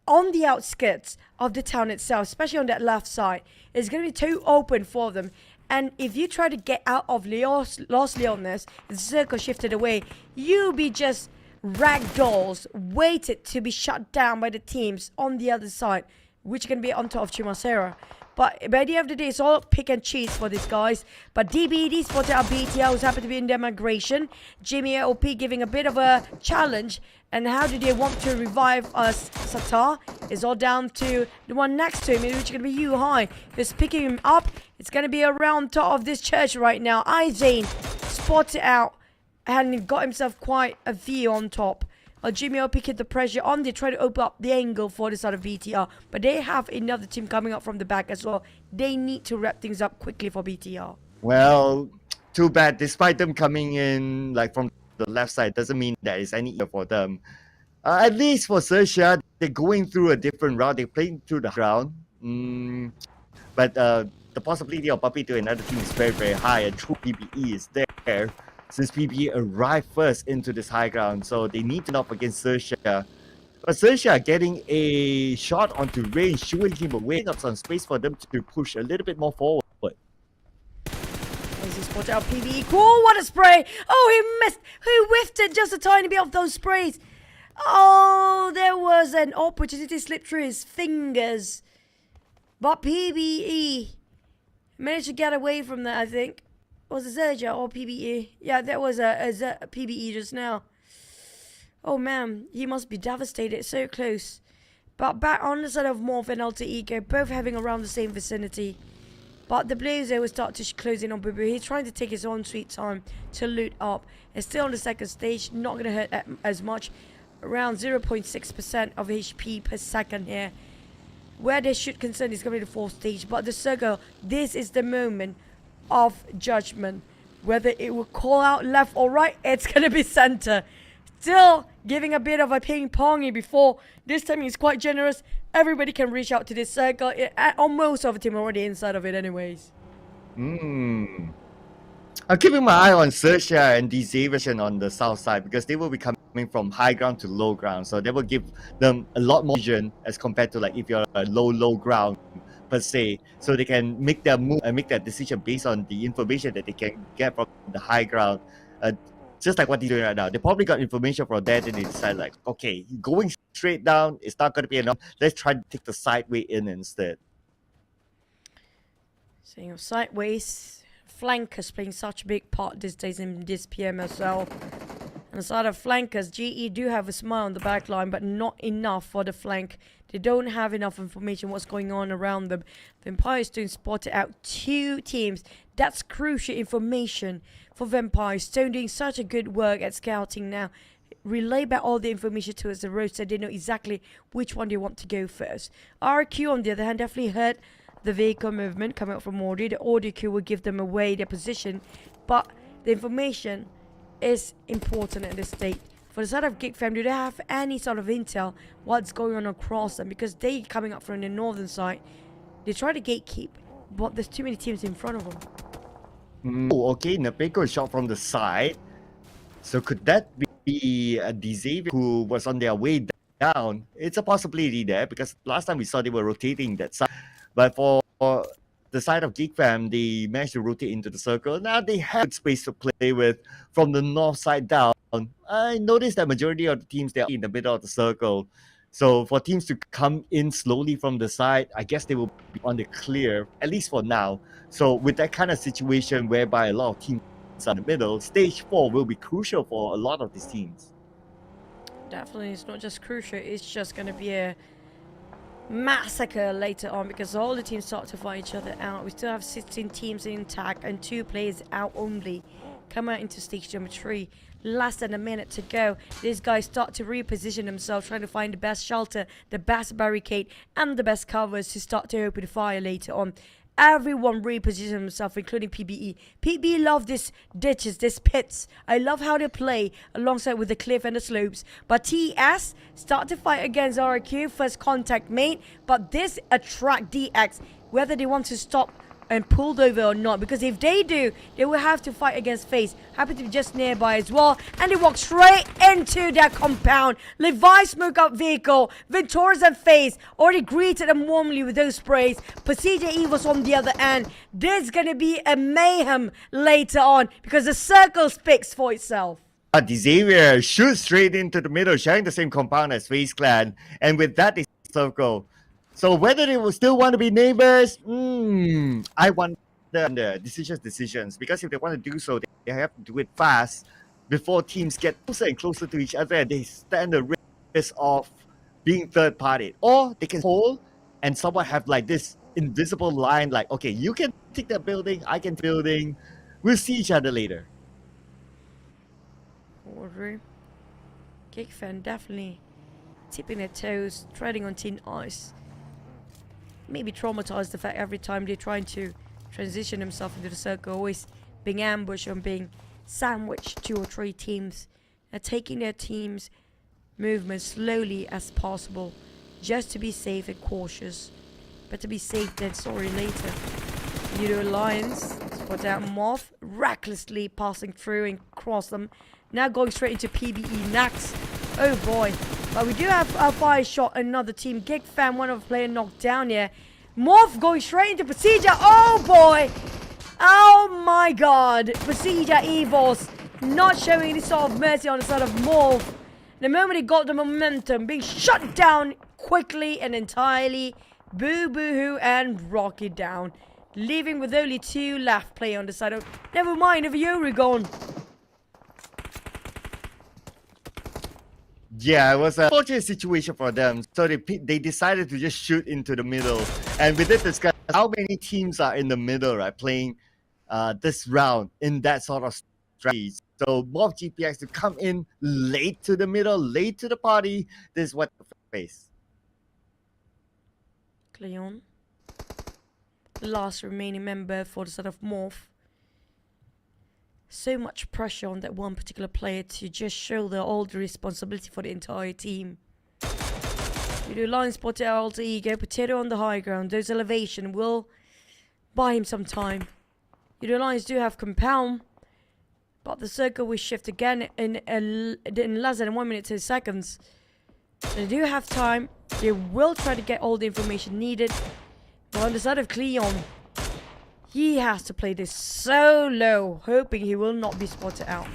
Speaker 8: on the outskirts of the town itself, especially on that left side. It's going to be too open for them. And if you try to get out of Los Leones, the circle shifted away, you'll be just ragdolls, waited to be shut down by the teams on the other side, which can be on top of Chimacera. But by the end of the day, it's all pick and choose for these guys. But DBD spotted out BTL, who's happy to be in their migration. Jimmy OP giving a bit of a challenge. And how do they want to revive us? Satar is all down to the one next to him, which is going to be Yu Hai. Who's picking him up. It's going to be around top of this church right now. Izane spotted out and got himself quite a view on top. Jimmy OP keep the pressure on. They try to open up the angle for the side of BTR. But they have another team coming up from the back as well. They need to wrap things up quickly for BTR.
Speaker 7: Well, too bad. Despite them coming in like from the left side, doesn't mean that it's any easier for them. At least for XERXIA, they're going through a different route. They're playing through the ground. But the possibility of bumping to another team is very, very high. And true PBE is there, since PBE arrived first into this high ground, so they need to knock against XERXIA. But XERXIA getting a shot onto range, shooing him away, up some space for them to push a little bit more forward.
Speaker 8: As he spotted out PBE, cool, what a spray! Oh, he missed, he whiffed it just a tiny bit of those sprays. Oh, there was an opportunity slip through his fingers. But PBE managed to get away from that, I think. Was it XERXIA or PBE? Yeah, that was a PBE just now. Oh man, he must be devastated, so close. But back on the side of MORPH and Alter Ego, both having around the same vicinity. But the Blazer will start to close in on Boo Boo. He's trying to take his own sweet time to loot up. It's still on the second stage, not going to hurt as much. Around 0.6% of HP per second here. Where they should concern is going to be the fourth stage. But the circle, this is the moment of judgment. Whether it will call out left or right, it's going to be center. Still giving a bit of a ping-pongy before. This time he's quite generous. Everybody can reach out to this circle. Almost of the team already inside of it anyways.
Speaker 7: I'm keeping my eye on XERXIA and Desaviation on the south side because they will be coming from high ground to low ground. So that will give them a lot more vision as compared to like if you're a low ground per se. So they can make their move and make their decision based on the information that they can get from the high ground. Just like what they're doing right now. They probably got information from that and they decide like, okay, going straight down is not going to be enough. Let's try to take the sideway in instead.
Speaker 8: Saying of sideways, flankers playing such a big part these days in this PMSL. And aside of flankers, GE do have a smile on the back line, but not enough for the flank. They don't have enough information what's going on around them. Vampire Stone spotted out 2 teams. That's crucial information for Vampire Stone, doing such a good work at scouting now. Relay back all the information towards the roster. They know exactly which one they want to go first. RQ, on the other hand, definitely heard the vehicle movement coming out from audio. The audio queue will give them away their position, but the information is important at this state. For the side of GEEK fam, do they have any sort of intel what's going on across them? Because they coming up from the northern side. They try to gatekeep, but there's too many teams in front of them.
Speaker 7: Oh, okay, Nepeko shot from the side. So could that be a Xavier who was on their way down? It's a possibility there because last time we saw they were rotating that side. But for the side of GEEK fam, they managed to rotate into the circle. Now they have space to play with from the north side down. I noticed that majority of the teams, they're in the middle of the circle. So for teams to come in slowly from the side, I guess they will be on the clear, at least for now. So with that kind of situation whereby a lot of teams are in the middle, stage 4 will be crucial for a lot of these teams.
Speaker 8: Definitely, it's not just crucial, it's just going to be a massacre later on because all the teams start to fight each other out. We still have 16 teams intact and 2 players out only. Come out into stage number 3. Less than a minute to go. These guys start to reposition themselves, trying to find the best shelter, the best barricade, and the best covers to start to open fire later on. Everyone reposition themselves, including PBE. PBE love these ditches, these pits. I love how they play alongside with the cliff and the slopes. But TS start to fight against RQ, first contact mate. But this attract DX, whether they want to stop and pulled over or not, because if they do, they will have to fight against FaZe. Happen to be just nearby as well, and they walk straight into their compound. Levi smoke up vehicle, Venturas and FaZe already greeted them warmly with those sprays. PERSIJA EVOS on the other end. There's gonna be a mayhem later on because the circle speaks for itself.
Speaker 7: Xavier shoots straight into the middle, sharing the same compound as FaZe Clan, and with that they circle. So whether they will still want to be neighbors, I wonder the decisions. Because if they want to do so, they have to do it fast before teams get closer and closer to each other and they stand the risk of being third party. Or they can hold and somewhat have like this invisible line like, okay, you can take that building, I can take building. We'll see each other later.
Speaker 8: Order. GEEK fan definitely tipping their toes, treading on thin ice. Maybe traumatized the fact every time they're trying to transition themselves into the circle, always being ambushed and being sandwiched 2 or 3 teams, and taking their team's movement slowly as possible, just to be safe and cautious. Better be safe than sorry later. Yoodo Alliance spot out MORPH, recklessly passing through and cross them. Now going straight into PBE next. Oh boy. But we do have a fire shot, another team. GEEK fan, one of the player knocked down here. MORPH going straight into PERSIJA. Oh boy! Oh my god! PERSIJA EVOS not showing any sort of mercy on the side of MORPH. The moment he got the momentum, being shut down quickly and entirely. Boo boo hoo and rocket down. Leaving with only 2 left player on the side of. Never mind, if Yuri gone.
Speaker 7: Yeah, it was a fortunate situation for them. So they decided to just shoot into the middle. And we did discuss how many teams are in the middle, right? Playing this round in that sort of strategy. So MORPH GPX to come in late to the middle, late to the party. This is what they face.
Speaker 8: QEON, the last remaining member for the side of MORPH. So much pressure on that one particular player to just shoulder all the responsibility for the entire team. Yoodo Alliance spotted alter ego, potato on the high ground. Those elevation will buy him some time. Yoodo Alliance do have compound, but the circle will shift again in less than 1 minute 2 seconds. They do have time. They will try to get all the information needed. But on the side of QEON, he has to play this so low, hoping he will not be spotted out.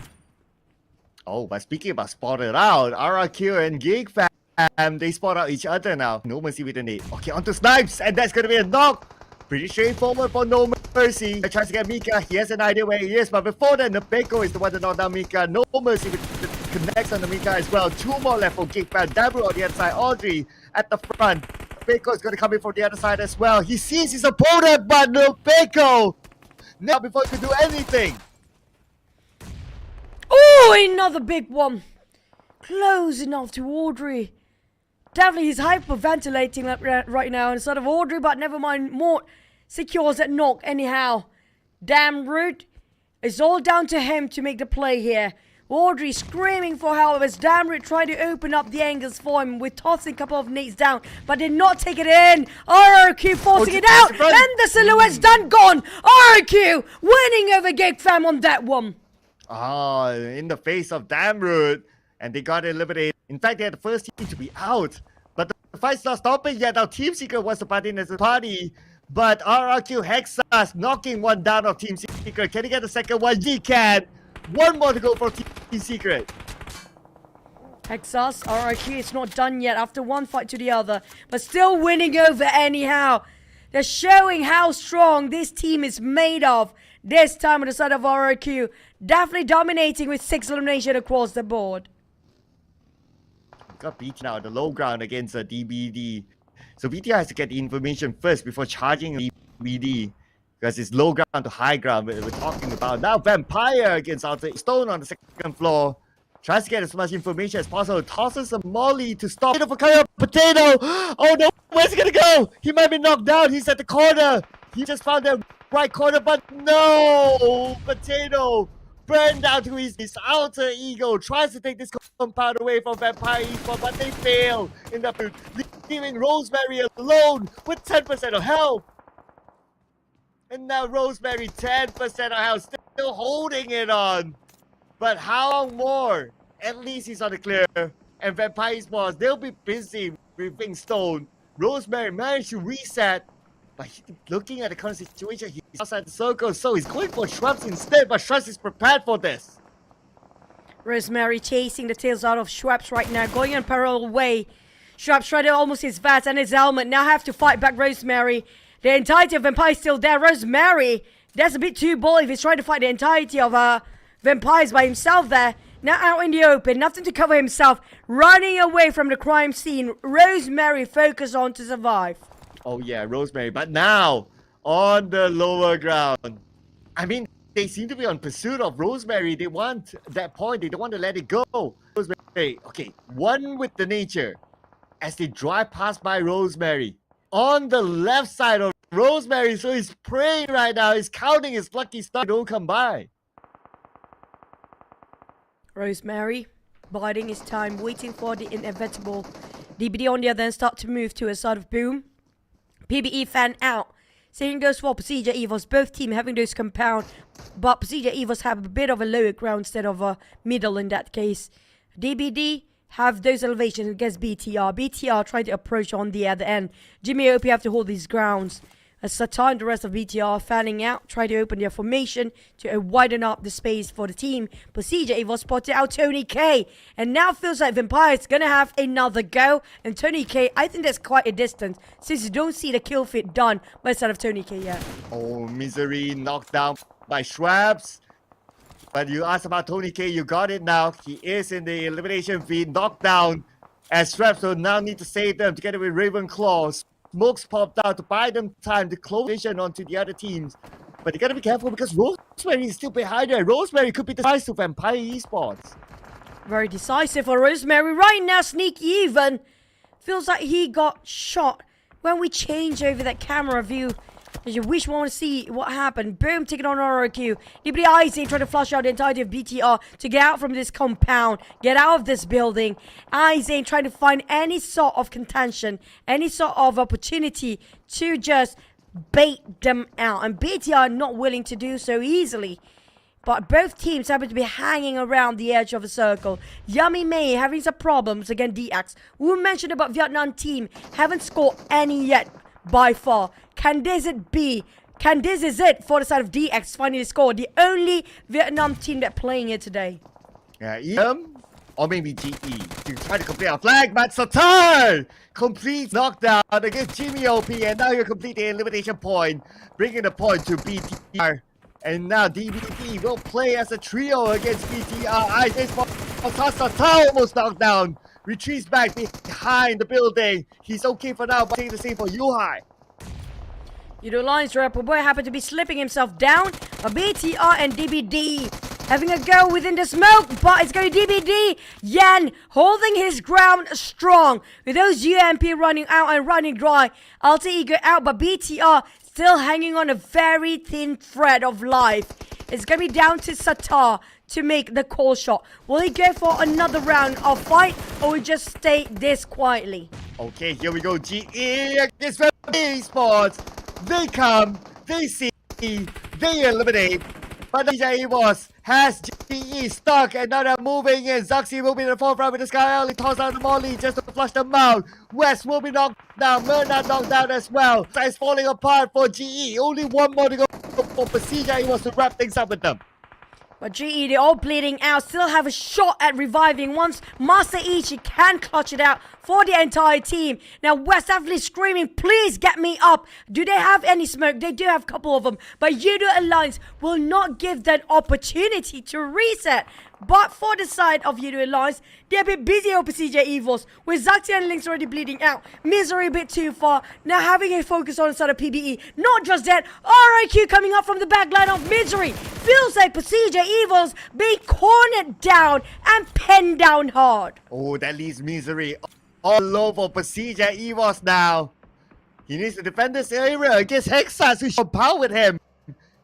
Speaker 7: Oh, but speaking about spotted out, RRQ and GEEK fam, they spot out each other now. No mercy with the nade. Okay, onto Snipes, and that's gonna be a knock. Pretty straightforward for No Mercy. He tries to get Mika. He has an idea where he is, but before that, Nepeko is the one to knock down Mika. No Mercy with the connects on the Mika as well. 2 more left for GEEK fam. Dabru on the other side. Audrey at the front. Nepeko is going to come in from the other side as well. He sees his opponent, but Nepeko now before he can do anything.
Speaker 8: Oh, another big one. Close enough to Audrey. Definitely he's hyperventilating right now instead of Audrey, but never mind. Mort secures that knock anyhow. Damn rude. It's all down to him to make the play here. Audrey screaming for help as Damrit tried to open up the angles for him with tossing a couple of nades down, but did not take it in. RRQ forcing it out, and the silhouette's done gone. RRQ winning over GEEK fam on that one.
Speaker 7: Ah, in the face of Damrit, and they got eliminated. In fact, they had the first team to be out, but the fight's not stopping yet. Now Team Secret wants to party in as a party, but RRQ Hexas knocking one down of Team Secret. Can he get the second one? He can. One more to go for Team Secret.
Speaker 8: Hexas, RRQ, it's not done yet after one fight to the other, but still winning over anyhow. They're showing how strong this team is made of. This time on the side of RRQ, definitely dominating with 6 elimination across the board.
Speaker 7: Got beaten out the low ground against a DBD. So BTR has to get the information first before charging DBD. Because it's low ground to high ground we're talking about. Now Vampire against Alter Stone on the second floor. Tries to get as much information as possible. Tosses a molly to stop. Potato! Oh no, where's he gonna go? He might be knocked down. He's at the corner. He just found the right corner, but no! Potato burned down to his alter ego. Tries to take this compound away from Vampire Esports, but they fail in the leaving Rosemary alone with 10% of health. And now Rosemary 10% of health, still holding it on. But how long more? At least he's on the clear. And Vampire Esports, they'll be busy ripping stone. Rosemary managed to reset. But looking at the current situation, he's outside the circle, so he's going for Shrubs instead. But Shrubs is prepared for this.
Speaker 8: Rosemary chasing the tails out of Schweppes right now, going in parallel way. Schweppes tried to almost his vest and his helmet. Now have to fight back Rosemary. The entirety of Vampire is still there. Rosemary, that's a bit too bold if he's trying to fight the entirety of Vampires by himself there. Now out in the open, nothing to cover himself. Running away from the crime scene. Rosemary focus on to survive.
Speaker 7: Oh yeah, Rosemary. But now, on the lower ground. I mean, they seem to be on pursuit of Rosemary. They want that point. They don't want to let it go. Rosemary, okay, one with the nature. As they drive past by Rosemary. On the left side of Rosemary, so he's praying right now. He's counting his lucky star. Don't come by.
Speaker 8: Rosemary biding his time, waiting for the inevitable. DBD on the other end start to move to a side of Boom. PBE fan out. Same goes for PERSIJA EVOS. Both teams having those compound, but PERSIJA EVOS have a bit of a lower ground instead of a middle in that case. DBD have those elevations against BTR. BTR trying to approach on the other end. Jimmy OP have to hold these grounds. As Satan and the rest of BTR fanning out, try to open their formation to widen up the space for the team. PERSIJA EVOS spotted out Tony K. And now feels like Vampire's gonna have another go. And Tony K, I think there's quite a distance since you don't see the kill fit done by the side of Tony K yet.
Speaker 7: Oh, Misery knocked down by Schwabs. But you asked about Tony K, you got it now. He is in the elimination feed, knocked down. As Schwabs will now need to save them together with Ravenclaw. Smokes popped out to buy them time to close vision onto the other teams. But you gotta be careful because Rosemary is still behind there. Rosemary could be the size of Vampire Esports.
Speaker 8: Very decisive for Rosemary right now. Sneak even. Feels like he got shot. When we change over that camera view, you wish we want to see what happened. Boom, taking on RRQ. DBD Isaac trying to flush out the entirety of BTR to get out from this compound, get out of this building. Isaac trying to find any sort of contention, any sort of opportunity to just bait them out. And BTR not willing to do so easily. But both teams happen to be hanging around the edge of the circle. Yummy May having some problems against DX. We mentioned about Vietnam team haven't scored any yet. By far, can this be it for the side of DX finally scored? The only Vietnam team that playing it today.
Speaker 7: Yeah, or maybe GE to try to complete a flag, but Satan complete knockdown against Jimmy OP, and now you complete the elimination point, bringing the point to BTR. And now DBD will play as a trio against BTR. Isaac Satan almost knocked down. Retreats back behind the building. He's okay for now, but taking the same for Yuhai.
Speaker 8: Yoodo Alliance rapper boy happened to be slipping himself down. A BTR and DBD having a go within the smoke, but it's going to DBD. Yan holding his ground strong with those UMP running out and running dry. Alter Ego out, but BTR still hanging on a very thin thread of life. It's going to be down to Satar to make the call shot. Will he go for another round of fight or will he just stay this quietly?
Speaker 7: Okay, here we go. GE against Esports. They come, they see, they eliminate. But EVOS has GE stuck and now they're moving in. XERXIA will be in the forefront with the Sky Early. Toss out the Molly just to flush them out. West will be knocked down. Myrna knocked down as well. It's falling apart for GE. Only one more to go for PERSIJA. He wants to wrap things up with them.
Speaker 8: But GE, they're all bleeding out, still have a shot at reviving once Master Ichi can clutch it out for the entire team. Now, West definitely screaming, please get me up. Do they have any smoke? They do have a couple of them. But Yoodo Alliance will not give that opportunity to reset. But for the side of Yoodo Alliance, they're a bit busy on PERSIJA EVOS, with XERXIA and Lynx already bleeding out. Misery a bit too far. Now having a focus on the side of PBE. Not just that, RIQ coming up from the back line of Misery. Feels like PERSIJA EVOS being cornered down and penned down hard.
Speaker 7: Oh, that leaves Misery all over PERSIJA EVOS now. He needs to defend this area against Hexas, who should power with him.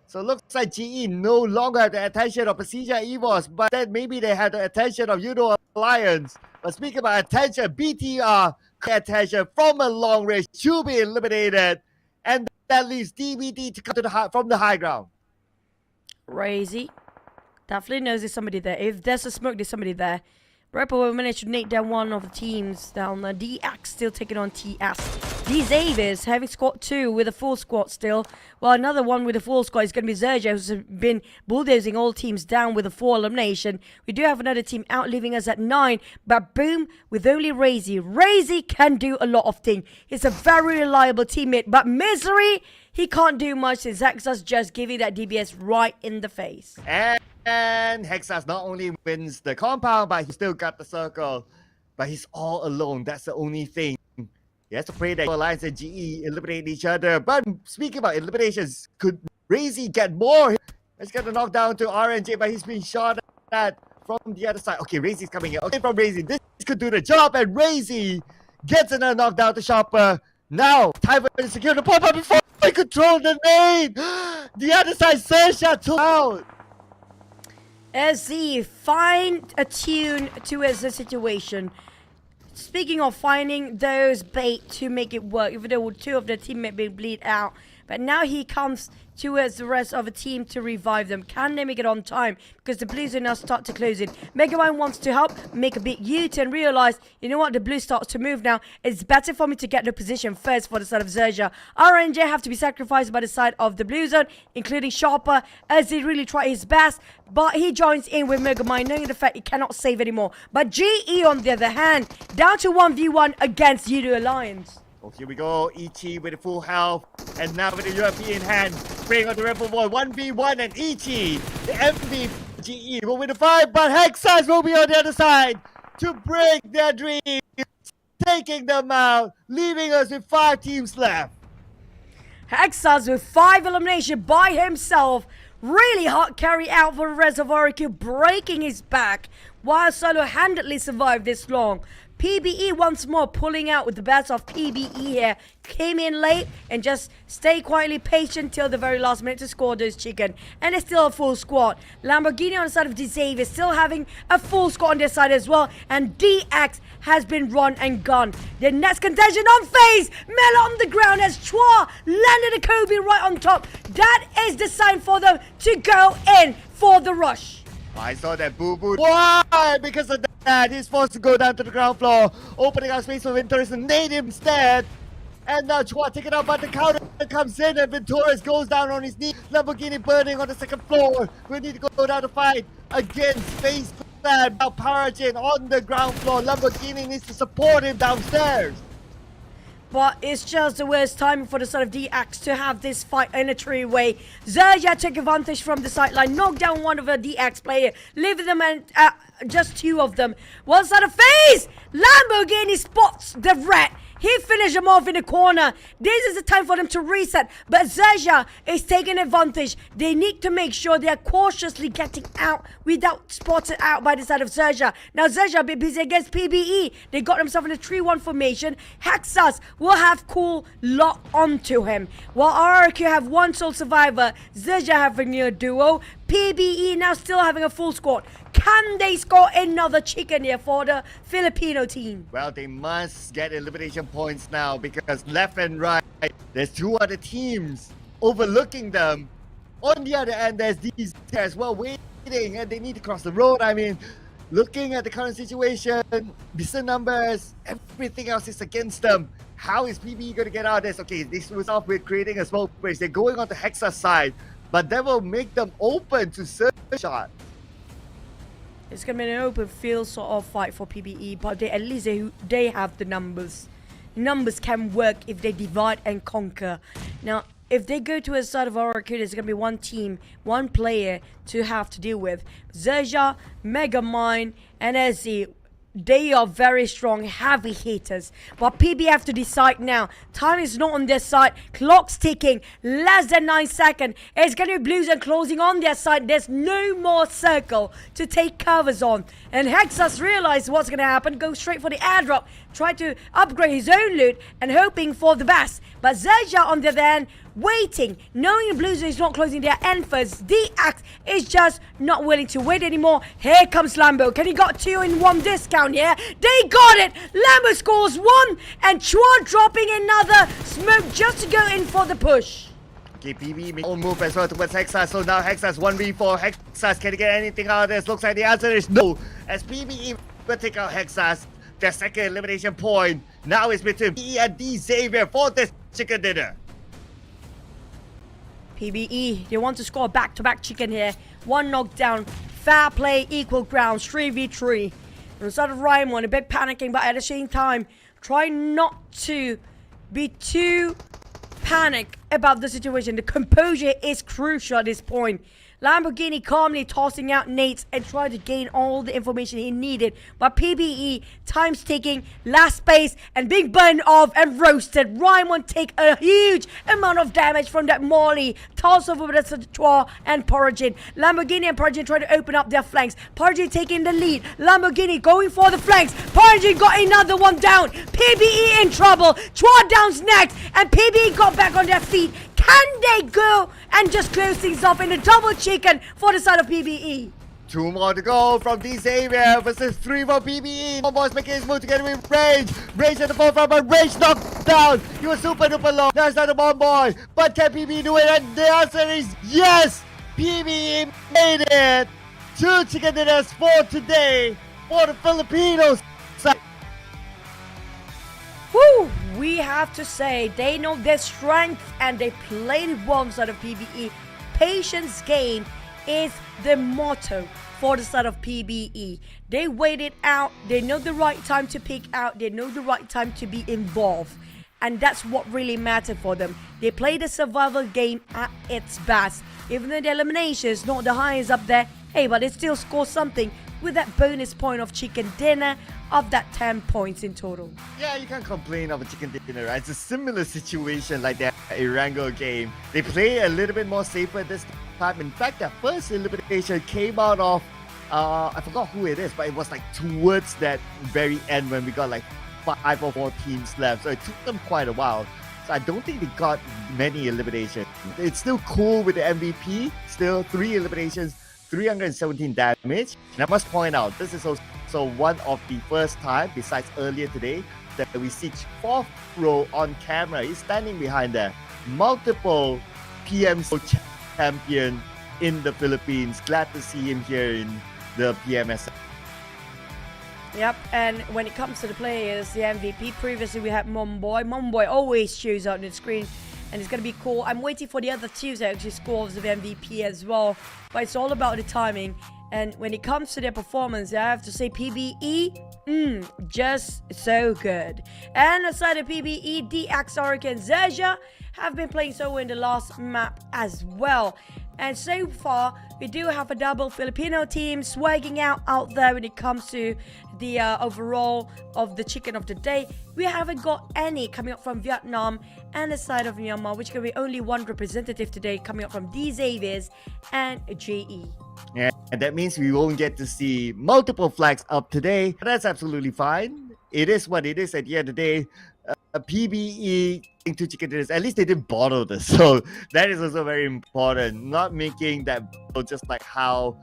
Speaker 7: So it looks like GE no longer have the attention of PERSIJA EVOS, but then maybe they have the attention of Yoodo Alliance. But speaking about attention, BTR attention from a long range to be eliminated. And that leaves DBD to come to from the high ground.
Speaker 8: Crazy. Definitely knows there's somebody there. If there's a smoke, there's somebody there. Ripple will manage to nade down one of the teams down there. DX still taking on TS. Xaviers having squad 2 with a full squad still. Well, another one with a full squad is going to be XERXIA, who's been bulldozing all teams down with a 4 elimination. We do have another team out, leaving us at 9. But boom, with only Razy. Razy can do a lot of things. He's a very reliable teammate. But Misery, he can't do much since Hexas just giving that DBS right in the face.
Speaker 7: And Hexas not only wins the compound, but he still got the circle. But he's all alone. That's the only thing. He has to pray that Alliance and GE eliminate each other. But speaking about eliminations, could Razy get more? Let's get the knockdown to RNJ, but he's being shot at from the other side. Okay, Razy's coming in. Okay, from Razy. This could do the job, and Razy gets another knockdown to Shopper. Now, time for him to secure the point, but before he control the nade, the other side, Sersha took out.
Speaker 8: As he find a tune towards the situation. Speaking of finding those bait to make it work, even though 2 of the teammates been bleed out. But now he comes towards the rest of the team to revive them. Can they make it on time? Because the Blues are now start to close in. Megamind wants to help, make a big U-turn, realize, you know what, the Blues starts to move now. It's better for me to get the position first for the side of XERXIA. RNJ have to be sacrificed by the side of the Blue Zone, including Sharper, as he really try his best. But he joins in with Megamind, knowing the fact he cannot save anymore. But GE, on the other hand, down to 1v1 against Yoodo Alliance.
Speaker 7: Oh, here we go. Ichi with the full health. And now with the European hand. Spraying on the Rebel Boy. 1v1 and Ichi. The MVP GE will win the fight. But Hexas will be on the other side to break their dreams. Taking them out. Leaving us with 5 teams left.
Speaker 8: Hexas with 5 elimination by himself. Really hard carry out for the rest of RQ, breaking his back. While solo-handedly survived this long. PBE once more pulling out with the best of PBE here. Came in late and just stay quietly patient till the very last minute to score those chicken. And it's still a full squad. Lamborghini on the side of Xavier still having a full squad on their side as well. And DX has been run and gone. The next contention on FaZe. Mela on the ground as Chua landed a Kobe right on top. That is the sign for them to go in for the rush.
Speaker 7: I saw that boo-boo. Why? Because of that, he's forced to go down to the ground floor, opening up space for Venturis and nade instead. And now Chua taking out, but the counter comes in and Venturis goes down on his knee. Lamborghini burning on the second floor. We need to go down to fight against FaZe Clan. Now Parajin on the ground floor. Lamborghini needs to support him downstairs.
Speaker 8: But it's just the worst timing for the side of DX to have this fight in a true way. XERXIA took advantage from the sideline, knocked down one of the DX player, leaving them and just 2 of them. One side of FaZe, Lamborghini spots the red. He finished them off in the corner. This is the time for them to reset. But XERXIA is taking advantage. They need to make sure they are cautiously getting out without spotted out by the side of XERXIA. Now XERXIA a bit busy against PBE. They got themselves in a 3-1 formation. Hexas will have cool lock onto him. While RRQ have one sole survivor, XERXIA having a duo. PBE now still having a full squad. Can they score another chicken here for the Filipino team?
Speaker 7: Well, they must get elimination points now because left and right, there's two other teams overlooking them. On the other end, there's these as well waiting and they need to cross the road. I mean, looking at the current situation, decent numbers, everything else is against them. How is PBE going to get out of this? Okay, this was off with creating a smoke break. They're going on the Hexa side, but that will make them open to shot.
Speaker 8: It's going to be an open field sort of fight for PBE, but at least they have the numbers. Numbers can work if they divide and conquer. Now, if they go to a side of RRQ, there's going to be one team, one player to have to deal with. XERXIA, Megamind, and SE. They are very strong, heavy hitters. But PB have to decide now. Time is not on their side. Clock's ticking. Less than 9 seconds. It's going to be Blues and closing on their side. There's no more circle to take covers on. And Hexas realize what's going to happen. Go straight for the airdrop. Try to upgrade his own loot and hoping for the best. But XERXIA on the other hand, waiting, knowing Blues is not closing their end first. DX is just not willing to wait anymore. Here comes Lambo. Can he got 2-in-1 discount? Yeah, they got it. Lambo scores 1 and Chua dropping another smoke just to go in for the push.
Speaker 7: Okay, PB make own move as well towards Hexas. So now Hexas 1v4. Hexas, can he get anything out of this? Looks like the answer is no. As PBE will take out Hexas, their second elimination point now is between PE and D Xavier for this chicken dinner.
Speaker 8: PBE, they want to score back-to-back chicken here. 1 knockdown, fair play, equal ground, 3v3. Instead of Raimon, a bit panicking, but at the same time, try not to be too panic about the situation. The composure is crucial at this point. Lamborghini calmly tossing out nades and trying to gain all the information he needed. But PBE, time's ticking, last space, and being burned off and roasted. Raimon take a huge amount of damage from that Molly. Toss over with the Chua and Porigin. Lamborghini and Porigin trying to open up their flanks. Porigin taking the lead. Lamborghini going for the flanks. Porigin got another one down. PBE in trouble. Chua down's next. And PBE got back on their feet. Can they go and just close things off in a double chicken for the side of PBE?
Speaker 7: 2 more to go from D Xavier versus 3 for PBE. Almost making his move to get away with Rage. Rage at the forefront, but Rage knocked down. He was super duper low. That's not the bomb boy. But can PBE do it? And the answer is yes. PBE made it. 2 chicken dinners for today for the Filipinos.
Speaker 8: Woo! We have to say they know their strength and they played it well inside of PBE. Patience game is the motto for the side of PBE. They waited out. They know the right time to pick out. They know the right time to be involved. And that's what really mattered for them. They played the survival game at its best. Even though the elimination is not the highest up there, hey, but they still score something with that bonus point of chicken dinner of that 10 points in total.
Speaker 7: Yeah, you can't complain of a chicken dinner, right? It's a similar situation like that Irango game. They play a little bit more safer this time. In fact, their first elimination came out of, I forgot who it is, but it was like towards that very end when we got like 5 or 4 teams left. So it took them quite a while. So I don't think they got many eliminations. It's still cool with the MVP. Still 3 eliminations, 317 damage. And I must point out, this is also one of the first time, besides earlier today, that we see 4th row on camera. He's standing behind there. Multiple PMSL champion in the Philippines. Glad to see him here in the PMSL.
Speaker 8: Yep, and when it comes to the players, the MVP, previously we had Momboy. Momboy always shows up on the screen, and it's going to be cool. I'm waiting for the other 2 to actually score the MVP as well, but it's all about the timing. And when it comes to their performance, I have to say PBE, just so good. And aside of PBE, DX, Oric, and XERXIA have been playing so well in the last map as well. And so far, we do have a double Filipino team swagging out there when it comes to the overall of the chicken of the day. We haven't got any coming up from Vietnam and the side of Myanmar, which can be only one representative today coming up from the Xaviers and GE.
Speaker 7: Yeah, and that means we won't get to see multiple flags up today. That's absolutely fine. It is what it is at the end of the day. PBE into chicken dinners, at least they didn't bottle this, so that is also very important. Not making that just like how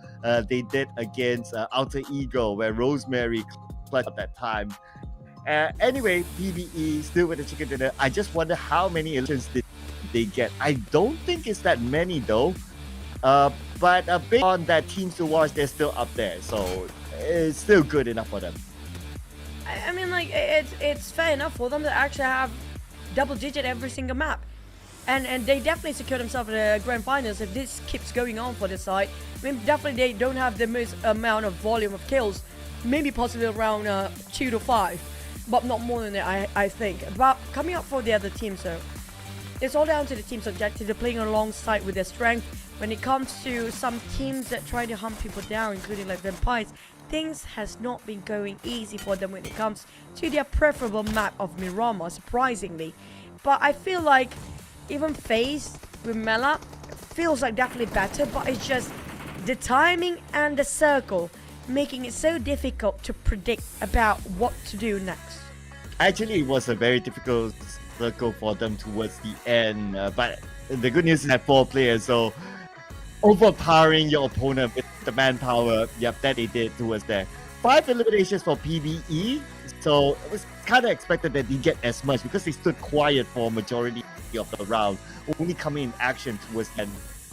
Speaker 7: they did against Alter Ego, where Rosemary clutched at that time. Anyway, PBE still with the chicken dinner. I just wonder how many eliminations did they get. I don't think it's that many though. But based on that teams to watch, they're still up there, so it's still good enough for them.
Speaker 8: I mean, like, it's fair enough for them to actually have double digit every single map. And they definitely secure themselves in the grand finals if this keeps going on for this side. I mean, definitely they don't have the most amount of volume of kills. Maybe possibly around 2 to 5. But not more than that, I think. But coming up for the other teams, though, it's all down to the team's objective. They're playing alongside with their strength. When it comes to some teams that try to hunt people down, including like Vampires, things has not been going easy for them when it comes to their preferable map of Miramar, surprisingly. But I feel like even FaZe with Mela feels like definitely better, but it's just the timing and the circle making it so difficult to predict about what to do next.
Speaker 7: Actually, it was a very difficult circle for them towards the end, but the good news is that 4 players, so overpowering your opponent with the manpower, yep, that they did towards there. 5 eliminations for PBE, so it was kind of expected that they get as much because they stood quiet for a majority of the round, only coming in action towards the end.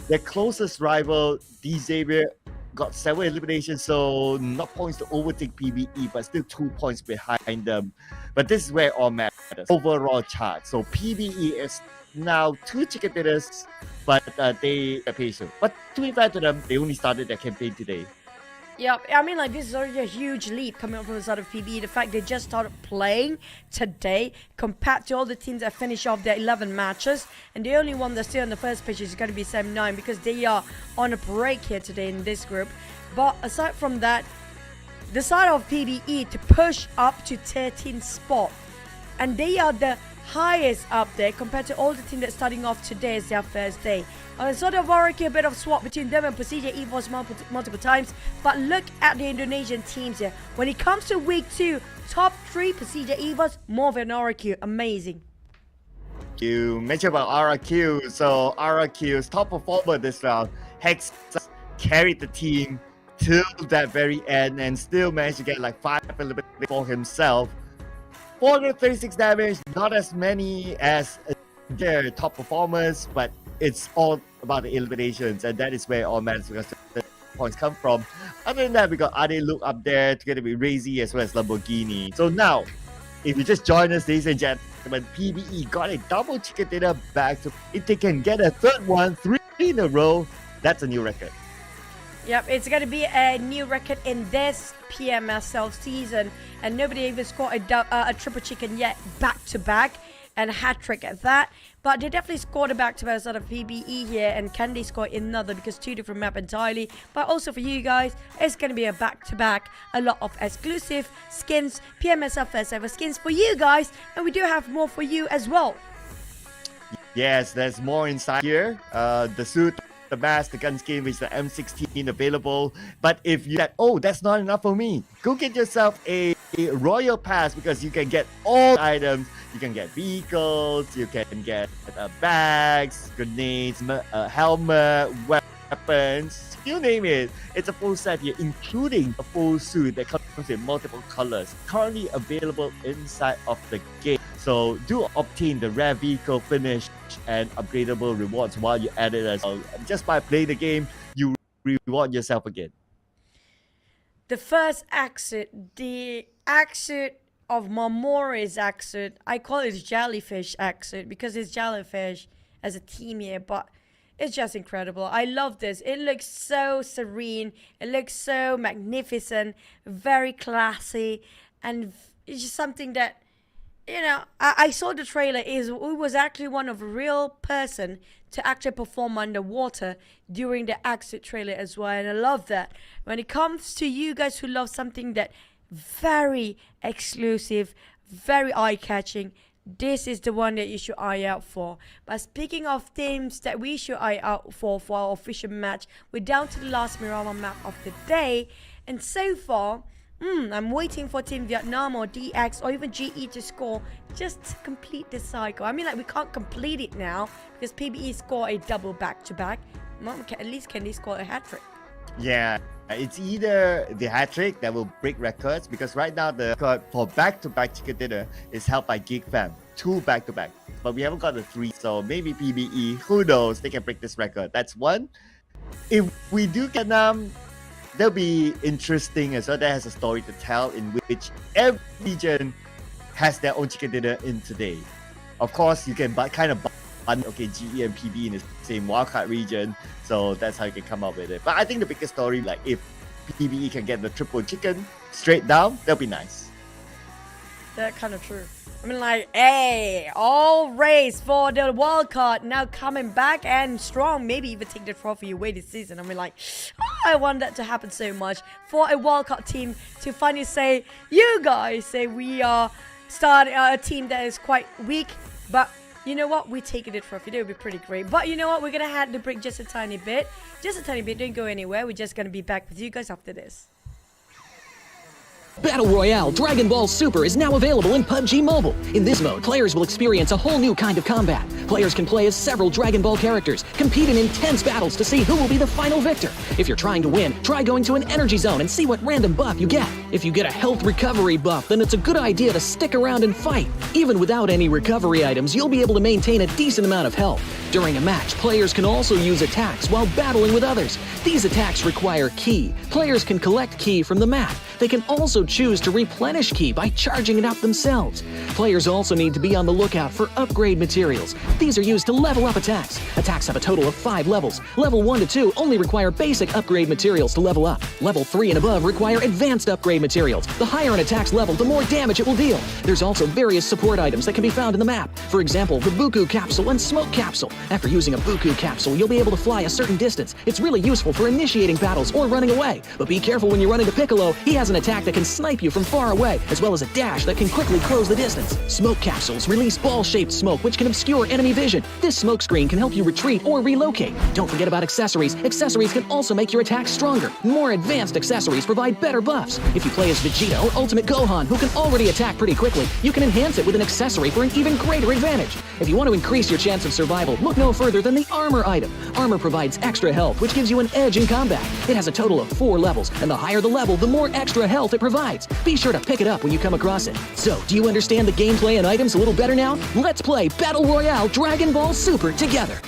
Speaker 7: Their closest rival, D Xavier, got 7 eliminations, so not points to overtake PBE, but still 2 points behind them. But this is where it all matters. Overall chart. So PBE is now 2 chicken dinners, but they are patient. But to be fair to them, they only started their campaign today.
Speaker 8: Yeah, I mean, like, this is already a huge leap coming up from the side of PBE. The fact they just started playing today compared to all the teams that finish off their 11 matches. And the only one that's still on the first pitch is going to be 7-9 because they are on a break here today in this group. But aside from that, the side of PBE to push up to 13th spot. And they are the highest up there compared to all the teams that's starting off today as their first day. Sort of already a bit of swap between them and PERSIJA EVOS multiple times, but look at the Indonesian teams here. When it comes to week 2, top 3 PERSIJA EVOS, MORPH and REGUM, amazing.
Speaker 7: You mentioned about RRQ, so RRQ's top performer this round, Hex, carried the team till that very end and still managed to get like 5 eliminations for himself. 436 damage, not as many as their top performers, but it's all about the eliminations, and that is where all matters because the points come from. Other than that, we got Ade Luke up there together with Razy as well as Lamborghini. So now, if you just join us, ladies and gentlemen, PBE got a double chicken dinner back. So if they can get a third one, 3 in a row, that's a new record.
Speaker 8: Yep, it's going to be a new record in this PMSL season, and nobody even scored a triple chicken yet back to back, and a hat trick at that. But they definitely scored a back-to-back sort of PBE here, and can they score another because 2 different map entirely. But also for you guys, it's going to be a back-to-back, a lot of exclusive skins, PMSL first ever skins for you guys, and we do have more for you as well.
Speaker 7: Yes, there's more inside here. The suit, the mask, the gun skin, which the M16 available. But if you said, oh, that's not enough for me, go get yourself a royal pass because you can get all the items. You can get vehicles, you can get bags, grenades, helmet, weapons, you name it. It's a full set here, including a full suit that comes in multiple colors. Currently available inside of the game. So do obtain the rare vehicle finish and upgradable rewards while you're at it as well. Just by playing the game, you reward yourself again.
Speaker 8: The first exit, the exit of Mamori's exit, I call it jellyfish exit because it's jellyfish as a team here, but it's just incredible. I love this. It looks so serene. It looks so magnificent, very classy, and it's just something that you know, I saw the trailer. It was actually one of a real person to actually perform underwater during the exit trailer as well, and I love that. When it comes to you guys who love something that very exclusive, very eye-catching, this is the one that you should eye out for. But speaking of teams that we should eye out for our official match, we're down to the last Miramar map of the day, and so far, I'm waiting for Team Vietnam or DX or even GE to score just to complete the cycle. I mean, like, we can't complete it now because PBE score a double back-to-back. At least can they score a hat-trick?
Speaker 7: Yeah, it's either the hat-trick that will break records, because right now the record for back-to-back chicken dinner is held by GEEK fam. 2 back-to-back. But we haven't got the 3, so maybe PBE, who knows, they can break this record. That's one. If we do Vietnam, that'll be interesting as well. That has a story to tell in which every region has their own chicken dinner in today. Of course, you can kind of bundle, okay, GE and PB in the same wildcard region, so that's how you can come up with it. But I think the biggest story, like if PBE can get the triple chicken straight down, that'll be nice.
Speaker 8: That's kind of true. I mean, like, hey, all race for the wild card now coming back and strong. Maybe even take the trophy away this season. I mean, like, I want that to happen so much for a wild card team to finally say, you guys say we are starting a team that is quite weak, but you know what? We're taking the trophy. That would be pretty great. But you know what? We're gonna have to break just a tiny bit. Just a tiny bit. Don't go anywhere. We're just gonna be back with you guys after this.
Speaker 1: Battle Royale Dragon Ball Super is now available in PUBG Mobile. In this mode, players will experience a whole new kind of combat. Players can play as several Dragon Ball characters, compete in intense battles to see who will be the final victor. If you're trying to win, try going to an energy zone and see what random buff you get. If you get a health recovery buff, then it's a good idea to stick around and fight. Even without any recovery items, you'll be able to maintain a decent amount of health. During a match, players can also use attacks while battling with others. These attacks require ki. Players can collect ki from the map. They can also choose to replenish ki by charging it up themselves. Players also need to be on the lookout for upgrade materials. These are used to level up attacks. Attacks have a total of 5 levels. Level 1 to 2 only require basic upgrade materials to level up. Level 3 and above require advanced upgrade materials. The higher an attack's level, the more damage it will deal. There's also various support items that can be found in the map. For example, the Buku Capsule and Smoke Capsule. After using a Buku Capsule, you'll be able to fly a certain distance. It's really useful for initiating battles or running away. But be careful when you run into Piccolo. He has an attack that can snipe you from far away, as well as a dash that can quickly close the distance. Smoke Capsules release ball-shaped smoke, which can obscure enemy vision. This smoke screen can help you retreat or relocate. Don't forget about accessories. Accessories can also make your attacks stronger. More advanced accessories provide better buffs. If you play as Vegeta or Ultimate Gohan, who can already attack pretty quickly, you can enhance it with an accessory for an even greater advantage. If you want to increase your chance of survival, look no further than the Armor item. Armor provides extra health, which gives you an edge in combat. It has a total of 4 levels, and the higher the level, the more extra health it provides. Be sure to pick it up when you come across it. So, do you understand the gameplay and items a little better now? Let's play Battle Royale Dragon Ball Super together.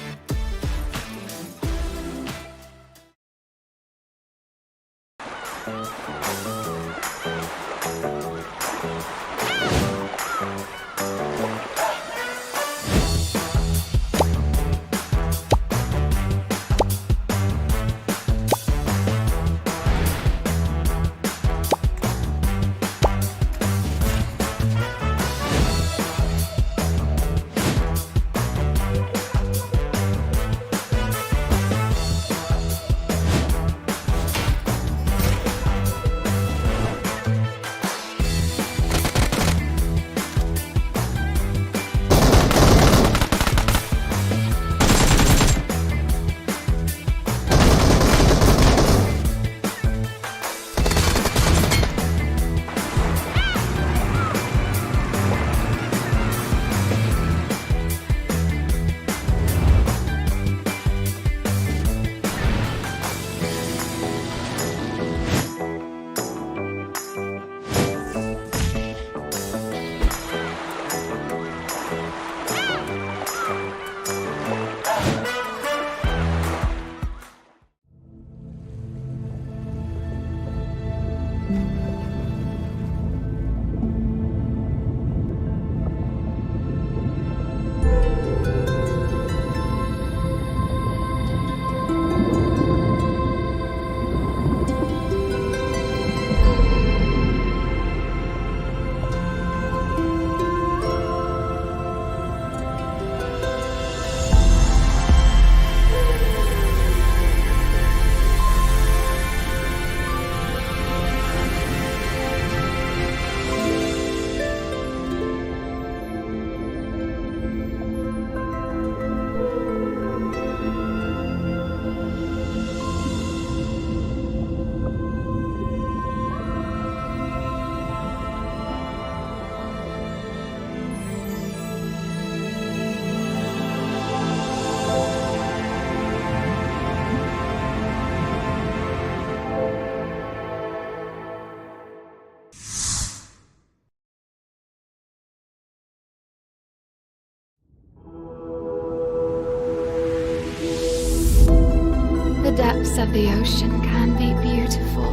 Speaker 2: of the ocean can be beautiful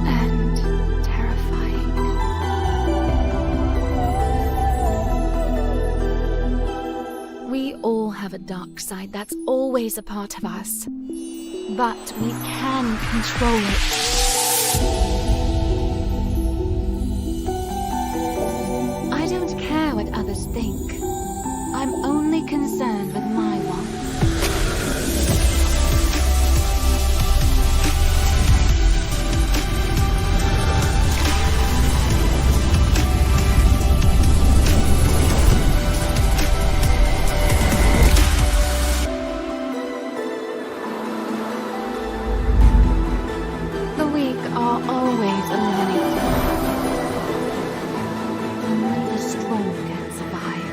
Speaker 2: and terrifying. We all have a dark side that's always a part of us, but we can control it. I don't care what others think. I'm only concerned with my wants. The weak are always eliminated. Only the strong can survive.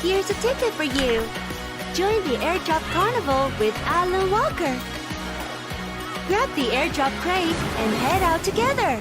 Speaker 3: Here's a ticket for you. Join the airdrop carnival with Alan Walker. Grab the airdrop crate and head out together.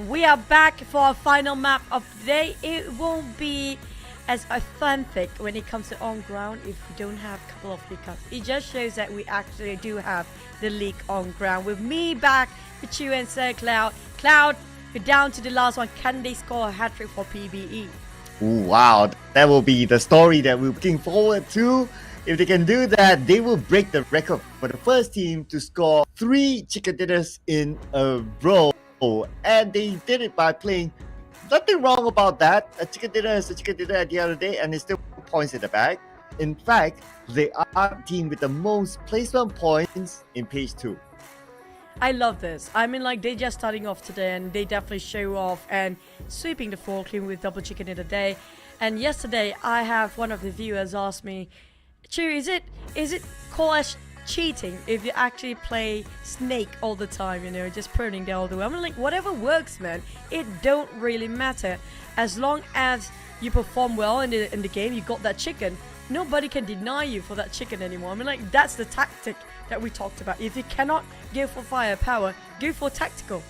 Speaker 8: we are back for our final map of the day. It won't be as authentic when it comes to on ground if we don't have a couple of hiccups. It just shows that we actually do have the leak on ground. With me back with you and Sir Cloud. Cloud, we're down to the last one. Can they score a hat-trick for PBE?
Speaker 7: Ooh, wow, that will be the story that we're looking forward to. If they can do that, they will break the record for the first team to score 3 chicken dinners in a row. And they did it by playing. Nothing wrong about that. A chicken dinner is a chicken dinner at the end of the day, and it's still points in the bag. In fact, they are the team with the most placement points in page 2.
Speaker 8: I love this. I mean, like, they're just starting off today, and they definitely show off and sweeping the floor clean with double chicken in a day. And yesterday, I have one of the viewers ask me, Chew, is it called as cheating if you actually play Snake all the time, you know, just pruning there all the way? I'm like, whatever works, man. It don't really matter. As long as you perform well in the game, you got that chicken. Nobody can deny you for that chicken anymore. I mean, like, that's the tactic that we talked about. If you cannot go for firepower, go for tactical.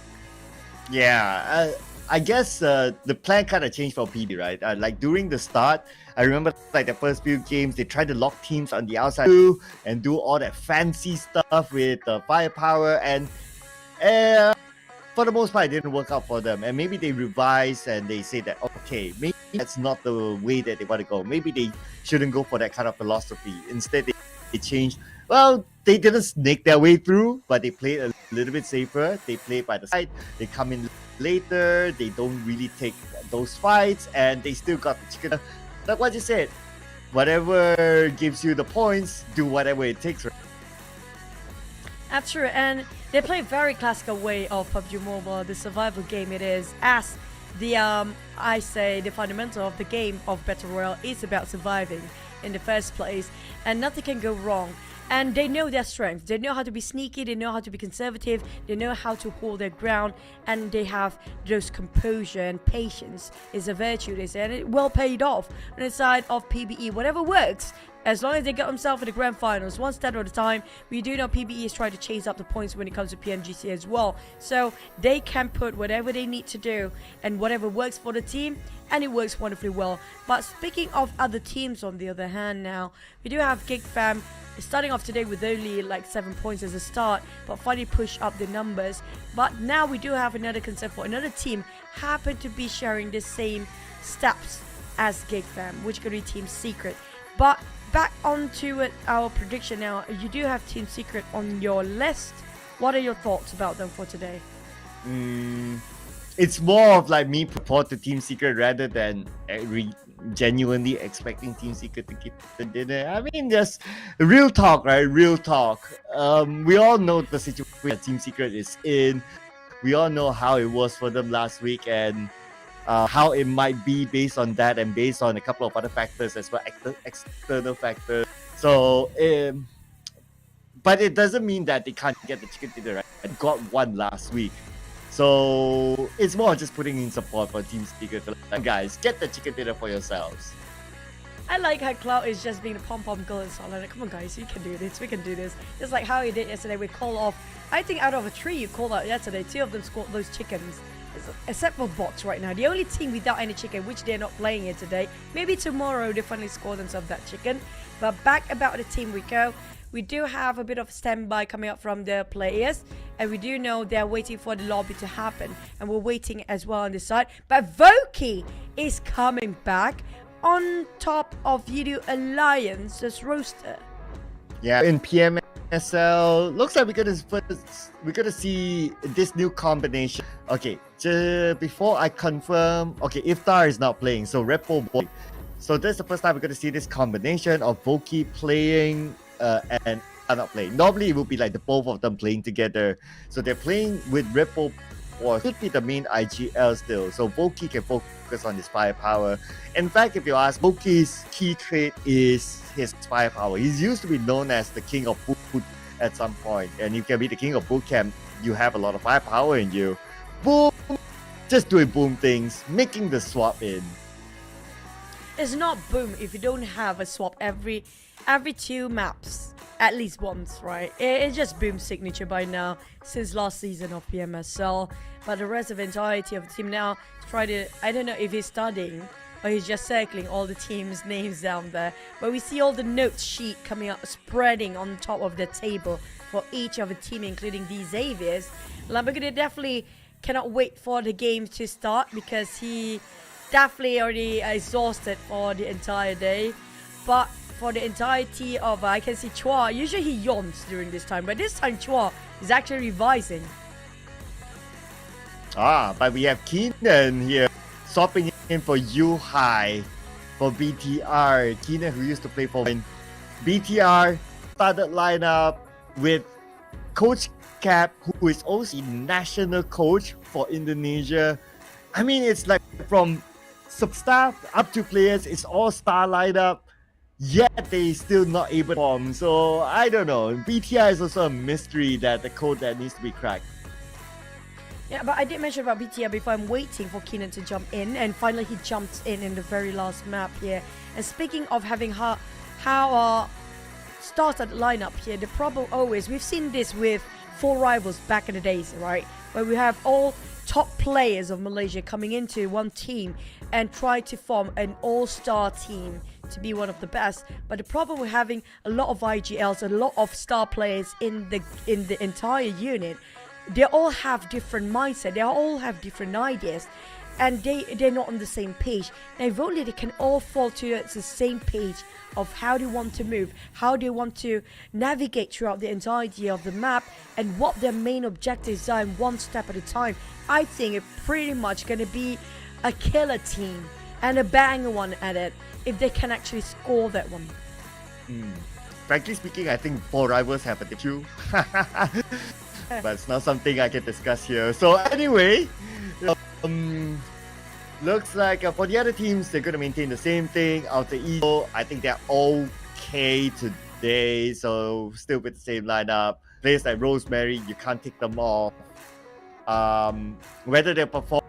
Speaker 7: Yeah, I guess the plan kind of changed for PB, right? Like during the start, I remember like the first few games, they tried to lock teams on the outside and do all that fancy stuff with firepower, and for the most part, it didn't work out for them. And maybe they revised and they say that, okay, maybe that's not the way that they want to go. Maybe they shouldn't go for that kind of philosophy. Instead, they changed. Well, they didn't snake their way through, but they played a little bit safer. They played by the side. They come in later. They don't really take those fights, and they still got the chicken. Like what you said, whatever gives you the points, do whatever it takes.
Speaker 8: That's true, and they play a very classical way of PUBG Mobile, the survival game it is, as the I say the fundamental of the game of Battle Royale is about surviving in the first place, and nothing can go wrong. And they know their strength. They know how to be sneaky, they know how to be conservative, they know how to hold their ground, and they have those composure and patience is a virtue, they say, and it well paid off on the side of PBE. Whatever works, as long as they get themselves in the grand finals, one step at a time. We do know PBE is trying to chase up the points when it comes to PMGC as well. So they can put whatever they need to do and whatever works for the team, and it works wonderfully well. But speaking of other teams, on the other hand, now we do have GEEK fam starting off today with only like 7 points as a start, but finally push up the numbers. But now we do have another concern for another team happen to be sharing the same steps as GEEK fam, which could be Team Secret. But back onto our prediction now. You do have Team Secret on your list. What are your thoughts about them for today?
Speaker 7: It's more of like me support to Team Secret rather than genuinely expecting Team Secret to keep the dinner. I mean, just real talk, right? Real talk. We all know the situation that Team Secret is in. We all know how it was for them last week, and how it might be based on that and based on a couple of other factors as well, external factors. So, but it doesn't mean that they can't get the chicken dinner, right? I got one last week. So it's more just putting in support for Team Secret. Like, guys, get the chicken dinner for yourselves.
Speaker 8: I like how Cloud is just being a pom-pom girl and stuff. Like, come on guys, you can do this, we can do this. Just like how he did yesterday with call off. I think out of a 3 you called out yesterday, 2 of them scored those chickens. Except for bots right now. The only team without any chicken, which they're not playing here today. Maybe tomorrow they finally score themselves that chicken. But back about the team we go. We do have a bit of standby coming up from the players, and we do know they're waiting for the lobby to happen, and we're waiting as well on this side. But Voki is coming back on top of Yoodo Alliance's roster.
Speaker 7: Yeah, in PMSL, looks like we're gonna see this new combination. Okay, before I confirm, okay, Iftar is not playing, so Repo Boy. So that's the first time we're gonna see this combination of Voki playing and not playing. Normally it would be like the both of them playing together. So they're playing with Repo, or should be the main IGL still. So Voki can focus on his firepower. In fact, if you ask, Voki's key trait is his firepower. He's used to be known as the king of boot at some point. And you can be the king of boot camp, you have a lot of firepower in you. Boom! Just doing boom things, making the swap in.
Speaker 8: it's not boom if you don't have a swap every 2 maps at least once, right? It's just boom signature by now since last season of PMSL. But the rest of the entirety of the team now try to, I don't know if he's studying or he's just circling all the teams' names down there. But we see all the note sheet coming up, spreading on top of the table for each of the team, including the Xaviers. Lamborghini definitely cannot wait for the game to start because he definitely already exhausted for the entire day. But for the entirety of, I can see Chua, usually he yawns during this time, but this time Chua is actually revising.
Speaker 7: But we have Keenan here, swapping in for Yu-Hai for BTR. Keenan, who used to play for BTR, started lineup with Coach Cap, who is also the national coach for Indonesia. I mean, it's like from sub-staff up to players, it's all star lineup, yet they still not able to perform. So I don't know. BTR is also a mystery, that the code that needs to be cracked.
Speaker 8: Yeah, but I did mention about BTR before. I'm waiting for Keenan to jump in, and finally he jumps in the very last map here. And speaking of having how started lineup here, the problem always, we've seen this with 4 rivals back in the days, right? Where we have all top players of Malaysia coming into one team and try to form an all-star team to be one of the best. But the problem with having a lot of IGLs, a lot of star players in the entire unit, they all have different mindset, they all have different ideas, and they're not on the same page. Now if only they can all fall towards the same page of how they want to move, how they want to navigate throughout the entirety of the map, and what their main objectives are, one step at a time. I think it's pretty much going to be a killer team and a banger one at it if they can actually score that one.
Speaker 7: Frankly speaking, I think 4 rivals have an issue. But it's not something I can discuss here. So anyway, looks like for the other teams, they're going to maintain the same thing. Alter Ego, I think they're okay today. So still with the same lineup. Players like Rosemary, you can't take them off. Whether they perform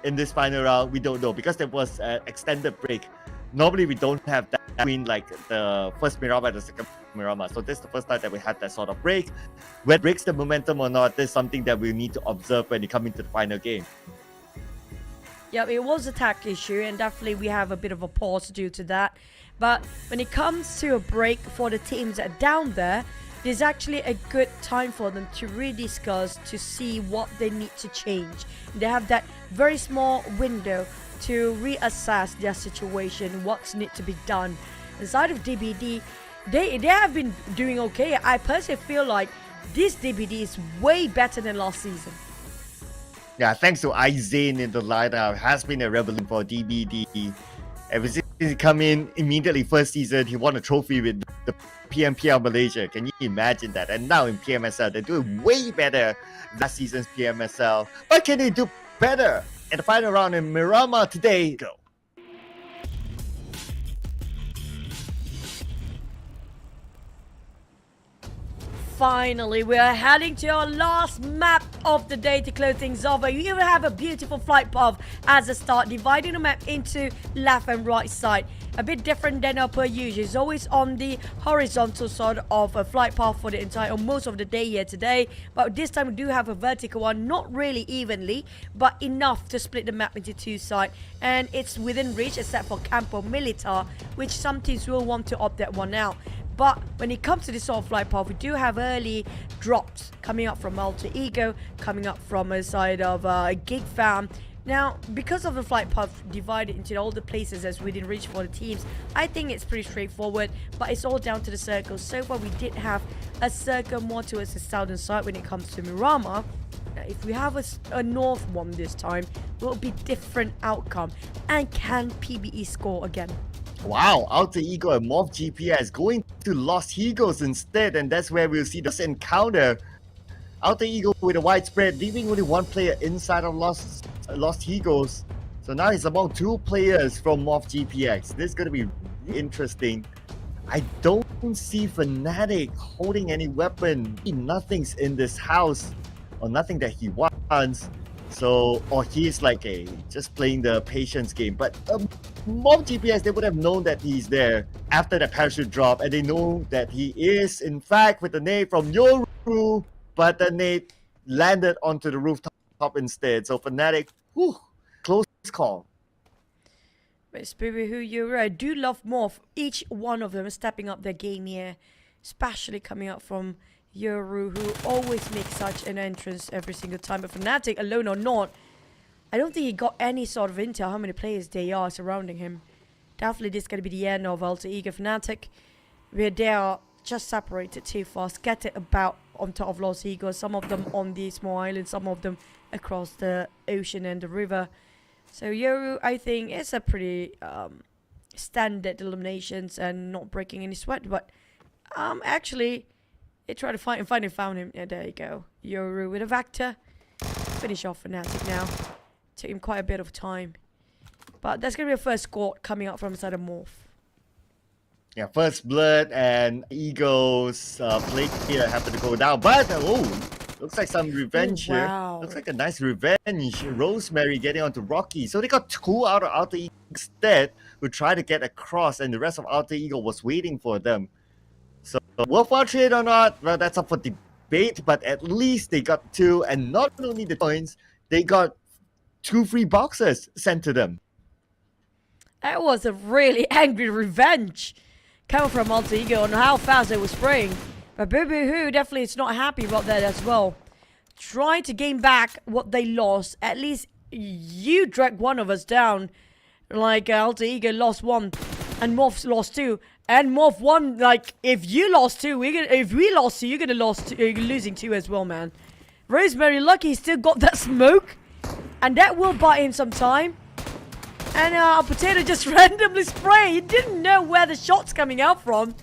Speaker 7: in this final round, we don't know, because there was an extended break. Normally we don't have that between like the first Miramar and the second Miramar. So this is the first time that we had that sort of break. Whether it breaks the momentum or not, this is something that we need to observe when you come into the final game.
Speaker 8: Yeah, it was a tech issue, and definitely we have a bit of a pause due to that. But when it comes to a break for the teams that are down there, there's actually a good time for them to rediscuss, to see what they need to change. They have that very small window to reassess their situation, what's need to be done. Inside of DBD, they have been doing okay. I personally feel like this DBD is way better than last season.
Speaker 7: Yeah, thanks to Izane in the lineup, has been a revelation for DBD. Ever since he come in immediately first season, he won a trophy with the PMPL Malaysia. Can you imagine that? And now in PMSL, they're doing way better than last season's PMSL. But can they do better in the final round in Miramar today? Go.
Speaker 8: Finally, we are heading to our last map of the day to close things off. You even have a beautiful flight path as a start, dividing the map into left and right side. A bit different than our per usual. It's always on the horizontal side of a flight path for the entire, or most of the day here today. But this time we do have a vertical one, not really evenly, but enough to split the map into 2 sides. And it's within reach except for Campo Militar, which some teams will want to opt that one out. But when it comes to this sort of flight path, we do have early drops coming up from Alter Ego, coming up from a side of GEEK Farm. Now, because of the flight path divided into all the places that's within reach for the teams, I think it's pretty straightforward, but it's all down to the circle. So far, we did have a circle more towards the southern side when it comes to Miramar. Now, if we have a north one this time, it will be different outcome. And can PBE score again?
Speaker 7: Wow, Alter Ego and MORPH GPS going to Lost Egos instead, and that's where we'll see this encounter. Alter Ego with a wide spread, leaving only 1 player inside of Lost Egos. So now he's among 2 players from MORPH GPX. This is going to be really interesting. I don't see Fnatic holding any weapon. Nothing's in this house, or nothing that he wants. So, or he's like just playing the patience game. But MORPH GPS, they would have known that he's there after the parachute drop, and they know that he is, in fact, with the nade from Yoru, but the nade landed onto the rooftop instead. So Fnatic, close call.
Speaker 8: But Spirit, who you're I do love MORPH. Each one of them is stepping up their game here, especially coming up from Yoru, who always makes such an entrance every single time. But Fnatic, alone or not, I don't think he got any sort of intel how many players they are surrounding him. Definitely this is going to be the end of Alter Ego Fnatic, where they are just separated too far, scattered about on top of Los Egos, some of them on the small island, some of them across the ocean and the river. So Yoru, I think, is a pretty standard eliminations and not breaking any sweat. But actually, they tried to find him, finally found him. Yeah, there you go. Yoru with a Vector. Finish off Fnatic now. Took him quite a bit of time. But there's going to be a first squad coming up from the side of MORPH.
Speaker 7: Yeah, First Blood and Eagles play here happen to go down. But, looks like some revenge here. Looks like a nice revenge. Rosemary getting onto Rocky. So they got 2 out of Alter Ego instead, who tried to get across, and the rest of Alter Ego was waiting for them. So, worthwhile trade or not, well, that's up for debate, but at least they got 2, and not only the points, they got 2 free boxes sent to them.
Speaker 8: That was a really angry revenge coming from Alter Ego on how fast they were spraying. But Boo Boo Hoo definitely is not happy about that as well. Trying to gain back what they lost. At least you dragged one of us down. Like Alter Ego lost 1 and MORPH lost 2. And MORPH won. Like, if you lost 2, if we lost 2, you're losing 2 as well, man. Rosemary lucky he still got that smoke. And that will buy him some time. And Potato just randomly spray. He didn't know where the shot's coming out from.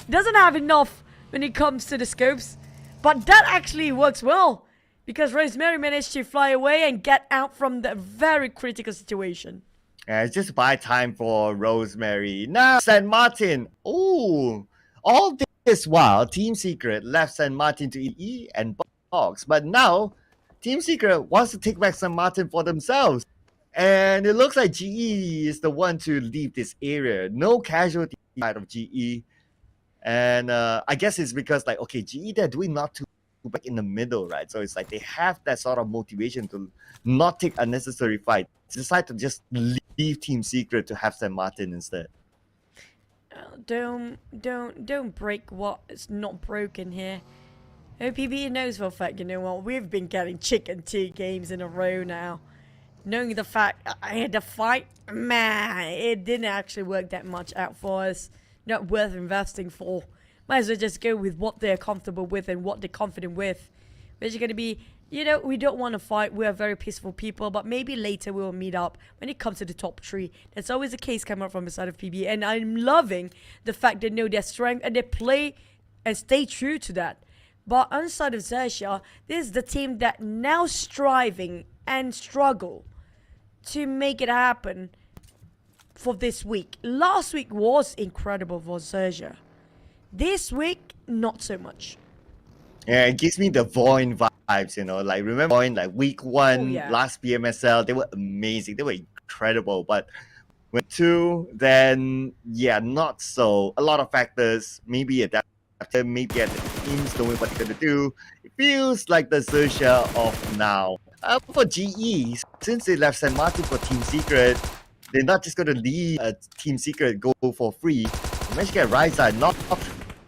Speaker 8: Doesn't have enough when it comes to the scopes. But that actually works well. Because Rosemary managed to fly away and get out from the very critical situation.
Speaker 7: Yeah, it's just buy time for Rosemary. Now, San Martin. All this while, Team Secret left San Martin to E and Box. But now, Team Secret wants to take back San Martin for themselves. And it looks like GE is the one to leave this area. No casualty out of GE. And I guess it's because, like, okay, GE, they're doing not too back in the middle, right? So it's like they have that sort of motivation to not take unnecessary fights. Decide to just leave Team Secret to have San Martin instead.
Speaker 8: Don't break what is not broken here. OPB knows for a fact, you know what, we've been getting chicken 2 games in a row now. Knowing the fact I had to fight, man, it didn't actually work that much out for us. Not worth investing for. Might as well just go with what they're comfortable with and what they're confident with. Which is going to be, you know, we don't want to fight. We are very peaceful people, but maybe later we'll meet up when it comes to the top 3. That's always the case coming up from the side of PB. And I'm loving the fact they know their strength and they play and stay true to that. But on the side of XERXIA, this is the team that now striving and struggle to make it happen for this week. Last week was incredible for XERXIA. This week, not so much.
Speaker 7: Yeah, it gives me the Void vibes, you know. Like, remember Void, like week 1, last PMSL, they were amazing. They were incredible. But when 2, then, yeah, not so. A lot of factors. Maybe adaptive, maybe at the teams knowing what they're going to do. It feels like the XERXIA of now. For GE, since they left San Martin for Team Secret, they're not just going to leave Team Secret go for free. They managed to get Ryza knocked.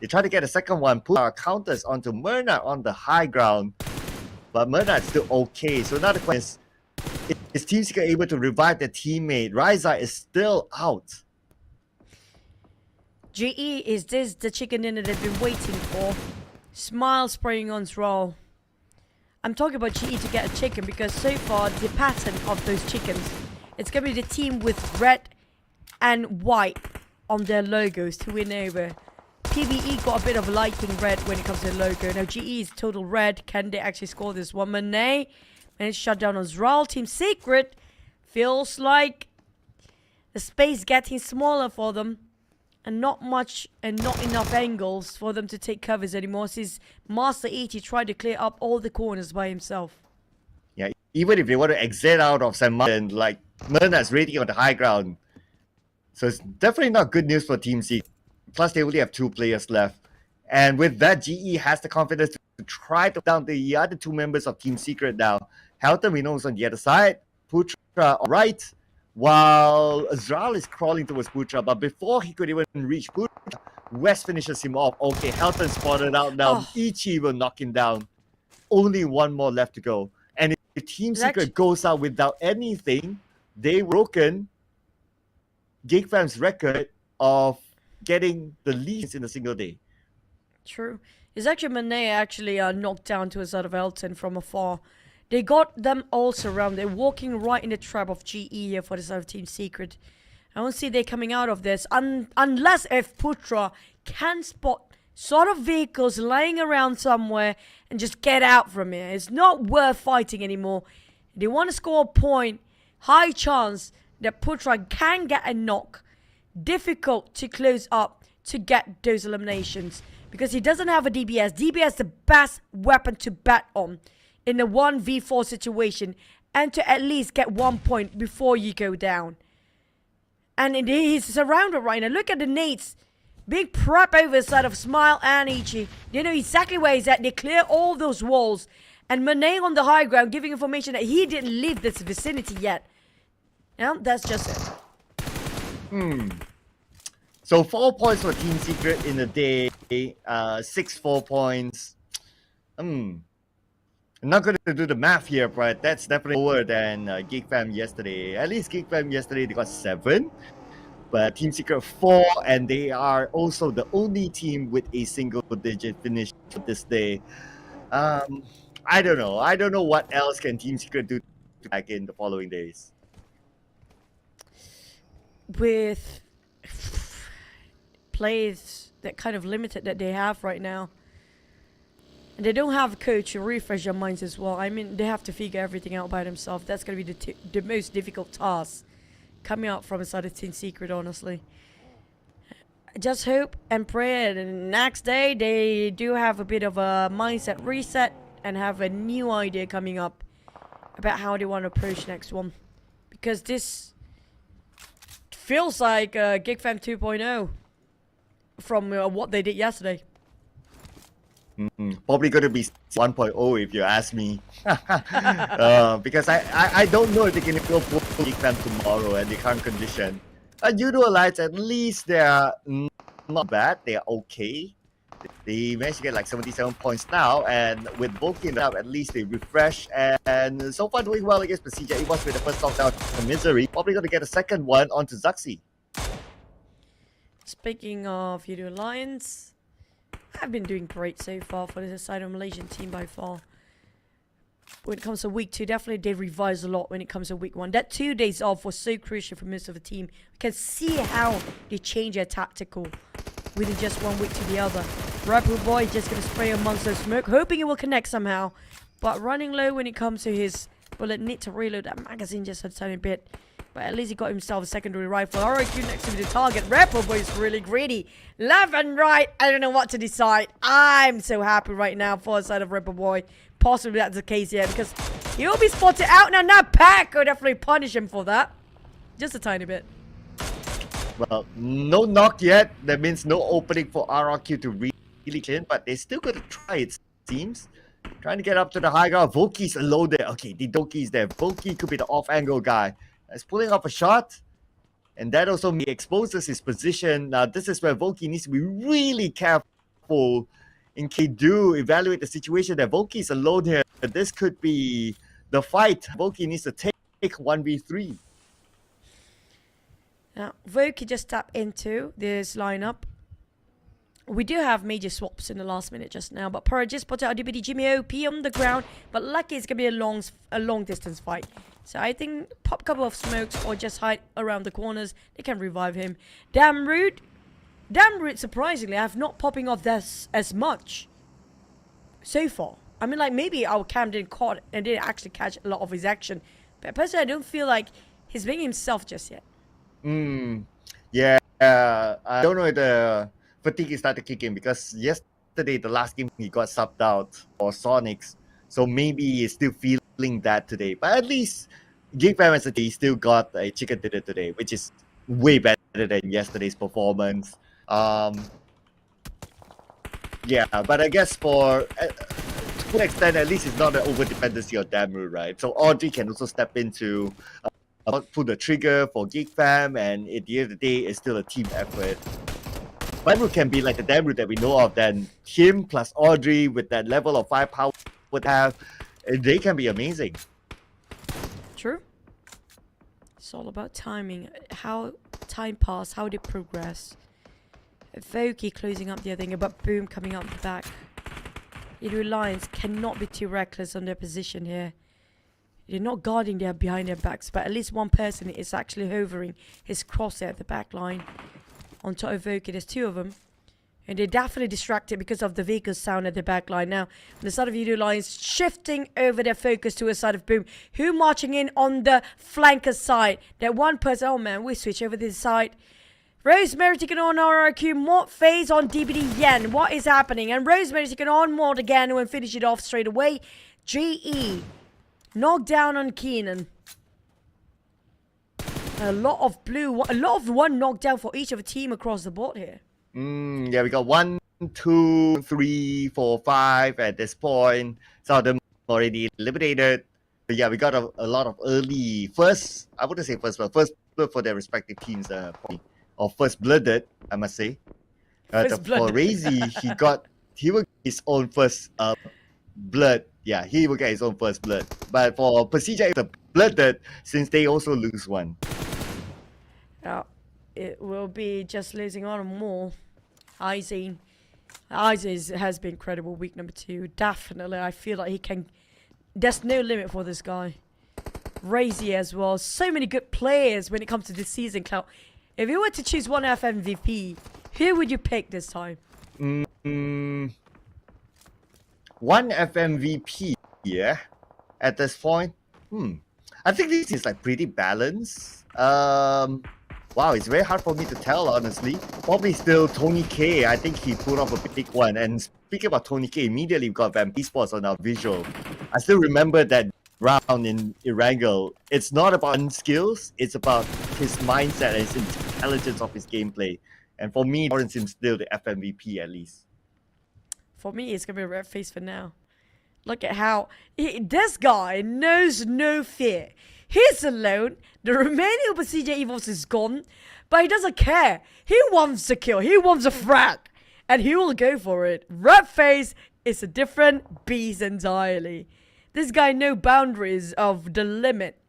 Speaker 7: They try to get a second one, put our counters onto Myrna on the high ground. But Myrna is still okay. So now the question is Team Secret able to revive their teammate? Ryza is still out.
Speaker 8: GE, is this the chicken dinner they've been waiting for? Smile spraying on Thrall. I'm talking about GE to get a chicken because so far the pattern of those chickens, it's going to be the team with red and white on their logos to win over. PvE got a bit of liking red when it comes to the logo. Now GE is total red. Can they actually score this one? Monet managed to shut down on Zral. Team Secret feels like the space getting smaller for them. And not much and not enough angles for them to take covers anymore since Master 80 tried to clear up all the corners by himself.
Speaker 7: Yeah, even if they want to exit out of St. Martin, like Myrna's rating on the high ground. So it's definitely not good news for Team C. Plus, they only have 2 players left. And with that, GE has the confidence to try to down the other 2 members of Team Secret now. Helton, we know, is on the other side. Putra on right, while Azrael is crawling towards Putra. But before he could even reach Putra, West finishes him off. Okay, Helton spotted out now. Ichi will knock him down. Only 1 more left to go. And if Team Secret goes out without anything, they broken GEEK Fam's record of getting the leads in a single day.
Speaker 8: True. It's actually Manet actually knocked down to a side of Elton from afar. They got them all surrounded. They're walking right in the trap of GE here for the side of Team Secret. I don't see they coming out of this unless if Putra can spot sort of vehicles laying around somewhere and just get out from here. It's not worth fighting anymore. They want to score a point. High chance that Putra can get a knock. Difficult to close up to get those eliminations because he doesn't have a DBS. DBS is the best weapon to bet on in a 1v4 situation and to at least get 1 point before you go down. And he's surrounded right now. Look at the nades. Big prep over the side of Smile and Ichi. They know exactly where he's at. They clear all those walls. And Manet on the high ground giving information that he didn't leave this vicinity yet. Now, that's just it.
Speaker 7: So 4 points for Team Secret in a day. 6 4 points. I'm not going to do the math here, but that's definitely lower than GEEK Fam yesterday. At least GEEK Fam yesterday, they got 7. But Team Secret 4, and they are also the only team with a single-digit finish this day. I don't know. I don't know what else can Team Secret do back in the following days.
Speaker 8: With plays that kind of limited that they have right now. And they don't have a coach to refresh their minds as well. I mean, they have to figure everything out by themselves. That's going to be the most difficult task coming out from inside of Team Secret, honestly. I just hope and pray that the next day they do have a bit of a mindset reset and have a new idea coming up about how they want to approach next one. Because this feels like GEEK Fam 2.0 from what they did yesterday.
Speaker 7: Probably going to be 1.0 if you ask me. Because I don't know if they can go full GEEK Fam tomorrow and the current condition. Yoodo Alliance, at least they are not bad. They are okay. They managed to get like 77 points now, and with Volky now, at least they refresh. And so far doing well against PERSIJA. EVOS with the first knockdown from Misery. Probably going to get a second one onto Zaxi.
Speaker 8: Speaking of Yoodo Alliance, I've been doing great so far for the side of Malaysian team by far. When it comes to week 2, definitely they revised a lot when it comes to week 1. That 2 days off was so crucial for most of the team. You can see how they change their tactical within just 1 week to the other. Rapper Boy just going to spray a monster smoke, hoping it will connect somehow. But running low when it comes to his bullet, need to reload that magazine just a tiny bit. But at least he got himself a secondary rifle. REGUM next to the target. Rapper Boy is really greedy. Left and right, I don't know what to decide. I'm so happy right now for the side of Rapper Boy. Possibly that's the case here because he'll be spotted out now. Now Pack will definitely punish him for that. Just a tiny bit.
Speaker 7: Well, no knock yet. That means no opening for RRQ to really chin, but they still got to try, it seems. Trying to get up to the high ground. Volky's alone there. Okay, Didoki's there. Volky could be the off-angle guy. He's pulling off a shot. And that also exposes his position. Now, this is where Volky needs to be really careful in case do evaluate the situation that Volky is alone here. This could be the fight Volky needs to take 1v3.
Speaker 8: Now, Volky just tapped into this lineup. We do have major swaps in the last minute just now, but PERSIJA just put out DBD Jimmy OP on the ground, but lucky it's going to be a long distance fight. So I think pop a couple of smokes or just hide around the corners. They can revive him. Damn rude, surprisingly, I have not popping off this as much so far. I mean, like, maybe our cam didn't caught and didn't actually catch a lot of his action. But personally, I don't feel like he's being himself just yet.
Speaker 7: Yeah, I don't know if the fatigue is starting to kick in because yesterday, the last game, he got subbed out for Sonics. So maybe he's still feeling feeling that today. But at least GEEK Fam as a team still got a chicken dinner today, which is way better than yesterday's performance. Yeah, but I guess to an extent, at least it's not an over dependency on Damru, right? So Audrey can also step into pull the trigger for GEEK Fam, and at the end of the day, it's still a team effort. Damru can be like the Damru that we know of, then him plus Audrey with that level of firepower would have, they can be amazing.
Speaker 8: True. It's all about timing. How time passed, how they progress. Voki closing up the other thing, but Boom coming up the back. Yoodo Alliance cannot be too reckless on their position here. They're not guarding their behind their backs, but at least one person is actually hovering his crosshair at the back line. On top of Voki, there's two of them. And they're definitely distracted because of the vehicle sound at the back line. Now, on the side of Yoodo Alliance, shifting over their focus to a side of Boom. Who marching in on the flanker side? That one person, oh man, we switch over this side. Rosemary taking on RRQ, Mort FaZe on DBD Yen. What is happening? And Rosemary taking on Mort again and finish it off straight away. GE. Knockdown on Keenan. A lot of blue, a lot of one knockdown for each of the team across the board here.
Speaker 7: Yeah, we got 1, 2, 3, 4, 5 at this point. Some of them already eliminated. But yeah, we got a lot of early first, I wouldn't say first blood for their respective teams. Or first blooded, I must say. For Razy, he will get his own first blood. Yeah, he will get his own first blood. But for PERSIJA, it's a blooded since they also lose one.
Speaker 8: It will be just losing on more. Izzy has been incredible week number 2. Definitely, I feel like he can. There's no limit for this guy. Razy as well. So many good players when it comes to this season, Cloud. If you were to choose one FMVP, who would you pick this time?
Speaker 7: One FMVP, yeah. At this point, I think this is like pretty balanced. Wow, it's very hard for me to tell, honestly. Probably still Tony K. I think he pulled off a big one. And speaking about Tony K, immediately we got Vamp Esports on our visual. I still remember that round in Erangel. It's not about skills, it's about his mindset and his intelligence of his gameplay. And for me, Lawrence is still the FMVP at least.
Speaker 8: For me, it's going to be a red face for now. Look at how this guy knows no fear. He's alone. The remaining of PERSIJA EVOS is gone, but he doesn't care. He wants to kill. He wants a frag, and he will go for it. Red face is a different beast entirely. This guy no boundaries of the limit,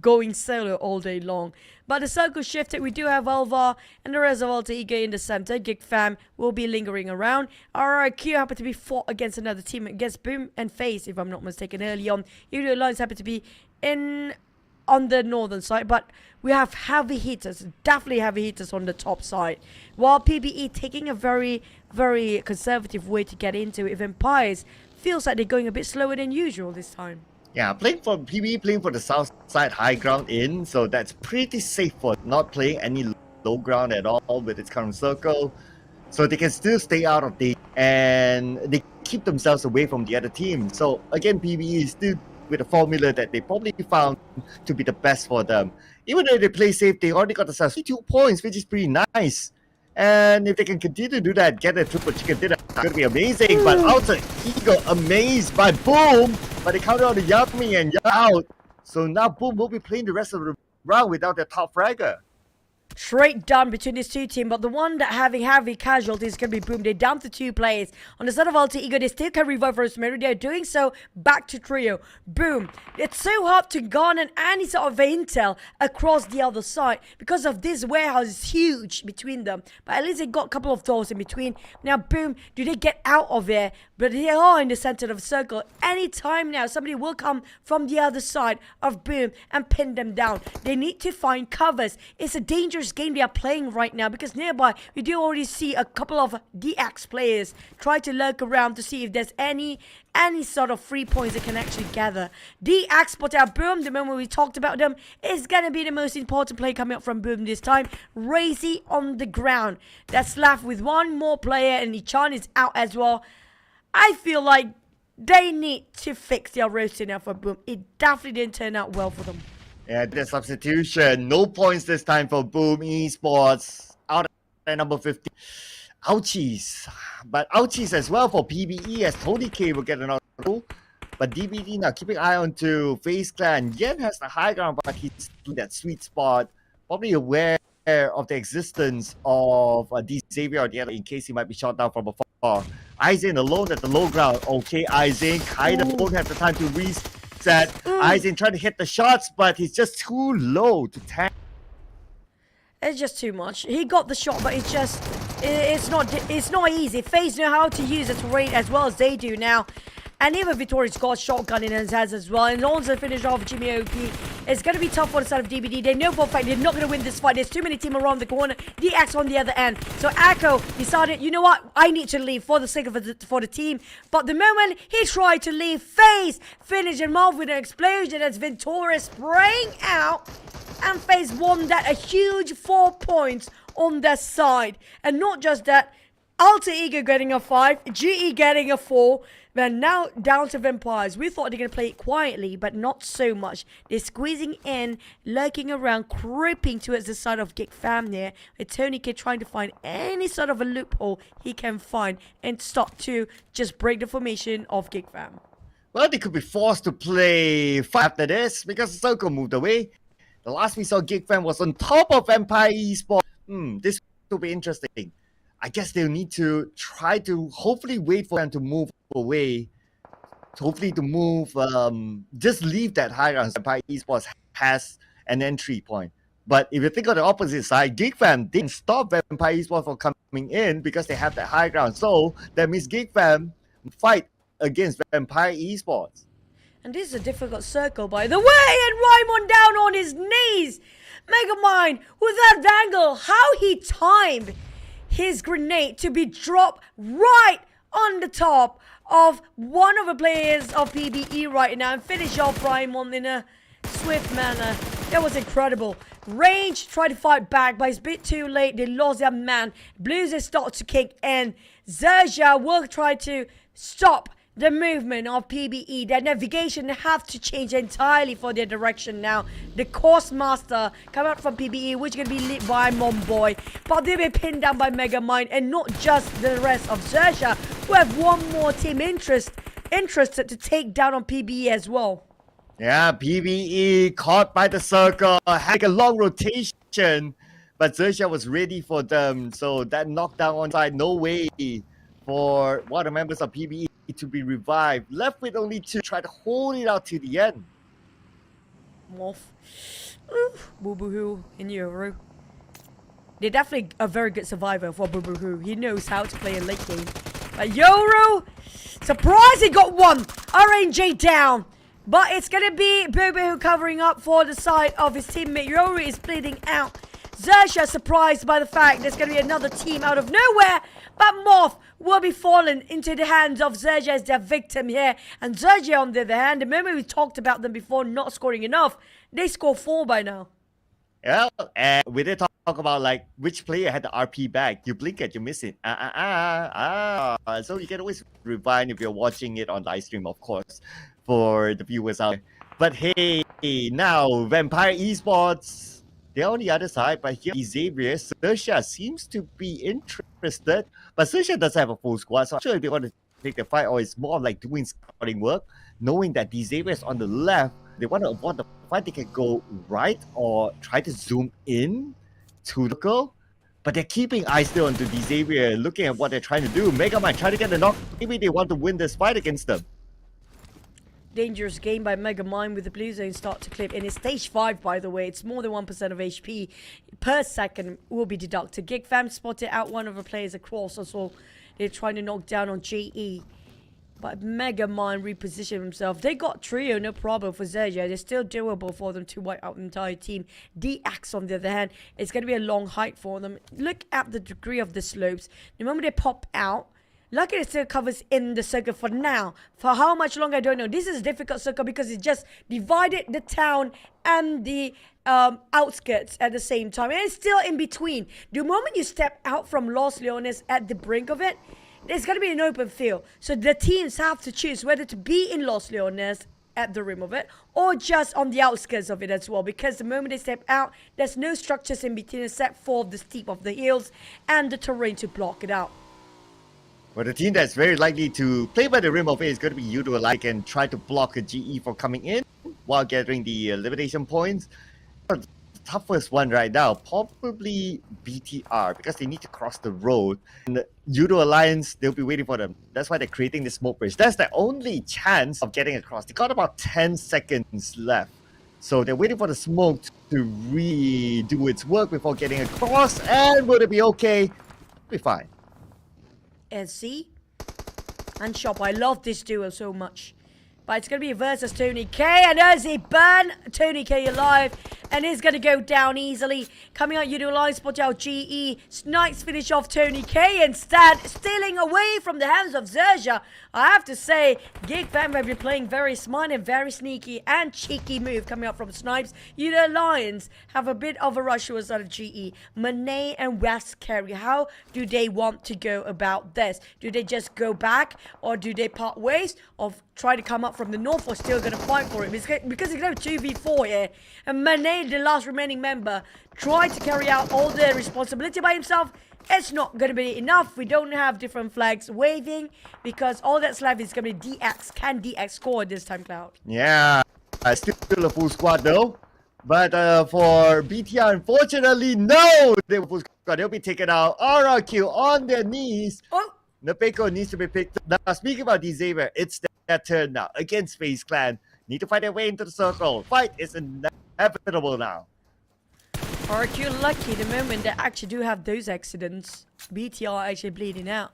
Speaker 8: going solo all day long. But the circle shifted. We do have Alvar and the rest of Alter Ego in the center. GEEK Fam will be lingering around. RRQ happened to be fought against another team, against Boom and FaZe, if I'm not mistaken, early on. Yoodo Alliance happened to be on the northern side, but we have heavy hitters, definitely heavy hitters on the top side. While PBE taking a very, very conservative way to get into it. Vampires feels like they're going a bit slower than usual this time.
Speaker 7: Yeah, playing for PBE, playing for the south side high ground in, so that's pretty safe for not playing any low ground at all with its current circle. So they can still stay out of danger and they keep themselves away from the other team. So again, PBE is still with a formula that they probably found to be the best for them. Even though they play safe, they already got themselves 2 points, which is pretty nice. And if they can continue to do that, get a triple chicken dinner, it's going to be amazing. But Alter Ego amazed by Boom, but they counted out the Yummy and out. So now Boom will be playing the rest of the round without their top fragger.
Speaker 8: Straight down between these two teams, but the one that having heavy casualties can be Boom. They're down to 2 players. On the side of Alter Ego, they still can revive Rosemary. They're doing so back to trio. Boom. It's so hard to garner any sort of intel across the other side because of this warehouse is huge between them. But at least they got a couple of doors in between. Now, Boom, do they get out of there? But they are in the center of the circle. Anytime now, somebody will come from the other side of Boom and pin them down. They need to find covers. It's a dangerous game they are playing right now because nearby we do already see a couple of DX players try to lurk around to see if there's any sort of free points they can actually gather. DX spot out Boom, the moment we talked about them, is gonna be the most important play coming up from Boom this time. Razy on the ground. That's left with one more player and Ichan is out as well. I feel like They need to fix their roster now for Boom. It definitely didn't turn out well for them.
Speaker 7: Yeah, the substitution. No points this time for Boom Esports. Out at number 50. Ouchies. But ouchies as well for PBE as Tony K will get another goal. But DBD now keeping eye on to FaZe Clan. Yen has the high ground, but he's in that sweet spot. Probably aware of the existence of Xavier or the other in case he might be shot down from afar. Aizen alone at the low ground. Okay, Aizen kind of don't have the time to reset. Aizen trying to hit the shots, but he's just too low to tank.
Speaker 8: It's just too much. He got the shot, but it's not easy. FaZe know how to use the terrain as well as they do now. And even Vittori's got a shotgun in his hands as well. And also finish off Jimmy OP. It's going to be tough for the side of DBD. They know for a fact they're not going to win this fight. There's too many teams around the corner. DX on the other end. So Echo decided, you know what? I need to leave for the sake of for the team. But the moment he tried to leave, FaZe finished him off with an explosion as Vittori spraying out. And FaZe won that a huge 4 points on their side. And not just that, Alter Ego getting a 5, GE getting a 4. They're now down to Vampires. We thought they're going to play it quietly, but not so much. They're squeezing in, lurking around, creeping towards the side of GEEK Fam here. With Tony K trying to find any sort of a loophole he can find and start to just break the formation of GEEK Fam.
Speaker 7: Well, they could be forced to play 5 after this because the circle moved away. The last we saw GEEK Fam was on top of Empire Esports. This will be interesting. I guess they'll need to try to hopefully wait for them to move away. Hopefully to move, just leave that high ground. Empire Esports has an entry point. But if you think of the opposite side, GEEK Fam didn't stop Vampire Esports from coming in because they have that high ground. So that means GEEK Fam fight against Vampire Esports.
Speaker 8: And this is a difficult circle, by the way. And Raimon down on his knees. Megamind with that angle. How he timed his grenade to be dropped right on the top of one of the players of PBE right now and finish off Raimon in a swift manner. That was incredible. Range tried to fight back, but it's a bit too late. They lost their man. Blues start to kick in. XERXIA will try to stop the movement of PBE. Their navigation have to change entirely for their direction now. The course master coming out from PBE, which is going to be led by Momboy, but they'll be pinned down by Megamind, and not just the rest of XERXIA, who have one more team interested to take down on PBE as well.
Speaker 7: Yeah, PBE caught by the circle, had a long rotation, but XERXIA was ready for them. So that knockdown on side, no way for one of the members of PBE to be revived. Left with only 2, try to hold it out to the end.
Speaker 8: MORPH. Boo-boo-hoo in Euro. They're definitely a very good survivor for Boo-boo-hoo. He knows how to play a late game. But Euro, surprise, he got one. RNJ down. But it's going to be Boo-boo-hoo covering up for the side of his teammate. Euro is bleeding out. XERXIA surprised by the fact there's going to be another team out of nowhere. But MORPH will be fallen into the hands of XERXIA as their victim here. And XERXIA, on the other hand, the moment we talked about them before not scoring enough, they score 4 by now.
Speaker 7: Well, we did talk about like which player had the RP back. You blink it, you miss it. So you can always rewind if you're watching it on live stream, of course, for the viewers out there. But hey, now Vampire Esports, they're on the other side, but here Xavier, XERXIA seems to be interested, but XERXIA doesn't have a full squad, so I'm not sure if they want to take the fight or it's more of like doing scouting work, knowing that Xavier is on the left. They want to avoid the fight, they can go right or try to zoom in to the girl, but they're keeping eyes still on to Xavier, looking at what they're trying to do. Megamind trying to get the knock. Maybe they want to win this fight against them.
Speaker 8: Dangerous game by Megamind with the blue zone start to clip. And it's stage 5, by the way. It's more than 1% of HP per second will be deducted. GEEK Fam spotted out one of the players across. Also, they're trying to knock down on GE. But Megamind repositioned himself. They got trio, no problem for XERXIA. They're still doable for them to wipe out the entire team. DX, on the other hand, it's going to be a long hike for them. Look at the degree of the slopes. The moment they pop out, lucky it still covers in the circle for now. For how much longer, I don't know. This is a difficult circle because it just divided the town and the outskirts at the same time. And it's still in between. The moment you step out from Los Leones at the brink of it, there's going to be an open field. So the teams have to choose whether to be in Los Leones at the rim of it or just on the outskirts of it as well, because the moment they step out, there's no structures in between except for the steep of the hills and the terrain to block it out.
Speaker 7: Well, the team that's very likely to play by the rim of it is going to be Yoodo Alliance and try to block a GE from coming in while gathering the elimination points. The toughest one right now, probably BTR, because they need to cross the road. And Yoodo Alliance, they'll be waiting for them. That's why they're creating the smoke bridge. That's their only chance of getting across. They got about 10 seconds left. So they're waiting for the smoke to redo its work before getting across. And will it be okay? Be fine.
Speaker 8: SC and Shop. I love this duo so much. But it's going to be versus Tony K. And as he burn Tony K alive. And he's going to go down easily. Coming out, Yoodo Alliance, spot out GE. Snipes finish off Tony K. Instead, stealing away from the hands of XERXIA. I have to say, GEEK fam have been playing very smart and very sneaky and cheeky move coming out from Snipes. Yoodo Alliance have a bit of a rush towards out of GE. Monet and West carry. How do they want to go about this? Do they just go back, or do they part ways, or try to come up from the north, or still going to fight for it? Because it's going to 2v4 here. And Monet, the last remaining member, tried to carry out all the responsibility by himself. It's not going to be enough. We don't have different flags waving, because all that's left is going to be DX. Can DX score this time, Cloud?
Speaker 7: Yeah, still a full squad though. But for BTR, unfortunately, no! They were full squad. They'll be taken out. RRQ on their knees.
Speaker 8: Oh!
Speaker 7: Napeko needs to be picked up. Now, speaking about Xavier, it's their turn now against FaZe Clan. Need to find their way into the circle. Fight is inevitable now.
Speaker 8: Aren't you lucky the moment they actually do have those accidents? BTR actually bleeding out.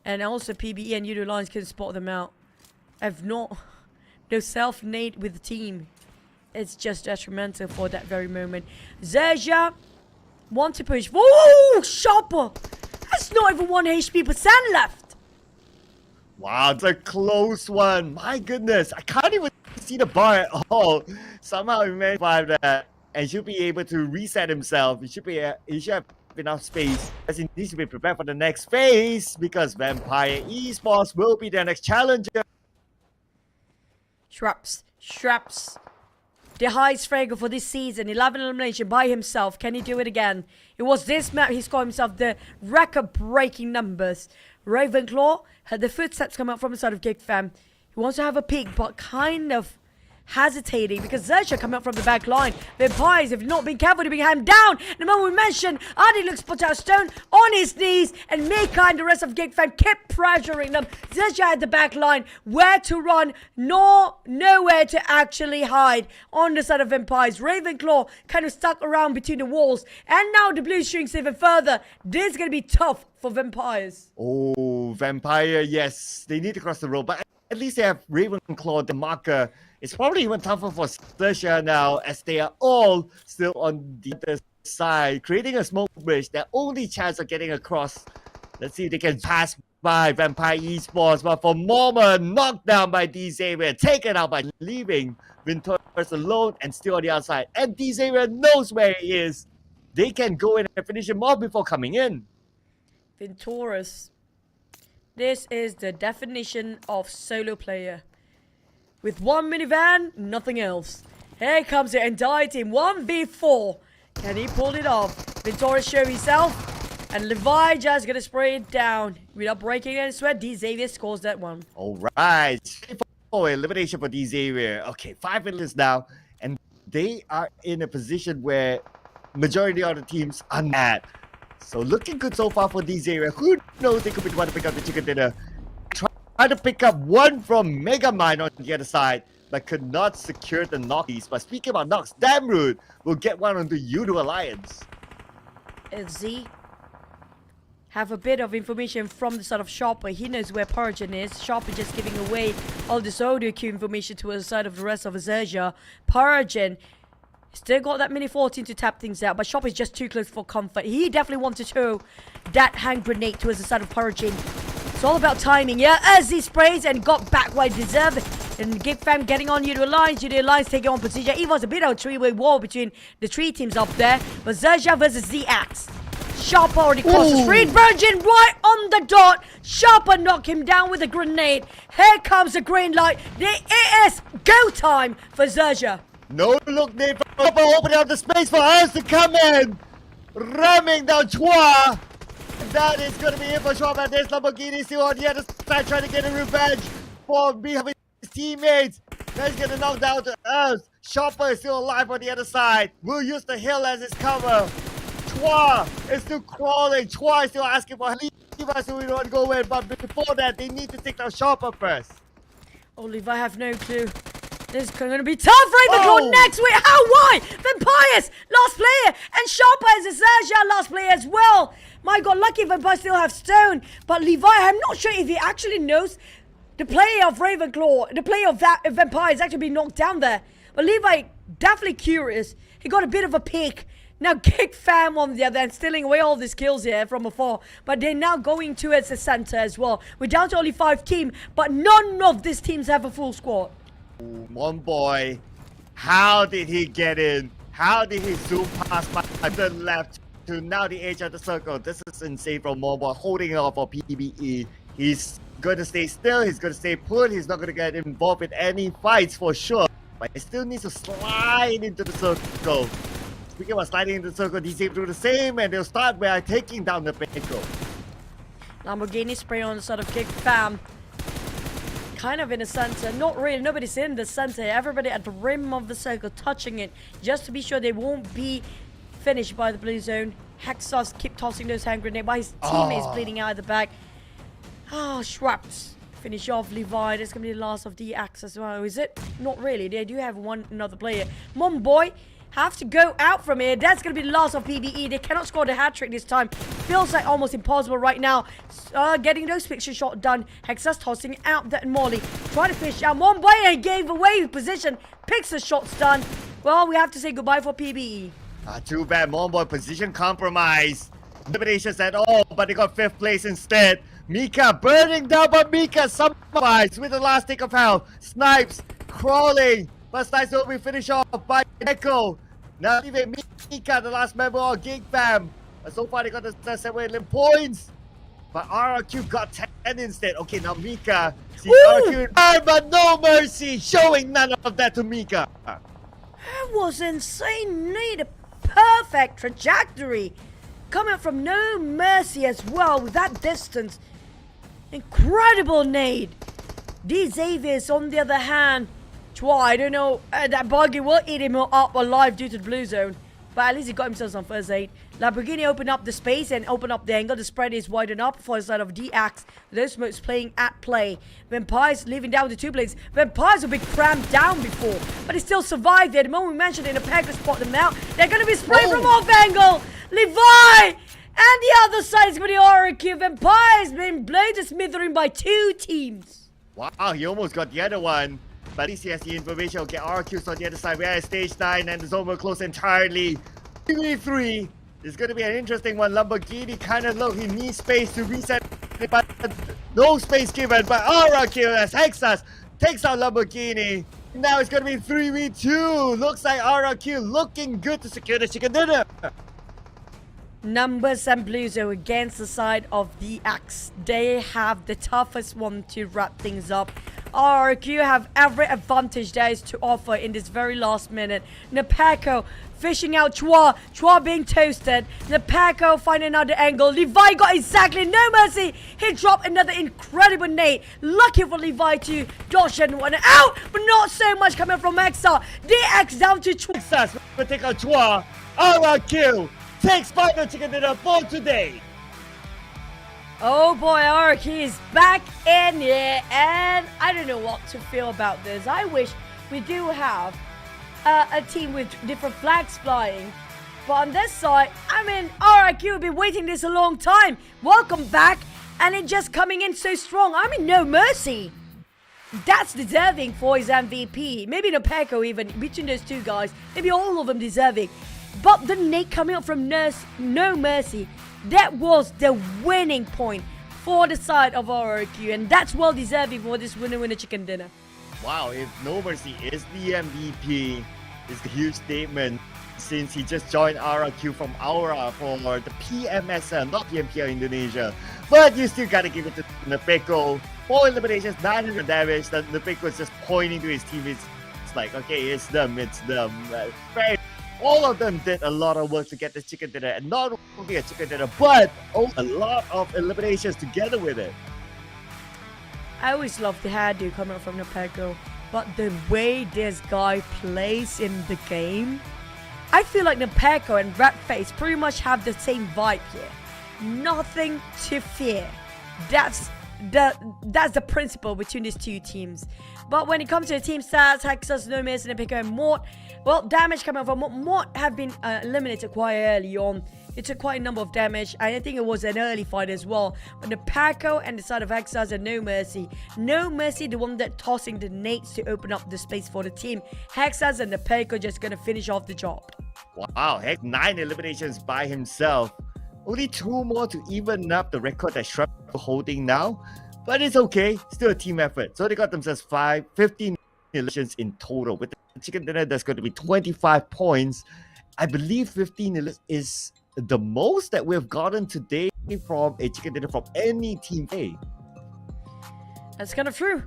Speaker 8: And also PBE and Yoodo Alliance can spot them out. If not, no self-nade with the team. It's just detrimental for that very moment. XERXIA want to push. Whoa! Shopper! That's not even 1 HP % left.
Speaker 7: Wow, it's a close one. My goodness, I can't even see the bar at all. Somehow he managed to survive that and should be able to reset himself. He should have enough space as he needs to be prepared for the next phase, because Vampire Esports will be their next challenger.
Speaker 8: Shraps. The highest fragger for this season, 11 elimination by himself. Can he do it again? It was this map he scored himself the record-breaking numbers. Ravenclaw had the footsteps come out from the side of GEEK fam. He wants to have a peek, but kind of hesitating, because XERXIA come out from the back line. Vampires have not been careful to bring him down. The moment we mentioned, Adi looks put out Stone on his knees, and Mika and the rest of GEEK fam kept pressuring them. XERXIA at the back line, where to run, nowhere to actually hide. On the side of Vampires, Ravenclaw kind of stuck around between the walls, and now the blue shrinks even further. This is going to be tough for Vampires.
Speaker 7: Oh, Vampire, yes, they need to cross the road, but at least they have Ravenclaw, the marker. It's probably even tougher for XERXIA now, as they are all still on the other side, creating a smoke bridge. Their only chance of getting across. Let's see if they can pass by Vampire Esports, but for Mormon, knocked down by Xavier, taken out by leaving Venturus alone and still on the outside. And Xavier knows where he is. They can go in and finish him off before coming in.
Speaker 8: Venturus. This is the definition of solo player. With one minivan, nothing else. Here comes the entire team, 1v4. Can he pull it off? Venturus show himself, and Levi just gonna spray it down without breaking any sweat. Xavier scores that one.
Speaker 7: Alright, elimination for Xavier. Okay, 5 minutes now, and they are in a position where majority of the teams are mad. So looking good so far for Xavier. Who knows, they could be the one to pick up the chicken dinner. Try to pick up one from Megamind on the other side, but could not secure the knockies. But speaking about knocks, Damrude will get one onto Yoodo Alliance.
Speaker 8: Z have a bit of information from the side of Shopper. He knows where Parjan is. Shopper just giving away all this audio queue information to the side of the rest of XERXIA. Parjan still got that mini 14 to tap things out, but Shop is just too close for comfort. He definitely wanted to throw that hand grenade towards the side of Parajin. It's all about timing, yeah? As he sprays and got back what he deserved. And GEEK fam getting on Yoodo Alliance. Yoodo Alliance taking on PERSIJA. EVOS a bit of a three-way war between the three teams up there. But XERXIA versus ZX. Shop already crossed the street. Virgin right on the dot. Sharper knock him down with a grenade. Here comes the green light. It is go time for XERXIA.
Speaker 7: No look, Nate. Opening up the space for us to come in. Ramming down Chua. That is going to be it for Chua. And there's Lamborghini still on the other side trying to get a revenge for behind his teammates. That's going to knock down to us. Chopper is still alive on the other side. We'll use the hill as his cover. Chua is still crawling. Chua is still asking for Levi, so we don't go in. But before that, they need to take down Chopper first.
Speaker 8: Oh, Levi, I have no clue. This is going to be tough. Ravenclaw next week. How? Why? Vampires, last player. And Sharper is XERXIA, last player as well. My God, lucky Vampire still have Stone. But Levi, I'm not sure if he actually knows the player of Ravenclaw, the player of that Vampire is actually being knocked down there. But Levi, definitely curious. He got a bit of a peek. Now GEEK fam on the other end, stealing away all these kills here from afar. But they're now going towards the center as well. We're down to only 5 teams, but none of these teams have a full squad.
Speaker 7: One boy, how did he get in? How did he zoom past by the left to now the edge of the circle? This is insane from One holding it off for PBE. He's going to stay still, he's going to stay put, he's not going to get involved in any fights for sure. But he still needs to slide into the circle. Speaking about sliding into the circle, these teams do the same and they'll start by taking down the vehicle.
Speaker 8: Lamborghini spray on the side of GEEK fam. Kind of in the center, not really, nobody's in the center. Everybody at the rim of the circle touching it just to be sure they won't be finished by the blue zone. Hexos keep tossing those hand grenades, but his teammates bleeding out of the back. Schwaps finish off Levi. That's gonna be the last of the axe as well, is it? Not really, they do have another player. Boy have to go out from here. That's going to be the last of PBE. They cannot score the hat-trick this time. Feels like almost impossible right now. Getting those picture shots done. Hexas tossing out that Molly. Trying to fish out. Boy and gave away position. Picks the shots done. Well, we have to say goodbye for PBE.
Speaker 7: Too bad, Boy position compromise. Eliminations at all, but they got 5th place instead. Mika burning down, but Mika summarized with the last tick of hell. Snipes crawling. But Snipes will be finished off by Telco. Now even Mika, the last member of GEEK fam. But so far they got the 7 points. But RRQ got 10 instead. Okay, now Mika sees RRQ in fire, but no mercy. Showing none of that to Mika.
Speaker 8: That was insane. Need a perfect trajectory. Coming up from no mercy as well with that distance. Incredible nade. These Xaviers on the other hand. I don't know, that buggy will eat him up alive due to the blue zone. But at least he got himself some first aid. Lamborghini opened up the space and opened up the angle. The spread is widen up for the side of D-Axe. Those smokes playing at play. Vampires leaving down to 2 plays. Vampires have been crammed down before, but they still survived there. The moment we mentioned in a pack to spot them out, they're going to be sprayed from off angle. Levi! And the other side is going to be RRQ. Vampires being blown to smithereens by 2 teams.
Speaker 7: Wow, he almost got the other one. But at least he has the information. Okay, RQ's on the other side. We are at stage 9 and the zone will close entirely. 3v3 is going to be an interesting one. Lamborghini kind of low. He needs space to reset, but no space given. But RQ as Hexas takes out Lamborghini. Now it's going to be 3v2. Looks like RQ looking good to secure the chicken dinner.
Speaker 8: Numbers and Bluzo against the side of the Axe. They have the toughest one to wrap things up. RRQ have every advantage there is to offer in this very last minute. Nepeko fishing out Chua. Chua being toasted. Nepeko finding out the angle. Levi got exactly no mercy. He dropped another incredible nade. Lucky for Levi to dodge and one out, but not so much coming from Exa. DX down to Chua.
Speaker 7: Success will take out Chua. RRQ takes final chicken dinner for today.
Speaker 8: Oh boy, RRQ is back in here, and I don't know what to feel about this. I wish we do have a team with different flags flying. But on this side, I mean, RRQ have been waiting this a long time. Welcome back, and it just coming in so strong. I mean, no mercy. That's deserving for his MVP. Maybe Nepeko even, between those 2 guys. Maybe all of them deserving. But the nade coming up from No Mercy, that was the winning point for the side of RRQ, and that's well deserving for this winner chicken dinner.
Speaker 7: Wow, if No Mercy is the MVP, it's a huge statement since he just joined RRQ from Aura for the PMSL, not PMPL Indonesia. But you still gotta give it to Nepeko. 4 eliminations, 900 damage. That Nepeko is just pointing to his teammates. It's like, okay, it's them. All of them did a lot of work to get this chicken dinner, and not only a chicken dinner, but a lot of eliminations together with it.
Speaker 8: I always love the hairdo coming from Nepeko, but the way this guy plays in the game, I feel like Nepeko and Redface pretty much have the same vibe here. Nothing to fear. That's the principle between these two teams. But when it comes to the team stats, Hexas, Nomis, Nepeko, and MORPH, well, damage coming from MORPH have been eliminated quite early on. It took quite a number of damage. I think it was an early fight as well. But Nepeko and the side of Hexas and No Mercy. No Mercy, the one that tossing the nades to open up the space for the team. Hexas and Nepeko just gonna finish off the job.
Speaker 7: Wow, heck, 9 eliminations by himself. Only 2 more to even up the record that Shrub is holding now. But it's okay, still a team effort. So they got themselves 15 eliminations in total. With the chicken dinner, that's going to be 25 points. I believe 15 is the most that we've gotten today from a chicken dinner from any team A.
Speaker 8: That's kind of true.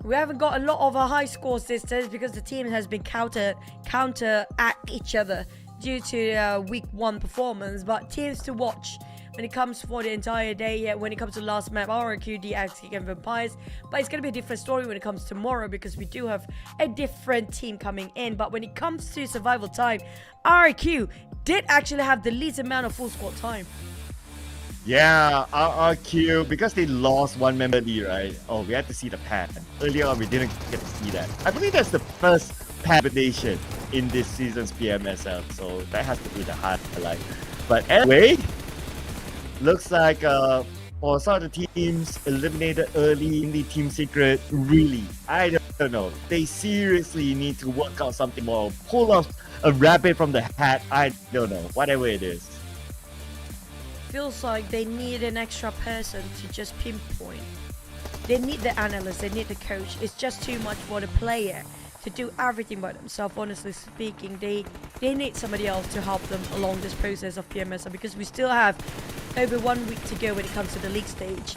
Speaker 8: We haven't got a lot of high scores this day because the team has been counteract each other due to week 1 performance. But teams to watch when it comes for the entire day, when it comes to last map, REGUM, GEEK, and Vampires. But it's going to be a different story when it comes tomorrow because we do have a different team coming in. But when it comes to survival time, REGUM did actually have the least amount of full squad time.
Speaker 7: Yeah, RRQ, because they lost 1 member lead, right? Oh, we had to see the pattern. Earlier on, we didn't get to see that. I believe that's the first combination in this season's PMSL, so that has to be the highlight. But anyway, looks like for some of the teams eliminated early in the team secret, really, I don't know. They seriously need to work out something more. Pull off a rabbit from the hat, I don't know. Whatever it is.
Speaker 8: Feels like they need an extra person to just pinpoint. They need the analyst, they need the coach. It's just too much for the player to do everything by themselves. Honestly speaking, they need somebody else to help them along this process of PMSL because we still have over 1 week to go when it comes to the league stage.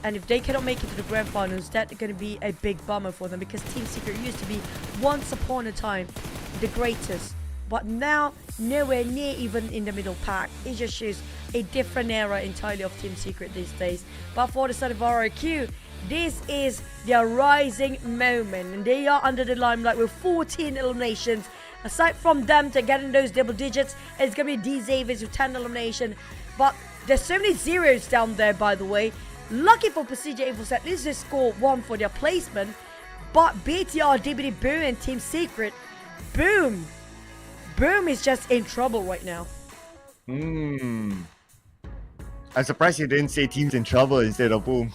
Speaker 8: And if they cannot make it to the grand finals, that's going to be a big bummer for them because Team Secret used to be once upon a time the greatest. But now, nowhere near even in the middle pack. It just shows a different era entirely of Team Secret these days. But for the side of REGUM, this is their rising moment. And they are under the limelight with 14 eliminations. Aside from them to getting those double digits, it's going to be D-Xaviers with 10 elimination. But there's so many zeros down there, by the way. Lucky for PERSIJA EVOS, at least they scored 1 for their placement. But BTR, DBD, Boom, and Team Secret, Boom is just in trouble right now.
Speaker 7: I'm surprised you didn't say teams in trouble instead of Boom.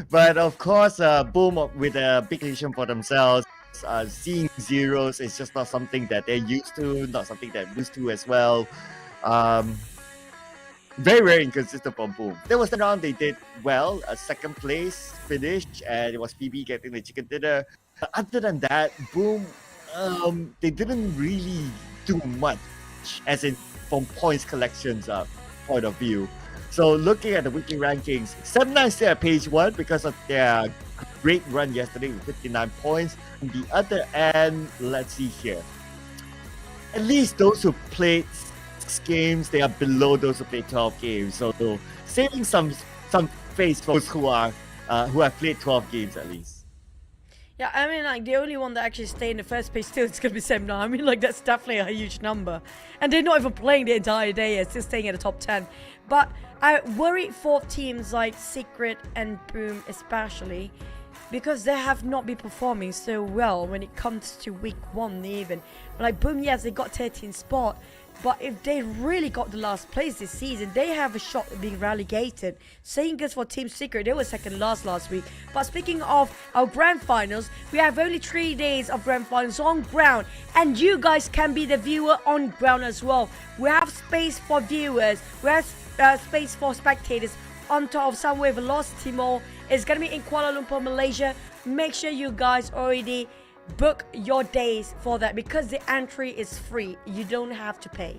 Speaker 7: But of course, Boom with a big decision for themselves. Seeing zeros is just not something that they're used to, not something they're used to as well. Very, very inconsistent from Boom. There was the round they did well, a 2nd place finish, and it was PB getting the chicken dinner. Other than that, Boom, they didn't really do much, as in from points collections point of view. So looking at the weekly rankings, 7-9 still at page 1 because of their great run yesterday with 59 points. On the other end, let's see here. At least those who played 6 games, they are below those who played 12 games. So saving some face for those who have played 12 games at least.
Speaker 8: Yeah, I mean, like, the only one that actually stayed in the first place still is going to be 7-9. I mean, like, that's definitely a huge number. And they're not even playing the entire day. They're still staying at the top 10. But I worry for teams like Secret and Boom especially because they have not been performing so well when it comes to week 1 even. Like, Boom, yes, they got 13th spot. But if they really got the last place this season, they have a shot at being relegated. Same goes for Team Secret. They were second last week. But speaking of our grand finals, we have only 3 days of grand finals on ground. And you guys can be the viewer on ground as well. We have space for viewers. We have space for spectators on top of Sunway Velocity Mall. It's going to be in Kuala Lumpur, Malaysia. Make sure you guys already book your days for that because the entry is free. You don't have to pay.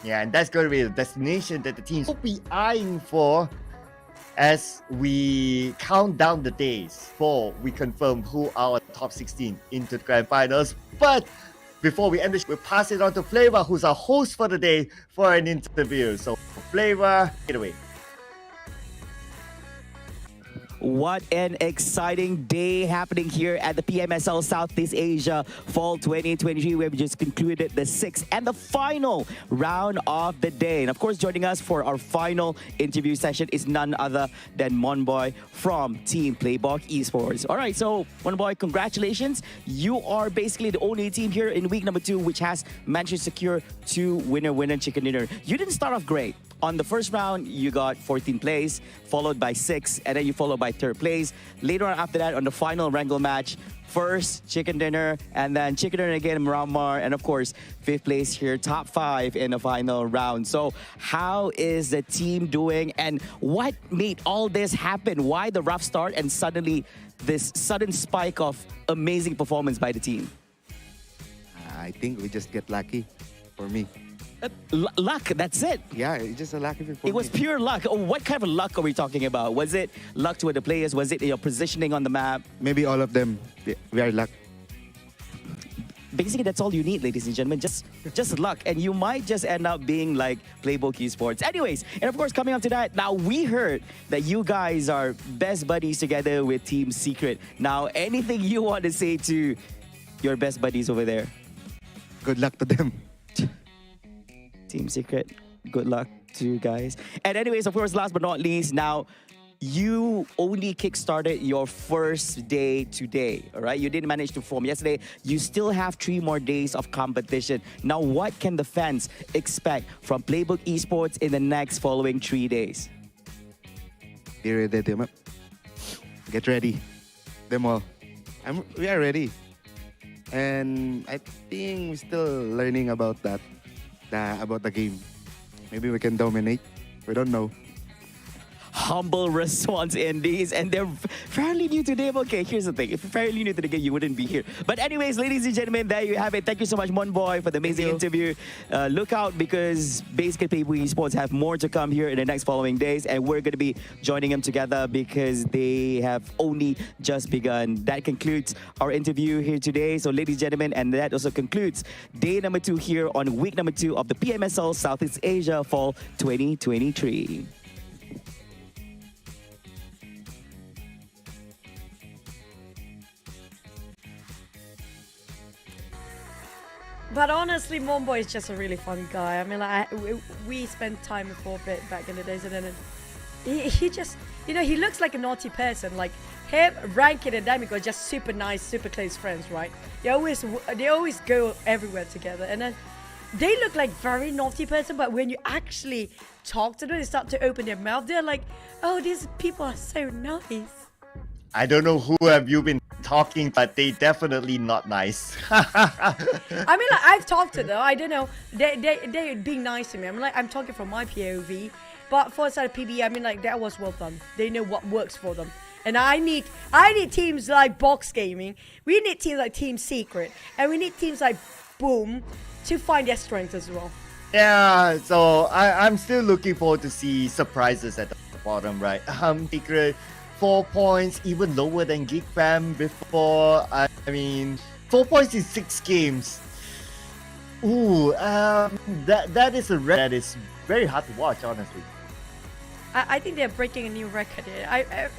Speaker 7: Yeah, and that's going to be the destination that the teams will be eyeing for as we count down the days before we confirm who our top 16 into the grand finals. But before we end the show, we'll pass it on to Flavor, who's our host for the day, for an interview. So Flavor, get away.
Speaker 4: What an exciting day happening here at the PMSL Southeast Asia Fall 2023, where we just concluded the 6th and the final round of the day. And of course, joining us for our final interview session is none other than Monboy from Team PLAYBOOK Esports. All right, so Monboy, congratulations. You are basically the only team here in week number 2 which has managed to secure 2 winner chicken dinner. You didn't start off great. On the first round, you got 14th place, followed by 6th, and then you followed by 3rd place. Later on after that, on the final wrangle match, first chicken dinner, and then chicken dinner again, Miramar, and of course, 5th place here, top 5 in the final round. So how is the team doing, and what made all this happen? Why the rough start and suddenly this sudden spike of amazing performance by the team?
Speaker 12: I think we just get lucky for me.
Speaker 4: Luck, that's it.
Speaker 12: Yeah, it's just a lucky for
Speaker 4: It was pure luck. Oh, what kind of luck are we talking about? Was it luck to the players? Was it your positioning on the map?
Speaker 12: Maybe all of them. We are luck.
Speaker 4: Basically, that's all you need, ladies and gentlemen. Just luck. And you might just end up being like PLAYBOOK Esports. Anyways, and of course, coming up to that, now we heard that you guys are best buddies together with Team Secret. Now, anything you want to say to your best buddies over there?
Speaker 12: Good luck to them.
Speaker 4: Team Secret, good luck to you guys. And anyways, of course, last but not least, now you only kickstarted your first day today, all right? You didn't manage to form yesterday. You still have 3 more days of competition. Now, what can the fans expect from PLAYBOOK Esports in the next following 3 days?
Speaker 12: Be ready, team up. Get ready. Them all. We are ready. And I think we're still learning about that. About the game. Maybe we can dominate. We don't know.
Speaker 4: Humble response in these, and they're fairly new to the game. Okay, here's the thing. If you're fairly new to the game, you wouldn't be here. But anyways, ladies and gentlemen, there you have it. Thank you so much, Monboy, for the amazing interview. Look out, because basically PLAYBOOK Esports have more to come here in the next following days, and we're going to be joining them together because they have only just begun. That concludes our interview here today. So ladies and gentlemen, and that also concludes day number 2 here on week number 2 of the PMSL Southeast Asia Fall 2023.
Speaker 8: But honestly, Monboy is just a really fun guy. I mean, like, we spent time before a bit back in the days, and then he just, you know, he looks like a naughty person. Like him, Rankin and Damico are just super nice, super close friends, right? They always go everywhere together, and then they look like very naughty person. But when you actually talk to them, they start to open their mouth. They're like, oh, these people are so nice.
Speaker 7: I don't know who have you been talking, but they definitely not nice.
Speaker 8: I mean, like, I've talked to them. I don't know. They're being nice to me. I'm talking from my POV. But for side of PB, I mean, like, that was well done. They know what works for them. And I need teams like Box Gaming. We need teams like Team Secret. And we need teams like Boom to find their strengths as well.
Speaker 7: Yeah, so I'm still looking forward to see surprises at the bottom, right? Secret 4 points, even lower than GEEK fam before. I mean, 4 points in 6 games. Ooh, that is a record that is very hard to watch, honestly.
Speaker 8: I think they're breaking a new record here.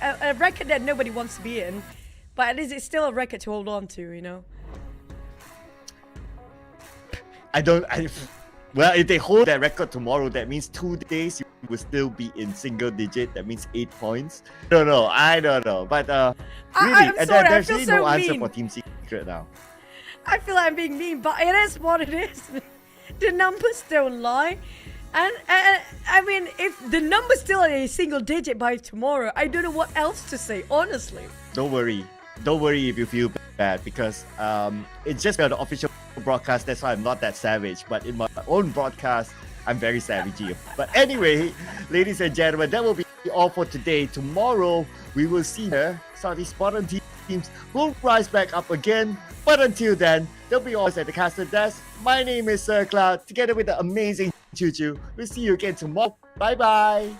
Speaker 8: A record that nobody wants to be in, but at least it's still a record to hold on to, you know.
Speaker 7: Well, if they hold that record tomorrow, that means 2 days you will still be in single digit. That means 8 points. I don't know. But really,
Speaker 8: I'm sorry,
Speaker 7: there's
Speaker 8: I feel
Speaker 7: really
Speaker 8: so
Speaker 7: no answer
Speaker 8: mean.
Speaker 7: for Team Secret now.
Speaker 8: I feel like I'm being mean, but it is what it is. The numbers don't lie. And I mean, if the number's still in a single digit by tomorrow, I don't know what else to say, honestly.
Speaker 7: Don't worry if you feel bad, because it's just the official broadcast. That's why I'm not that savage, but in my own broadcast I'm very savage. But anyway, ladies and gentlemen, that will be all for today. Tomorrow we will see the Southeast bottom teams will rise back up again, but until then, they'll be all at the caster desk. My name is Cloud, together with the amazing Choo Choo. We'll see you again tomorrow. Bye bye.